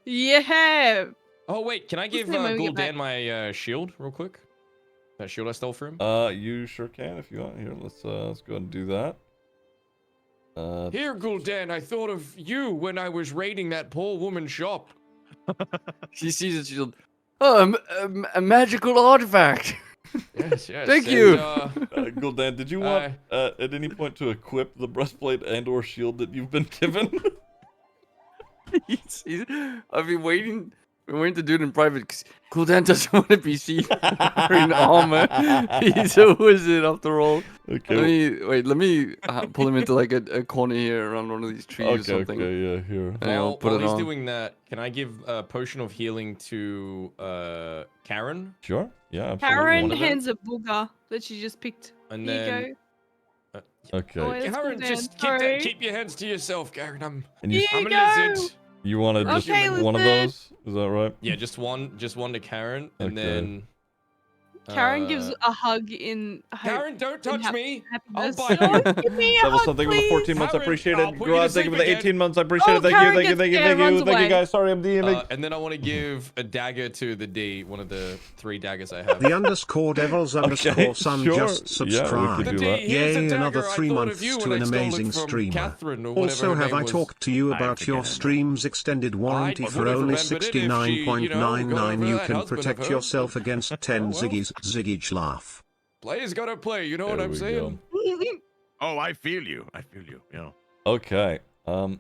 Yeah. Oh, wait, can I give him when we get back. Gul'dan my shield real quick? That shield I stole from him? You sure can if you want. Here, let's go ahead and do that. Here, Gul'dan, I thought of you when I was raiding that poor woman's shop. She sees it. She'll. Oh, a magical artifact. Yes. Thank you. Gul'dan, did you want at any point to equip the breastplate and/or shield that you've been given? I've been waiting to do it in private because Gul'dan doesn't want to be seen wearing armor. He's a wizard after all. Okay. Let me pull him into like a corner here around one of these trees or something. Okay, yeah, here. And I'll put While it he's on. doing that, can I give a potion of healing to Karen? Sure. Yeah, absolutely. Karen One of them? hands a booger that she just picked. And Here then you Okay. Oh, it's Karen, Gul'dan, just sorry. keep your hands to yourself, Karen. I'm Here I'm you a go. lizard. You want to just Okay, one of listen. those? Is that right? Yeah, just one to Karen, and Okay. then Karen gives a hug in hope. Karen, don't touch me. I'll Happiness. bite Oh, you. give me a Level hug, something with the please. 14 months. I Karen, appreciate I'll it. put you to Grod, thank you sleep for the again. 18 months. I appreciate Oh, it. Thank Karen you. Thank you. gets Thank you. scared, Thank you. runs Thank you, away. guys. Sorry, I'm DMing. And then I want to give a dagger to the D, one of the 3 daggers I have. The underscore devils underscore sun sure. just Yeah, we subscribed. could The do D, that. here's a Yay, dagger. another I 3 thought of months you to when an I stole it amazing from streamer. Catherine, or whatever Also, her have name I was. talked to you I about forget your her name. stream's extended warranty I for wouldn't have only remembered it if she, you know, got over 69.99? You that can husband of protect hers. yourself against 10 Oh, well. Ziggy's Ziggy laugh. Players gotta play, you know what There I'm we saying? Oh, I feel you. I feel you. Yeah. Okay. Made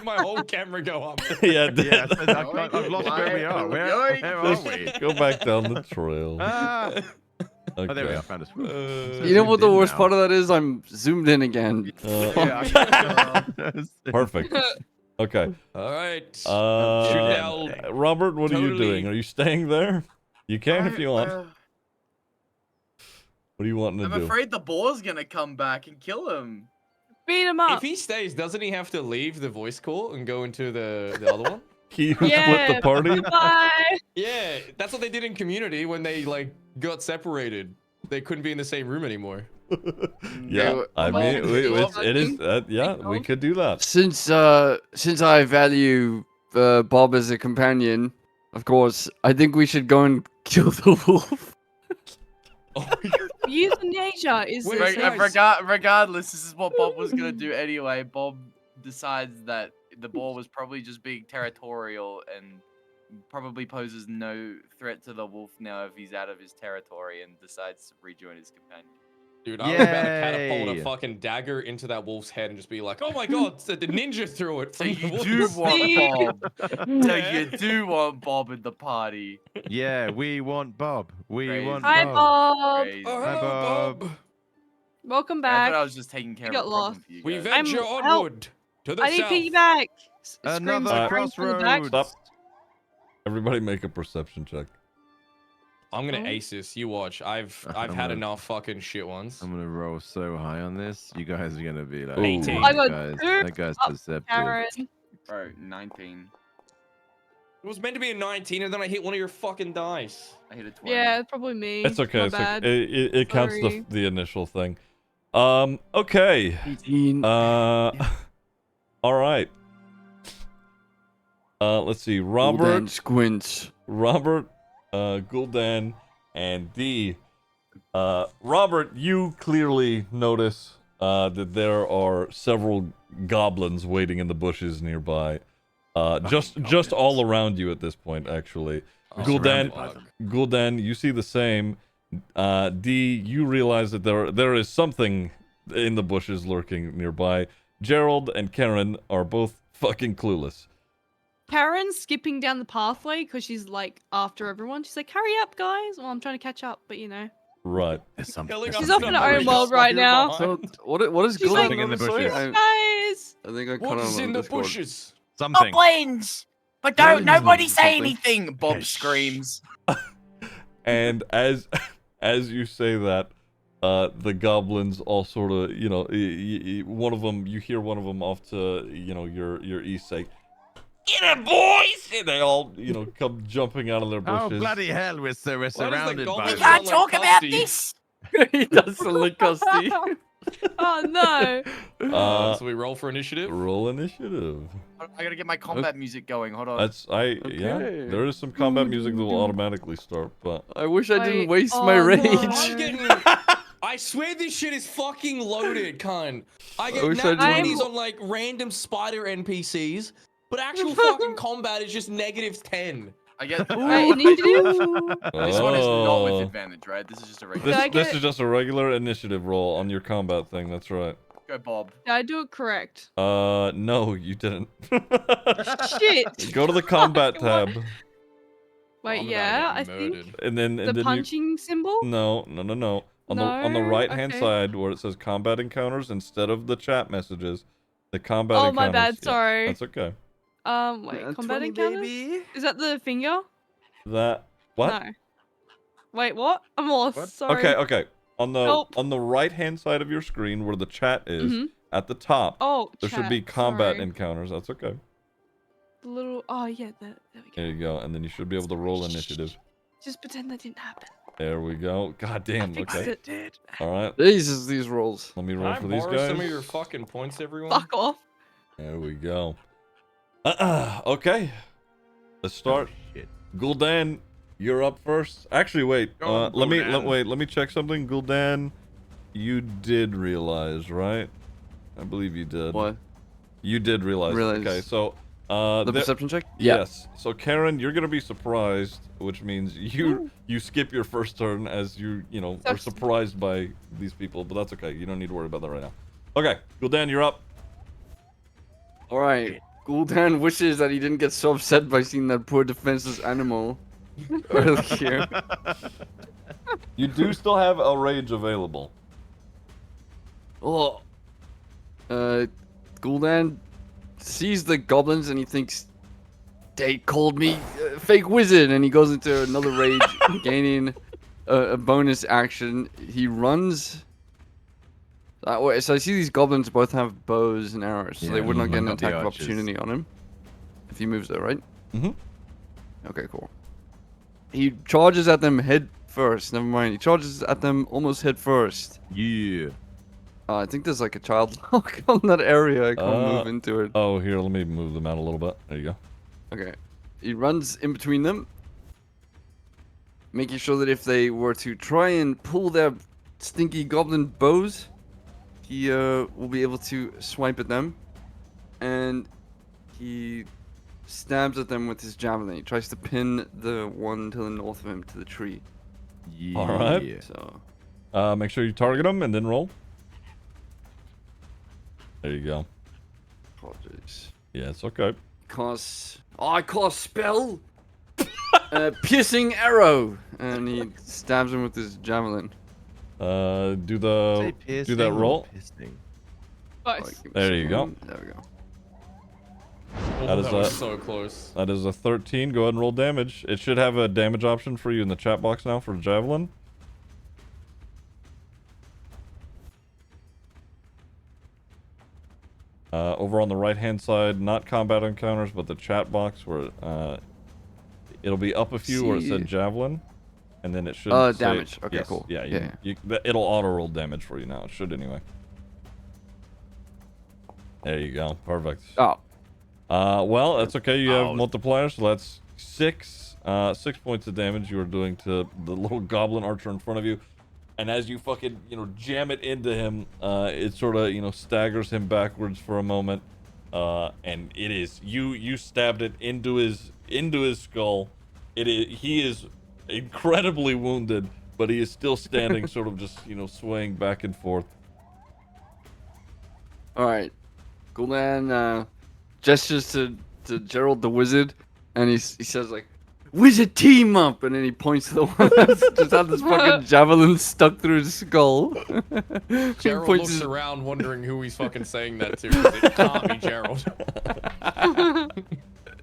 my whole camera go up. Yeah. Yeah. I've lost where we are. Where are we? Go back down the trail. Ah. Okay. Oh, there we are. Found us. You know what the worst part of that is? I'm zoomed in again. Perfect. Okay. All right. Uh, Robert, what are you Totally. doing? Are you staying there? You can if you want. What are you wanting to I'm do? afraid the boar's gonna come back and kill him. Beat him up. If he stays, doesn't he have to leave the voice call and go into the other one? He who split Yeah. the party? Bye. Yeah, that's what they did in Community when they like got separated. They couldn't be in the same room anymore. Yeah, I Bob, mean, you it is. love Yeah, we could do that. Since I value Bob as a companion, of course, I think we should go and kill the wolf. Euthanasia is Wait, this nice. Regardless, this is what Bob was gonna do anyway. Bob decides that the boar was probably just being territorial and probably poses no threat to the wolf now if he's out of his territory and decides to rejoin his companion. Dude, I was about to catapult Yay. a fucking dagger into that wolf's head and just be like, oh my god, the ninja threw it. So from you the do woods." want Bob. So Yeah. you do want Bob in the party. Yeah, we want Bob. We Crazy. want Hi, Bob. Bob. Crazy. Oh, Hi, hello, Bob. Bob. Welcome I back. thought I was just taking care You of got a problem lost. for you We guys. venture help. onward to the I need south. piggyback. Another Screams from the back. crossroads. Stop. Everybody make a perception check. I'm gonna Oh. ace this. You watch. I've I'm had gonna- enough fucking shit ones. I'm gonna roll so high on this. You guys are gonna be like, 18. I got That two guy's up, deceptive. Karen. Bro, 19. It was meant to be a 19, and then I hit one of your fucking dice. I hit a 20. Yeah, it's probably me. It's okay. My It's okay. bad. It counts Sorry. the initial thing. Okay. 18. All right. Let's see. Robert, Golden squints. Gul'dan, and D. Robert, you clearly notice that there are several goblins waiting in the bushes nearby. Just all around you at this point, actually. Oh, Gul'dan, fuck. Gul'dan, you see the same. D, you realize that there is something in the bushes lurking nearby. Gerald and Karen are both fucking clueless. Karen's skipping down the pathway because she's like after everyone. She's like, hurry up, guys. Well, I'm trying to catch up, but you know. Right. There's something. Killing there's She's us off something in in her the own bushes. world right now. So what is She's going like, in the bushes. Guys. I think I cut What's on in the Discord. bushes? Something. Goblins! But don't nobody say Something. anything! Bob Okay, shh. screams. And as you say that, the goblins all sort of, one of them, you hear one of them off to, your east say, "Get it, boys!" And they all, come jumping out of their Oh, bushes. bloody hell, we're surrounded goblin by We Sounds can't like talk about Custy. this! He does sound like Custy. Oh no. So we roll for initiative. Roll initiative. I gotta get my combat music going. Hold on. Yeah, Okay. there is some combat music that will automatically start, but I wish I didn't Wait, waste oh, my no. rage. I'm getting. I swear this shit is fucking loaded, cunt. I get wish nat I 20s didn't- on like random spider NPCs, but actual fucking combat is just -10. I get. Wait, initiative? This one is not with Oh. advantage, right? This is just a regular. This, Did I this get- is just a regular initiative roll on your combat thing. That's right. Go, Bob. Did I do it correct? No, you didn't. Shit. Go to the combat tab, Wait, I'm about yeah, to I get think murdered. and then the punching symbol. No. On the No? right hand Okay. side where it says combat encounters, instead of the chat messages, the combat Oh, encounters. my bad. yeah, Sorry. that's okay. Wait, combat encounters? Is that the finger? That what? No. Wait, what? I'm lost. What? Sorry. Okay. on the Help. on the right hand side of your screen where the chat is Mhm. at the top. Oh, There should be chat, combat sorry. encounters. That's okay. The little. Oh yeah, there we go. There you go, and then you should be able to roll initiative. Just pretend that didn't happen. There we go. God damn. fixed Okay. it. All right. Jesus, these rolls. Let me Can roll I for these borrow guys. some of your fucking points, everyone? Fuck off. There we go. Okay. Let's start. Shit. Gul'dan, you're up first. Actually, wait. Go, Let me Gul'dan. let me check something. Gul'dan, you did realize, right? I believe you did. What? You did realize. Realize. Okay, so The there- perception check? Yes. So Karen, you're gonna be surprised, which means you skip your first turn as you know are surprised by these people, but that's okay. You don't need to worry about that right now. Okay, Gul'dan, you're up. All right. Gul'dan wishes that he didn't get so upset by seeing that poor defenseless animal earlier. You do still have a rage available. Oh. Gul'dan sees the goblins and he thinks they called me fake wizard, and he goes into another rage, gaining a bonus action. He runs. So I see these goblins both have bows and arrows, so Yeah, they would not get an like the attack of archers. opportunity on him if he moves there, right? Mhm. Okay, cool. He charges at them head first. Never mind. He charges at them almost head first. Yeah. I think there's like a child lock on that area. I can't move into it. Oh, here, let me move them out a little bit. There you go. Okay. He runs in between them, making sure that if they were to try and pull their stinky goblin bows, he will be able to swipe at them. And he stabs at them with his javelin. He tries to pin the one to the north of him to the tree. Yeah. All right. So, Make sure you target them and then roll. There you go. apologies. Yeah, it's okay. I cast spell. Piercing arrow, and he stabs him with his javelin. Do that roll. Both. There you go. There we go. Oh, That is that was so close. That is a 13. Go ahead and roll damage. It should have a damage option for you in the chat box now for javelin. Over on the right hand side, not combat encounters, but the chat box where it'll be up a few where it said See. javelin, and then it should say, Damage. Okay, yes, cool. Yeah, Yeah. it'll auto roll damage for you now. It should anyway. There you go. Perfect. Oh, Well, that's okay. You have Oh. multipliers, so that's 6 points of damage you are doing to the little goblin archer in front of you. And as you fucking, jam it into him, it sort of, staggers him backwards for a moment. And it is, you stabbed it into his skull. He is incredibly wounded, but he is still standing, sort of just, swaying back and forth. all right. Gul'dan gestures to Gerald the wizard, and he says like, "Wizard team up!" And then he points to the one that's just had this fucking javelin stuck through his skull. He Gerald points looks his- around wondering who he's fucking saying that to, 'cause it can't be Gerald. And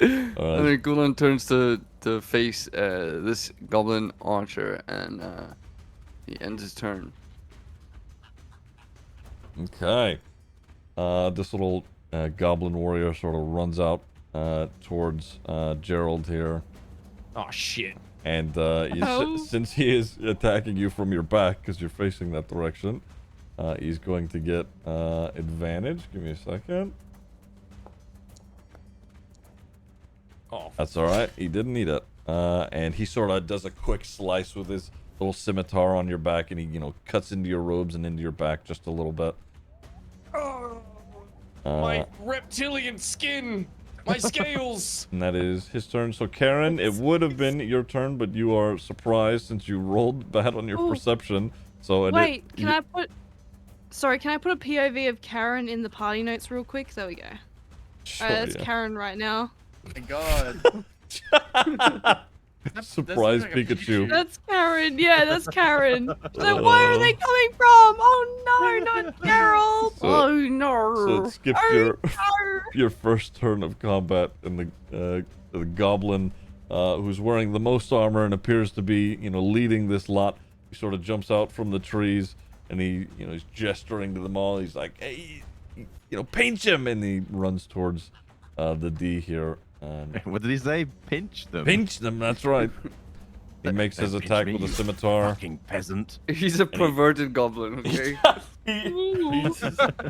then Gul'dan turns to face this goblin archer, and he ends his turn. Okay. This little goblin warrior sort of runs out towards Gerald here. Oh shit. And Oh. since he is attacking you from your back because you're facing that direction, he's going to get advantage. Give me a second. Oh, That's all right. He didn't need it. And he sort of does a quick slice with his little scimitar on your back, and he, cuts into your robes and into your back just a little bit. my reptilian skin, my scales. And that is his turn. So Karen, it would have been your turn, but you are surprised since you rolled bad on your Ooh. perception. So Wait, can I put a POV of Karen in the party notes real quick? There we go. Sure, Alright, that's yeah. Karen right now. Oh my god. Surprise like a Pikachu. That's Karen. Yeah, that's Karen. She's like, where are they coming from? Oh no, not Gerald. So- Oh no. So it skips Oh, your first turn of combat, and the goblin who's wearing the most armor and appears to be, leading this lot, He sort of jumps out from the trees, and he, he's gesturing to them all. He's like, "Hey, pinch him!" And he runs towards the D here. What did he say? Pinch them. Pinch them. That's right. He makes his Pinch attack me, with a you scimitar. Fucking peasant. He's a perverted goblin, okay?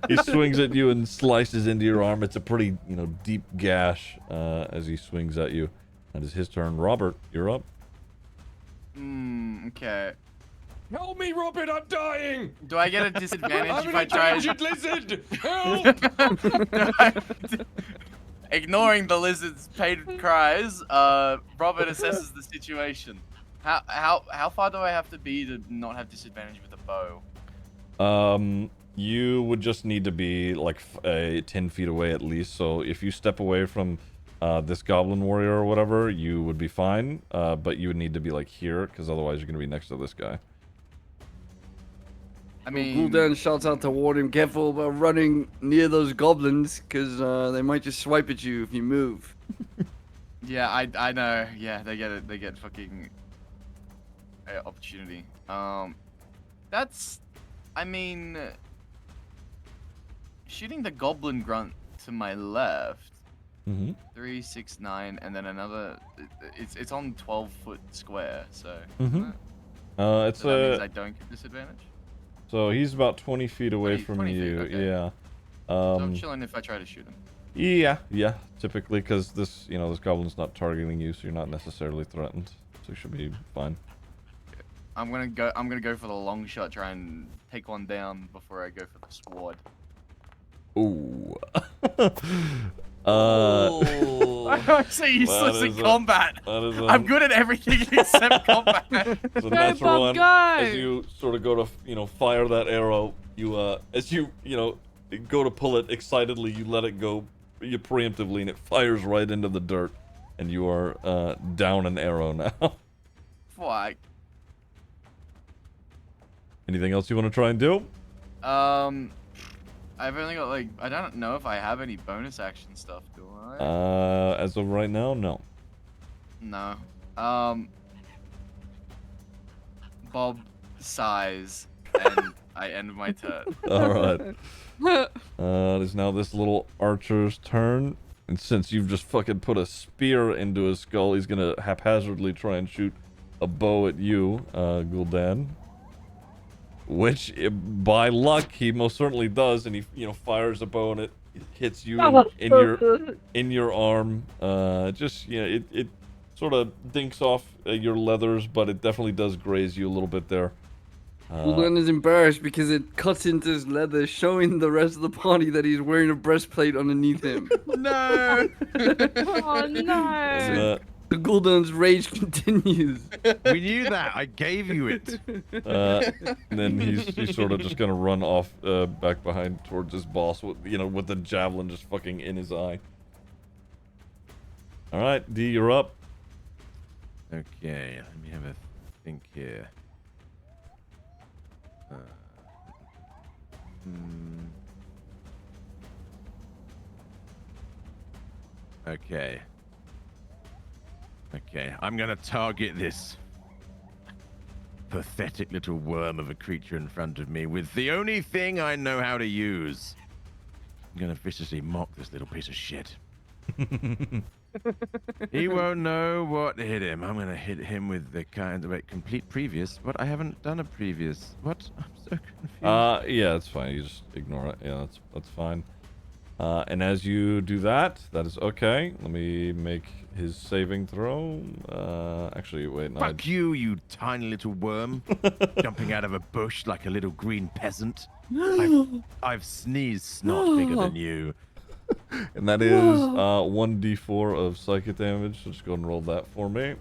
He swings at you and slices into your arm. It's a pretty, deep gash as he swings at you. And it's his turn. Robert, you're up. Okay. Help me, Robert, I'm dying! Do I get a disadvantage I'm if an I try? endangered lizard! Help! Ignoring the lizard's pained cries, Robert assesses the situation. How far do I have to be to not have disadvantage with a bow? You would just need to be like 10 feet away at least. So if you step away from this goblin warrior or whatever, you would be fine. But you would need to be like here, because otherwise you're gonna be next to this guy. I mean, Gul'dan shouts out to warn him, careful about running near those goblins, because they might just swipe at you if you move. yeah, I know. Yeah, they get fucking opportunity. That's, I mean, shooting the goblin grunt to my left. 3, 6, 9, and then another. It's on 12-foot square, so. It's so that means I don't get disadvantage. So he's about 20 feet away 20 from 20 feet, you. okay. Yeah. So I'm chilling if I try to shoot him. Yeah, typically, because this, this goblin's not targeting you, so you're not necessarily threatened. So you should be fine. I'm gonna go for the long shot, try and take one down before I go for the sword. Ooh. I'm so useless in combat. I'm good at everything except combat. So natural one. Go! As you sort of go to, fire that arrow, you, as you, go to pull it excitedly, you let it go, you preemptively, and it fires right into the dirt, and you are down an arrow now. Fuck. Anything else you want to try and do? I've only got like, I don't know if I have any bonus action stuff, do I? As of right now, no. No. Bob sighs, and I end my turn. Alright. It is now this little archer's turn. And since you've just fucking put a spear into his skull, he's gonna haphazardly try and shoot a bow at you, Gul'dan. Which, by luck, he most certainly does, and he, fires a bow and it hits you in your arm. Just, it sort of dinks off your leathers, but it definitely does graze you a little bit there. Gul'dan is embarrassed because it cuts into his leather, showing the rest of the party that he's wearing a breastplate underneath him. No! Oh no! The Gul'dan's rage continues. We knew that. I gave you it. And then he's sort of just gonna run off back behind towards his boss with with the javelin just fucking in his eye. All right, D, you're up. Okay, let me have a think here. Okay. Okay, I'm gonna target this pathetic little worm of a creature in front of me with the only thing I know how to use. I'm gonna viciously mock this little piece of shit. He won't know what hit him. I'm gonna hit him with the kind of complete previous, but I haven't done a previous. What? I'm so confused. Yeah, it's fine. You just ignore it. Yeah, that's fine. And as you do that, that is okay. Let me make his saving throw. Actually, wait. No, Fuck you, you tiny little worm, jumping out of a bush like a little green peasant. I've sneezed snot bigger than you. And that is 1d4 of psychic damage. So just go and roll that for me.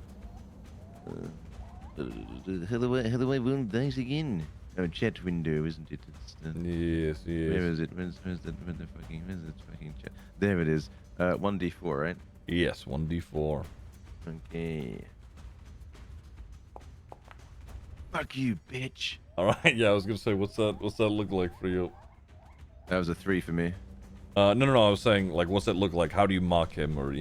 How do I roll dice again? Oh, chat window, isn't it? It's, Yes. where is it? Where's the fucking chat? There it is. 1d4, right? Yes, 1d4. Okay. Fuck you, bitch. All right. Yeah, I was gonna say, what's that look like for you? That was a 3 for me. No. I was saying, like, what's it look like? How do you mock him, or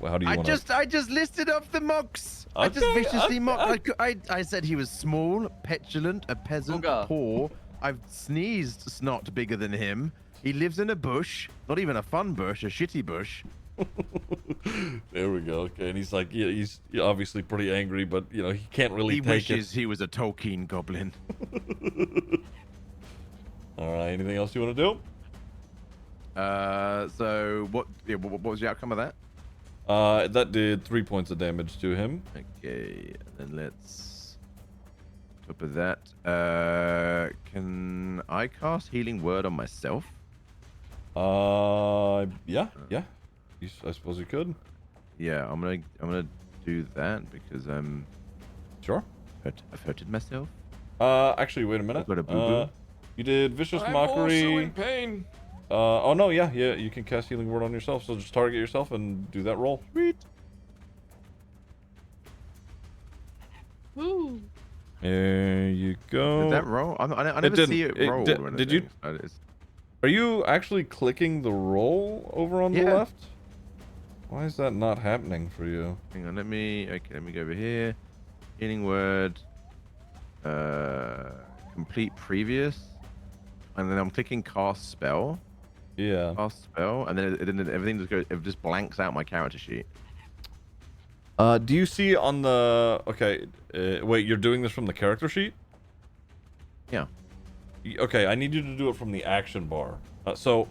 how do you want to? I just listed off the mocks. I just Okay, viciously okay. mocked. I said he was small, petulant, a peasant, Booger. poor. I've sneezed snot bigger than him. He lives in a bush, not even a fun bush, a shitty bush. There we go. Okay, and he's like, yeah, he's obviously pretty angry, but he can't really He take wishes he was a Tolkien goblin. it. All right. Anything else you want to do? So what was the outcome of that? That did 3 points of damage to him. Okay, and then let's top of that. Can I cast Healing Word on myself? Yeah. I suppose you could. Yeah, I'm gonna do that because Sure. I've hurted myself. Actually, wait a minute. I've got a boo-boo. You did Vicious I'm Mockery. also in pain. Oh no, yeah, you can cast Healing Word on yourself, so just target yourself and do that roll. Sweet. Woo. There you go. Did that roll? I never didn't. see it It roll. did- or did you- anything. Are you actually clicking the roll over on the Yeah. left? Why is that not happening for you? Hang on, let me go over here. Healing Word. Complete previous. And then I'm clicking cast spell. Yeah. Cast spell, and then everything just goes. It just blanks out my character sheet. Do you see on the... Okay, wait, you're doing this from the character sheet? Yeah. Okay, I need you to do it from the action bar. So,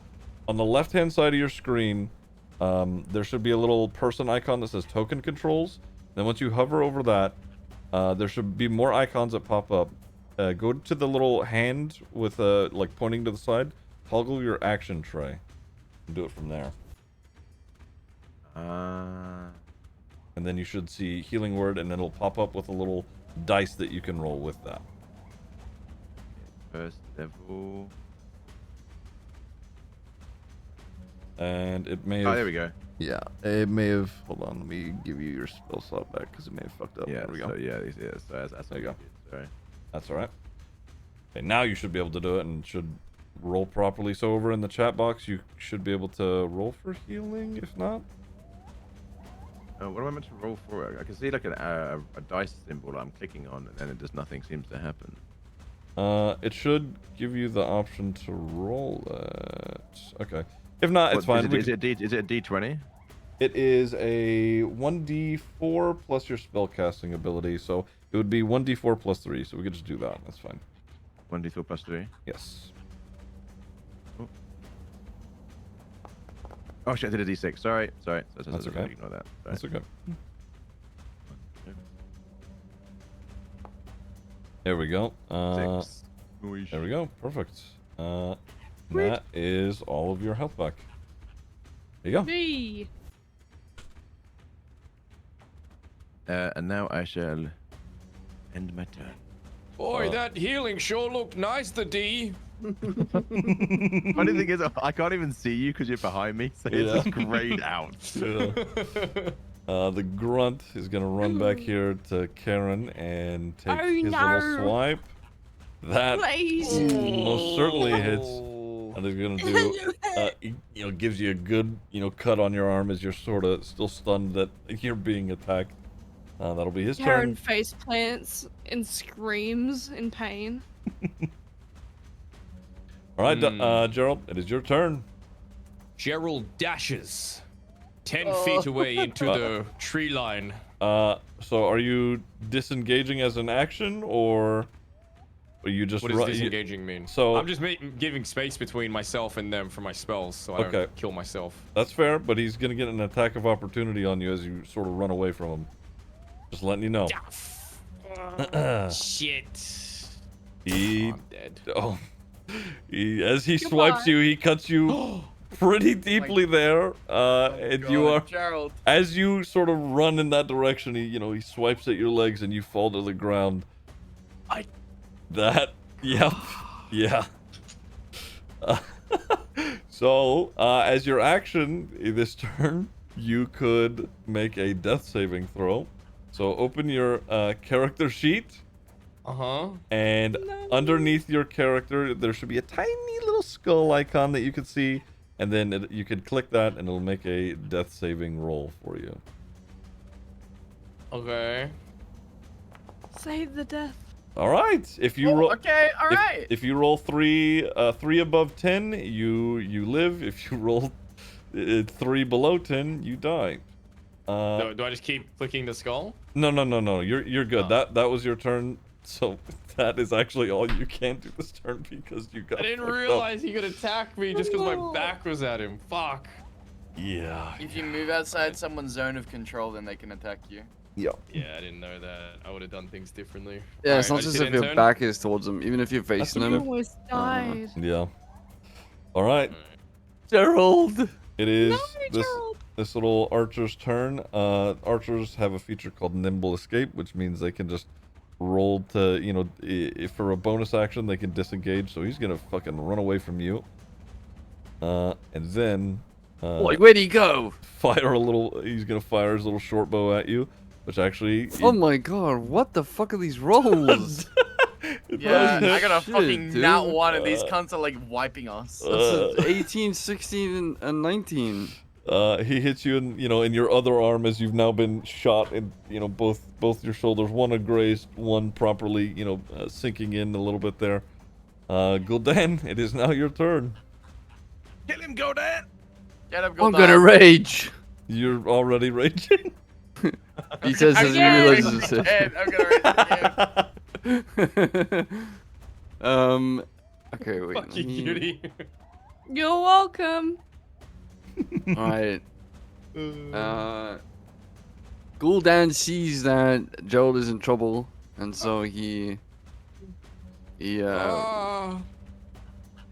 on the left-hand side of your screen, there should be a little person icon that says Token Controls. Then once you hover over that, there should be more icons that pop up. Go to the little hand with, like, pointing to the side. Toggle your action tray. And do it from there. And then you should see Healing Word, and it'll pop up with a little dice that you can roll with that. First level. And it may have... Oh, there we go. Yeah, it may have... Hold on, let me give you your spell slot back, because it may have fucked up. Yeah, There we go. so, so that's There you go. Sorry. That's alright. Okay, now you should be able to do it, and should roll properly. So over in the chat box, you should be able to roll for healing, if not. What am I meant to roll for? I can see like a dice symbol that I'm clicking on, and then it just nothing seems to happen. It should give you the option to roll it. Okay. If not, it's fine. Is it a D20? It is a 1d4 plus your spellcasting ability, so it would be 1d4 plus 3, so we could just do that. That's fine. 1d4 plus 3? Yes. Oh shit, I did a D6. Sorry. That's okay. Ignore that. Sorry. That's okay. There we go. 6. There we go. Perfect. That is all of your health back. There you go. Me. And now I shall end my turn. Boy, that healing sure looked nice, the D. Funny thing is, I can't even see you because you're behind me, so it's just grayed out. Yeah. The grunt is gonna run back here to Karen and take Oh, his little swipe. That Please. most certainly hits. And is gonna do, gives you a good, cut on your arm as you're sort of still stunned that you're being attacked. That'll be his Karen turn. face plants and screams in pain. All right, Gerald, it is your turn. Gerald dashes 10 feet away into the tree line. So are you disengaging as an action, or are you just What does disengaging mean? So I'm just giving space between myself and them for my spells, so I don't kill myself. That's fair, but he's gonna get an attack of opportunity on you as you sort of run away from him. Just letting you know. Shit. I'm dead. Oh, as he swipes you, he cuts you pretty deeply there. And you are, Gerald. as you sort of run in that direction, he swipes at your legs and you fall to the ground. Yep. So, as your action this turn, you could make a death saving throw. So open your character sheet. And underneath your character, there should be a tiny little skull icon that you can see. and then you can click that, and it'll make a death saving roll for you. Okay. Save the death. All right. If you roll, Okay, all right. if you roll three above 10, you live. If you roll 3 below 10, you die. Do I just keep clicking the skull? No. You're good. Oh. That was your turn. So that is actually all you can do this turn because you got. I didn't fucked up. realize he could attack me just because my back was at him. Fuck. Yeah. If you move outside someone's zone of control, then they can attack you. Yeah. Yeah, I didn't know that. I would have done things differently. Yeah, it's Alright, not I just hit if your intern. back is towards them, even if you're facing You them. almost died. Yeah. All right. Gerald! It is No, this Gerald. this little archer's turn. Archers have a feature called Nimble Escape, which means they can just roll to, you know, if for a bonus action they can disengage. So he's gonna fucking run away from you. And then Like, where'd he go? fire a little. He's gonna fire his little short bow at you, which actually. Oh my god, what the fuck are these rolls? Yeah, I got a Shit, fucking dude. nat one, and these cunts are like wiping us. That's 18, 16, and 19. He hits you in, you know, in your other arm as you've now been shot in, you know, both your shoulders. One a grazed, one properly, you know, sinking in a little bit there. Gul'dan, it is now your turn. Kill him, Gul'dan! Get him, go I'm gonna rage. You're already raging. He says as he I'm gonna realizes raise it. his head. I'm gonna raise his head. Okay, wait. Fuck you, cutie. You're welcome. Alright. Gul'dan sees that Gerald is in trouble, and so he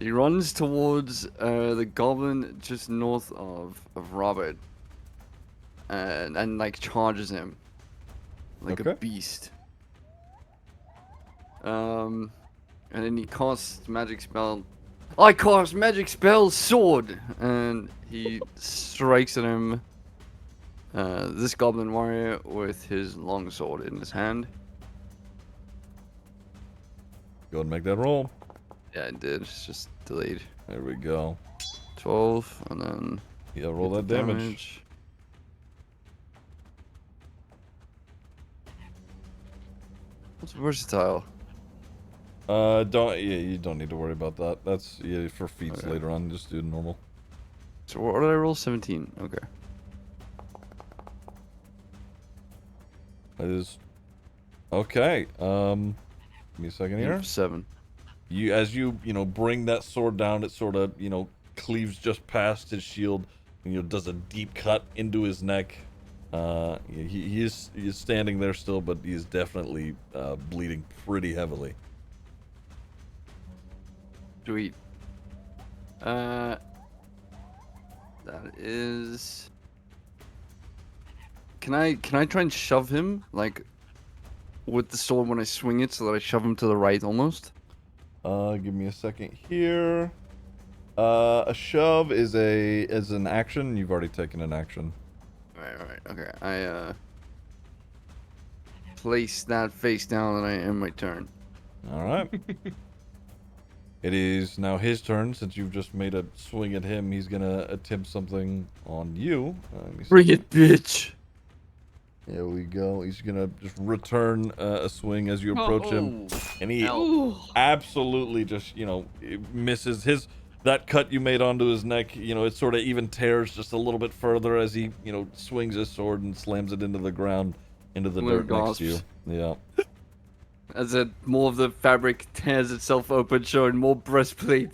runs towards the goblin just north of Robert, and like charges him like a Okay. beast. And then he casts magic spell. I cast magic spell sword, and he strikes at him. This goblin warrior with his long sword in his hand. Go and make that roll. Yeah, it did. It's just delayed. There we go. 12, and then Yeah, roll that the damage. What's versatile? You don't need to worry about that. That's for feats Okay. later on. Just do normal. So what did I roll? 17. Okay. It is okay. Give me a second here. 7. As you bring that sword down, it sort of cleaves just past his shield, and does a deep cut into his neck. He is standing there still, but he is definitely bleeding pretty heavily. Sweet. That is. Can I try and shove him like with the sword when I swing it, so that I shove him to the right almost? Give me a second here. A shove is an action. You've already taken an action. Right. Okay. I place that face down, and I end my turn. All right. It is now his turn. Since you've just made a swing at him, he's gonna attempt something on you. Let me see. Bring it, bitch. There we go. He's gonna just return a swing as you approach him, and he Ooh. absolutely just it misses that cut you made onto his neck. It sort of even tears just a little bit further as he swings his sword and slams it into the ground, into the Little dirt next to you. gasps. Yeah. As more of the fabric tears itself open, showing more breastplate.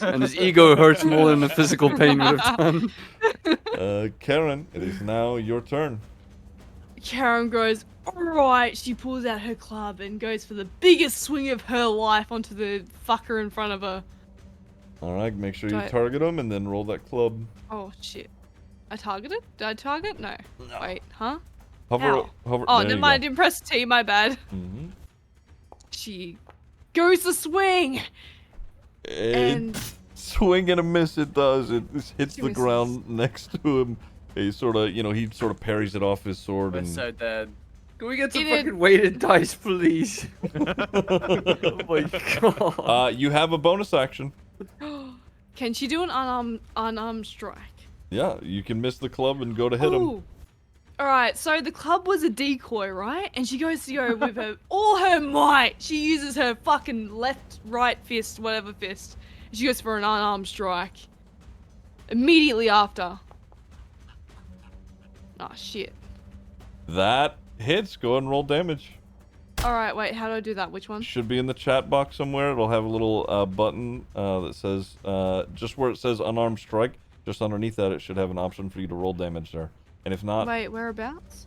And his ego hurts more than the physical pain would have done. Karen, it is now your turn. Karen goes, alright, she pulls out her club and goes for the biggest swing of her life onto the fucker in front of her. All right, make sure you Do I- target him and then roll that club. Oh shit. I targeted? Did I target? No. Wait, huh? Hover. Ow. Hover. Oh, there never you mind, I didn't press T, my bad. go. Mhm. She goes to swing and Swing and a miss. It does. It hits She the misses. ground next to him. He sort of parries it off his sword We're and. so dead. Can we get some It is- fucking weighted dice, please? Oh my god. You have a bonus action. Can she do an unarmed strike? Yeah, you can miss the club and go to hit him. Ooh. All right, so the club was a decoy, right? And she goes to go with her all her might. She uses her fucking left, right fist, whatever fist. She goes for an unarmed strike. Immediately after. Oh shit. That hits. Go ahead and roll damage. All right, wait. How do I do that? Which one? Should be in the chat box somewhere. It'll have a little button that says just where it says unarmed strike. Just underneath that, it should have an option for you to roll damage there. And if not, Wait, whereabouts?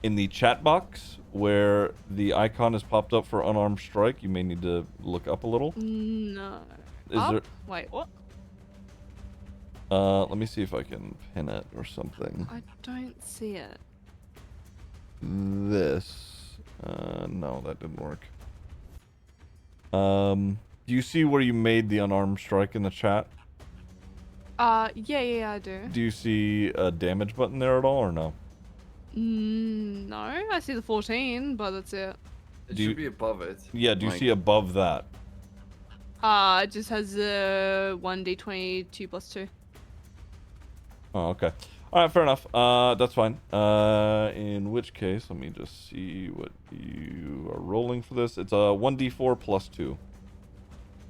in the chat box where the icon is popped up for unarmed strike, you may need to look up a little. No. Is Up? there? Wait, what? Let me see if I can pin it or something. I don't see it. This. No, that didn't work. Do you see where you made the unarmed strike in the chat? Yeah, I do. Do you see a damage button there at all, or no? No, I see the 14, but that's it. It Do you- should be above it. Yeah, do you Like- see above that? It just has a 1d20 2 plus 2. Oh, okay. All right, fair enough. That's fine. In which case, let me just see what you are rolling for this. It's a 1d4 plus 2.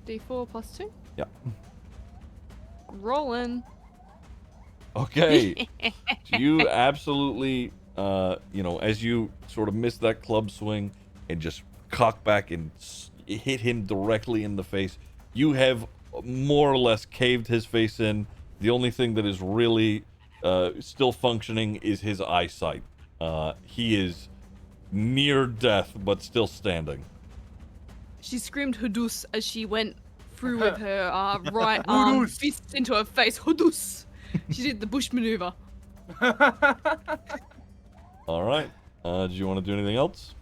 D4 plus 2? Yeah. Rolling. Okay. You absolutely, as you sort of miss that club swing and just cock back and hit him directly in the face, you have more or less caved his face in. The only thing that is really still functioning is his eyesight. He is near death, but still standing. She screamed Hudus as she went through with her right arm fist into her face. Hudus! She did the bush maneuver. All right. Do you want to do anything else?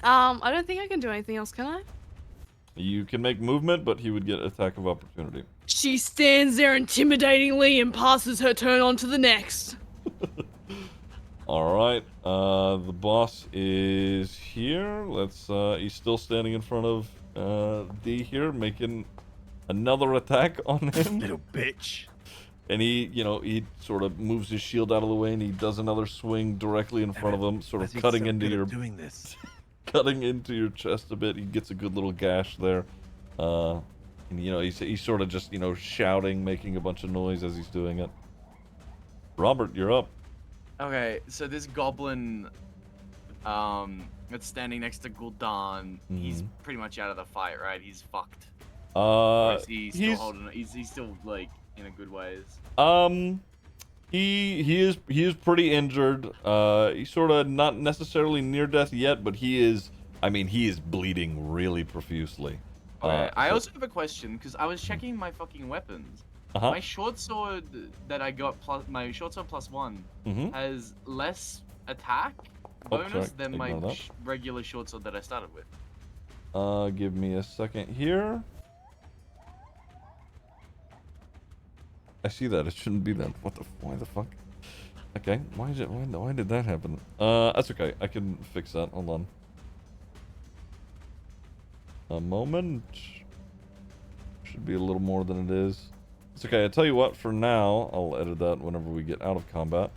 I don't think I can do anything else, can I? You can make movement, but he would get attack of opportunity. She stands there intimidatingly and passes her turn on to the next. All right. The boss is here. He's still standing in front of D here, making another attack on him. Little bitch. And he sort of moves his shield out of the way, and he does another swing directly in front of him, sort of He's cutting so into good at your doing this. cutting into your chest a bit. He gets a good little gash there. And he's sort of just shouting, making a bunch of noise as he's doing it. Robert, you're up. Okay, so this goblin, that's standing next to Gul'dan, he's pretty much out of the fight, right? He's fucked. Or is he still holding? He's still like in a good ways. He is pretty injured. He's sort of not necessarily near death yet, but he is bleeding really profusely. Okay, I also have a question because I was checking my fucking weapons. Uh-huh. My short sword that I got my short sword +1 has less attack bonus sorry, than my ignore that. regular short sword that I started with. Give me a second here. I see that. It shouldn't be that. Why the fuck? Okay, why did that happen? That's okay. I can fix that. Hold on. A moment. Should be a little more than it is. It's okay. I tell you what. For now, I'll edit that whenever we get out of combat.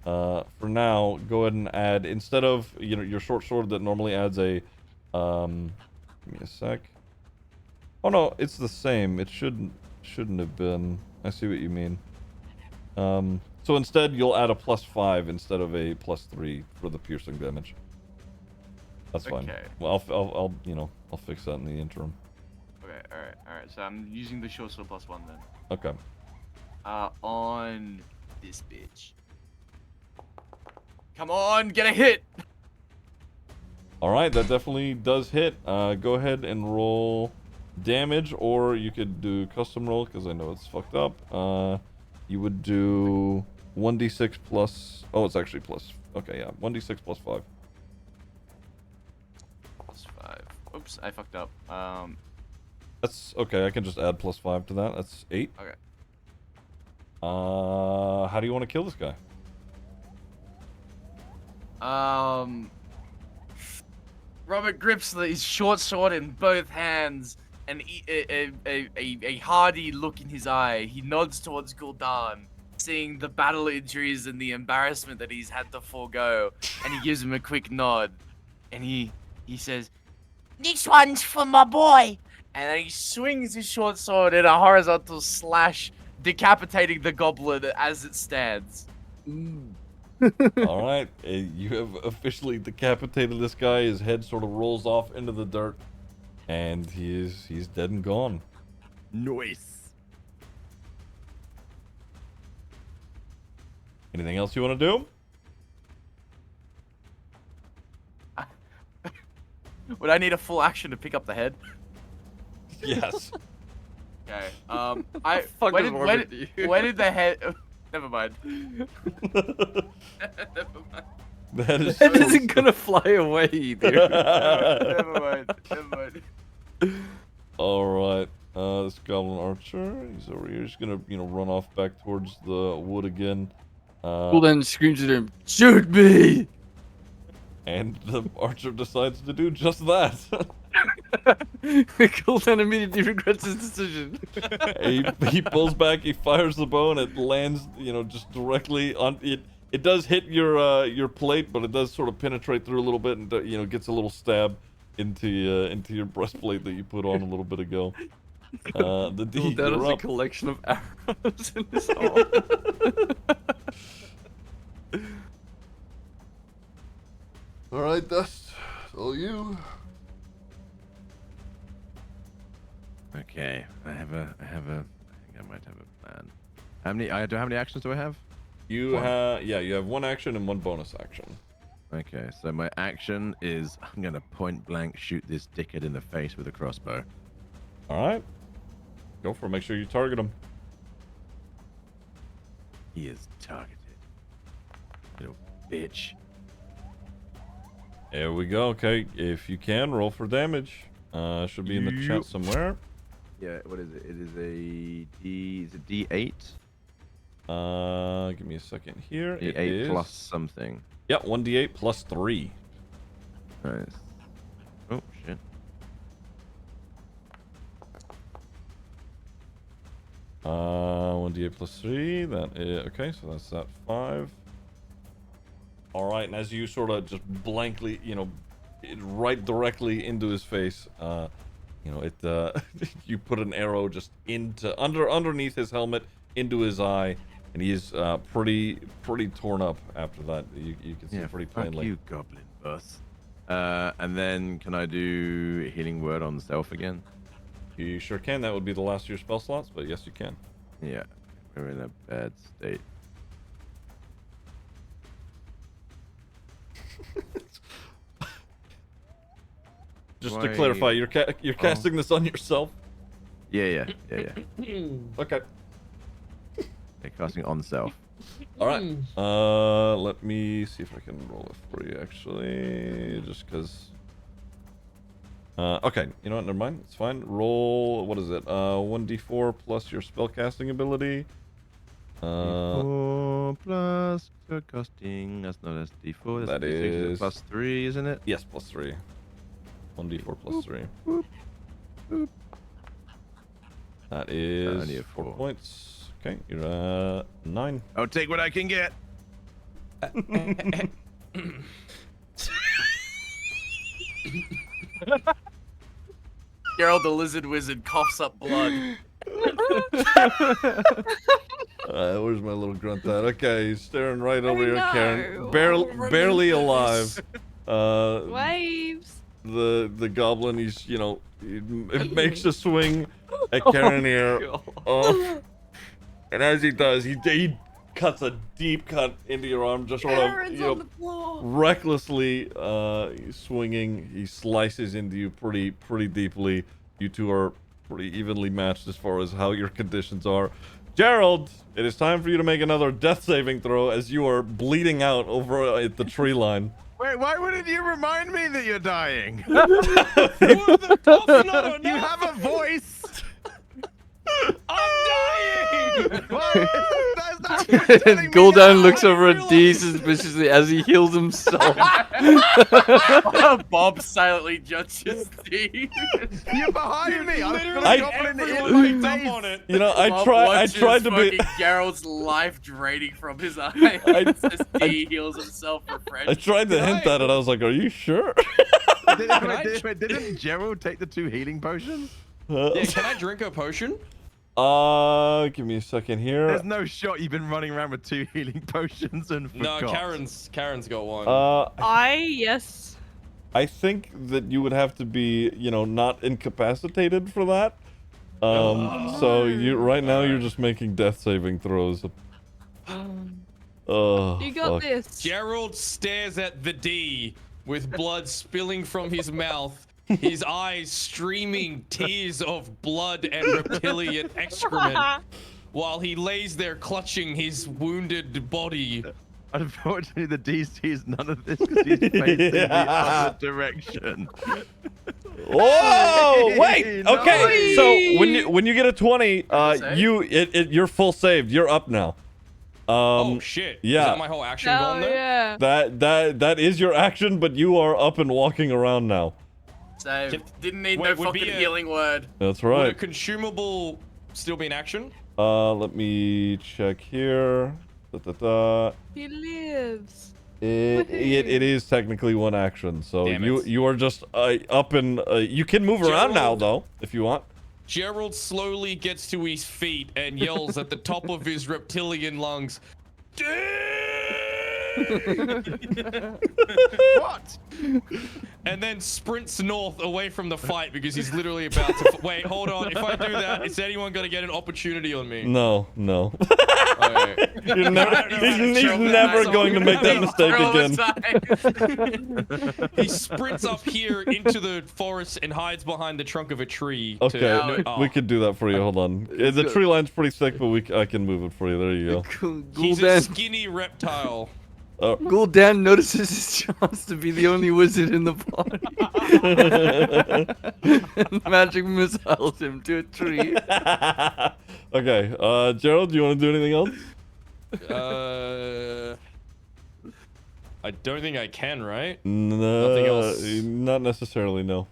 For now, go ahead and add, instead of your short sword that normally adds a give me a sec. Oh no, it's the same. It shouldn't have been. I see what you mean. So instead you'll add a +5 instead of a +3 for the piercing damage. That's fine. Okay. Well, I'll fix that in the interim. Okay, alright. So I'm using the short sword +1 then. Okay. On this bitch. Come on, get a hit! All right, that definitely does hit. Go ahead and roll damage, or you could do custom roll because I know it's fucked up. You would do 1d6 plus. Oh, it's actually plus. Okay, yeah, 1d6 plus 5. +5. Oops, I fucked up. That's okay. I can just add +5 to that. That's 8. Okay. How do you want to kill this guy? Robert grips his short sword in both hands and a hardy look in his eye, he nods towards Gul'dan, seeing the battle injuries and the embarrassment that he's had to forego, and he gives him a quick nod, and he says, This one's for my boy. and then he swings his short sword in a horizontal slash, decapitating the goblin as it stands. All right, you have officially decapitated this guy. His head sort of rolls off into the dirt, and he's dead and gone. Nice. Anything else you want to do? Would I need a full action to pick up the head? Yes. Okay. Fuck When is wrong with you? did the head? Never mind. Never mind. That is. It isn't gonna fly away, dude. Never mind. Never mind. All right. This goblin archer, he's over here. He's gonna, run off back towards the wood again. Well, then screams at him, "Shoot me!" And the archer decides to do just that. Gul'dan immediately regrets his decision. he pulls back, he fires the bow, and it lands, just directly on it. It does hit your plate, but it does sort of penetrate through a little bit, and gets a little stab into your breastplate that you put on a little bit ago. The D, That you're is a up. collection of arrows in his arm. All right, Dust. All you. Okay, I think I might have a plan. How many actions do I have? You One. you have one action and one bonus action. Okay, so my action is I'm gonna point blank shoot this dickhead in the face with a crossbow. All right, go for it. Make sure you target him. He is targeted. Little bitch. There we go. Okay, if you can, roll for damage. Should be in the chat somewhere. Yeah, what is it? It is a D. Is it D8? Give me a second here. It D8 is plus something. Yeah, 1d8 plus 3. Nice. Oh shit. 1d8 plus 3. That is okay. So that's that 5. All right, and as you sort of just blankly, right directly into his face, you put an arrow just underneath his helmet into his eye, and he is pretty torn up after that. You can see pretty fuck plainly. you, goblin boss. And then can I do healing word on self again? You sure can. That would be the last of your spell slots, but yes, you can. Yeah, we're in a bad state. Just to clarify, you're casting this on yourself. Yeah. Okay. Okay, casting on self. All right. Let me see if I can roll it for you, actually, just because. Okay, you know what? Never mind. It's fine. Roll. What is it? 1d4 plus your spellcasting ability. 4 plus casting. That's not as D4. That's That D6, is plus 3, isn't it? Yes, plus 3. 1d4 plus 3. Boop. That only is a 4 4. points. Okay, you're 9. I'll take what I can get. Gerald the lizard wizard coughs up blood. Where's my little grunt at? Okay, he's staring right over here, no. Karen. Barely alive. Waves. The goblin, he's, it makes a swing at Karen here. And as he does, he cuts a deep cut into your arm, just sort Karen's on of, the floor. recklessly swinging. He slices into you pretty deeply. You two are pretty evenly matched as far as how your conditions are. Gerald, it is time for you to make another death saving throw as you are bleeding out over at the tree line. Wait, why wouldn't you remind me that you're dying? You have a voice. I'm dying! Why? That's Gul'dan looks over at D suspiciously as he heals himself. Bob silently judges D. You're behind me. I've got I- a goblin Everyone in picked my up face. on it. You know, I Bob tried to be. fucking Gerald's life draining from his eyes as D heals himself refreshed. I tried to hint at it. I was like, "Are you sure?" Didn't Gerald take the 2 healing potions? Yeah, can I drink a potion? Give me a second here. There's no shot you've been running around with 2 healing potions and No, forgot. Karen's got one. Yes. I think that you would have to be, you know, not incapacitated for that. So right now you're just making death saving throws. Oh, You got fuck. this. Gerald stares at the D with blood spilling from his mouth, his eyes streaming tears of blood and reptilian excrement, while he lays there clutching his wounded body. Unfortunately, the D sees none of this because he's facing the other direction. Whoa! Wait. No. Okay. So when you get a 20, Save? you're full saved. You're up now. Oh shit! yeah. Is that my whole action Oh gone there? yeah. That is your action, but you are up and walking around now. So didn't need Wait, no would be fucking a- healing word. That's Would a right. consumable still be in action? Let me check here. Da. He lives. It is technically one action, so Damn you it. you are just up and you can move around now Gerald. though if you want. Gerald slowly gets to his feet and yells at the top of his reptilian lungs, What? and then sprints north away from the fight because he's literally about to. Wait, hold on. If I do that, is anyone gonna get an opportunity on me? No. Alright. You're never, he's never going to make that mistake again. He sprints up here into the forest and hides behind the trunk of a tree. Okay, Oh. we could do that for you. Hold on. The tree line's pretty thick, but I can move it for you. There you go. He's a skinny reptile. Gul'dan notices his chance to be the only wizard in the party. Magic missiles him to a tree. Okay, Gerald, do you want to do anything else? I don't think I can, right? No, Nothing else. Not necessarily. No.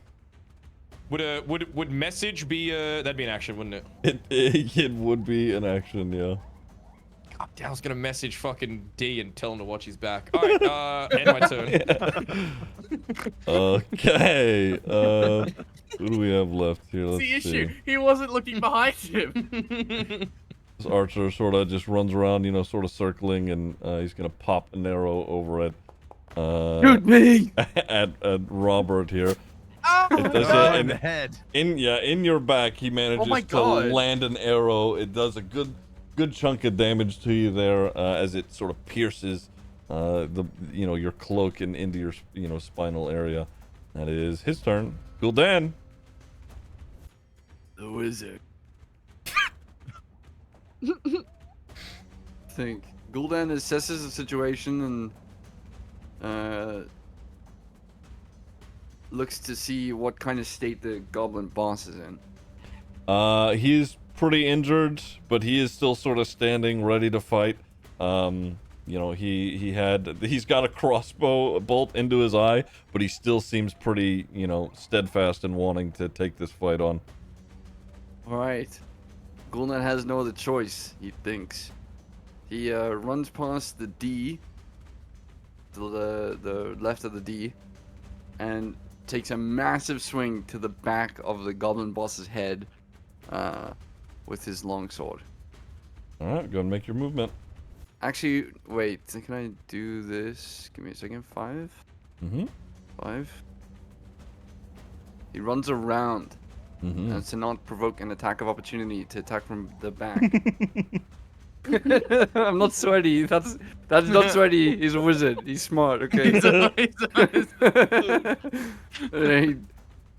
Would message be that'd be an action, wouldn't it? It would be an action, yeah. God damn, I was gonna message fucking D and tell him to watch his back. All right, end my turn. Okay. Who do we have left here? Let's That's the see. issue. He wasn't looking behind him. This archer sort of just runs around, you know, sort of circling, and he's gonna pop an arrow over it. Shoot me! at Robert here. It does Oh, it in the head. in your back. He manages my to God. land an arrow. It does a good chunk of damage to you there as it sort of pierces your cloak and into your spinal area. That is his turn. Gul'dan. The wizard. Think. Gul'dan assesses the situation and looks to see what kind of state the goblin boss is in. He's pretty injured, but he is still sort of standing ready to fight. He's got a crossbow bolt into his eye, but he still seems pretty, steadfast in wanting to take this fight on. Alright. Gul'dan has no other choice, he thinks. He runs past the D, the left of the D, and takes a massive swing to the back of the goblin boss's head with his longsword. Alright, go and make your movement. Actually, wait, can I do this? Give me a second. 5? Mm-hmm. 5. He runs around. Mm-hmm. And to not provoke an attack of opportunity to attack from the back. I'm not sweaty. That's not sweaty. He's a wizard. He's smart. Okay.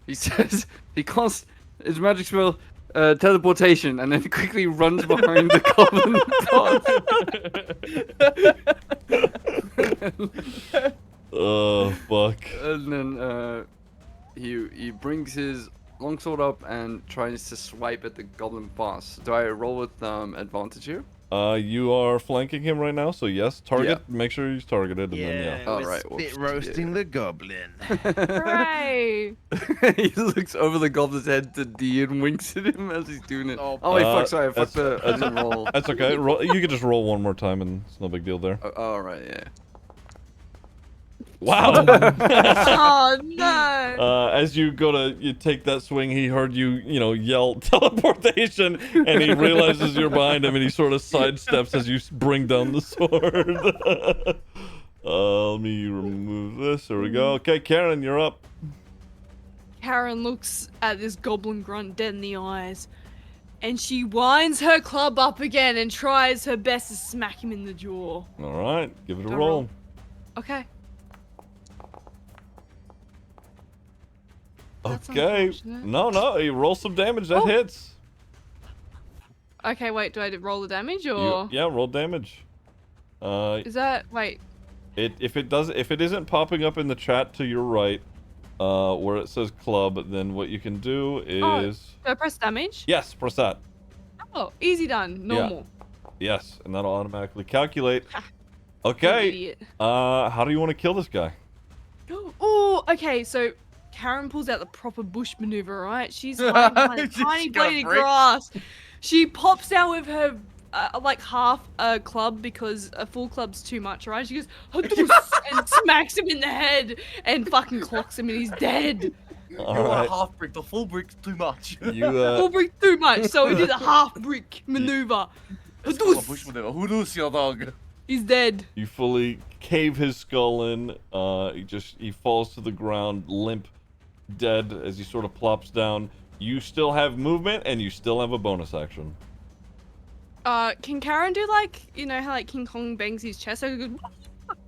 He says he casts his magic spell, teleportation, and then quickly runs behind the goblin boss. Oh fuck. And then he brings his longsword up and tries to swipe at the goblin boss. Do I roll with advantage here? You are flanking him right now, so yes, target. Make sure he's targeted, and then yeah. All right. Spit roasting the goblin. Hooray! He looks over the goblin's head to D and winks at him as he's doing it. Oh, wait, fuck! Sorry, I fucked the. I that's- didn't roll. That's okay. You can just roll one more time, and it's no big deal there. All right, yeah. Wow. Oh no! As you take that swing, he heard you yell teleportation, and he realizes you're behind him, and he sort of sidesteps as you bring down the sword. Let me remove this. There we go. Okay, Karen, you're up. Karen looks at this goblin grunt dead in the eyes, and she winds her club up again and tries her best to smack him in the jaw. All right, give it a A roll. roll. Okay. That's Okay. unfortunate. No, you roll some damage. That hits. Okay, wait, do I roll the damage or Yeah, roll damage. is that wait? If it isn't popping up in the chat to your right, where it says club, then what you can do is Do I press damage? yes, press that. Oh, easy done. Normal. Yes, and that'll automatically calculate. Ha. Okay. Idiot. How do you want to kill this guy? Oh, okay, so Karen pulls out the proper bush maneuver, right? She's hiding behind a She's tiny got a blade of brick. grass. She pops out with her like half a club because a full club's too much, right? She goes and smacks him in the head and fucking clocks him and he's dead. All You want right. a half brick, the full brick's too much. You Full brick too much, so he did a half brick maneuver. It's called a bush maneuver. Hoodoo, your dog. He's dead. you fully cave his skull in. He falls to the ground, limp, dead as he sort of plops down. You still have movement and you still have a bonus action. Can Karen do like, you know how like King Kong bangs his chest? So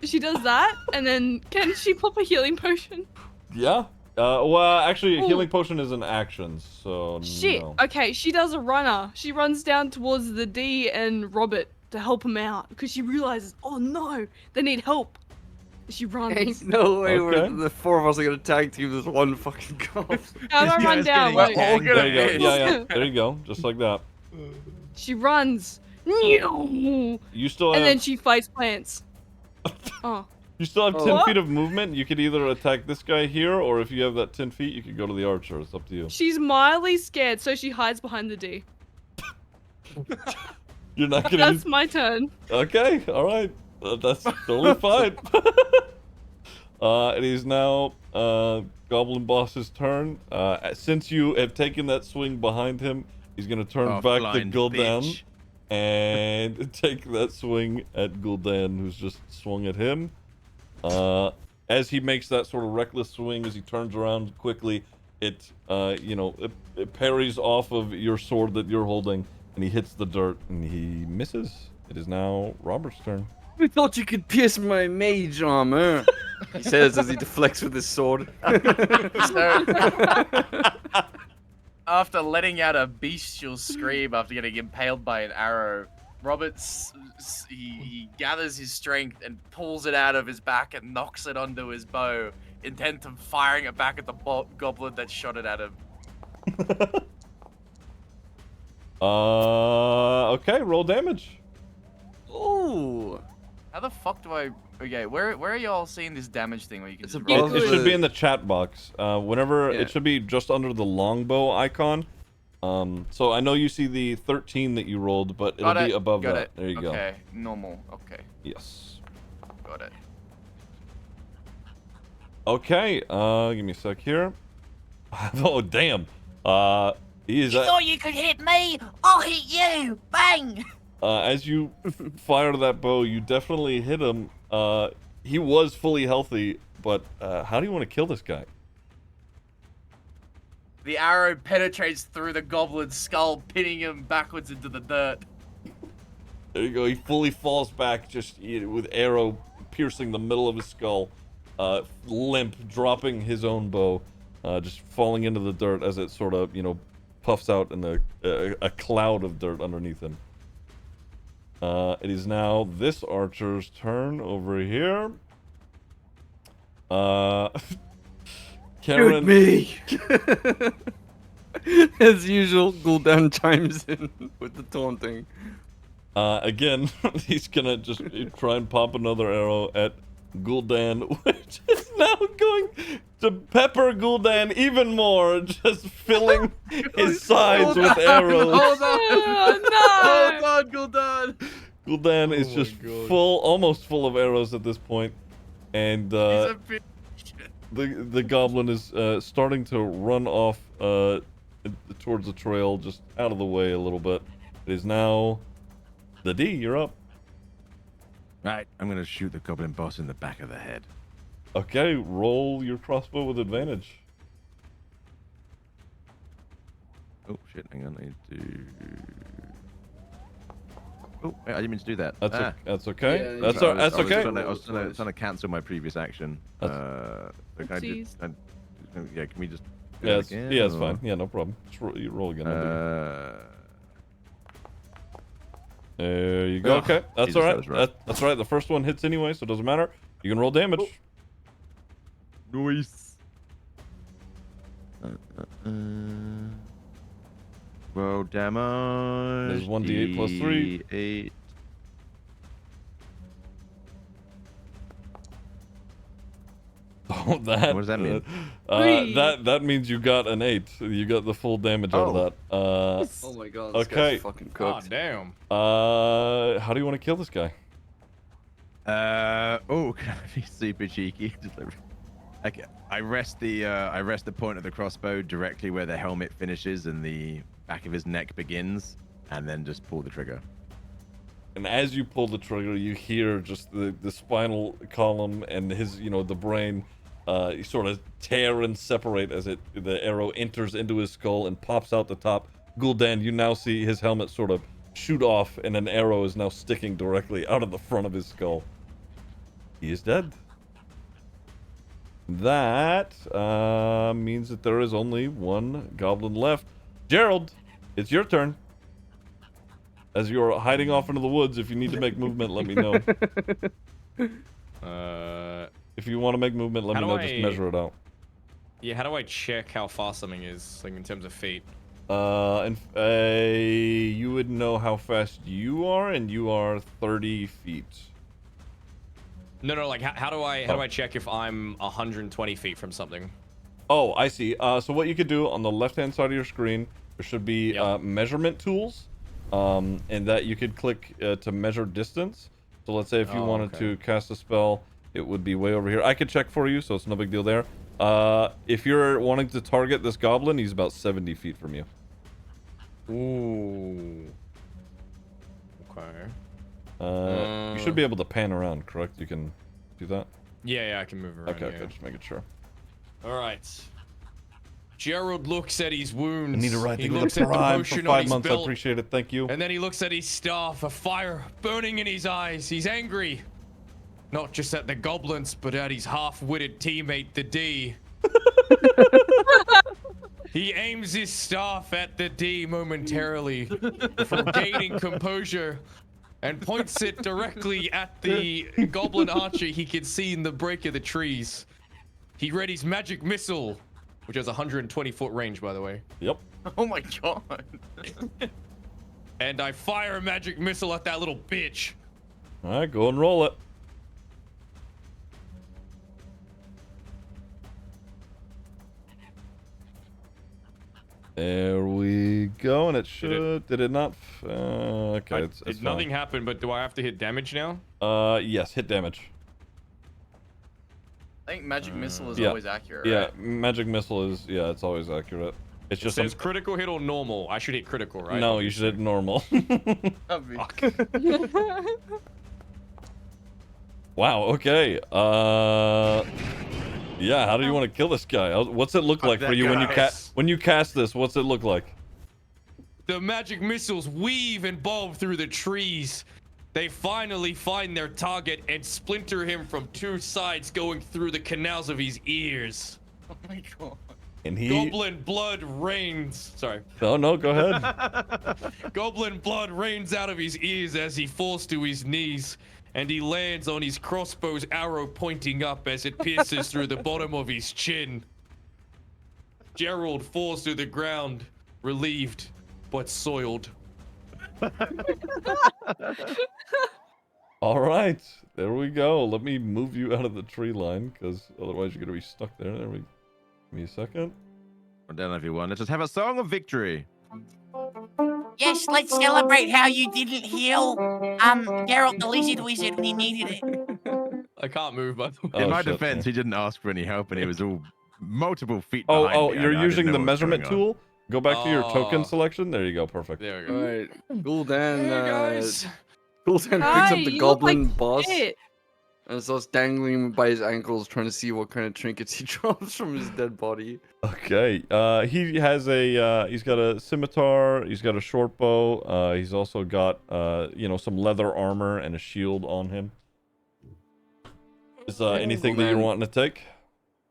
she does that, and then can she pop a healing potion? Yeah. Well, actually, a Ooh. healing potion is an action, so Shit. no. Okay, she does a runner. She runs down towards the D and Robert to help him out because she realizes, oh no, they need help. She runs. Ain't no way Okay. the four of us are gonna tag team this one fucking goblin. How do I This run guy's down? getting Wait. all There you go. Good. Yeah. There you go. Just like that. She runs. And You still have. then she face plants. Oh. You still have 10 What? feet of movement. You could either attack this guy here, or if you have that 10 feet, you could go to the archer. It's up to you. She's mildly scared, so she hides behind the D. You're not gonna. That's Use... my turn. Okay, all right. That's totally fine. It is now Goblin Boss's turn. Since you have taken that swing behind him, he's gonna turn Oh, back to blind Gul'dan bitch. and take that swing at Gul'dan, who's just swung at him. As he makes that sort of reckless swing, as he turns around quickly, it parries off of your sword that you're holding, and he hits the dirt, and he misses. It is now Robert's turn. I thought you could pierce my mage armor. He says as he deflects with his sword. So, after letting out a bestial scream after getting impaled by an arrow, he gathers his strength and pulls it out of his back and knocks it onto his bow, intent on firing it back at the goblin that shot it at him. Okay, roll damage. Ooh. How the fuck do I? Okay, where are y'all seeing this damage thing where you can It's just above It roll? should be in the chat box. Whenever Yeah. it should be just under the longbow icon. So I know you see the 13 that you rolled, but it'll Got be it, above got that. it. There you go. Okay, normal. Okay, Yes. got it. Okay. Give me a sec here. Oh damn. He is. You thought you could hit me? I'll hit you! Bang! As you fire that bow, you definitely hit him. He was fully healthy, but how do you want to kill this guy? The arrow penetrates through the goblin's skull, pinning him backwards into the dirt. There you go. He fully falls back, just with arrow piercing the middle of his skull, limp, dropping his own bow, just falling into the dirt as it sort of, puffs out in a cloud of dirt underneath him. It is now this archer's turn over here. Karen. Shoot me! As usual, Gul'dan chimes in with the taunting. Again, he's gonna just try and pop another arrow at Gul'dan, which is now going to pepper Gul'dan even more, just filling his sides with arrows. Hold on. Oh, no! Hold on, Gul'dan. Gul'dan is just full, almost full of arrows at this point, and He's a bitch. the goblin is starting to run off towards the trail, just out of the way a little bit. It is now the D. You're up. Right, I'm gonna shoot the goblin boss in the back of the head. Okay, roll your crossbow with advantage. Oh shit! Hang on, I need to. Oh, wait, I didn't mean to do that. That's Ah. that's okay. Yeah, that's I was- that's I was okay. trying I was trying to cancel my previous action. That's- So can I just, yeah, can we just? do Yeah, that it's, again, yeah, it's or- fine. Yeah, no problem. Just you roll again. that'll be good. There you go. oh, Okay, that's Jesus, all that right. was rough. That's right. The first one hits anyway, so it doesn't matter. You can roll damage. Nice. Roll damage. There's 1d8 plus 3. 8. Oh, that. What does that mean? Three. That means you got an 8. You got the full damage out of Oh. that. Oh my god, this Okay. guy's fucking Oh, cooked. damn. How do you want to kill this guy? Oh, can I be super cheeky? Okay, I rest the point of the crossbow directly where the helmet finishes and the back of his neck begins, and then just pull the trigger. And as you pull the trigger, you hear just the spinal column and his, the brain, sort of tear and separate as the arrow enters into his skull and pops out the top. Gul'dan, you now see his helmet sort of shoot off, and an arrow is now sticking directly out of the front of his skull. He is dead. That means that there is only one goblin left. Gerald, it's your turn. As you're hiding off into the woods, if you need to make movement, let me know. If you want to make movement, let me know. Just measure it out. Yeah, how do I check how far something is, like in terms of feet? You would know how fast you are, and you are 30 feet. No, like how do I check if I'm 120 feet from something? Oh, I see. So what you could do on the left-hand side of your screen, there should be Yep. measurement tools, and that you could click to measure distance. So let's say if you wanted to cast a spell, it would be way over here. I could check for you, so it's no big deal there. If you're wanting to target this goblin, he's about 70 feet from you. Ooh. Okay. You should be able to pan around, correct? You can do that? Yeah, I can move around. Okay, yeah. just making sure. All right. Gerald looks at his wounds. I need to write He with looks a at the prime for potion on 5 his months. I belt, appreciate it. Thank you. and then he looks at his staff, a fire burning in his eyes. He's angry. Not just at the goblins, but at his half-witted teammate, the D. He aims his staff at the D momentarily before gaining composure and points it directly at the goblin archer he can see in the break of the trees. He readies magic missile, which has 120-foot range, by the way. Yep. Oh my god. And I fire a magic missile at that little bitch. All right, go and roll it. There we go, and it should. Did it not? Okay, it's nothing happened, but do I have to hit damage now? Yes, hit damage. I think magic missile is yeah. always accurate. Yeah, Right? magic missile is. Yeah, it's always accurate. It's It just says critical hit or normal. I should hit critical, right? No, you should hit normal. That'd be- Wow. Okay. Yeah. How do you want to kill this guy? What's it look like for that you guy. when you cast this? What's it look like? The magic missiles weave and bob through the trees. They finally find their target and splinter him from two sides, going through the canals of his ears. Oh my god. And he. Goblin blood rains. Sorry. No, go ahead. Goblin blood rains out of his ears as he falls to his knees, and he lands on his crossbow's arrow pointing up as it pierces through the bottom of his chin. Gerald falls to the ground, relieved but soiled. All right, there we go. Let me move you out of the tree line, because otherwise you're gonna be stuck there. Give me a second. Well done, everyone. Let's just have a song of victory. Yes, let's celebrate how you didn't heal Geralt the Lizard Wizard when he needed it. I can't move, by the way. Oh, In my shit, defense, yeah. he didn't ask for any help, and he was all multiple feet Oh, behind me. you're I didn't using know the what was measurement going on. tool? Go back to your token Oh. selection. There you go. Perfect. There we go. Alright. Gul'dan, Hey, guys. Gul'dan Hi, picks up the you look like goblin boss shit. and starts dangling by his ankles, trying to see what kind of trinkets he drops from his dead body. Okay. He has he's got a scimitar. He's got a short bow. He's also got some leather armor and a shield on him. Is anything that you're Gul'dan- wanting to take?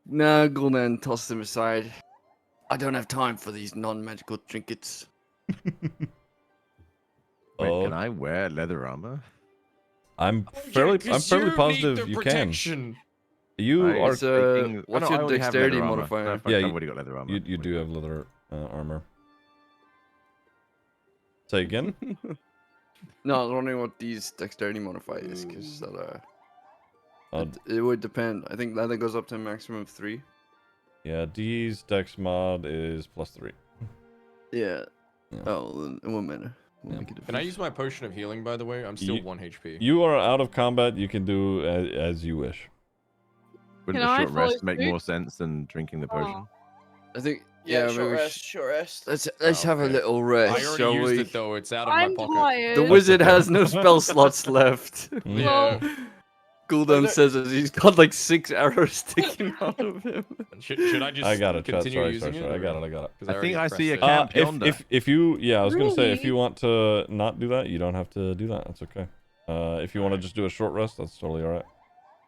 Nah, Gul'dan tossed him aside. I don't have time for these non-magical trinkets. Wait, Oh. can I wear leather armor? I'm Yeah, fairly 'cause you need positive the you protection. can. You I- are It's, Taking- what's no, I your already have dexterity leather armor. modifier? No, fuck, Yeah, I've you- already got leather armor. you do have leather armor. Say again? No, I was wondering what these dexterity modifier is, because Uh, it would depend. I think leather goes up to a maximum of 3. yeah, D's dex mod is +3. Yeah. Yeah. Oh, then it won't matter. We'll Yeah. make a Can I difference. use my potion of healing, by the way? I'm still You- 1 HP. You are out of combat. You can do as you wish. Wouldn't Can a I short rest follow make suit? more sense than drinking the potion? I think, yeah, maybe short we rest, should- short rest. let's have a okay. little I rest, already shall used we? it, though. It's out of I'm my pocket. tired. The wizard has no spell slots left. Yeah. Gul'dan there- says as he's got like 6 arrows sticking out of him. Should I just I got it, chat. continue Sorry, using sorry. I it? got it. 'Cause I already think I see a pressed it. camp yonder. If you, I was gonna say, if Really? you want to not do that, you don't have to do that. That's okay. If you want to just do a short rest, that's totally alright.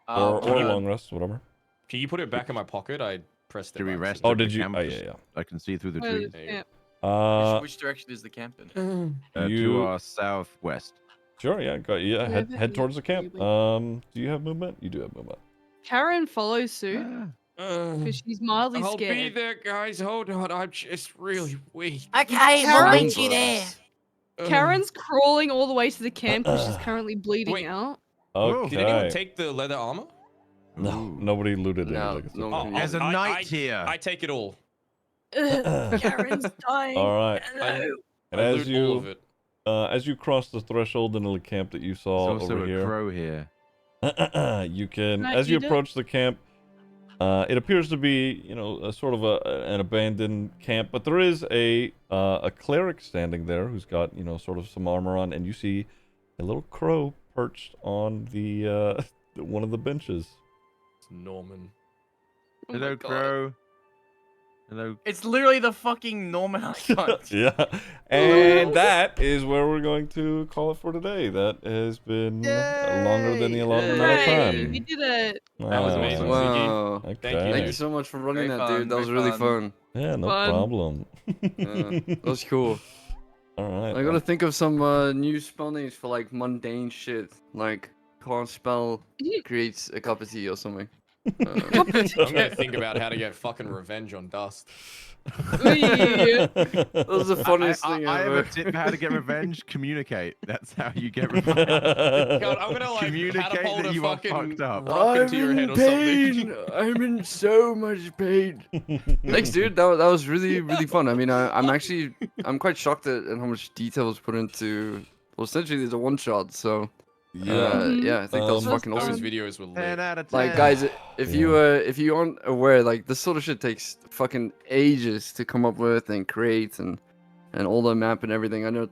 Or Can you- long rest, whatever. Can you put it back in my pocket? I pressed it. Should we by rest? accident. Oh, at the did you? camp? Oh, yeah. I can see through the Where trees. is There you it? which direction is the camp in? You- To our southwest. Sure, yeah. Go, yeah, head Wherever head towards the you camp. really- Do you have movement? You do have movement. Karen follows suit Uh, because she's mildly I'll be scared. there, guys. Hold on. I'm just really weak. Okay, we'll Karen- meet you there. Karen's crawling all the way to the camp because she's currently bleeding Wait. out. Whoa. Did anyone Okay. take the leather armor? No, Ooh. nobody looted No, anything. It's no. okay. There's a knight here. I take it all. Karen's dying. All right. Hello. And I as loot all of you it. as you cross the threshold into the camp that you There's saw also over a here, crow here. you can, Can I as you eat it? approach the camp, it appears to be, a sort of an abandoned camp, but there is a cleric standing there who's got, sort of some armor on, and you see a little crow perched on the one of the benches. It's Norman. Oh my Hello, God. crow. Hello. It's literally the fucking Norman icon. Yeah, and that is where we're going to call it for today. That has been longer than the allotted amount of Hooray, time. we did it. That was amazing, Wow. Ziggy. Wow. Okay. Thank you. Thank you so much for running Very that, fun, dude. That was very really fun. fun. Yeah, no Fun. problem. That was cool. All right. I gotta think of some new spell names for like mundane shit, like cast spell creates a cup of tea or something. I'm gonna think about how to get fucking revenge on Dust. Ooh. That was the funniest thing I have ever. a tip for how to get revenge. Communicate. That's how you get revenge. God, I'm gonna like Communicate catapult that a you are fucking fucked up. rock into your head or something. I'm in so much pain. Thanks, dude. That was really really fun. I mean, I'm quite shocked at how much detail was put into. Well, essentially, there's a one shot. So yeah, I think that was Um, fucking Those awesome. videos were 10 lit. out of 10. Like, guys, if you aren't aware, like this sort of shit takes fucking ages to come up with and create and all the map and everything. I know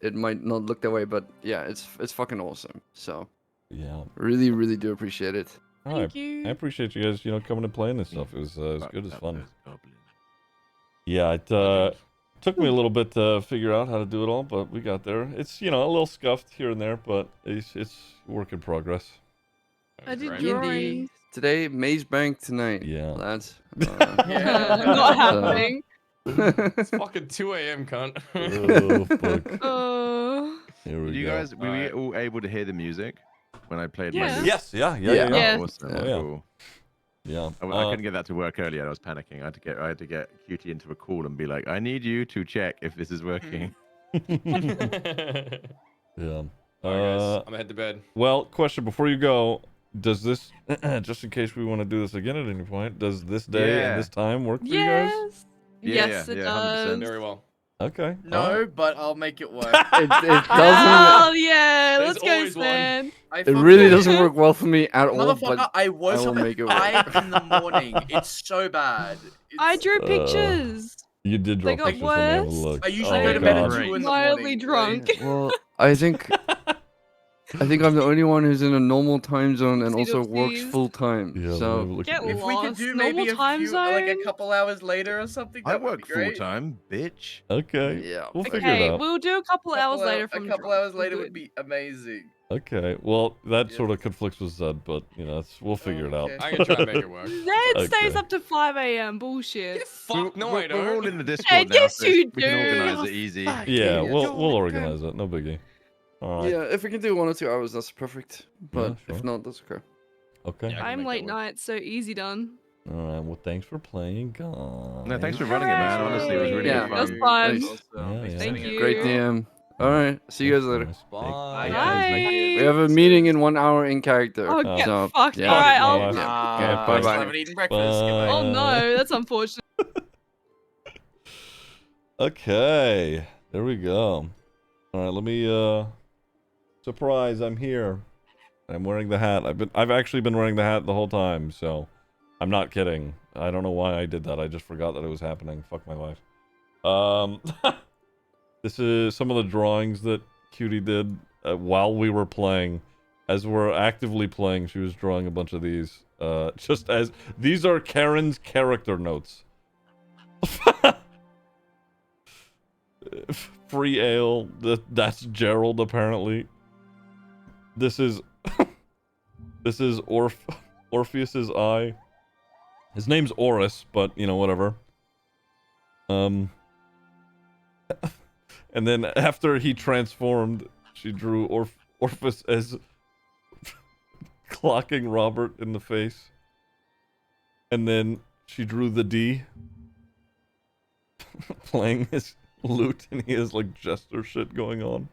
it might not look that way, but yeah, it's fucking awesome. So Yeah. really really do appreciate it. All right. Thank you. I appreciate you guys, coming and playing this stuff. It was good as Fucked fun. up those goblins. Yeah, it took me a little bit to figure out how to do it all, but we got there. It's a little scuffed here and there, but it's work in progress. I did Right. drawings. Today, Maze Bank tonight. Yeah. Lads. Not happening. It's fucking 2 a.m., cunt. Oh fuck! Here we Did you go. guys, were we all able to hear the music when I played Yeah. my loop? Yes. Yeah. Yeah. Awesome. Oh, yeah. Cool. Yeah. I couldn't get that to work earlier. I was panicking. I had to get Cutie into a call and be like, I need you to check if this is working. Yeah. All right, guys. I'm gonna head to bed. Well, question before you go. Does this, just in case we want to do this again at any point, does this day and this time work for you guys? Yes. Yeah, Yes, yeah, it yeah, does. 100%. Very well. Okay. No, but I'll make it work. It doesn't. Oh yeah, There's let's go, always one. Stan. It really doesn't work well for me at all. Motherfucker, But I woke will up make it at work. 5 in the morning. It's so bad. I It's, drew pictures. You did They draw got pictures. Let me have a worse. look. I usually Oh, go to bed at God. 2 in the Mildly morning. drunk. Well, I think I'm the only one who's in a normal time zone and also works Oopsies. full time. Yeah, let me have a So look Get at this. If we could lost. do Normal maybe a time few, zone. like a couple hours later or something, I that would work be great. full time, bitch. Okay. yeah. We'll figure Okay, it out. we'll do a couple hours later from A couple drunk. hours later Good. would be amazing. Okay. Well, that Yeah. sort of conflicts with Zed, but you know, we'll figure it out. Okay. I can try and make it work. Zed stays Okay. up to 5 a.m. Bullshit. Get fucked. No, I We're all don't. in the Hey, Discord now, yes, so you we can do. organize it easy. Fuck Yeah, you. we'll organize it. No biggie. All right. Yeah, if we can do 1 or 2 hours, that's perfect. But Yeah, if sure. not, that's okay. Okay. Yeah, I can I'm make late that work. night, so easy done. All right. Well, thanks for playing, guys. No, thanks for running it, man. Honestly, it was really Yeah. good That's fun. fine. Nice. Yeah, yeah. Thank you. Great DM. All right. See you guys later. Nice. Bye. Bye. We have a meeting in 1 hour in character. Oh, Oh. get so, fucked. yeah. Alright, My I'll. life. Yeah, bye. I still bye. haven't eaten breakfast. Bye. Goodbye. Oh no, that's unfortunate. Okay. There we go. All right. Let me. Surprise! I'm here. I'm wearing the hat. I've actually been wearing the hat the whole time, so I'm not kidding. I don't know why I did that. I just forgot that it was happening. Fuck my life. This is some of the drawings that Cutie did while we were playing. As we're actively playing, she was drawing a bunch of these. Just as these are Karen's character notes. Free ale. That's Gerald apparently. This is this is Orpheus's eye. His name's Orus, but you know, whatever. And then after he transformed, she drew Orpheus as clocking Robert in the face. And then she drew the D playing his lute, and he has like jester shit going on.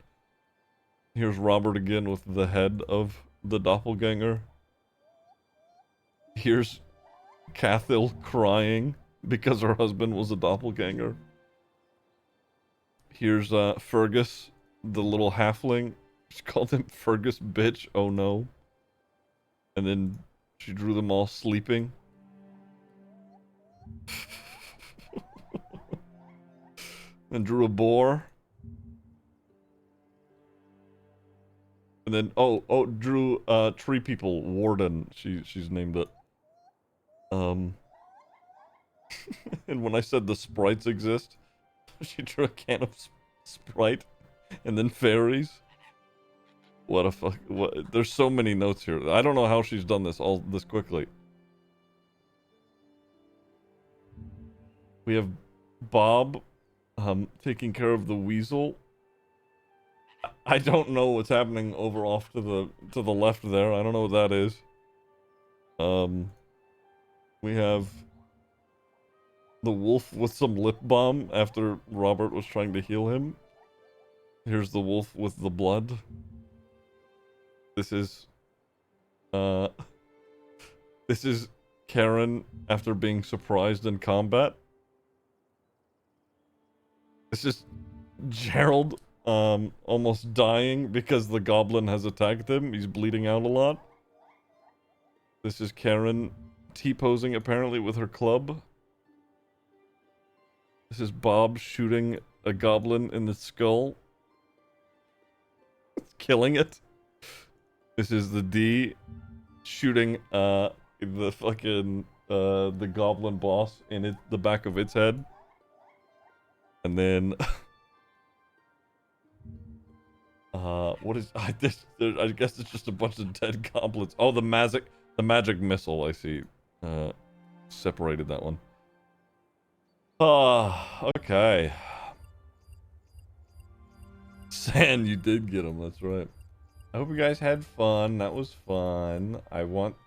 Here's Robert again with the head of the doppelganger. Here's Cathil crying because her husband was a doppelganger. Here's Fergus, the little halfling. She called him Fergus bitch, oh no. And then she drew them all sleeping. And drew a boar. And then drew tree people, Warden. She's named it. And when I said the sprites exist, she drew a can of Sprite, and then fairies. What a fuck! What? There's so many notes here. I don't know how she's done this all this quickly. We have Bob, taking care of the weasel. I don't know what's happening over off to the left there. I don't know what that is. We have the wolf with some lip balm after Robert was trying to heal him. Here's the wolf with the blood. This is Karen after being surprised in combat. This is Gerald almost dying because the goblin has attacked him. He's bleeding out a lot. This is Karen T-posing apparently with her club. This is Bob shooting a goblin in the skull. Killing it. This is the D shooting the fucking the goblin boss in the back of its head. And then what is I guess it's just a bunch of dead goblins. Oh, the magic missile, I see. Separated that one. Okay. San, you did get him, that's right. I hope you guys had fun. That was fun. I want